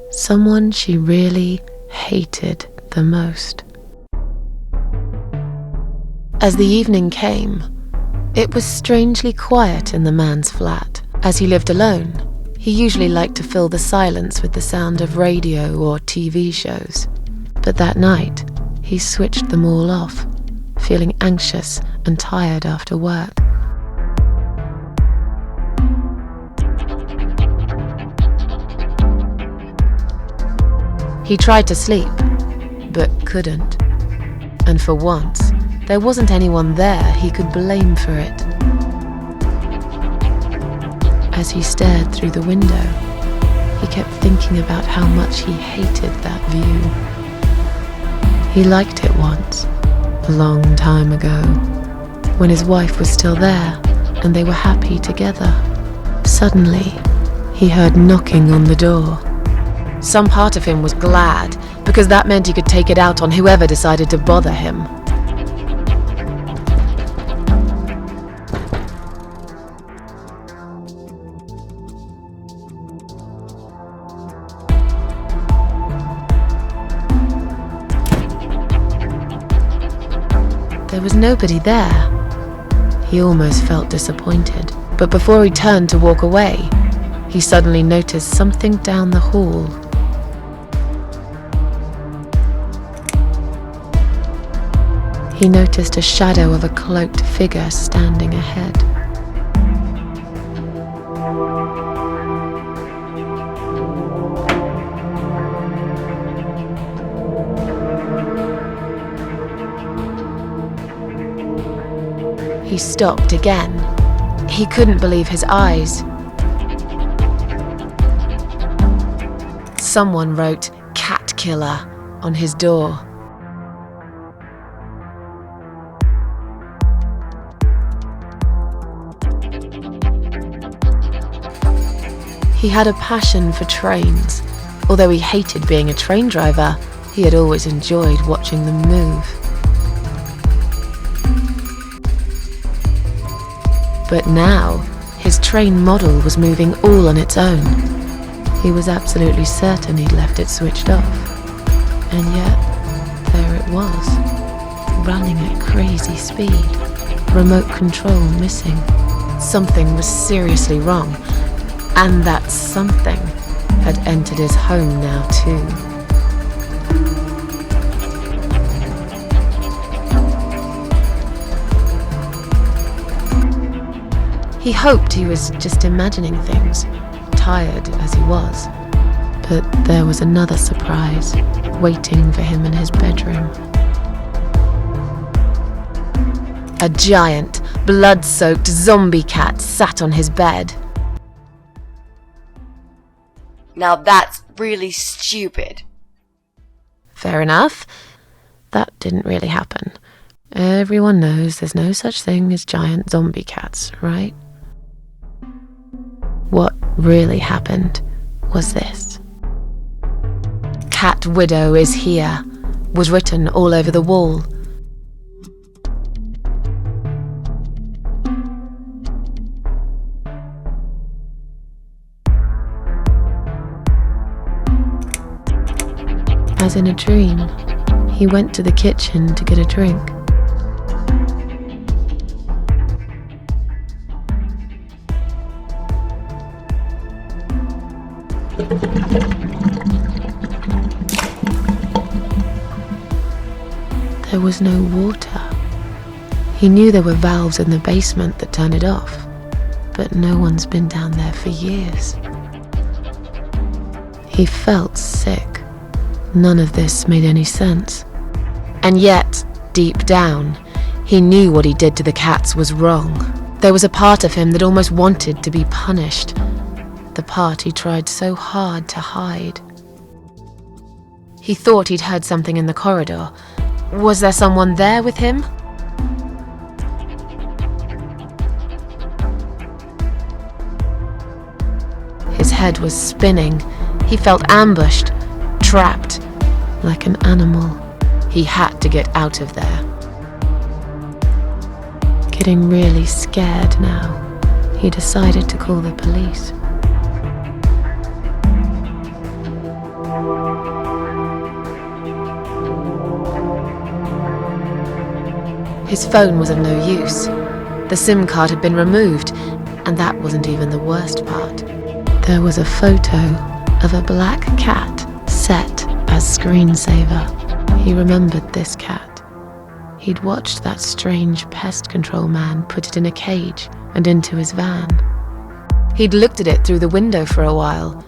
Someone she really hated the most. As the evening came, it was strangely quiet in the man's flat. As he lived alone, he usually liked to fill the silence with the sound of radio or TV shows. But that night, he switched them all off, feeling anxious and tired after work. He tried to sleep, but couldn't. And for once, there wasn't anyone there he could blame for it. As he stared through the window, he kept thinking about how much he hated that view. He liked it once, a long time ago, when his wife was still there and they were happy together. Suddenly, he heard knocking on the door. Some part of him was glad, because that meant he could take it out on whoever decided to bother him. There was nobody there. He almost felt disappointed, but before he turned to walk away, he suddenly noticed something down the hall. He noticed a shadow of a cloaked figure standing ahead. He stopped again. He couldn't believe his eyes. Someone wrote "Cat Killer" on his door. He had a passion for trains. Although he hated being a train driver, he had always enjoyed watching them move. But now, his train model was moving all on its own. He was absolutely certain he'd left it switched off. And yet, there it was, running at crazy speed, remote control missing. Something was seriously wrong, and that something had entered his home now too. He hoped he was just imagining things, tired as he was. But there was another surprise waiting for him in his bedroom. A giant, blood-soaked zombie cat sat on his bed. Now that's really stupid. Fair enough. That didn't really happen. Everyone knows there's no such thing as giant zombie cats, right? What really happened was this. "Cat Widow is here," was written all over the wall. As in a dream, he went to the kitchen to get a drink. There was no water. He knew there were valves in the basement that turned it off, but no one's been down there for years. He felt sick. None of this made any sense. And yet, deep down, he knew what he did to the cats was wrong. There was a part of him that almost wanted to be punished. the part he tried so hard to hide. He thought he'd heard something in the corridor. Was there someone there with him? His head was spinning. He felt ambushed, trapped, like an animal. He had to get out of there. Getting really scared now, he decided to call the police. His phone was of no use. The SIM card had been removed, and that wasn't even the worst part. There was a photo of a black cat set as screensaver. He remembered this cat. He'd watched that strange pest control man put it in a cage and into his van. He'd looked at it through the window for a while,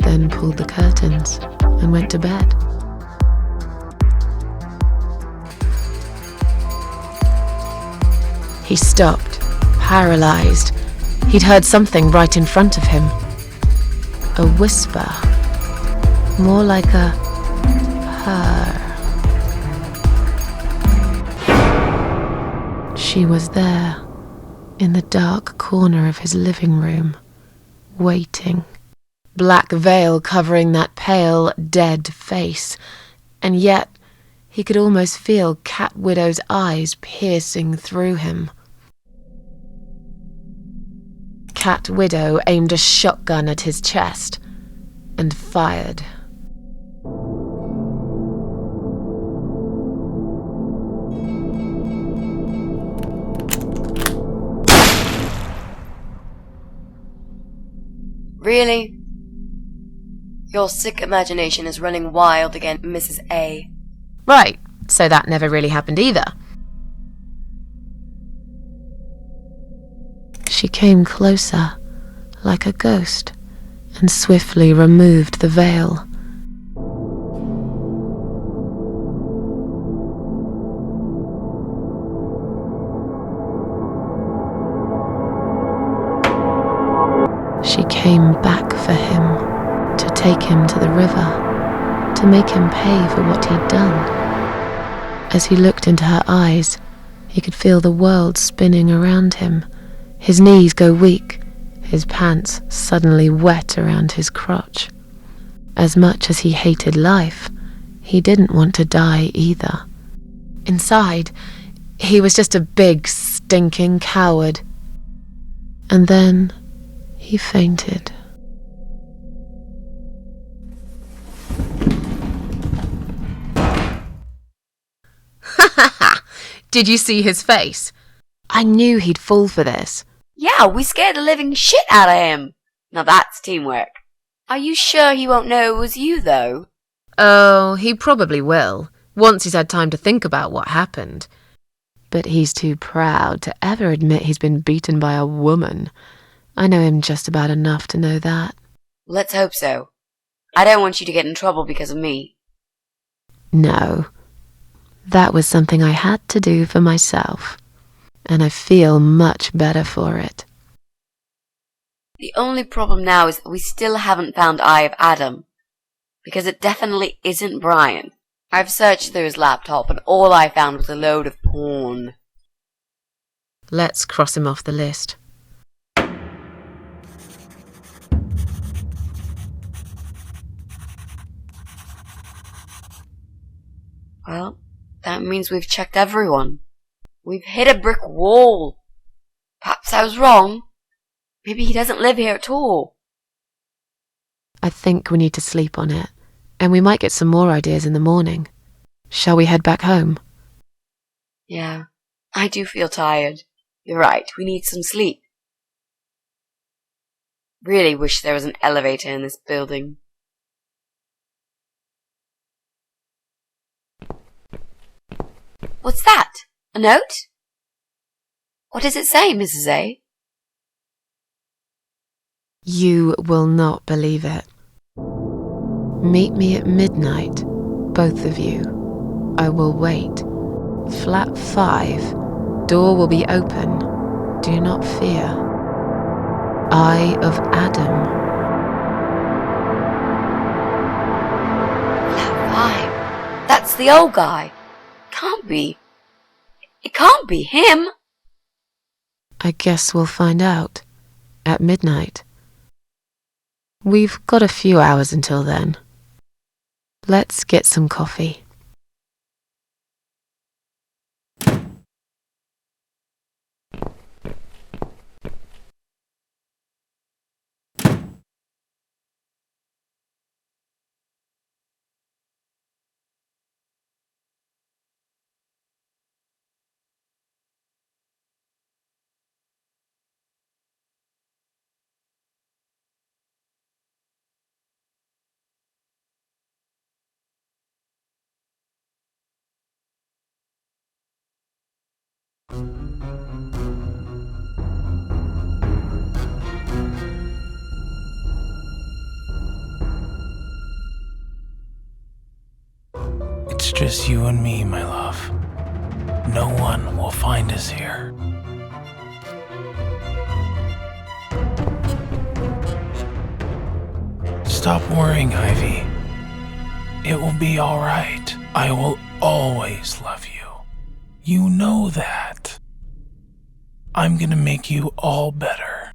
then pulled the curtains and went to bed. He stopped, paralyzed. He'd heard something right in front of him. A whisper, more like a purr. She was there, in the dark corner of his living room, waiting. Black veil covering that pale, dead face, and yet he could almost feel Cat Widow's eyes piercing through him. Cat Widow aimed a shotgun at his chest and fired. Really? Your sick imagination is running wild again, Mrs. A. Right, so that never really happened either. She came closer, like a ghost, and swiftly removed the veil. She came back for him, to take him to the river, to make him pay for what he'd done. As he looked into her eyes, he could feel the world spinning around him, his knees go weak, his pants suddenly wet around his crotch. As much as he hated life, he didn't want to die either. Inside, he was just a big, stinking coward. And then he fainted. Did you see his face? I knew he'd fall for this. Yeah, we scared the living shit out of him. Now that's teamwork. Are you sure he won't know it was you, though? Oh, he probably will, once he's had time to think about what happened. But he's too proud to ever admit he's been beaten by a woman. I know him just about enough to know that. Let's hope so. I don't want you to get in trouble because of me. No. That was something I had to do for myself. And I feel much better for it. The only problem now is that we still haven't found Eye of Adam. Because it definitely isn't Brian. I've searched through his laptop and all I found was a load of porn. Let's cross him off the list. Well, that means we've checked everyone. We've hit a brick wall. Perhaps I was wrong. Maybe he doesn't live here at all. I think we need to sleep on it, and we might get some more ideas in the morning. Shall we head back home? Yeah, I do feel tired. You're right, we need some sleep. Really wish there was an elevator in this building. What's that? A note? What does it say, Mrs. A? You will not believe it. Meet me at midnight, both of you. I will wait. Flat 5. Door will be open. Do not fear. Eye of Adam. That vibe. That's the old guy. Can't be. It can't be him. I guess we'll find out. At midnight. We've got a few hours until then. Let's get some coffee. It's just you and me, my love. No one will find us here. Stop worrying, Ivy. It will be alright. I will always love you. You know that. I'm gonna make you all better.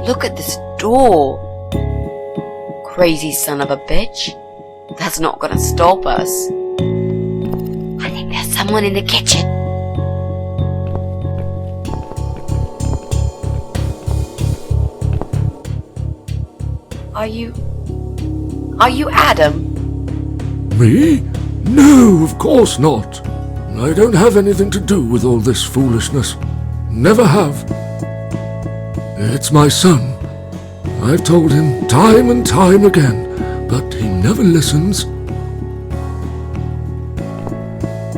Look at this door. Crazy son of a bitch. That's not gonna stop us. I think there's someone in the kitchen. Are you Adam? Me? No, of course not. I don't have anything to do with all this foolishness. Never have. It's my son. I've told him time and time again, but he never listens.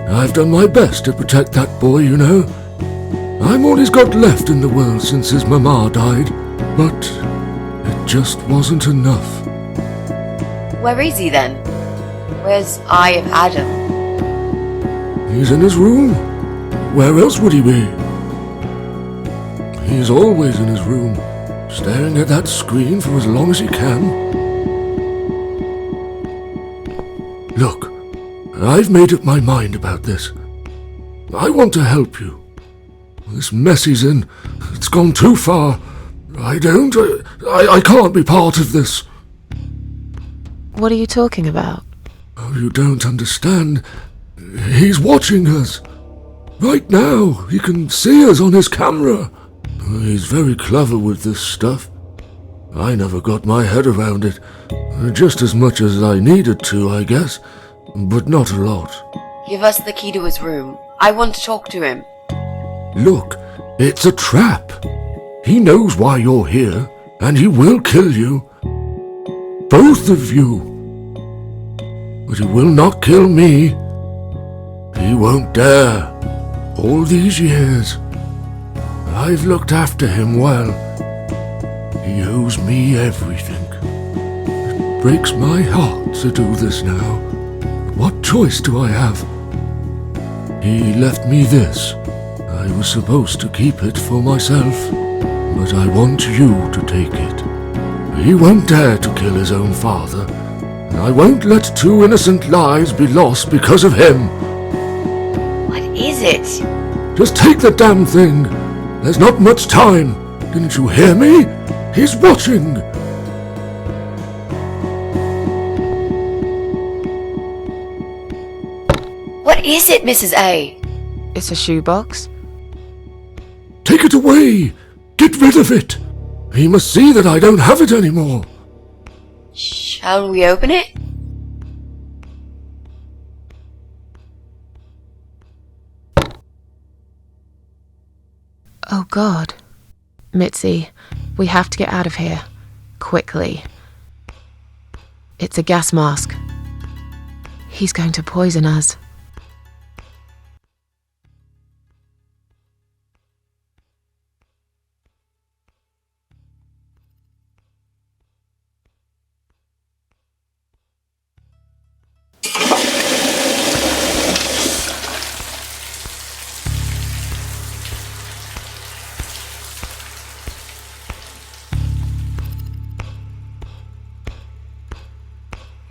I've done my best to protect that boy, you know. I'm all he's got left in the world since his mama died, but it just wasn't enough. Where is he then? Where's Eye of Adam? He's in his room. Where else would he be? He's always in his room, staring at that screen for as long as he can. Look, I've made up my mind about this. I want to help you. This mess he's in, it's gone too far. I can't be part of this. What are you talking about? Oh, you don't understand. He's watching us. Right now, he can see us on his camera. He's very clever with this stuff. I never got my head around it. Just as much as I needed to, I guess. But not a lot. Give us the key to his room. I want to talk to him. Look, it's a trap. He knows why you're here, and he will kill you. Both of you. But he will not kill me. He won't dare. All these years, I've looked after him well. He owes me everything. It breaks my heart to do this now. What choice do I have? He left me this. I was supposed to keep it for myself, but I want you to take it. He won't dare to kill his own father, and I won't let 2 innocent lives be lost because of him. What is it? Just take the damn thing. There's not much time. Didn't you hear me? He's watching. What is it, Mrs. A? It's a shoebox. Take it away. Get rid of it. He must see that I don't have it anymore. Shall we open it? Oh God. Mitzi, we have to get out of here. Quickly. It's a gas mask. He's going to poison us.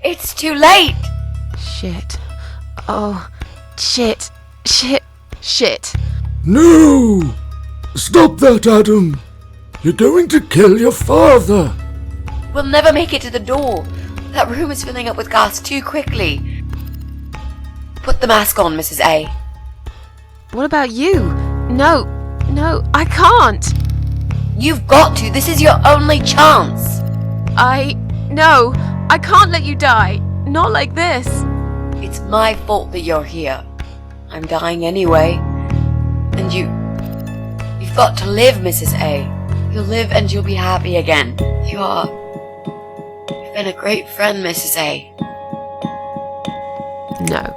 It's too late! Shit. Oh, shit. Shit. Shit. No! Stop that, Adam! You're going to kill your father! We'll never make it to the door. That room is filling up with gas too quickly. Put the mask on, Mrs. A. What about you? No, I can't. You've got to. This is your only chance. No, I can't let you die. Not like this. It's my fault that you're here. I'm dying anyway. And you've got to live, Mrs. A. You'll live and you'll be happy again. You've been a great friend, Mrs. A. No.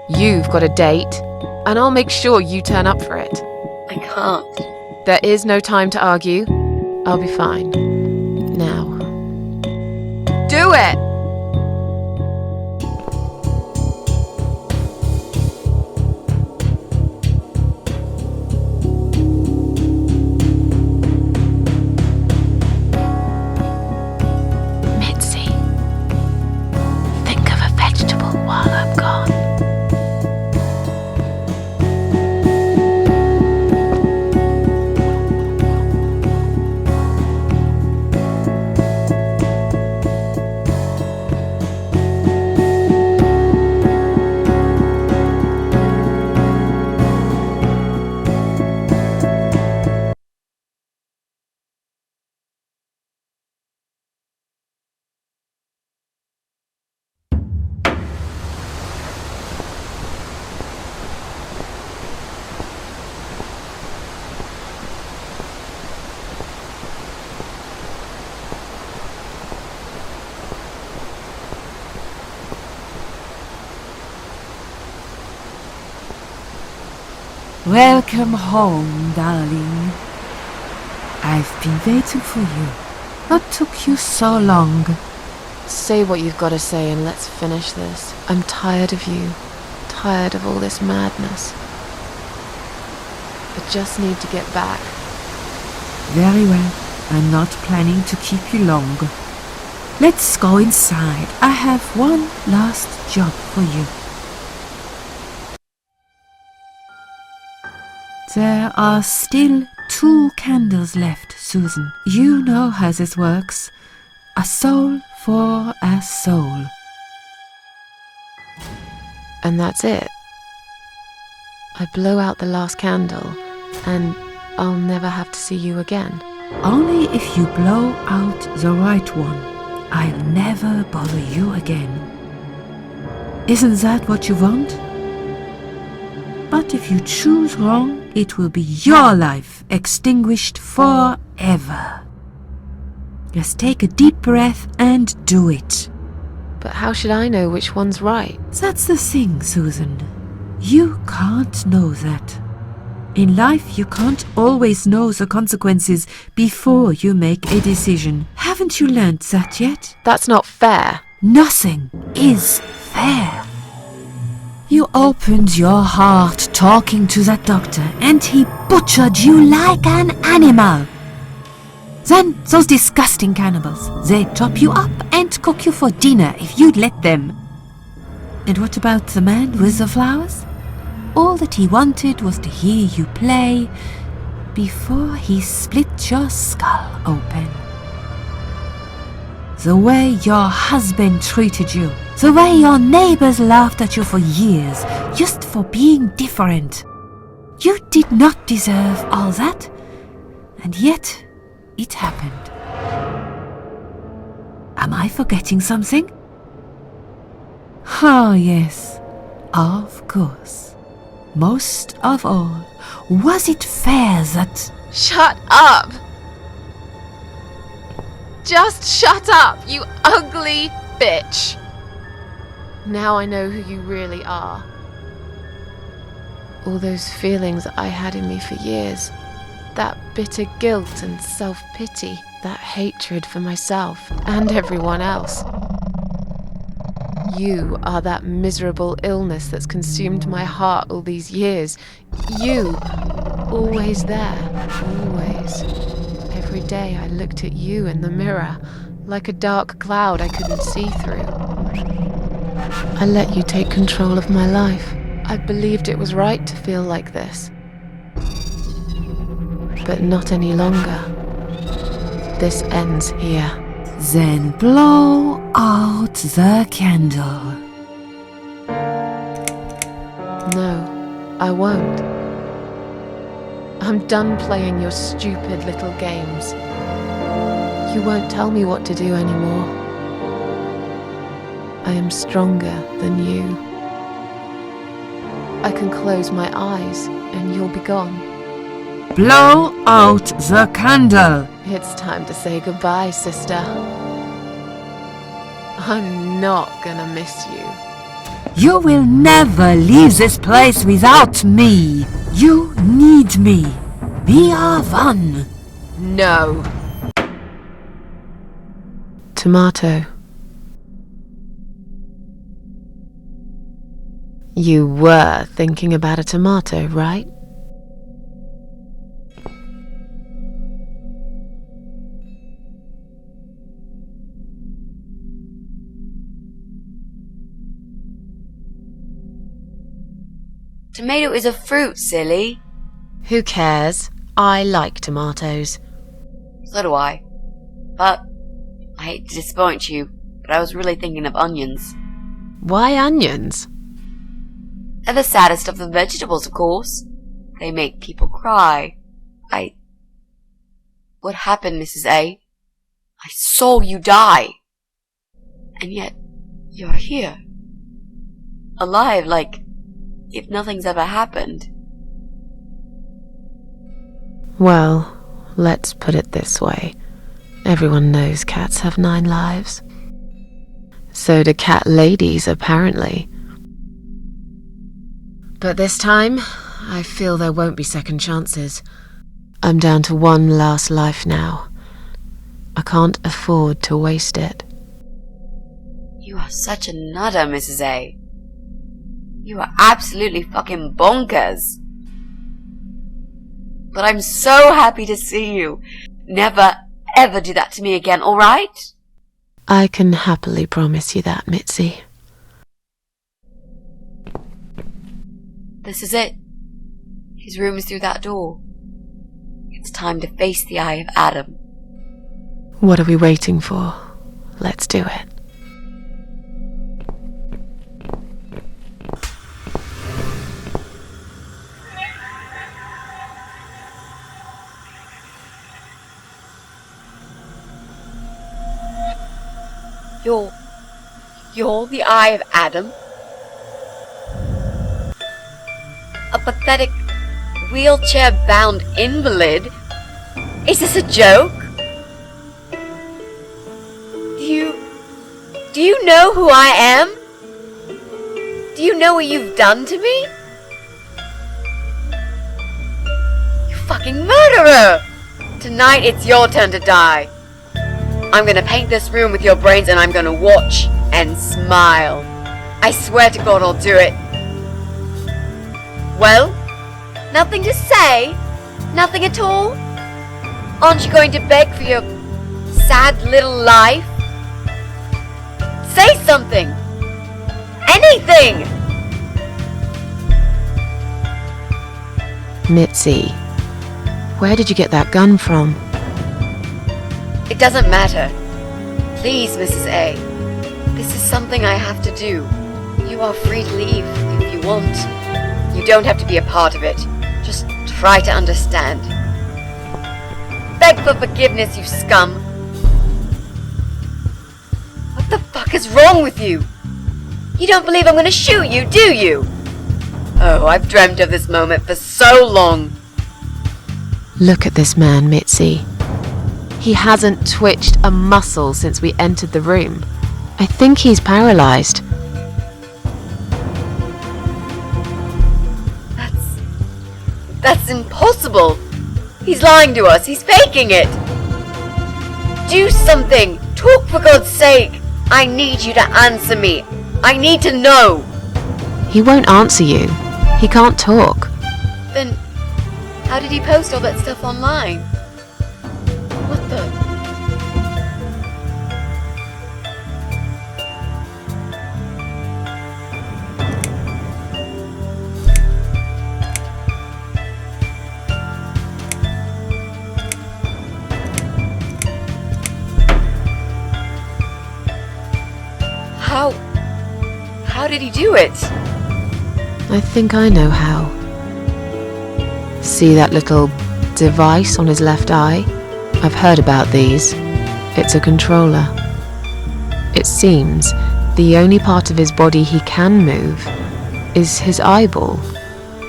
You've got a date, and I'll make sure you turn up for it. I can't. There is no time to argue. I'll be fine. Now. Do it! Mitzi, think of a vegetable while I'm gone. Welcome home, darling. I've been waiting for you. What took you so long? Say what you've got to say and let's finish this. I'm tired of you. Tired of all this madness. I just need to get back. Very well. I'm not planning to keep you long. Let's go inside. I have one last job for you. There are still 2 candles left, Susan. You know how this works. A soul for a soul. And that's it. I blow out the last candle, and I'll never have to see you again. Only if you blow out the right one. I'll never bother you again. Isn't that what you want? But if you choose wrong, it will be your life extinguished forever. Just take a deep breath and do it. But how should I know which one's right? That's the thing, Susan. You can't know that. In life, you can't always know the consequences before you make a decision. Haven't you learned that yet? That's not fair. Nothing is fair. You opened your heart talking to that doctor, and he butchered you like an animal. Then those disgusting cannibals, they chop you up and cook you for dinner if you'd let them. And what about the man with the flowers? All that he wanted was to hear you play before he split your skull open. The way your husband treated you, the way your neighbors laughed at you for years, just for being different. You did not deserve all that, and yet it happened. Am I forgetting something? Oh, yes, of course. Most of all, was it fair that... Shut up! Just shut up, you ugly bitch! Now I know who you really are. All those feelings I had in me for years, that bitter guilt and self-pity, that hatred for myself and everyone else. You are that miserable illness that's consumed my heart all these years. You, always there, always. Every day I looked at you in the mirror, like a dark cloud I couldn't see through. I let you take control of my life. I believed it was right to feel like this. But not any longer. This ends here. Then blow out the candle. No, I won't. I'm done playing your stupid little games. You won't tell me what to do anymore. I am stronger than you. I can close my eyes and you'll be gone. Blow out the candle. It's time to say goodbye, sister. I'm not gonna miss you. You will never leave this place without me. You need me. We are one. No. Tomato. You were thinking about a tomato, right? Tomato is a fruit, silly. Who cares? I like tomatoes. So do I. But I hate to disappoint you, but I was really thinking of onions. Why onions? They're the saddest of the vegetables, of course. They make people cry. What happened, Mrs. A? I saw you die. And yet, you're here. Alive, like if nothing's ever happened. Well, let's put it this way. Everyone knows cats have 9 lives. So do cat ladies, apparently. But this time, I feel there won't be second chances. I'm down to one last life now. I can't afford to waste it. You are such a nutter, Mrs. A. You are absolutely fucking bonkers. But I'm so happy to see you. Never, ever do that to me again, alright? I can happily promise you that, Mitzi. This is it. His room is through that door. It's time to face the eye of Adam. What are we waiting for? Let's do it. You're the eye of Adam? A pathetic, wheelchair-bound invalid? Is this a joke? Do you know who I am? Do you know what you've done to me? fucking murderer! Tonight it's your turn to die. I'm gonna paint this room with your brains and I'm gonna watch and smile. I swear to God I'll do it. Well? Nothing to say? Nothing at all? Aren't you going to beg for your sad little life? Say something! Anything! Mitzi, where did you get that gun from? It doesn't matter. Please, Mrs. A. This is something I have to do. You are free to leave if you want. You don't have to be a part of it. Just try to understand. Beg for forgiveness, you scum. What the fuck is wrong with you? You don't believe I'm gonna shoot you, do you? Oh, I've dreamt of this moment for so long. Look at this man, Mitzi. He hasn't twitched a muscle since we entered the room. I think he's paralyzed. That's impossible. He's lying to us. He's faking it. Do something. Talk, for God's sake. I need you to answer me. I need to know. He won't answer you. He can't talk. Then, how did he post all that stuff online? What the? How did he do it? I think I know how. See that little device on his left eye? I've heard about these. It's a controller. It seems the only part of his body he can move is his eyeball.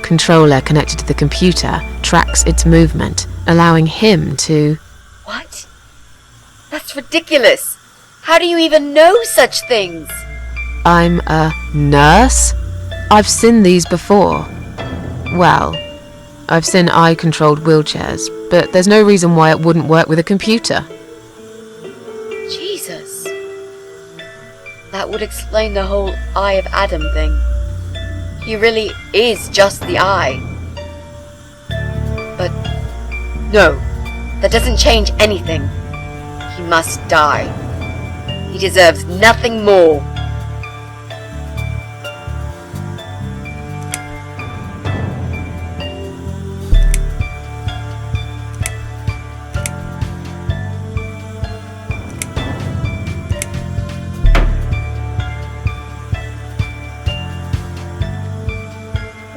Controller connected to the computer tracks its movement, allowing him to... What? That's ridiculous. How do you even know such things? I'm a nurse? I've seen these before. Well, I've seen eye-controlled wheelchairs, but there's no reason why it wouldn't work with a computer. Jesus. That would explain the whole Eye of Adam thing. He really is just the eye. But no, that doesn't change anything. He must die. He deserves nothing more.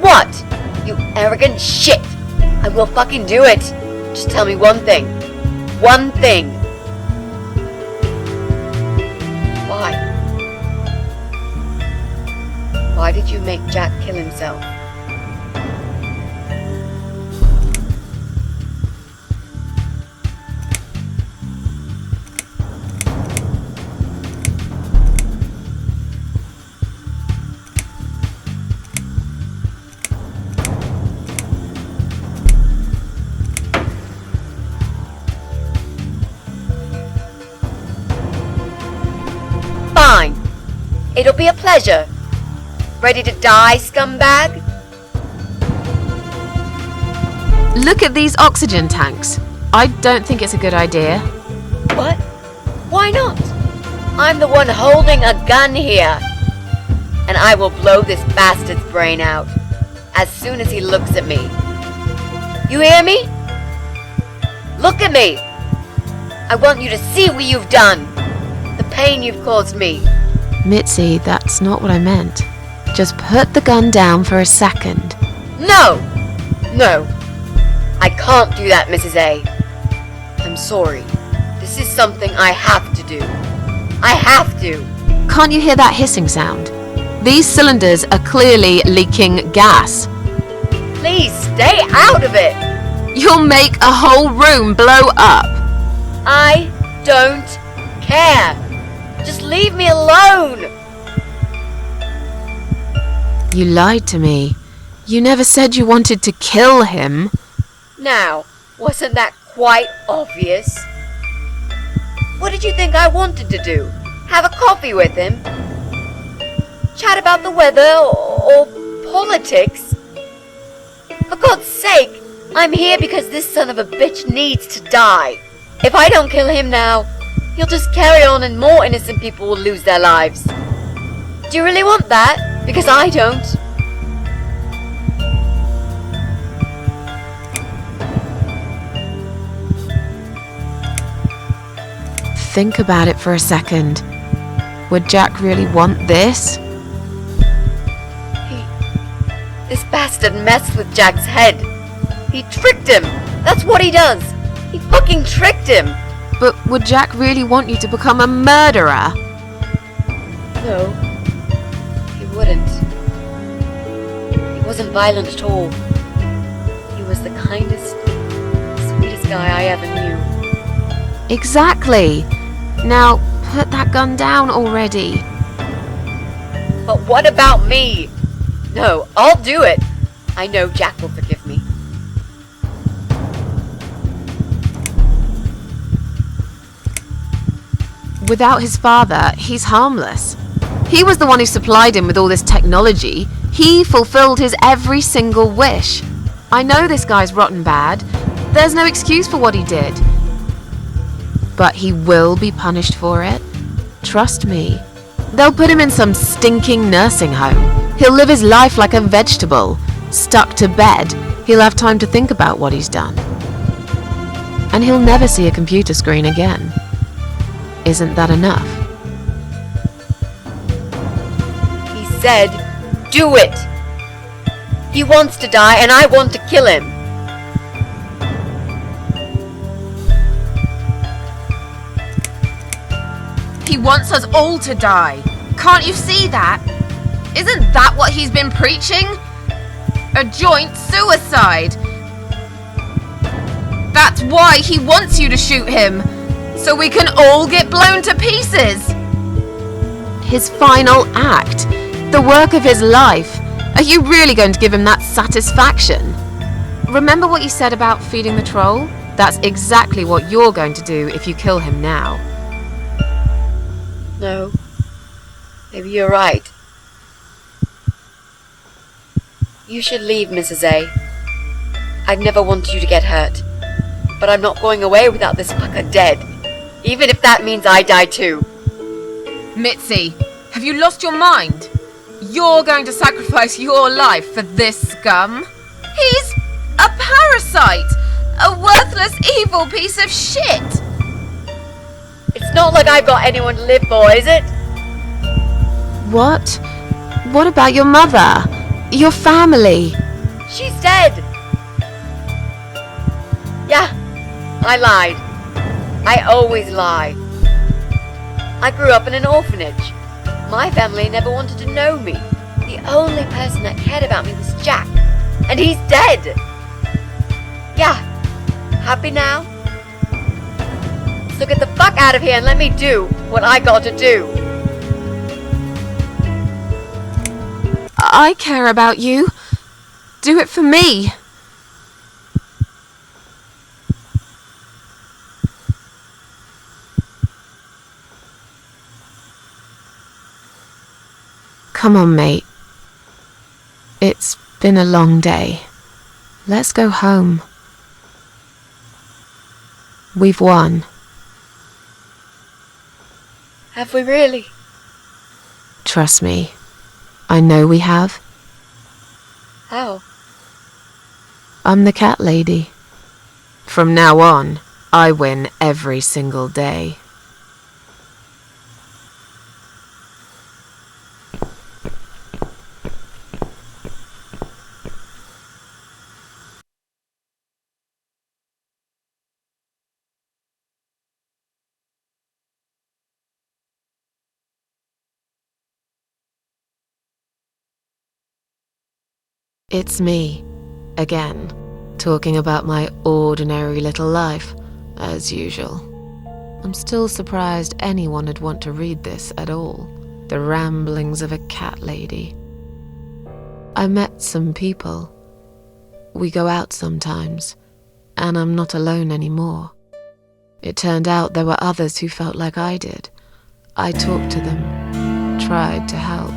What? You arrogant shit! I will fucking do it! Just tell me one thing. One thing! Why? Why did you make Jack kill himself? Fine. It'll be a pleasure. Ready to die, scumbag? Look at these oxygen tanks. I don't think it's a good idea. What? Why not? I'm the one holding a gun here. And I will blow this bastard's brain out as soon as he looks at me. You hear me? Look at me. I want you to see what you've done. The pain you've caused me. Mitzi, that's not what I meant. Just put the gun down for a second. No! No. I can't do that, Mrs. A. I'm sorry. This is something I have to do. I have to. Can't you hear that hissing sound? These cylinders are clearly leaking gas. Please stay out of it! You'll make a whole room blow up. I don't care. Just leave me alone. You lied to me. You never said you wanted to kill him. Now, wasn't that quite obvious? What did you think I wanted to do? Have a coffee with him? Chat about the weather or politics? For God's sake, I'm here because this son of a bitch needs to die. If I don't kill him now, he'll just carry on and more innocent people will lose their lives. Do you really want that? Because I don't. Think about it for a second. Would Jack really want this? This bastard messed with Jack's head. He tricked him. That's what he does. He fucking tricked him. But would Jack really want you to become a murderer? No, he wouldn't. He wasn't violent at all. He was the kindest, sweetest guy I ever knew. Exactly. Now, put that gun down already. But what about me? No, I'll do it. I know Jack will forgive me. Without his father, he's harmless. He was the one who supplied him with all this technology. He fulfilled his every single wish. I know this guy's rotten bad. There's no excuse for what he did. But he will be punished for it. Trust me. They'll put him in some stinking nursing home. He'll live his life like a vegetable. Stuck to bed. He'll have time to think about what he's done. And he'll never see a computer screen again. Isn't that enough? He said, do it! He wants to die and I want to kill him. He wants us all to die. Can't you see that? Isn't that what he's been preaching? A joint suicide. That's why he wants you to shoot him. So we can all get blown to pieces. His final act. The work of his life. Are you really going to give him that satisfaction? Remember what you said about feeding the troll? That's exactly what you're going to do if you kill him now. No. Maybe you're right. You should leave, Mrs. A. I'd never want you to get hurt. But I'm not going away without this fucker dead. Even if that means I die too. Mitzi, have you lost your mind? You're going to sacrifice your life for this scum? He's a parasite! A worthless, evil piece of shit! It's not like I've got anyone to live for, is it? What? What about your mother? Your family? She's dead! Yeah, I lied. I always lie. I grew up in an orphanage. My family never wanted to know me. The only person that cared about me was Jack. And he's dead! Yeah, happy now? So get the fuck out of here and let me do what I got to do. I care about you. Do it for me. Come on, mate. It's been a long day. Let's go home. We've won. Have we really? Trust me. I know we have. How? I'm the cat lady. From now on, I win every single day. It's me, again, talking about my ordinary little life, as usual. I'm still surprised anyone would want to read this at all. The ramblings of a cat lady. I met some people. We go out sometimes. and I'm not alone anymore. It turned out there were others who felt like I did. I talked to them, tried to help.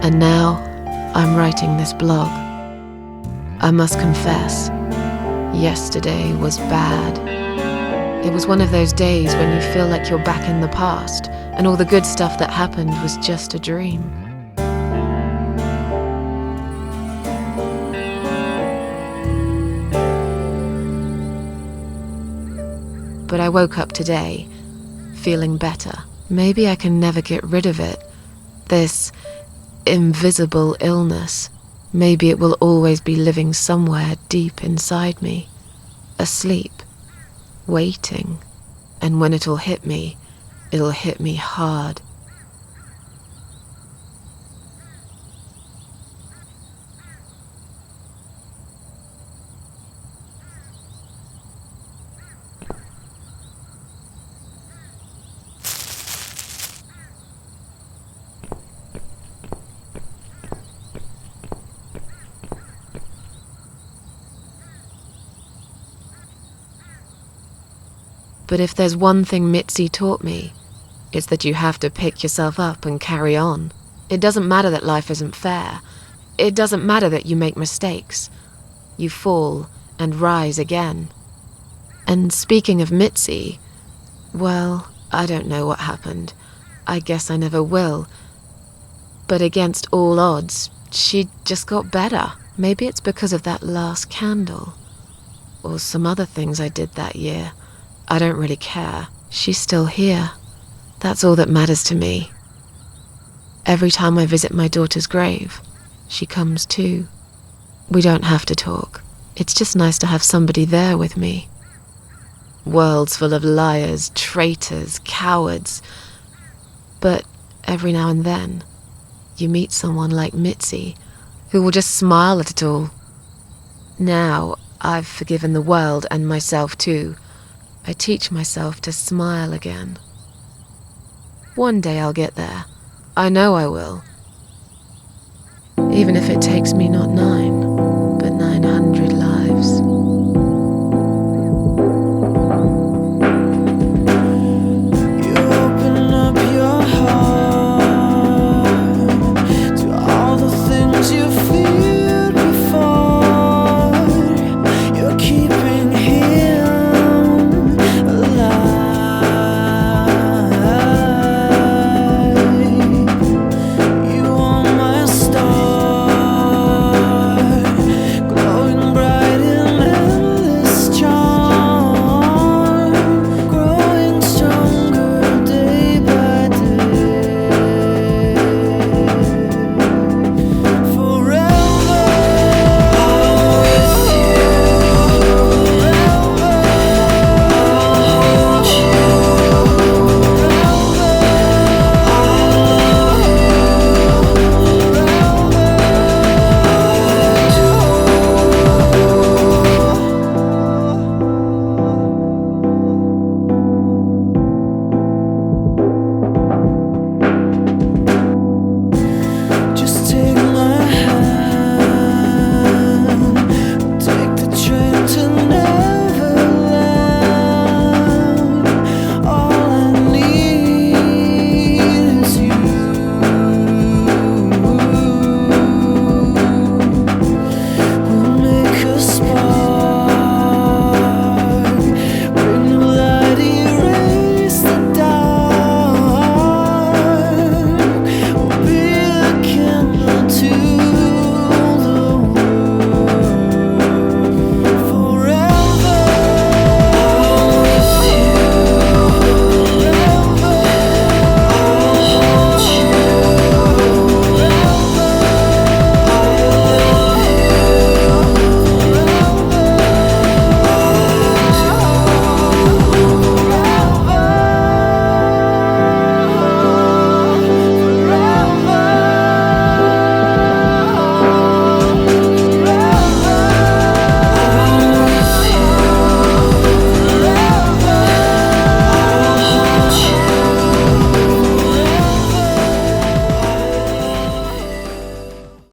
And now, I'm writing this blog. I must confess, yesterday was bad. It was one of those days when you feel like you're back in the past, and all the good stuff that happened was just a dream. But I woke up today, feeling better. Maybe I can never get rid of it. This invisible illness. Maybe it will always be living somewhere deep inside me, asleep, waiting, and when it'll hit me hard. But if there's one thing Mitzi taught me, it's that you have to pick yourself up and carry on. It doesn't matter that life isn't fair. It doesn't matter that you make mistakes. You fall and rise again. And speaking of Mitzi, well, I don't know what happened. I guess I never will. But against all odds, she just got better. Maybe it's because of that last candle. Or some other things I did that year. I don't really care. She's still here. That's all that matters to me. Every time I visit my daughter's grave, she comes too. We don't have to talk. It's just nice to have somebody there with me. Worlds full of liars, traitors, cowards. But every now and then, you meet someone like Mitzi, who will just smile at it all. Now, I've forgiven the world and myself too. I teach myself to smile again. One day I'll get there. I know I will. Even if it takes me not 9.